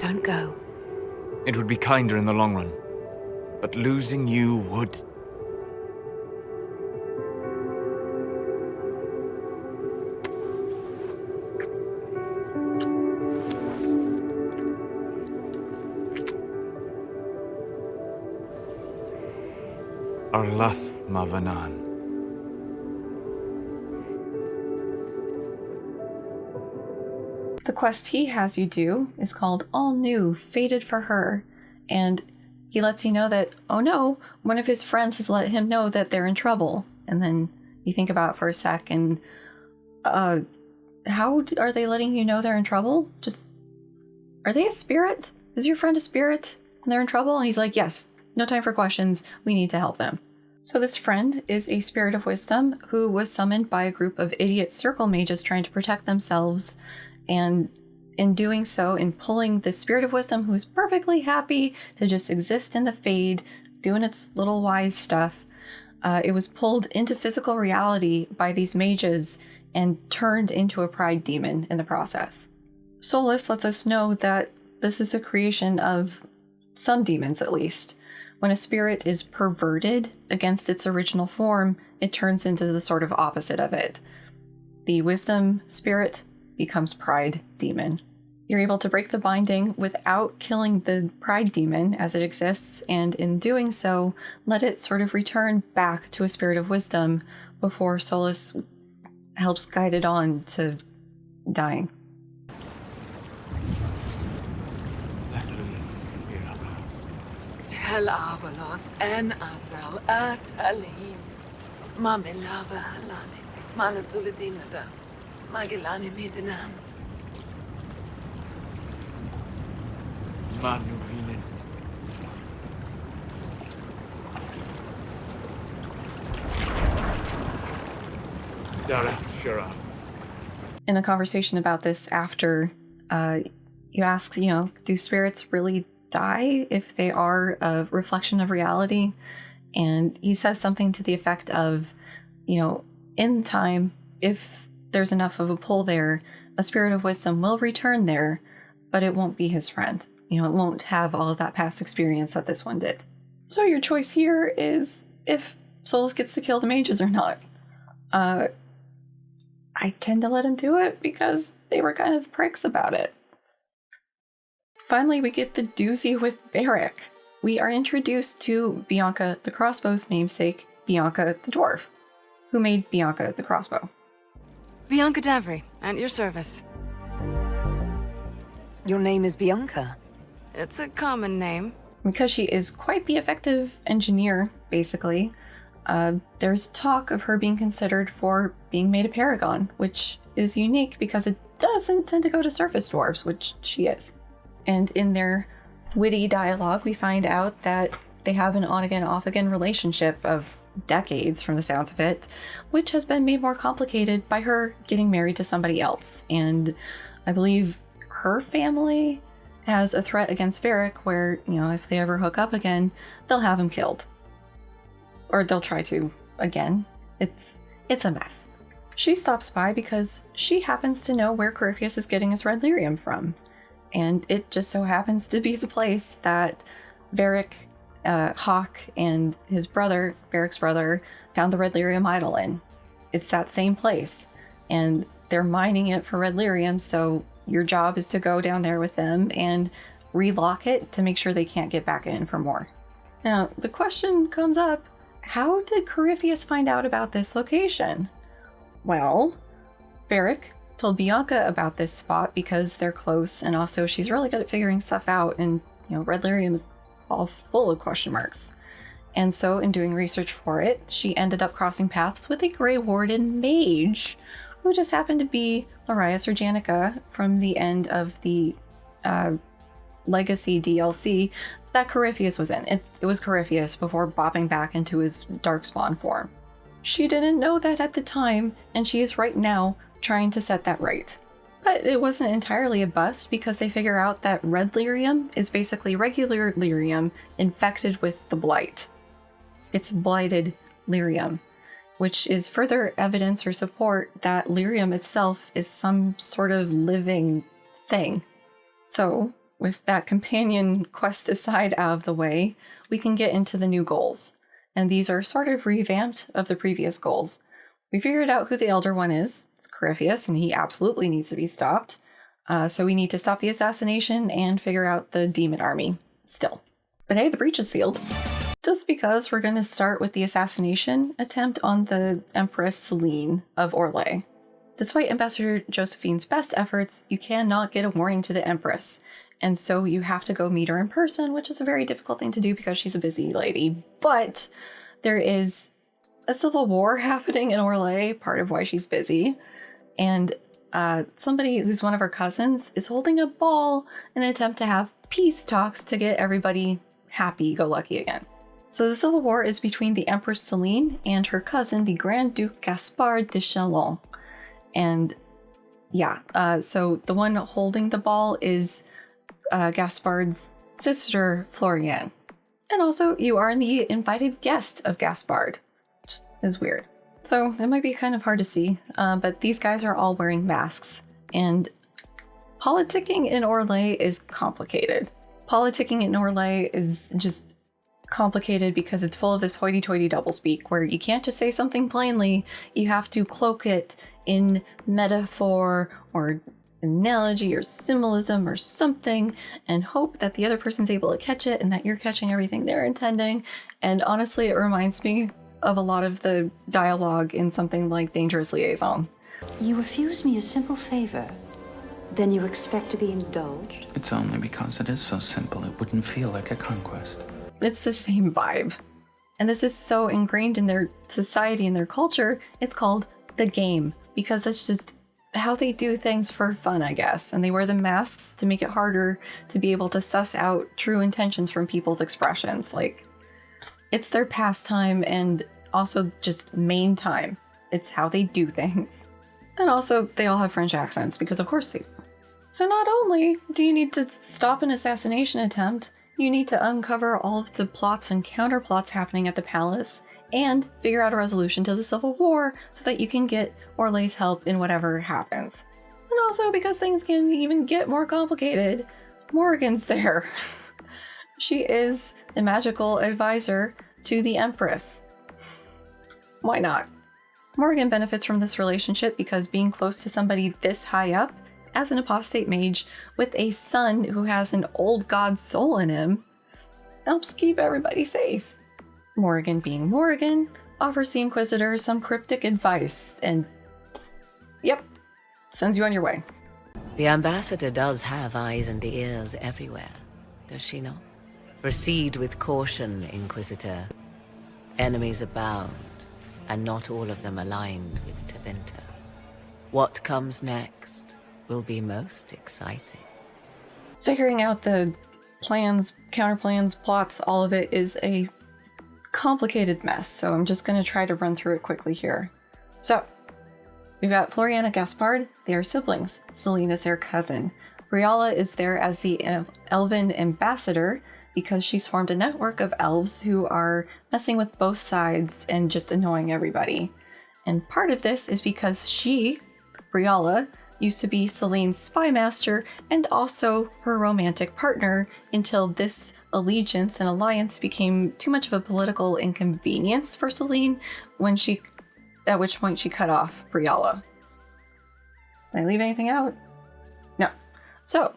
don't go. It would be kinder in the long run. But losing you would... Arlath Mavanan. The quest he has you do is called All New, Fated for Her, and he lets you know that, oh no, one of his friends has let him know that they're in trouble. And then you think about it for a sec, and how are they letting you know they're in trouble? Just, are they a spirit? Is your friend a spirit and they're in trouble? And he's like, yes, no time for questions, we need to help them. So this friend is a spirit of wisdom who was summoned by a group of idiot circle mages trying to protect themselves. And in doing so, in pulling the spirit of wisdom, who's perfectly happy to just exist in the Fade, doing its little wise stuff, it was pulled into physical reality by these mages and turned into a pride demon in the process. Solas lets us know that this is a creation of some demons, at least. When a spirit is perverted against its original form, it turns into the sort of opposite of it. The wisdom spirit becomes pride demon. You're able to break the binding without killing the pride demon as it exists, and in doing so, let it sort of return back to a spirit of wisdom before Solas helps guide it on to dying. Tel Avalos en Asel at Alim. Mamilava Halani. Manasuladinadas. Magilani Midinan. Manuvinen. In a conversation about this after, you ask, do spirits really die if they are a reflection of reality? And he says something to the effect of, in time, if there's enough of a pull there, a spirit of wisdom will return there, but it won't be his friend. It won't have all of that past experience that this one did. So your choice here is if Solas gets to kill the mages or not. I tend to let him do it because they were kind of pricks about it. Finally, we get the doozy with Varric. We are introduced to Bianca the crossbow's namesake, Bianca the dwarf, who made Bianca the crossbow. Bianca Davry, at your service. Your name is Bianca? It's a common name. Because she is quite the effective engineer, basically, there's talk of her being considered for being made a paragon, which is unique because it doesn't tend to go to surface dwarves, which she is. And in their witty dialogue, we find out that they have an on-again, off-again relationship of decades from the sounds of it, which has been made more complicated by her getting married to somebody else. And I believe her family has a threat against Varric where, if they ever hook up again, they'll have him killed. Or they'll try to again. It's a mess. She stops by because she happens to know where Corypheus is getting his red lyrium from. And it just so happens to be the place that Varric, Hawk, and his brother, Varric's brother, found the red lyrium idol in. It's that same place. And they're mining it for red lyrium, so your job is to go down there with them and relock it to make sure they can't get back in for more. Now, the question comes up, how did Corypheus find out about this location? Well, Varric told Bianca about this spot because they're close, and also she's really good at figuring stuff out, and red lyrium is all full of question marks. And so in doing research for it, she ended up crossing paths with a Grey Warden mage who just happened to be Larias or Janica from the end of the Legacy DLC that Corypheus was in. It was Corypheus before bopping back into his Darkspawn form. She didn't know that at the time, and she is right now trying to set that right. But it wasn't entirely a bust because they figure out that red lyrium is basically regular lyrium infected with the Blight. It's blighted lyrium, which is further evidence or support that lyrium itself is some sort of living thing. So with that companion quest aside out of the way, we can get into the new goals. And these are sort of revamped of the previous goals. We figured out who the Elder One is. It's Corypheus, and he absolutely needs to be stopped. So we need to stop the assassination and figure out the demon army still. But hey, the breach is sealed. Just because we're going to start with the assassination attempt on the Empress Selene of Orlais. Despite Ambassador Josephine's best efforts, you cannot get a warning to the Empress. And so you have to go meet her in person, which is a very difficult thing to do because she's a busy lady. But there is a civil war happening in Orlais, part of why she's busy. And somebody who's one of her cousins is holding a ball in an attempt to have peace talks to get everybody happy-go-lucky again. So the civil war is between the Empress Selene and her cousin, the Grand Duke Gaspard de Chalon. And yeah, so the one holding the ball is Gaspard's sister, Florian. And also, you are the invited guest of Gaspard, which is weird. So it might be kind of hard to see, but these guys are all wearing masks. And politicking in Orlais is complicated. Politicking in Orlais is just complicated because it's full of this hoity-toity doublespeak where you can't just say something plainly, you have to cloak it in metaphor or analogy or symbolism or something and hope that the other person's able to catch it and that you're catching everything they're intending. And honestly, it reminds me of a lot of the dialogue in something like Dangerous Liaison. You refuse me a simple favor, then you expect to be indulged? It's only because it is so simple it wouldn't feel like a conquest. It's the same vibe. And this is so ingrained in their society and their culture, it's called the game, because it's just how they do things for fun, I guess. And they wear the masks to make it harder to be able to suss out true intentions from people's expressions. Like, it's their pastime and also just main time. It's how they do things. And also, they all have French accents, because of course they do. So not only do you need to stop an assassination attempt, you need to uncover all of the plots and counterplots happening at the palace, and figure out a resolution to the civil war so that you can get Orlais' help in whatever happens. And also, because things can even get more complicated, Morrigan's there. She is the magical advisor to the Empress. Why not? Morrigan benefits from this relationship because being close to somebody this high up, as an apostate mage with a son who has an old god soul in him, helps keep everybody safe. Morrigan, being Morrigan, offers the Inquisitor some cryptic advice and, yep, sends you on your way. The ambassador does have eyes and ears everywhere, does she not? Proceed with caution, Inquisitor. Enemies abound, and not all of them aligned with Tevinter. What comes next will be most exciting. Figuring out the plans, counterplans, plots, all of it is a complicated mess, so I'm just going to try to run through it quickly here. So, we've got Florian and Gaspard. They are siblings. Selene is their cousin. Briala is there as the elven ambassador because she's formed a network of elves who are messing with both sides and just annoying everybody. And part of this is because she, Briala, used to be Selene's spy master and also her romantic partner until this allegiance and alliance became too much of a political inconvenience for Selene at which point she cut off Briala. Did I leave anything out? No. So,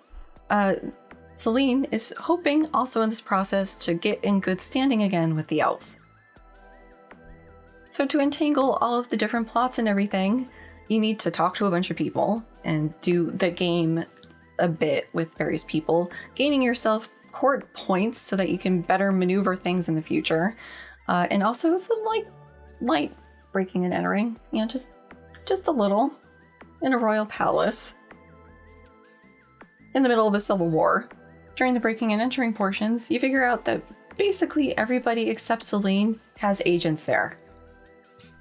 Selene is hoping also in this process to get in good standing again with the elves. So to entangle all of the different plots and everything, you need to talk to a bunch of people and do the game a bit with various people, gaining yourself court points so that you can better maneuver things in the future. And also some light breaking and entering, you know, just a little in a royal palace in the middle of a civil war. During the breaking and entering portions, you figure out that basically everybody except Selene has agents there.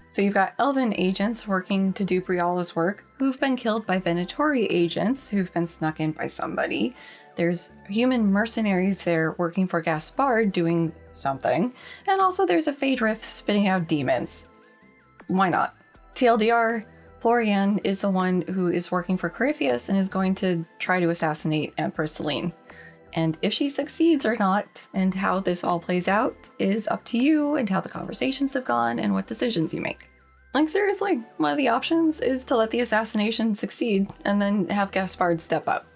So you've got elven agents working to do Briala's work who've been killed by Venatori agents who've been snuck in by somebody. There's human mercenaries there working for Gaspard doing something. And also there's a Fade Rift spitting out demons. Why not? TLDR, Florian is the one who is working for Corypheus and is going to try to assassinate Empress Selene. And if she succeeds or not, and how this all plays out, is up to you and how the conversations have gone and what decisions you make. Like, seriously, one of the options is to let the assassination succeed and then have Gaspard step up.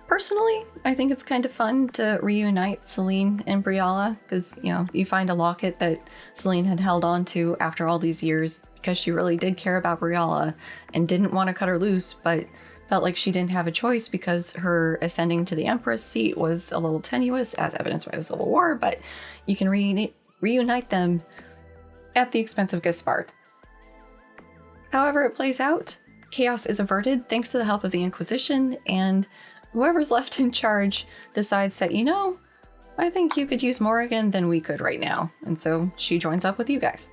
Personally, I think it's kind of fun to reunite Celine and Briala, because, you know, you find a locket that Celine had held on to after all these years because she really did care about Briala and didn't want to cut her loose, but felt like she didn't have a choice because her ascending to the Empress seat was a little tenuous, as evidenced by the Civil War, but you can reunite them at the expense of Gaspard. However it plays out, chaos is averted thanks to the help of the Inquisition, and whoever's left in charge decides that, you know, I think you could use Morrigan than we could right now, and so she joins up with you guys.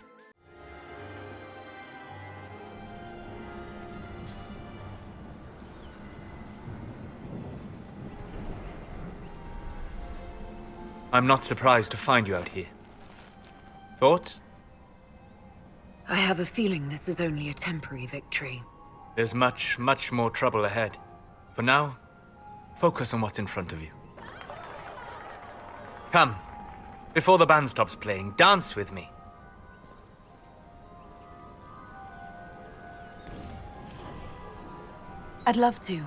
I'm not surprised to find you out here. Thoughts? I have a feeling this is only a temporary victory. There's much, much more trouble ahead. For now, focus on what's in front of you. Come, before the band stops playing, dance with me. I'd love to.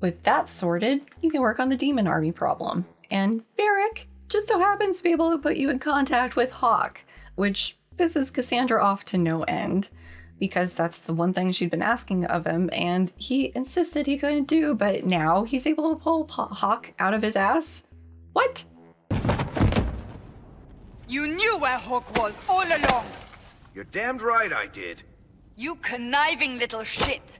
With that sorted, you can work on the demon army problem. And Varric just so happens to be able to put you in contact with Hawk, which pisses Cassandra off to no end, because that's the one thing she'd been asking of him, and he insisted he couldn't do, but now he's able to pull Hawk out of his ass? What? You knew where Hawk was all along! You're damned right I did. You conniving little shit!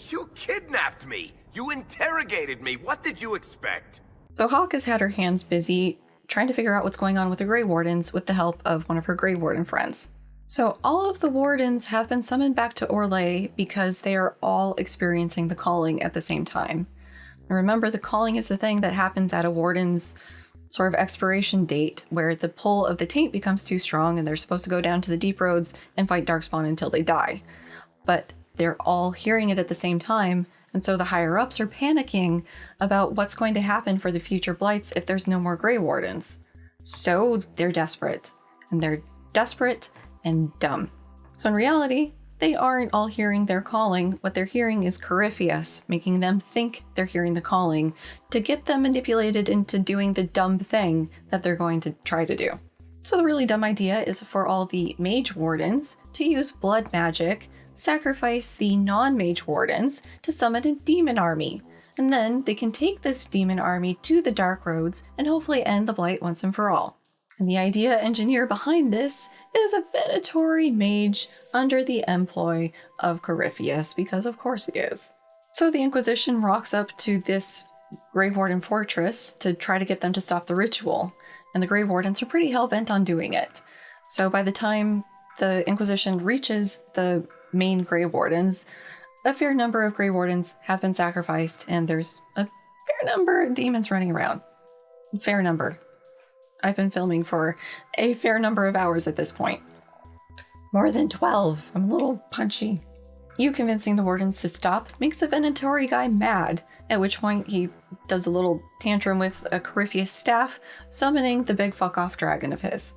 You kidnapped me! You interrogated me! What did you expect? So Hawk has had her hands busy trying to figure out what's going on with the Grey Wardens with the help of one of her Grey Warden friends. So all of the Wardens have been summoned back to Orlais because they are all experiencing the calling at the same time. Now remember, the calling is the thing that happens at a Warden's sort of expiration date, where the pull of the taint becomes too strong and they're supposed to go down to the deep roads and fight Darkspawn until they die. But they're all hearing it at the same time, and so the higher-ups are panicking about what's going to happen for the future Blights if there's no more Grey Wardens. So they're desperate. And they're desperate and dumb. So in reality, they aren't all hearing their calling. What they're hearing is Corypheus, making them think they're hearing the calling to get them manipulated into doing the dumb thing that they're going to try to do. So the really dumb idea is for all the Mage Wardens to use blood magic, sacrifice the non-Mage Wardens to summon a demon army, and then they can take this demon army to the Dark Roads and hopefully end the Blight once and for all. And the idea engineer behind this is a Venatori mage under the employ of Corypheus, because of course he is. So the Inquisition rocks up to this Grey Warden fortress to try to get them to stop the ritual, and the Grey Wardens are pretty hell-bent on doing it. So by the time the Inquisition reaches the main Grey Wardens, a fair number of Grey Wardens have been sacrificed, and there's a fair number of demons running around. Fair number. I've been filming for a fair number of hours at this point. More than 12. I'm a little punchy. You convincing the Wardens to stop makes the Venatori guy mad, at which point he does a little tantrum with a Corypheus staff, summoning the big fuck-off dragon of his.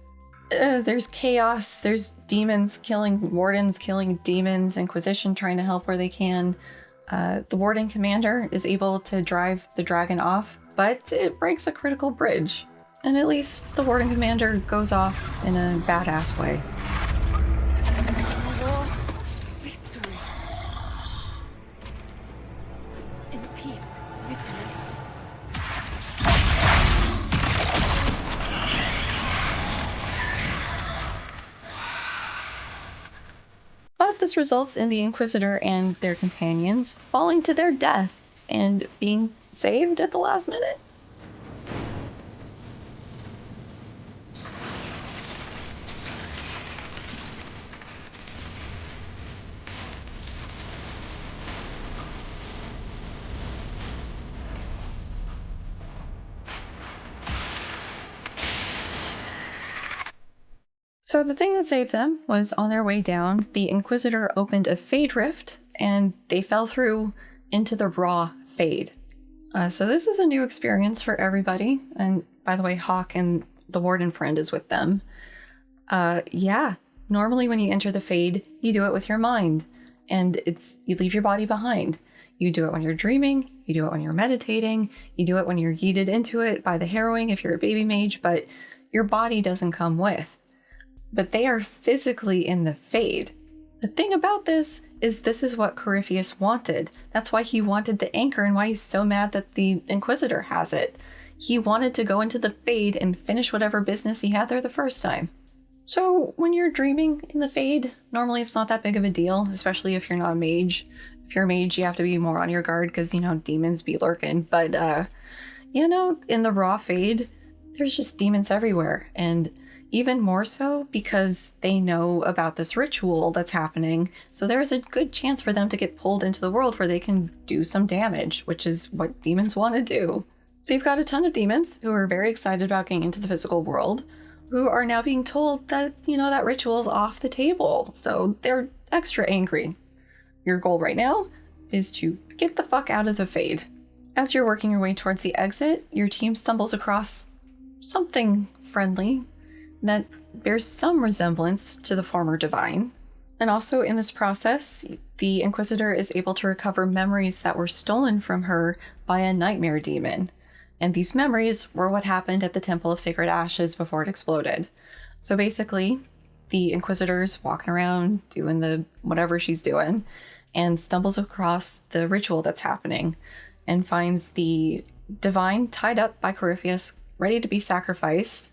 There's chaos, there's demons killing Wardens, killing demons, Inquisition trying to help where they can. The Warden commander is able to drive the dragon off, but it breaks a critical bridge. And at least the Warden commander goes off in a badass way. Victory. In peace, vigilance. But this results in the Inquisitor and their companions falling to their death and being saved at the last minute. So the thing that saved them was on their way down, the Inquisitor opened a Fade Rift, and they fell through into the raw Fade. So this is a new experience for everybody, and by the way, Hawk and the Warden friend is with them. Yeah, normally when you enter the Fade, you do it with your mind, and you leave your body behind. You do it when you're dreaming, you do it when you're meditating, you do it when you're yeeted into it by the Harrowing if you're a baby mage, but your body doesn't come with. But they are physically in the Fade. The thing about this is what Corypheus wanted. That's why he wanted the anchor and why he's so mad that the Inquisitor has it. He wanted to go into the Fade and finish whatever business he had there the first time. So when you're dreaming in the Fade, normally it's not that big of a deal, especially if you're not a mage. If you're a mage, you have to be more on your guard because, demons be lurking. But, in the raw Fade, there's just demons everywhere. And even more so because they know about this ritual that's happening, so there's a good chance for them to get pulled into the world where they can do some damage, which is what demons want to do. So you've got a ton of demons who are very excited about getting into the physical world, who are now being told that, that ritual is off the table, so they're extra angry. Your goal right now is to get the fuck out of the Fade. As you're working your way towards the exit, your team stumbles across something friendly that bears some resemblance to the former Divine. And also in this process, the Inquisitor is able to recover memories that were stolen from her by a nightmare demon. And these memories were what happened at the Temple of Sacred Ashes before it exploded. So basically, the Inquisitor's walking around doing the whatever she's doing and stumbles across the ritual that's happening and finds the Divine tied up by Corypheus, ready to be sacrificed.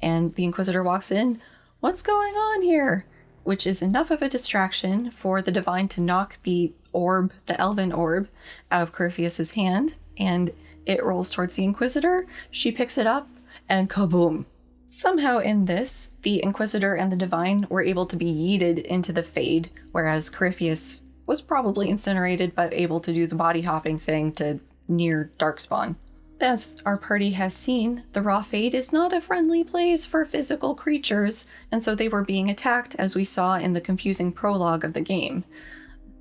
And the Inquisitor walks in, "What's going on here?" Which is enough of a distraction for the Divine to knock the orb, the elven orb, out of Corypheus's hand, and it rolls towards the Inquisitor. She picks it up, and kaboom! Somehow in this, the Inquisitor and the Divine were able to be yeeted into the Fade, whereas Corypheus was probably incinerated but able to do the body hopping thing to near Darkspawn. As our party has seen, the Raw Fade is not a friendly place for physical creatures, and so they were being attacked as we saw in the confusing prologue of the game.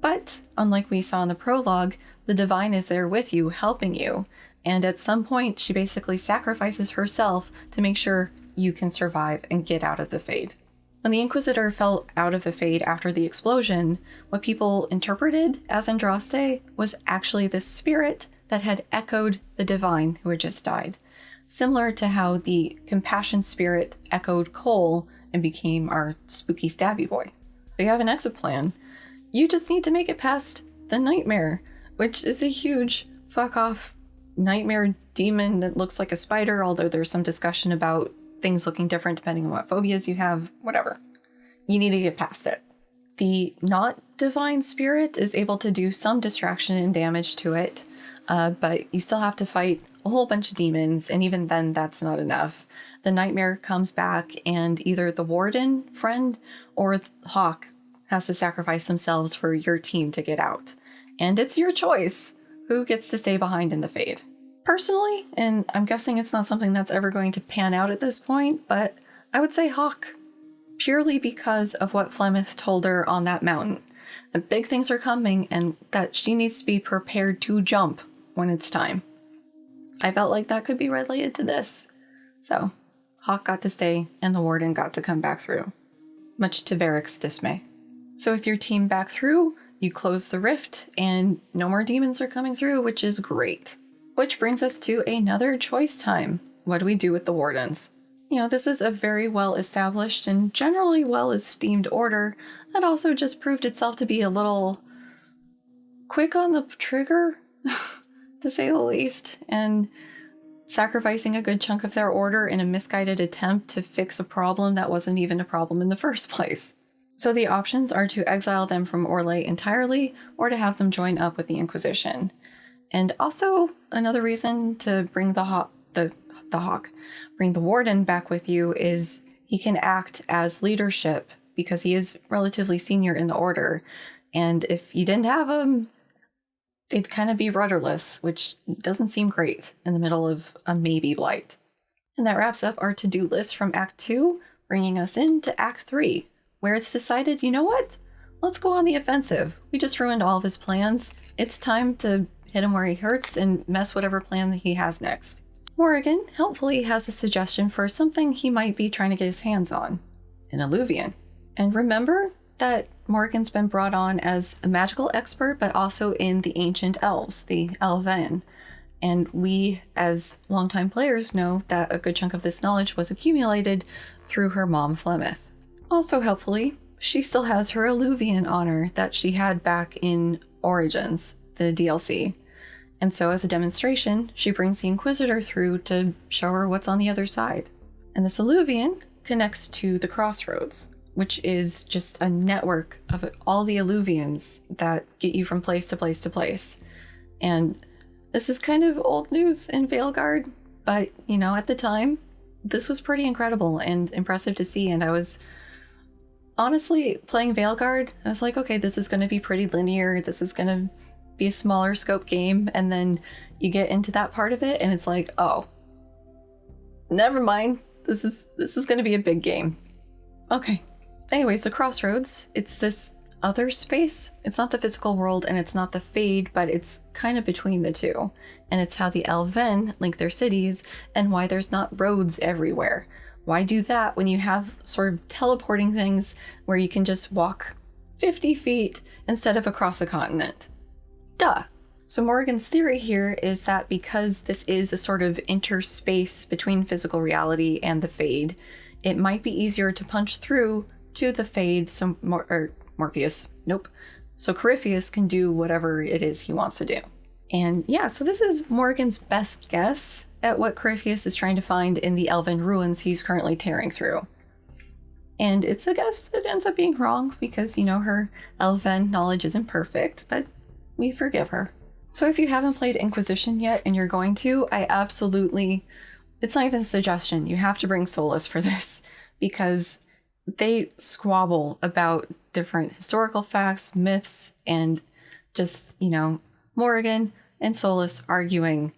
But, unlike we saw in the prologue, the Divine is there with you, helping you, and at some point she basically sacrifices herself to make sure you can survive and get out of the Fade. When the Inquisitor fell out of the Fade after the explosion, what people interpreted as Andraste was actually the spirit that had echoed the Divine who had just died, similar to how the Compassion Spirit echoed Cole and became our spooky stabby boy. So you have an exit plan. You just need to make it past the Nightmare, which is a huge fuck-off nightmare demon that looks like a spider, although there's some discussion about things looking different depending on what phobias you have, whatever. You need to get past it. The not Divine Spirit is able to do some distraction and damage to it, but you still have to fight a whole bunch of demons, and even then that's not enough. The Nightmare comes back, and either the Warden friend or Hawk has to sacrifice themselves for your team to get out. And it's your choice who gets to stay behind in the Fade. Personally, and I'm guessing it's not something that's ever going to pan out at this point, but I would say Hawk, purely because of what Flemeth told her on that mountain. The big things are coming, and that she needs to be prepared to jump when it's time. I felt like that could be related to this. So, Hawk got to stay, and the Warden got to come back through, much to Varric's dismay. So with your team back through, you close the rift, and no more demons are coming through, which is great. Which brings us to another choice time. What do we do with the Wardens? This is a very well-established and generally well-esteemed order that also just proved itself to be a little quick on the trigger, to say the least, and sacrificing a good chunk of their order in a misguided attempt to fix a problem that wasn't even a problem in the first place. So the options are to exile them from Orlais entirely, or to have them join up with the Inquisition. And also, another reason to bring bring the Warden back with you is he can act as leadership because he is relatively senior in the order. And if you didn't have him, they'd kind of be rudderless, which doesn't seem great in the middle of a maybe Blight. And that wraps up our to-do list from Act 2. bringing us into Act 3, where it's decided, you know what? Let's go on the offensive. We just ruined all of his plans. It's time to hit him where he hurts and mess whatever plan that he has next. Morrigan helpfully has a suggestion for something he might be trying to get his hands on, an Eluvian. And remember that Morrigan's been brought on as a magical expert, but also in the ancient elves, the Elven. And we, as longtime players, know that a good chunk of this knowledge was accumulated through her mom, Flemeth. Also helpfully, she still has her Eluvian honor that she had back in Origins, the DLC. And so as a demonstration, she brings the Inquisitor through to show her what's on the other side. And this Eluvian connects to the Crossroads, which is just a network of all the Eluvians that get you from place to place to place. And this is kind of old news in Veilguard, but, you know, at the time, this was pretty incredible and impressive to see. And I was honestly playing Veilguard, I was like, okay, this is going to be pretty linear. This is going to be a smaller scope game. And then you get into that part of it and it's like, oh, never mind. This is going to be a big game. Okay. Anyways, the Crossroads, it's this other space. It's not the physical world and it's not the Fade, but it's kind of between the two. And it's how the Elven link their cities and why there's not roads everywhere. Why do that when you have sort of teleporting things where you can just walk 50 feet instead of across a continent? Duh. So Morrigan's theory here is that because this is a sort of interspace between physical reality and the Fade, it might be easier to punch through to the Fade so Morpheus. Nope. So Corypheus can do whatever it is he wants to do. And yeah, so this is Morrigan's best guess at what Corypheus is trying to find in the elven ruins he's currently tearing through. And it's a guess that ends up being wrong because, you know, her elven knowledge isn't perfect, but we forgive her. So if you haven't played Inquisition yet and you're going to, I absolutely, it's not even a suggestion, you have to bring Solas for this because they squabble about different historical facts, myths, and just, you know, Morrigan and Solas arguing.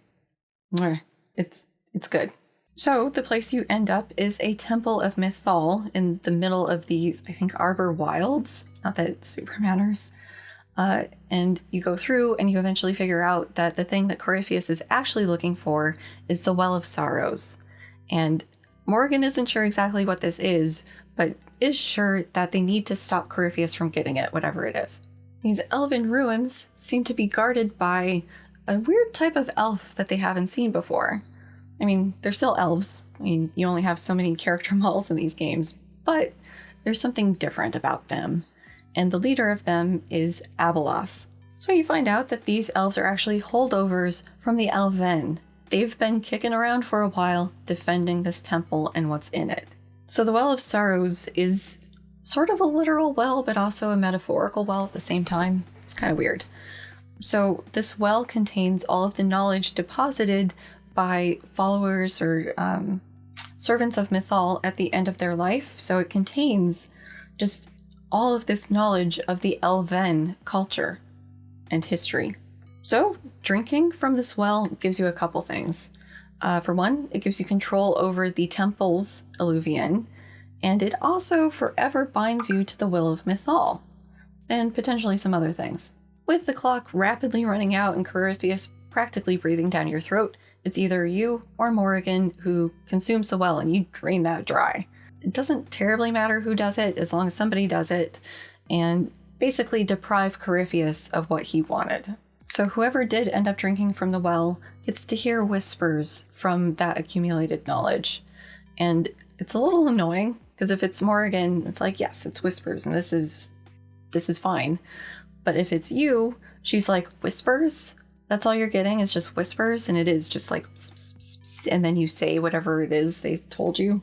It's good. So the place you end up is a temple of Mythal in the middle of the, I think, Arbor Wilds. Not that it super matters. And you go through and you eventually figure out that the thing that Corypheus is actually looking for is the Well of Sorrows. And Morrigan isn't sure exactly what this is, but is sure that they need to stop Corypheus from getting it, whatever it is. These elven ruins seem to be guarded by a weird type of elf that they haven't seen before. I mean, they're still elves. I mean, you only have so many character models in these games, but there's something different about them. And the leader of them is Abelos. So you find out that these elves are actually holdovers from the Elven. They've been kicking around for a while, defending this temple and what's in it. So the Well of Sorrows is sort of a literal well, but also a metaphorical well at the same time. It's kind of weird. So this well contains all of the knowledge deposited by followers or servants of Mythal at the end of their life. So it contains just all of this knowledge of the Elven culture and history. So drinking from this well gives you a couple things. For one, it gives you control over the temple's Eluvian, and it also forever binds you to the will of Mythal, and potentially some other things. With the clock rapidly running out and Corypheus practically breathing down your throat, it's either you or Morrigan who consumes the well and you drain that dry. It doesn't terribly matter who does it as long as somebody does it, and basically deprive Corypheus of what he wanted. So whoever did end up drinking from the well gets to hear whispers from that accumulated knowledge. And it's a little annoying, because if it's Morrigan, it's like, yes, it's whispers, and this is fine. But if it's you, she's like, whispers? That's all you're getting is just whispers, and it is just like, pss, pss, pss, and then you say whatever it is they told you.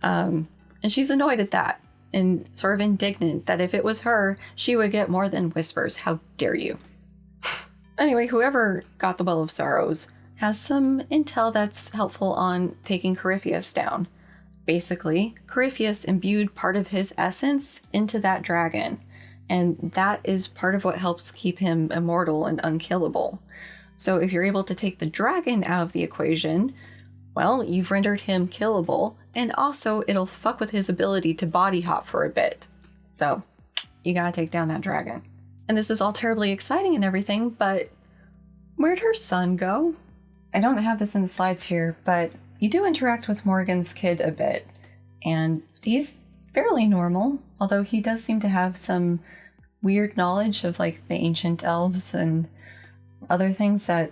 And she's annoyed at that, and sort of indignant that if it was her, she would get more than whispers. How dare you? Anyway, whoever got the Well of Sorrows has some intel that's helpful on taking Corypheus down. Basically, Corypheus imbued part of his essence into that dragon, and that is part of what helps keep him immortal and unkillable. So if you're able to take the dragon out of the equation, Well, you've rendered him killable, and also it'll fuck with his ability to body hop for a bit. So, you gotta take down that dragon. And this is all terribly exciting and everything, but where'd her son go? I don't have this in the slides here, but you do interact with Morrigan's kid a bit, and he's fairly normal, although he does seem to have some weird knowledge of like the ancient elves and other things that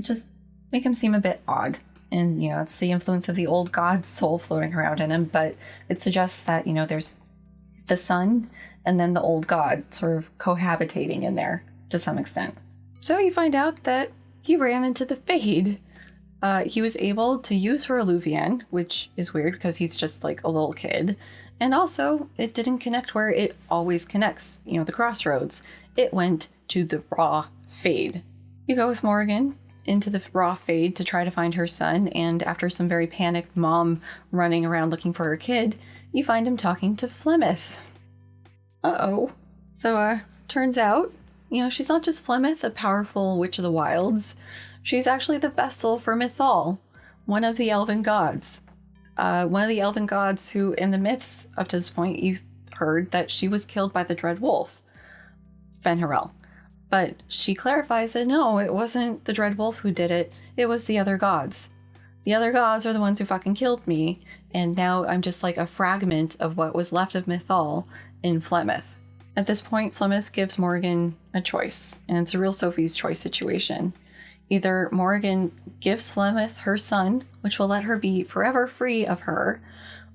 just make him seem a bit odd. And, it's the influence of the old god's soul floating around in him, but it suggests that, there's the sun and then the old god sort of cohabitating in there to some extent. So you find out that he ran into the Fade. He was able to use her Eluvian, which is weird because he's just like a little kid. And also, it didn't connect where it always connects, the crossroads. It went to the raw Fade. You go with Morrigan into the raw Fade to try to find her son, and after some very panicked mom running around looking for her kid, you find him talking to Flemeth. Uh-oh. So, turns out, she's not just Flemeth, a powerful witch of the wilds. She's actually the vessel for Mythal, one of the elven gods. One of the elven gods who, in the myths up to this point, you've heard that she was killed by the Dread Wolf, Fen'Harel. But she clarifies that no, it wasn't the Dread Wolf who did it, it was the other gods. The other gods are the ones who fucking killed me, and now I'm just like a fragment of what was left of Mythal in Flemeth. At this point, Flemeth gives Morrigan a choice, and it's a real Sophie's choice situation. Either Morrigan gives Flemeth her son, which will let her be forever free of her,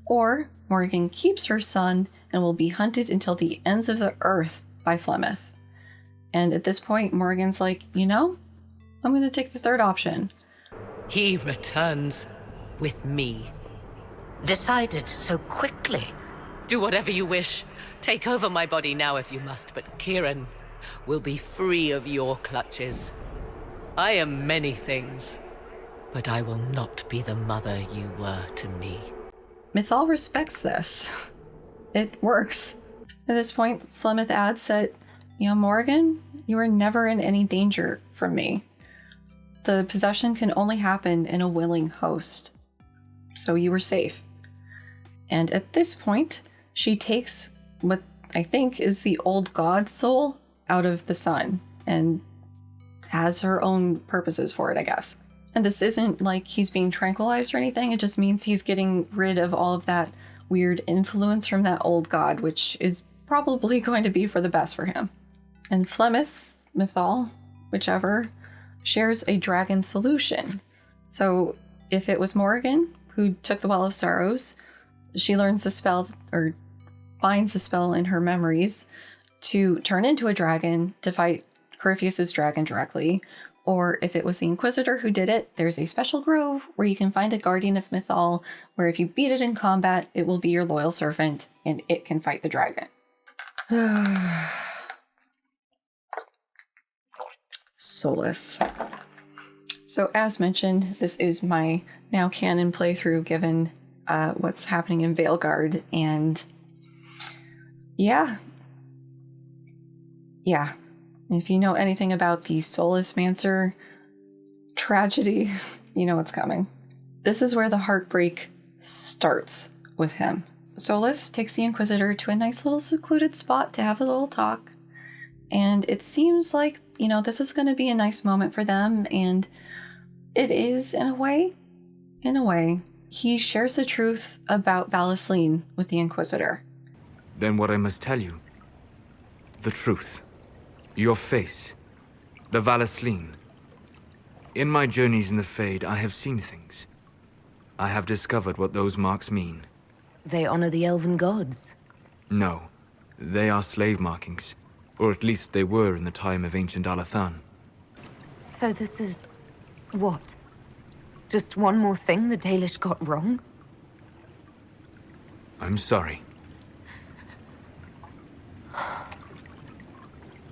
or Morrigan keeps her son and will be hunted until the ends of the earth by Flemeth. And at this point, Morrigan's like, I'm going to take the third option. He returns with me. Decided so quickly. Do whatever you wish. Take over my body now if you must, but Kieran will be free of your clutches. I am many things, but I will not be the mother you were to me. Mythal respects this. It works. At this point, Flemeth adds that, Morrigan, you were never in any danger from me. The possession can only happen in a willing host. So you were safe. And at this point, she takes what I think is the old god's soul out of the sun and has her own purposes for it, I guess. And this isn't like he's being tranquilized or anything. It just means he's getting rid of all of that weird influence from that old god, which is probably going to be for the best for him. And Flemeth, Mythal, whichever, shares a dragon solution. So if it was Morrigan who took the Well of Sorrows, she learns the spell, or finds the spell in her memories to turn into a dragon to fight Corypheus' dragon directly. Or if it was the Inquisitor who did it, there's a special grove where you can find a Guardian of Mythal, where if you beat it in combat, it will be your loyal servant, and it can fight the dragon. Solas. So as mentioned, this is my now canon playthrough given what's happening in Veilguard, and yeah. If you know anything about the Solas Mancer tragedy, you know what's coming. This is where the heartbreak starts with him. Solas takes the Inquisitor to a nice little secluded spot to have a little talk, and it seems like, this is going to be a nice moment for them, and it is in a way. He shares the truth about valleslin with the Inquisitor. Then what I must tell you, the truth. Your face, the valleslin. In my journeys in the Fade, I have seen things. I have discovered what those marks mean. They honor the elven gods. No, they are slave markings. Or at least they were in the time of ancient Alathan. So this is... what? Just one more thing the Dalish got wrong? I'm sorry.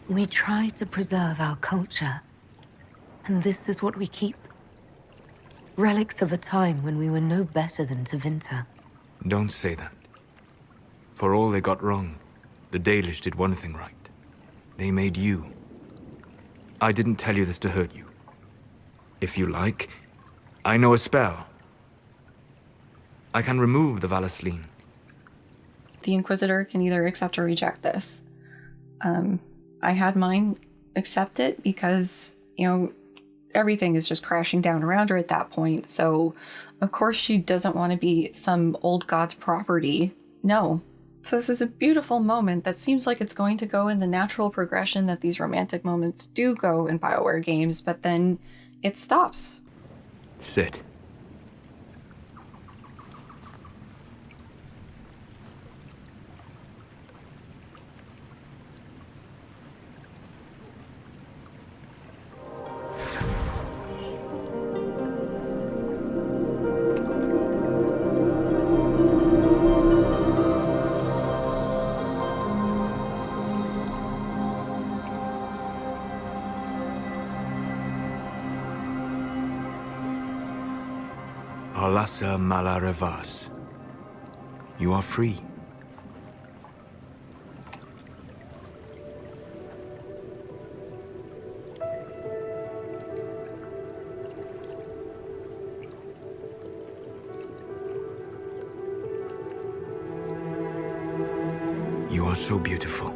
We try to preserve our culture, and this is what we keep? Relics of a time when we were no better than Tevinter. Don't say that. For all they got wrong, the Dalish did one thing right. They made you. I didn't tell you this to hurt you. If you like, I know a spell I can remove the valleslin. The Inquisitor can either accept or reject this. I had mine accept it because, everything is just crashing down around her at that point. So, of course, she doesn't want to be some old god's property. No. So this is a beautiful moment that seems like it's going to go in the natural progression that these romantic moments do go in BioWare games, but then it stops. Sit. Alasa Malarevas. You are free. You are so beautiful.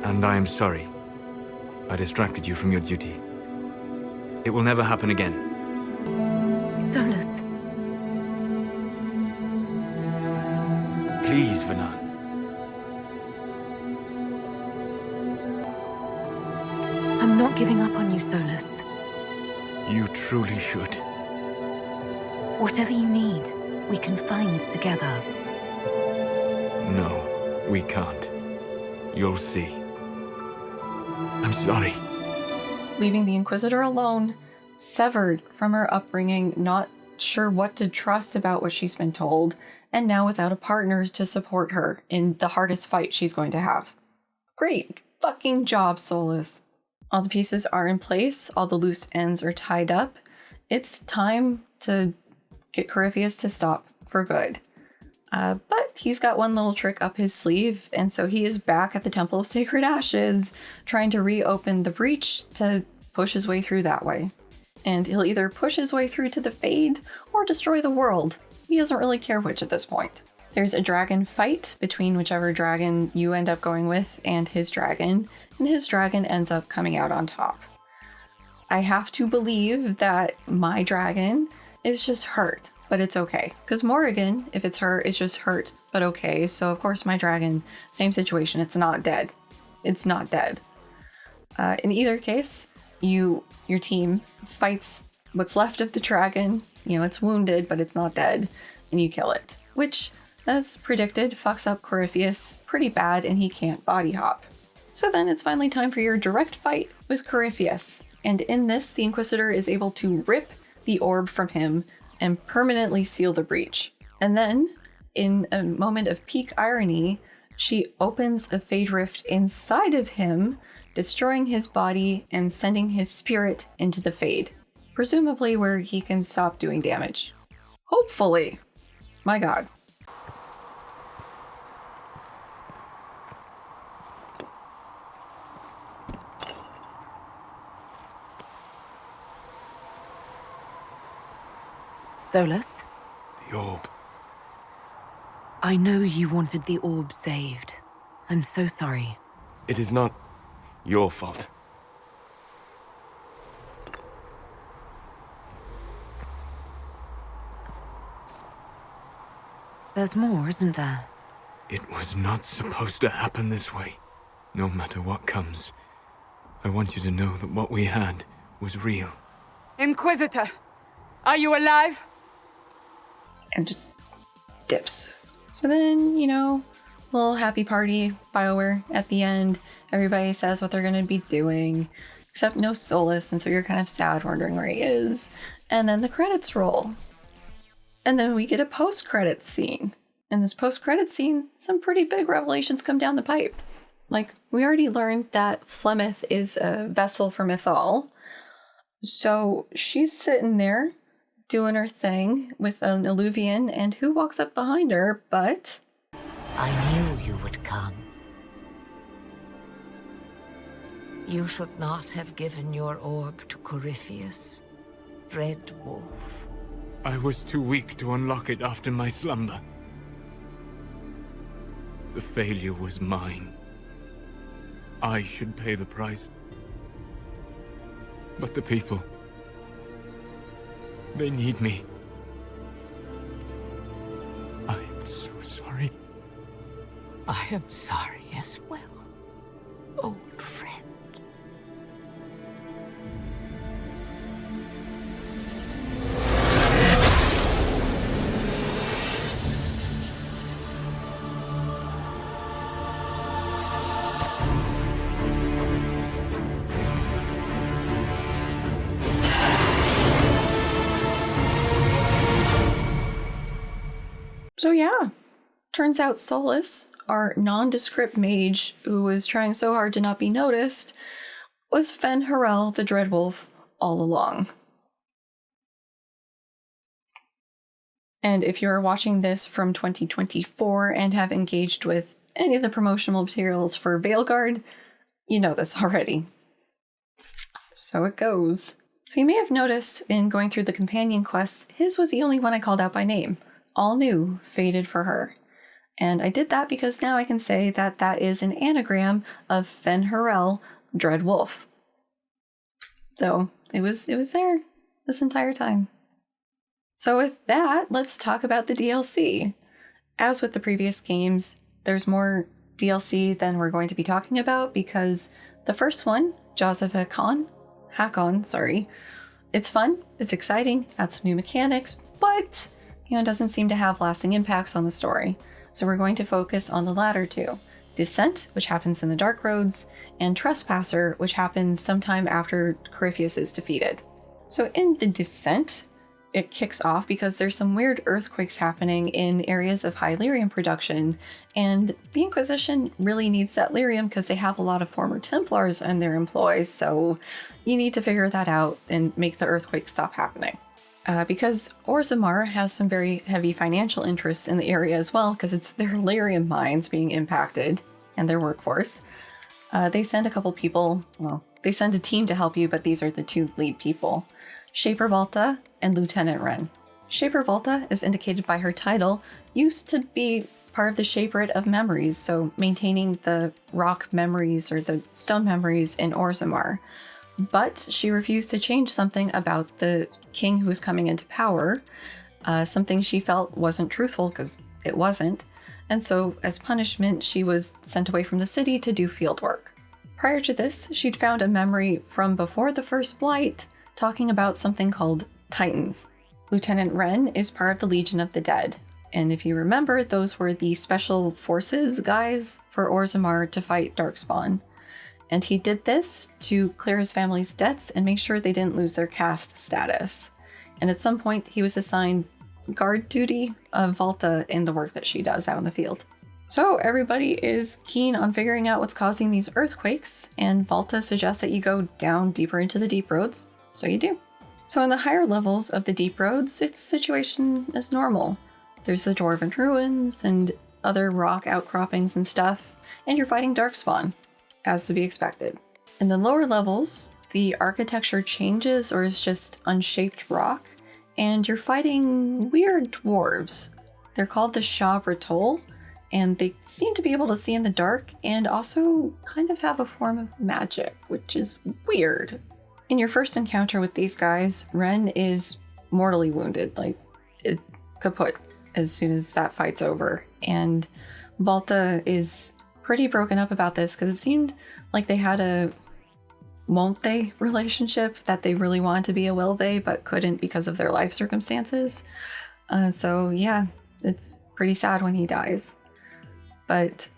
And I am sorry. I distracted you from your duty. It will never happen again. Solas. Please, Vanan. I'm not giving up on you, Solas. You truly should. Whatever you need, we can find together. No, we can't. You'll see. I'm sorry. Leaving the Inquisitor alone, severed from her upbringing, not sure what to trust about what she's been told, and now without a partner to support her in the hardest fight she's going to have. Great fucking job, Solas. All the pieces are in place, all the loose ends are tied up. It's time to get Corypheus to stop for good. But he's got one little trick up his sleeve, and so he is back at the Temple of Sacred Ashes, trying to reopen the breach to push his way through that way. And he'll either push his way through to the Fade, or destroy the world. He doesn't really care which at this point. There's a dragon fight between whichever dragon you end up going with and his dragon ends up coming out on top. I have to believe that my dragon is just hurt. But it's okay, because Morrigan, if it's her, is just hurt, but okay. So of course my dragon, same situation, it's not dead. It's not dead. In either case, your team fights what's left of the dragon. It's wounded, but it's not dead, and you kill it. Which, as predicted, fucks up Corypheus pretty bad, and he can't body hop. So then it's finally time for your direct fight with Corypheus. And in this, the Inquisitor is able to rip the orb from him and permanently seal the breach. And then, in a moment of peak irony, she opens a Fade Rift inside of him, destroying his body and sending his spirit into the Fade, presumably where he can stop doing damage. Hopefully. My god. Solas? The orb. I know you wanted the orb saved. I'm so sorry. It is not your fault. There's more, isn't there? It was not supposed to happen this way. No matter what comes, I want you to know that what we had was real. Inquisitor, are you alive? And just dips. So then, little happy party, BioWare at the end. Everybody says what they're going to be doing, except no Solas, and so you're kind of sad wondering where he is. And then the credits roll. And then we get a post-credits scene. In this post-credits scene, some pretty big revelations come down the pipe. Like, we already learned that Flemeth is a vessel for Mythal. So she's sitting there doing her thing with an Eluvian, and who walks up behind her but... I knew you would come. You should not have given your orb to Corypheus, Red Wolf. I was too weak to unlock it after my slumber. The failure was mine. I should pay the price. But the people... they need me. I am so sorry. I am sorry as well, old friend. So yeah, turns out Solas, our nondescript mage who was trying so hard to not be noticed, was Fen-Harel the Dreadwolf all along. And if you're watching this from 2024 and have engaged with any of the promotional materials for Veilguard, you know this already. So it goes. So you may have noticed in going through the companion quests, his was the only one I called out by name. All new, fated for her. And I did that because now I can say that that is an anagram of Fen-Harel, Dreadwolf. So it was there this entire time. So with that, let's talk about the DLC. As with the previous games, there's more DLC than we're going to be talking about because the first one, Jaws of Hakon, it's fun, it's exciting, adds some new mechanics, but doesn't seem to have lasting impacts on the story. So we're going to focus on the latter two. Descent, which happens in the Dark Roads, and Trespasser, which happens sometime after Corypheus is defeated. So in the Descent, it kicks off because there's some weird earthquakes happening in areas of high lyrium production, and the Inquisition really needs that lyrium because they have a lot of former Templars in their employ, so you need to figure that out and make the earthquakes stop happening. Because Orzammar has some very heavy financial interests in the area as well, because it's their lyrium mines being impacted and their workforce. They send a couple people, they send a team to help you, but these are the two lead people. Shaper Volta and Lieutenant Wren. Shaper Volta, as indicated by her title, used to be part of the Shaperate of Memories, so maintaining the rock memories or the stone memories in Orzammar. But she refused to change something about the king who was coming into power, something she felt wasn't truthful because it wasn't, and so as punishment she was sent away from the city to do field work. Prior to this, she'd found a memory from before the first Blight talking about something called Titans. Lieutenant Wren is part of the Legion of the Dead, and if you remember, those were the special forces guys for Orzammar to fight Darkspawn. And he did this to clear his family's debts and make sure they didn't lose their caste status. And at some point, he was assigned guard duty of Volta in the work that she does out in the field. So everybody is keen on figuring out what's causing these earthquakes, and Volta suggests that you go down deeper into the deep roads, so you do. So in the higher levels of the deep roads, its situation is normal. There's the dwarven ruins and other rock outcroppings and stuff, and you're fighting Darkspawn, as to be expected. In the lower levels, the architecture changes or is just unshaped rock, and you're fighting weird dwarves. They're called the Shah Bratol, and they seem to be able to see in the dark and also kind of have a form of magic, which is weird. In your first encounter with these guys, Wren is mortally wounded, kaput, as soon as that fight's over, and Volta is pretty broken up about this because it seemed like they had a won't they relationship, that they really wanted to be a will they but couldn't because of their life circumstances. So yeah, it's pretty sad when he dies. But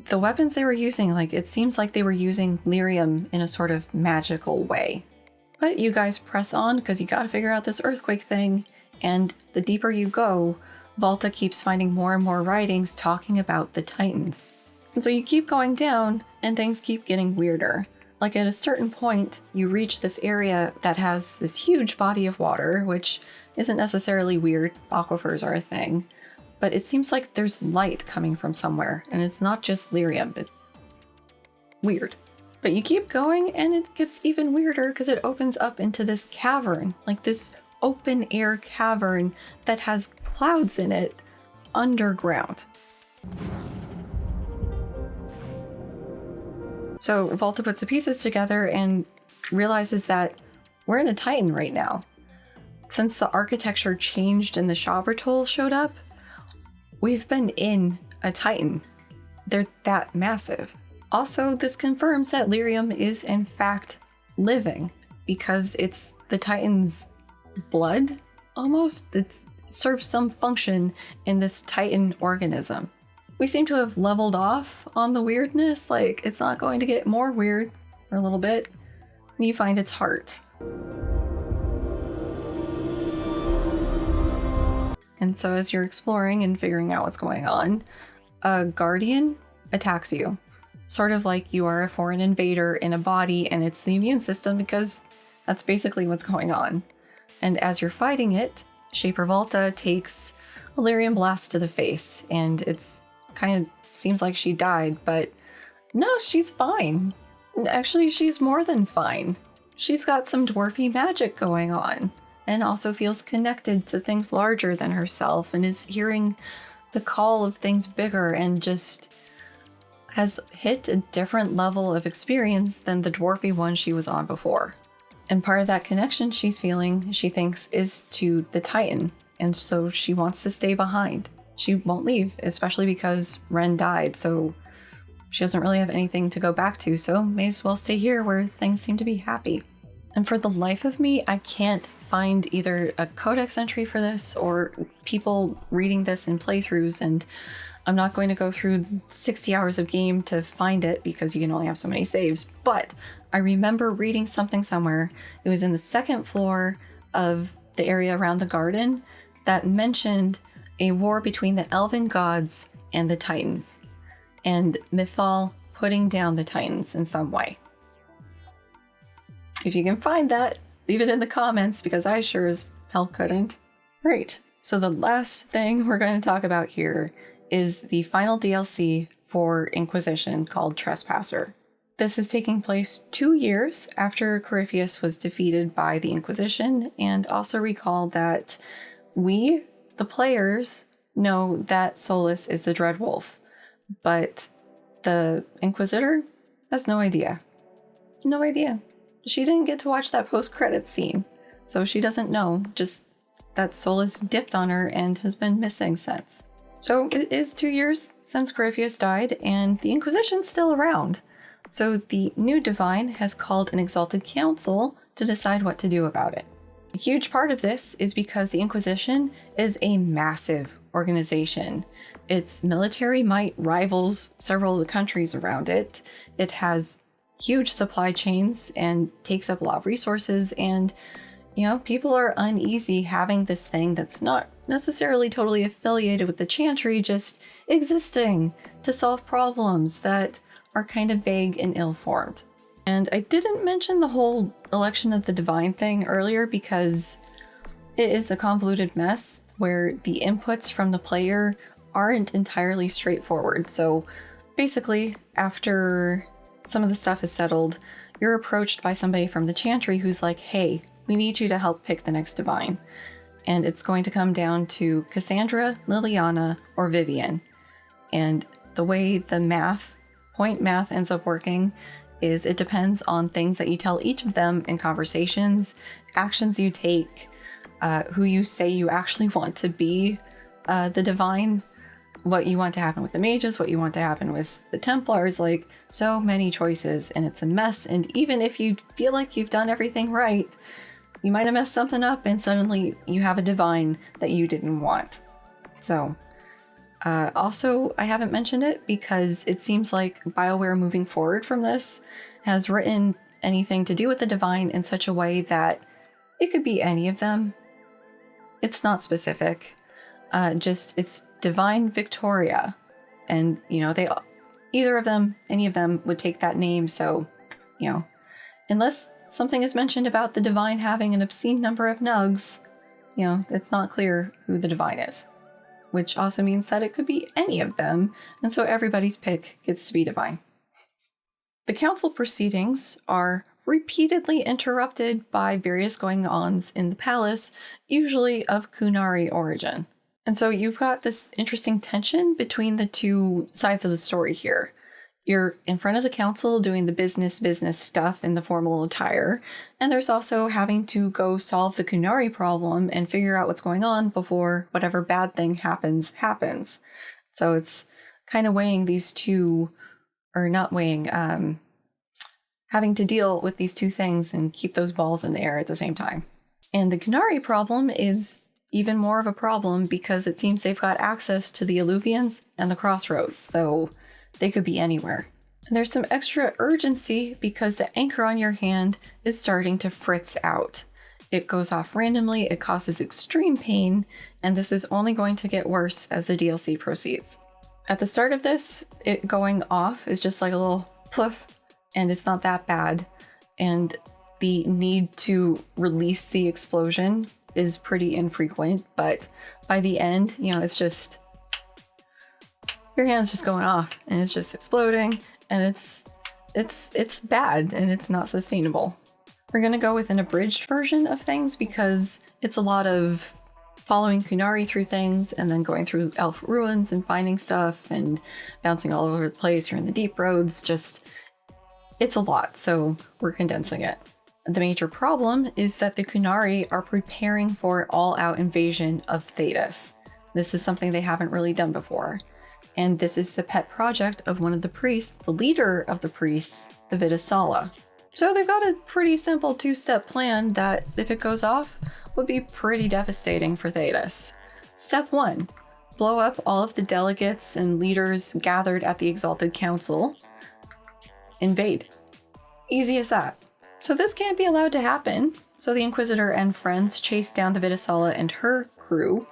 the weapons they were using, it seems like they were using lyrium in a sort of magical way. But you guys press on because you gotta figure out this earthquake thing, and the deeper you go, Volta keeps finding more and more writings talking about the Titans. And so you keep going down, and things keep getting weirder. Like at a certain point, you reach this area that has this huge body of water, which isn't necessarily weird. Aquifers are a thing. But it seems like there's light coming from somewhere, and it's not just lyrium. It's weird. But you keep going, and it gets even weirder because it opens up into this cavern, like this open air cavern that has clouds in it underground. So Volta puts the pieces together and realizes that we're in a Titan right now. Since the architecture changed and the Shabratoll showed up, we've been in a Titan. They're that massive. Also, this confirms that lyrium is in fact living, because it's the Titan's blood, almost. It serves some function in this Titan organism. We seem to have leveled off on the weirdness, like it's not going to get more weird for a little bit, and you find its heart. And so as you're exploring and figuring out what's going on, a guardian attacks you. Sort of like you are a foreign invader in a body and it's the immune system, because that's basically what's going on. And as you're fighting it, Shaper Volta takes a lyrium blast to the face, and it's kind of seems like she died, but no, she's fine. Actually, she's more than fine. She's got some dwarfy magic going on, and also feels connected to things larger than herself, and is hearing the call of things bigger, and just has hit a different level of experience than the dwarfy one she was on before. And part of that connection she's feeling, she thinks, is to the Titan, and so she wants to stay behind. She won't leave, especially because Ren died, so she doesn't really have anything to go back to, so may as well stay here where things seem to be happy. And for the life of me, I can't find either a codex entry for this or people reading this in playthroughs, and I'm not going to go through 60 hours of game to find it because you can only have so many saves, but I remember reading something somewhere. It was in the second floor of the area around the garden that mentioned a war between the elven gods and the Titans, and Mythal putting down the Titans in some way. If you can find that, leave it in the comments, because I sure as hell couldn't. Great. So the last thing we're going to talk about here is the final DLC for Inquisition, called Trespasser. This is taking place 2 years after Corypheus was defeated by the Inquisition, and also recall that we, the players, know that Solas is the Dreadwolf, but the Inquisitor has no idea. No idea. She didn't get to watch that post-credits scene, so she doesn't know, just that Solas dipped on her and has been missing since. So it is 2 years since Corypheus died, and the Inquisition's still around. So the new Divine has called an Exalted Council to decide what to do about it. A huge part of this is because the Inquisition is a massive organization. Its military might rivals several of the countries around it. It has huge supply chains and takes up a lot of resources, and people are uneasy having this thing that's not necessarily totally affiliated with the Chantry just existing to solve problems that are kind of vague and ill-formed. And I didn't mention the whole election of the Divine thing earlier because it is a convoluted mess where the inputs from the player aren't entirely straightforward. So basically, after some of the stuff is settled, you're approached by somebody from the Chantry who's like, hey, we need you to help pick the next Divine. And it's going to come down to Cassandra, Leliana, or Vivian. And the way the point math ends up working is it depends on things that you tell each of them in conversations, actions you take, who you say you actually want to be the Divine, what you want to happen with the mages, what you want to happen with the Templars, like so many choices, and it's a mess. And even if you feel like you've done everything right, you might have messed something up and suddenly you have a Divine that you didn't want. So also, I haven't mentioned it because it seems like BioWare moving forward from this has written anything to do with the Divine in such a way that it could be any of them. It's not specific. Just it's Divine Victoria. And, either of them, any of them would take that name, so, you know, unless something is mentioned about the Divine having an obscene number of nugs, you know, it's not clear who the Divine is. Which also means that it could be any of them, and so everybody's pick gets to be Divine. The council proceedings are repeatedly interrupted by various going-ons in the palace, usually of Qunari origin. And so you've got this interesting tension between the two sides of the story here. You're in front of the council doing the business stuff in the formal attire, and there's also having to go solve the Qunari problem and figure out what's going on before whatever bad thing happens. So it's kind of weighing these two, or not weighing, having to deal with these two things and keep those balls in the air at the same time. And the Qunari problem is even more of a problem because it seems they've got access to the Eluvians and the crossroads, so they could be anywhere. And there's some extra urgency because the anchor on your hand is starting to fritz out. It goes off randomly, it causes extreme pain, and this is only going to get worse as the DLC proceeds. At the start of this, it going off is just like a little poof, and it's not that bad. And the need to release the explosion is pretty infrequent, but by the end, you know, it's just your hand's just going off and it's just exploding, and it's bad and it's not sustainable. We're gonna go with an abridged version of things because it's a lot of following Qunari through things and then going through elf ruins and finding stuff and bouncing all over the place. You're in the deep roads, it's a lot, so we're condensing it. The major problem is that the Qunari are preparing for all-out invasion of Thedas. This is something they haven't really done before. And this is the pet project of one of the priests, the leader of the priests, the Vidasala. So they've got a pretty simple two-step plan that, if it goes off, would be pretty devastating for Thedas. Step 1, blow up all of the delegates and leaders gathered at the Exalted Council. Invade. Easy as that. So this can't be allowed to happen, so the Inquisitor and friends chase down the Vidasala and her crew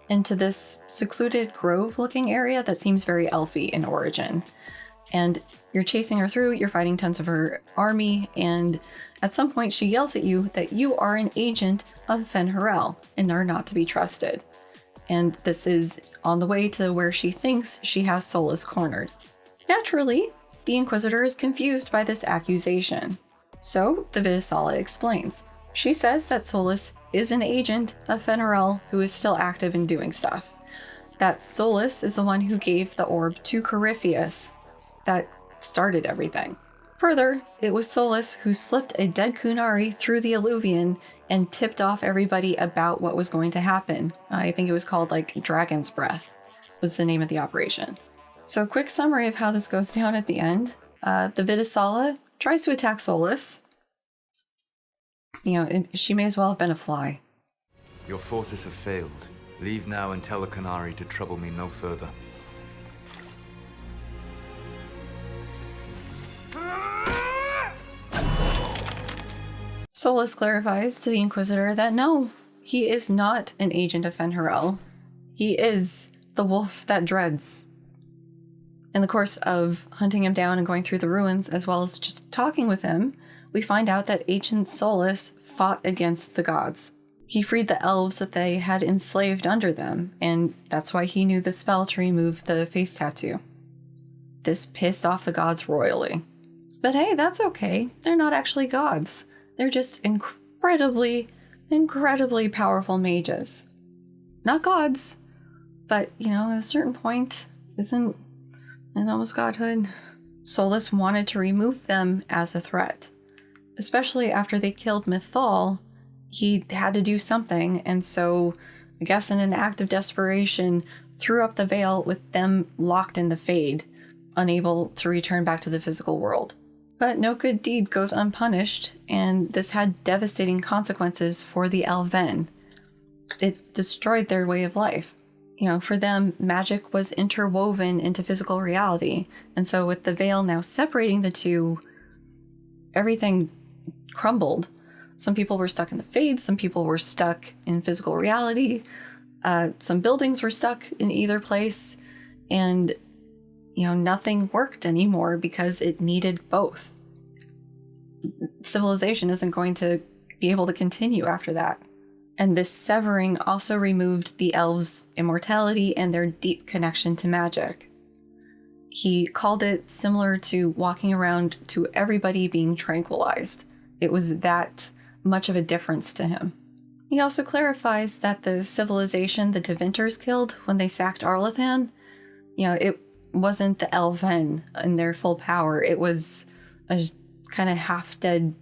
into this secluded grove-looking area that seems very elfy in origin. And you're chasing her through, you're fighting tons of her army, and at some point she yells at you that you are an agent of Fen'Harel and are not to be trusted. And this is on the way to where she thinks she has Solas cornered. Naturally, the Inquisitor is confused by this accusation. So the Vidasala explains. She says that Solas is an agent of Fen'Harel who is still active and doing stuff. That Solas is the one who gave the orb to Corypheus that started everything. Further, it was Solas who slipped a dead Qunari through the Eluvian and tipped off everybody about what was going to happen. I think it was called like Dragon's Breath was the name of the operation. So a quick summary of how this goes down at the end. The Vidasala tries to attack Solas. You know, she may as well have been a fly. Your forces have failed. Leave now and tell the Qunari to trouble me no further. Solas clarifies to the Inquisitor that no, he is not an agent of Fen'Harel. He is the wolf that dreads. In the course of hunting him down and going through the ruins, as well as just talking with him, we find out that ancient Solas fought against the gods. He freed the elves that they had enslaved under them, and that's why he knew the spell to remove the face tattoo. This pissed off the gods royally. But hey, that's okay. They're not actually gods. They're just incredibly powerful mages. Not gods, but, you know, at a certain point, isn't it almost godhood? Solas wanted to remove them as a threat. Especially after they killed Mythal, he had to do something, and so, I guess in an act of desperation, threw up the veil with them locked in the Fade, unable to return back to the physical world. But no good deed goes unpunished, and this had devastating consequences for the Elven. It destroyed their way of life. You know, for them, magic was interwoven into physical reality, and so with the veil now separating the two, everything crumbled. Some people were stuck in the Fade, some people were stuck in physical reality, some buildings were stuck in either place, and, nothing worked anymore because it needed both. Civilization isn't going to be able to continue after that. And this severing also removed the elves' immortality and their deep connection to magic. He called it similar to walking around to everybody being tranquilized. It was that much of a difference to him. He also clarifies that the civilization the Tevinters killed when they sacked Arlathan, it wasn't the Elven in their full power. It was a kind of half-dead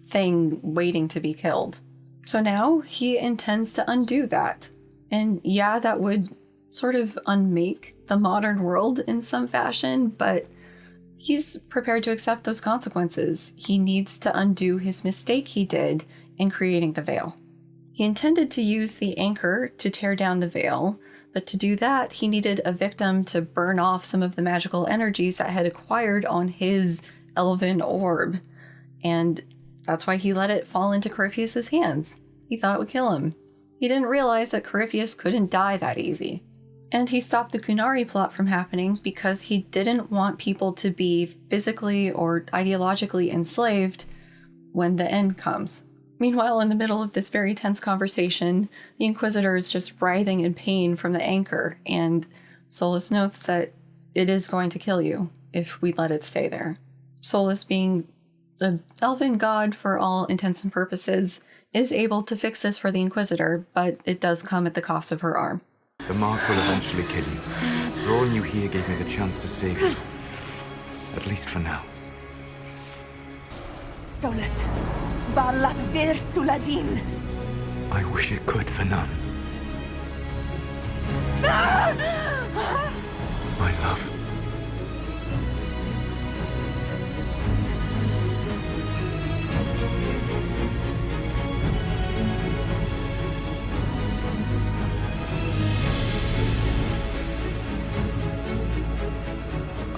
thing waiting to be killed. So now he intends to undo that. And yeah, that would sort of unmake the modern world in some fashion, but he's prepared to accept those consequences. He needs to undo his mistake he did in creating the Veil. He intended to use the anchor to tear down the Veil, but to do that, he needed a victim to burn off some of the magical energies that had acquired on his elven orb. And that's why he let it fall into Corypheus' hands. He thought it would kill him. He didn't realize that Corypheus couldn't die that easy. And he stopped the Qunari plot from happening because he didn't want people to be physically or ideologically enslaved when the end comes. Meanwhile, in the middle of this very tense conversation, the Inquisitor is just writhing in pain from the anchor, and Solas notes that it is going to kill you if we let it stay there. Solas, being the elven god for all intents and purposes, is able to fix this for the Inquisitor, but it does come at the cost of her arm. The mark will eventually kill you. Drawing you here gave me the chance to save you. At least for now. Solas, Varla Vir Suladin. I wish it could for none. My love.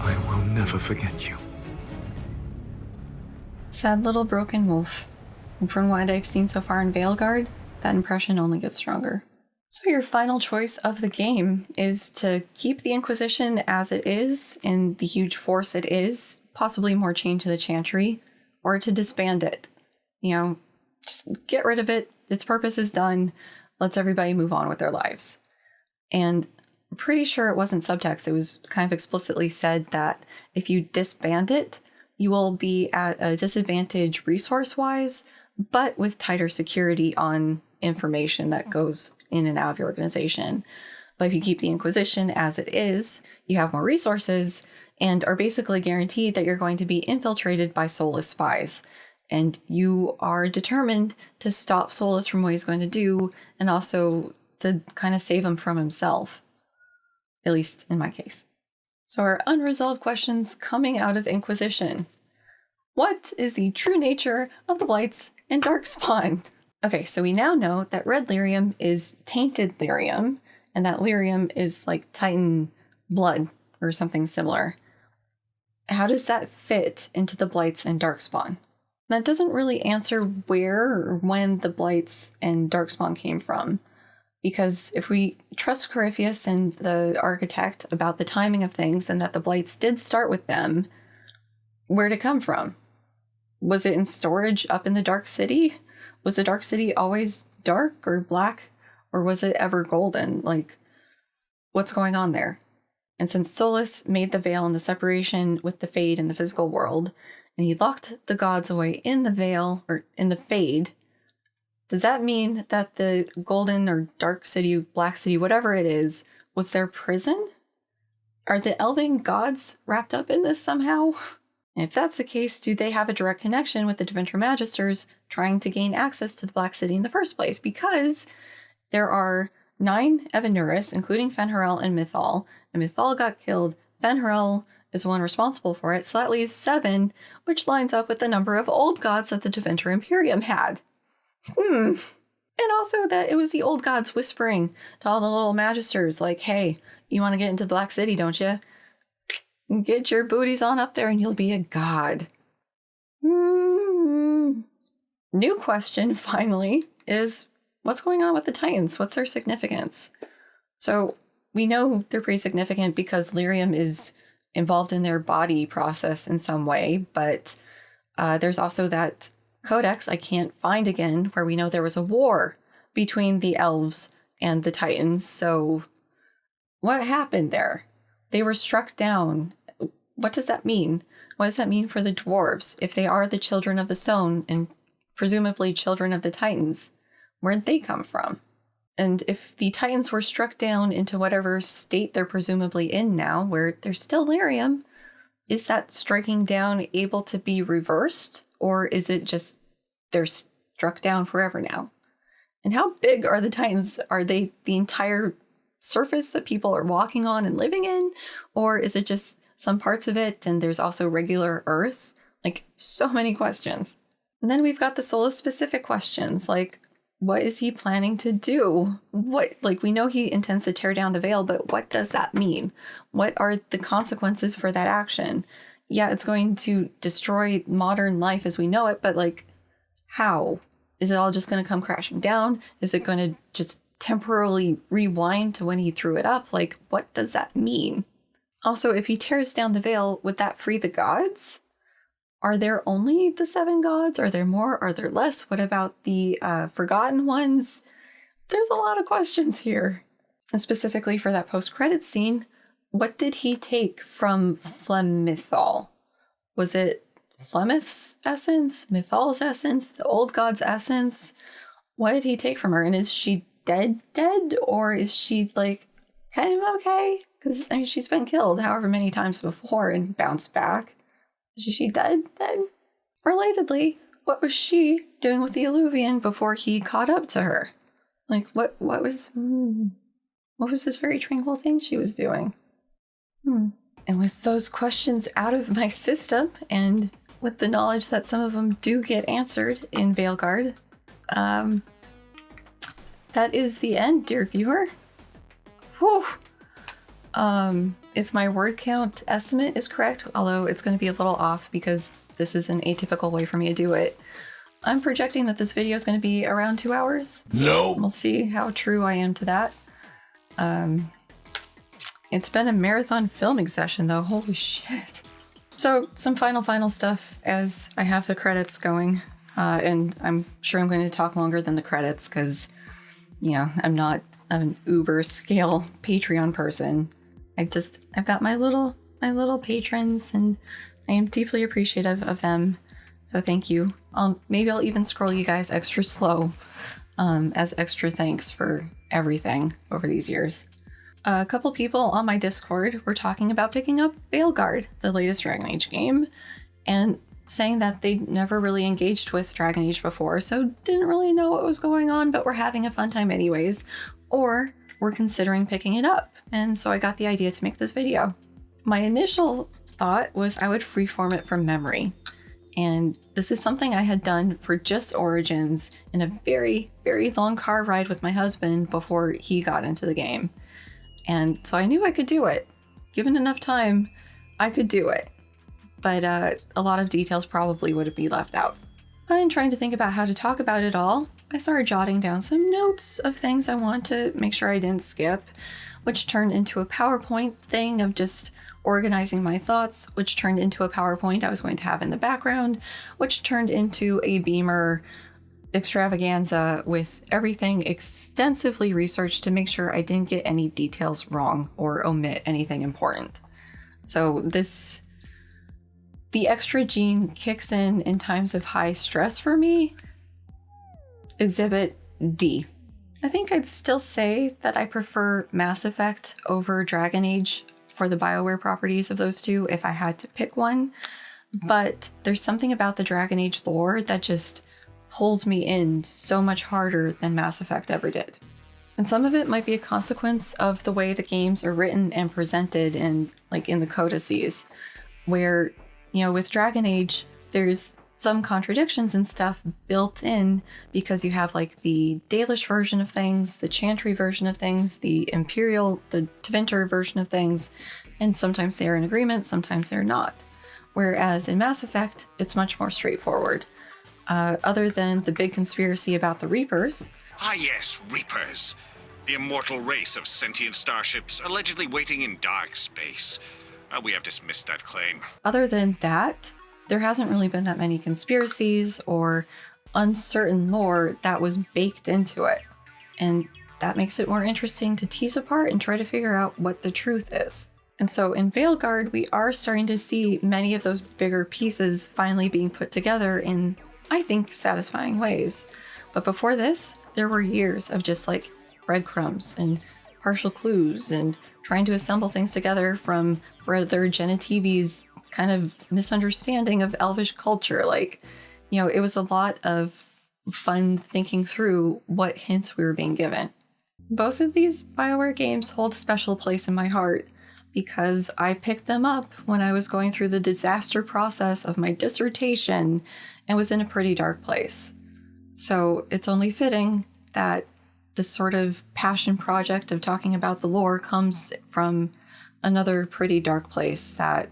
I will never forget you. Sad little broken wolf. And from what I've seen so far in Veilguard, that impression only gets stronger. So your final choice of the game is to keep the Inquisition as it is, in the huge force it is, possibly more chained to the Chantry, or to disband it. Just get rid of it, its purpose is done, lets everybody move on with their lives. And I'm pretty sure it wasn't subtext, it was kind of explicitly said that if you disband it, you will be at a disadvantage resource-wise, but with tighter security on information that goes in and out of your organization. But if you keep the Inquisition as it is, you have more resources and are basically guaranteed that you're going to be infiltrated by Solas spies. And you are determined to stop Solas from what he's going to do, and also to kind of save him from himself. At least in my case. So our unresolved questions coming out of Inquisition. What is the true nature of the Blights and Darkspawn? Okay, so we now know that red lyrium is tainted lyrium, and that lyrium is like Titan blood or something similar. How does that fit into the Blights and Darkspawn? That doesn't really answer where or when the Blights and Darkspawn came from. Because if we trust Corypheus and the architect about the timing of things and that the Blights did start with them, where'd it come from? Was it in storage up in the Dark City? Was the Dark City always dark or black? Or was it ever golden? Like, what's going on there? And since Solas made the Veil in the separation with the Fade in the physical world, and he locked the gods away in the Veil, or in the Fade, does that mean that the Golden or Dark City, Black City, whatever it is, was their prison? Are the elven gods wrapped up in this somehow? And if that's the case, do they have a direct connection with the Tevinter Magisters trying to gain access to the Black City in the first place? Because there are 9 Evanuris, including Fen'Harel and Mythal, and Mythal got killed. Fen'Harel is the one responsible for it, so that leaves 7, which lines up with the number of old gods that the Tevinter Imperium had. And also that it was the old gods whispering to all the little magisters, like, hey, you want to get into the Black City, don't you? Get your booties on up there and you'll be a god. New question, finally, is what's going on with the Titans? What's their significance? So we know they're pretty significant because lyrium is involved in their body process in some way, but there's also that codex I can't find again where we know there was a war between the elves and the Titans. So what happened there? They were struck down. What does that mean? What does that mean for the dwarves? If they are the children of the stone and presumably children of the Titans, where'd they come from? And if the Titans were struck down into whatever state they're presumably in now, where there's still lyrium, is that striking down able to be reversed? Or is it just they're struck down forever now? And how big are the Titans? Are they the entire surface that people are walking on and living in? Or is it just some parts of it and there's also regular Earth? Like, so many questions. And then we've got the Solas specific questions, like, what is he planning to do? We know he intends to tear down the veil, but what does that mean? What are the consequences for that action? Yeah, it's going to destroy modern life as we know it, but how? Is it all just going to come crashing down? Is it going to just temporarily rewind to when he threw it up? What does that mean? Also, if he tears down the veil, would that free the gods? Are there only the 7 gods? Are there more? Are there less? What about the forgotten ones? There's a lot of questions here. And specifically for that post-credits scene, what did he take from Flemethal? Was it Flemeth's essence? Mythal's essence? The old god's essence? What did he take from her? And is she dead? Or is she, kind of okay? Because, she's been killed however many times before and bounced back. Is she dead then? Relatedly, what was she doing with the Eluvian before he caught up to her? What was this very tranquil thing she was doing? And with those questions out of my system, and with the knowledge that some of them do get answered in Veilguard, that is the end, dear viewer. Whew. If my word count estimate is correct, although it's going to be a little off because this is an atypical way for me to do it, I'm projecting that this video is going to be around 2 hours. No! We'll see how true I am to that. It's been a marathon filming session though, holy shit. So some final stuff as I have the credits going, and I'm sure I'm going to talk longer than the credits because, I'm an uber scale Patreon person. I've got my little patrons and I am deeply appreciative of them. So thank you. Maybe I'll even scroll you guys extra slow as extra thanks for everything over these years. A couple people on my Discord were talking about picking up Veilguard, the latest Dragon Age game, and saying that they'd never really engaged with Dragon Age before, so didn't really know what was going on, but were having a fun time anyways, or were considering picking it up. And so I got the idea to make this video. My initial thought was I would freeform it from memory. And this is something I had done for just Origins in a very, very long car ride with my husband before he got into the game. And so I knew I could do it. Given enough time, I could do it. But a lot of details probably would be left out. And trying to think about how to talk about it all, I started jotting down some notes of things I want to make sure I didn't skip, which turned into a PowerPoint thing of just organizing my thoughts, which turned into a PowerPoint I was going to have in the background, which turned into a Beamer extravaganza with everything extensively researched to make sure I didn't get any details wrong or omit anything important. So the extra gene kicks in times of high stress for me. Exhibit D. I think I'd still say that I prefer Mass Effect over Dragon Age for the BioWare properties of those two if I had to pick one, but there's something about the Dragon Age lore that just pulls me in so much harder than Mass Effect ever did. And some of it might be a consequence of the way the games are written and presented in the codices, where, with Dragon Age, there's some contradictions and stuff built in because you have the Dalish version of things, the Chantry version of things, the Imperial, the Tevinter version of things, and sometimes they're in agreement, sometimes they're not. Whereas in Mass Effect, it's much more straightforward. Other than the big conspiracy about the Reapers. Ah yes, Reapers. The immortal race of sentient starships allegedly waiting in dark space. We have dismissed that claim. Other than that, there hasn't really been that many conspiracies or uncertain lore that was baked into it. And that makes it more interesting to tease apart and try to figure out what the truth is. And so in Veilguard, we are starting to see many of those bigger pieces finally being put together in, I think, satisfying ways. But before this, there were years of just like breadcrumbs and partial clues and trying to assemble things together from Brother Genitivi's kind of misunderstanding of elvish culture. Like, you know, it was a lot of fun thinking through what hints we were being given. Both of these BioWare games hold a special place in my heart because I picked them up when I was going through the disaster process of my dissertation and was in a pretty dark place. So it's only fitting that this sort of passion project of talking about the lore comes from another pretty dark place that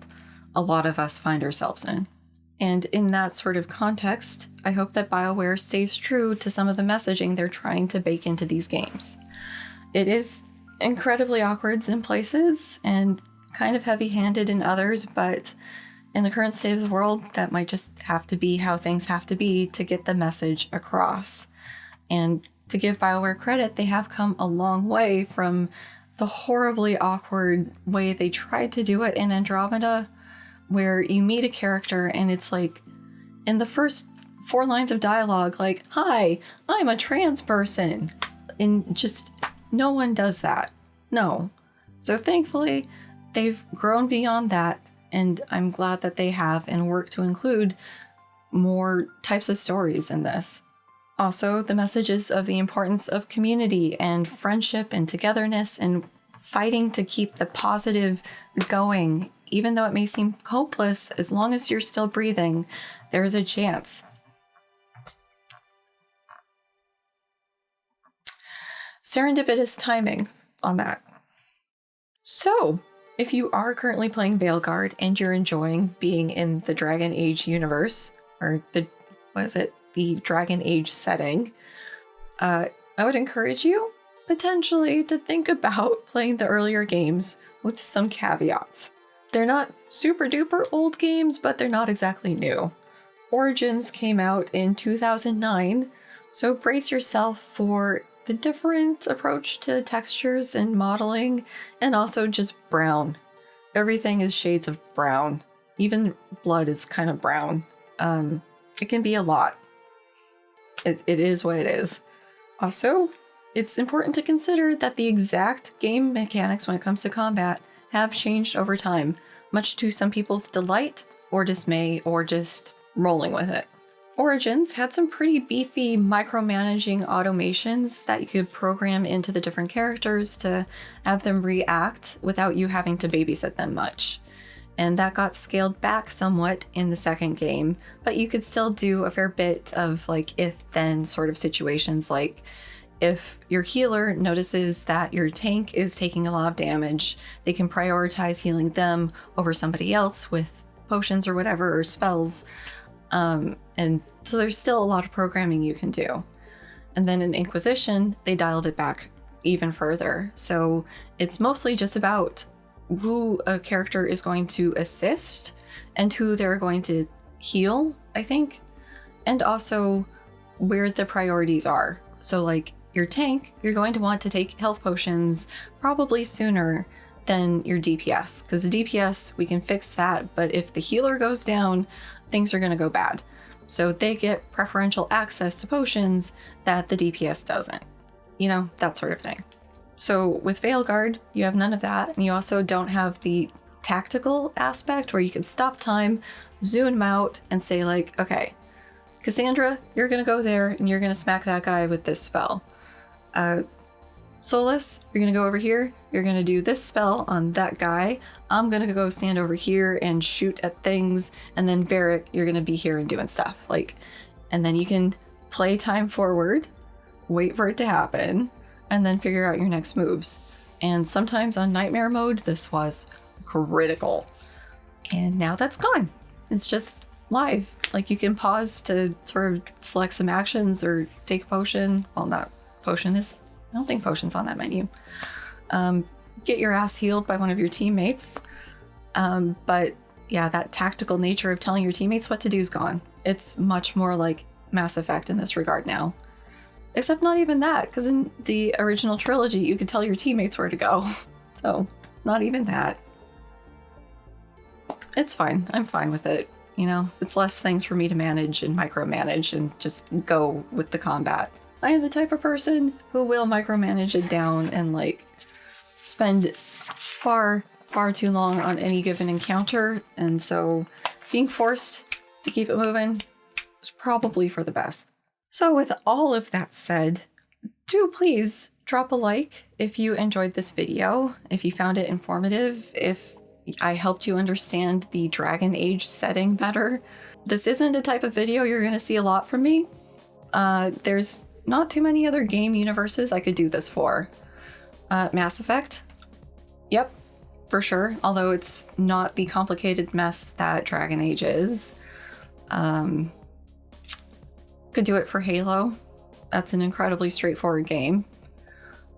a lot of us find ourselves in. And in that sort of context, I hope that BioWare stays true to some of the messaging they're trying to bake into these games. It is incredibly awkward in places and kind of heavy-handed in others, but in the current state of the world, that might just have to be how things have to be to get the message across. And to give BioWare credit, they have come a long way from the horribly awkward way they tried to do it in Andromeda, where you meet a character and it's like, in the first 4 lines of dialogue, like, "Hi, I'm a trans person." And just, no one does that. No. So thankfully, they've grown beyond that, and I'm glad that they have and work to include more types of stories in this. Also, the messages of the importance of community and friendship and togetherness and fighting to keep the positive going. Even though it may seem hopeless, as long as you're still breathing, there's a chance. Serendipitous timing on that. So, if you are currently playing Veilguard and you're enjoying being in the Dragon Age universe, or the Dragon Age setting, I would encourage you potentially to think about playing the earlier games with some caveats. They're not super duper old games, but they're not exactly new. Origins came out in 2009, so brace yourself for the different approach to textures and modeling, and also just brown. Everything is shades of brown. Even blood is kind of brown. It can be a lot. It is what it is. Also, it's important to consider that the exact game mechanics when it comes to combat have changed over time, much to some people's delight or dismay or just rolling with it. Origins had some pretty beefy micromanaging automations that you could program into the different characters to have them react without you having to babysit them much. And that got scaled back somewhat in the second game, but you could still do a fair bit of like if-then sort of situations, like if your healer notices that your tank is taking a lot of damage, they can prioritize healing them over somebody else with potions or whatever, or spells. And so there's still a lot of programming you can do. And then in Inquisition, they dialed it back even further. So it's mostly just about who a character is going to assist and who they're going to heal, I think. And also where the priorities are. So like your tank, you're going to want to take health potions probably sooner than your DPS, because the DPS, we can fix that, but if the healer goes down, things are going to go bad. So they get preferential access to potions that the DPS doesn't. You know, that sort of thing. So with Veilguard, you have none of that, and you also don't have the tactical aspect where you can stop time, zoom out, and say like, okay, Cassandra, you're going to go there, and you're going to smack that guy with this spell. Solas, you're going to go over here, you're going to do this spell on that guy, I'm going to go stand over here and shoot at things, and then Varric, you're going to be here and doing stuff. Like, and then you can play time forward, wait for it to happen, and then figure out your next moves. And sometimes on Nightmare mode, this was critical. And now that's gone. It's just live. Like, you can pause to sort of select some actions or take a potion. Well, not potion is... I don't think potion's on that menu. Get your ass healed by one of your teammates. But yeah, that tactical nature of telling your teammates what to do is gone. It's much more like Mass Effect in this regard now. Except not even that, because in the original trilogy, you could tell your teammates where to go. So, not even that. It's fine. I'm fine with it. You know, it's less things for me to manage and micromanage and just go with the combat. I am the type of person who will micromanage it down and, like, spend far too long on any given encounter, and so being forced to keep it moving is probably for the best. So with all of that said, do please drop a like if you enjoyed this video, if you found it informative, if I helped you understand the Dragon Age setting better. This isn't a type of video you're going to see a lot from me. There's not too many other game universes I could do this for. Mass Effect? Yep, for sure. Although it's not the complicated mess that Dragon Age is. Could do it for Halo. That's an incredibly straightforward game.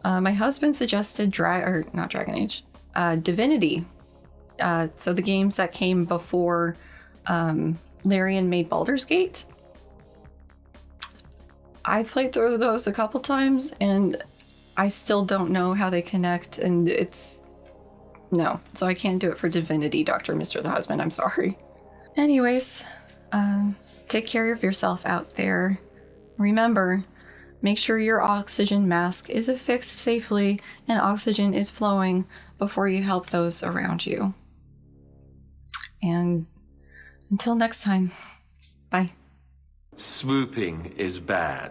My husband suggested Divinity. So the games that came before Lyrium made Baldur's Gate. I played through those a couple times and I still don't know how they connect, and no, so I can't do it for Divinity, Mr. the Husband, I'm sorry. Anyways, take care of yourself out there. Remember, make sure your oxygen mask is affixed safely and oxygen is flowing before you help those around you. And until next time, bye. Swooping is bad.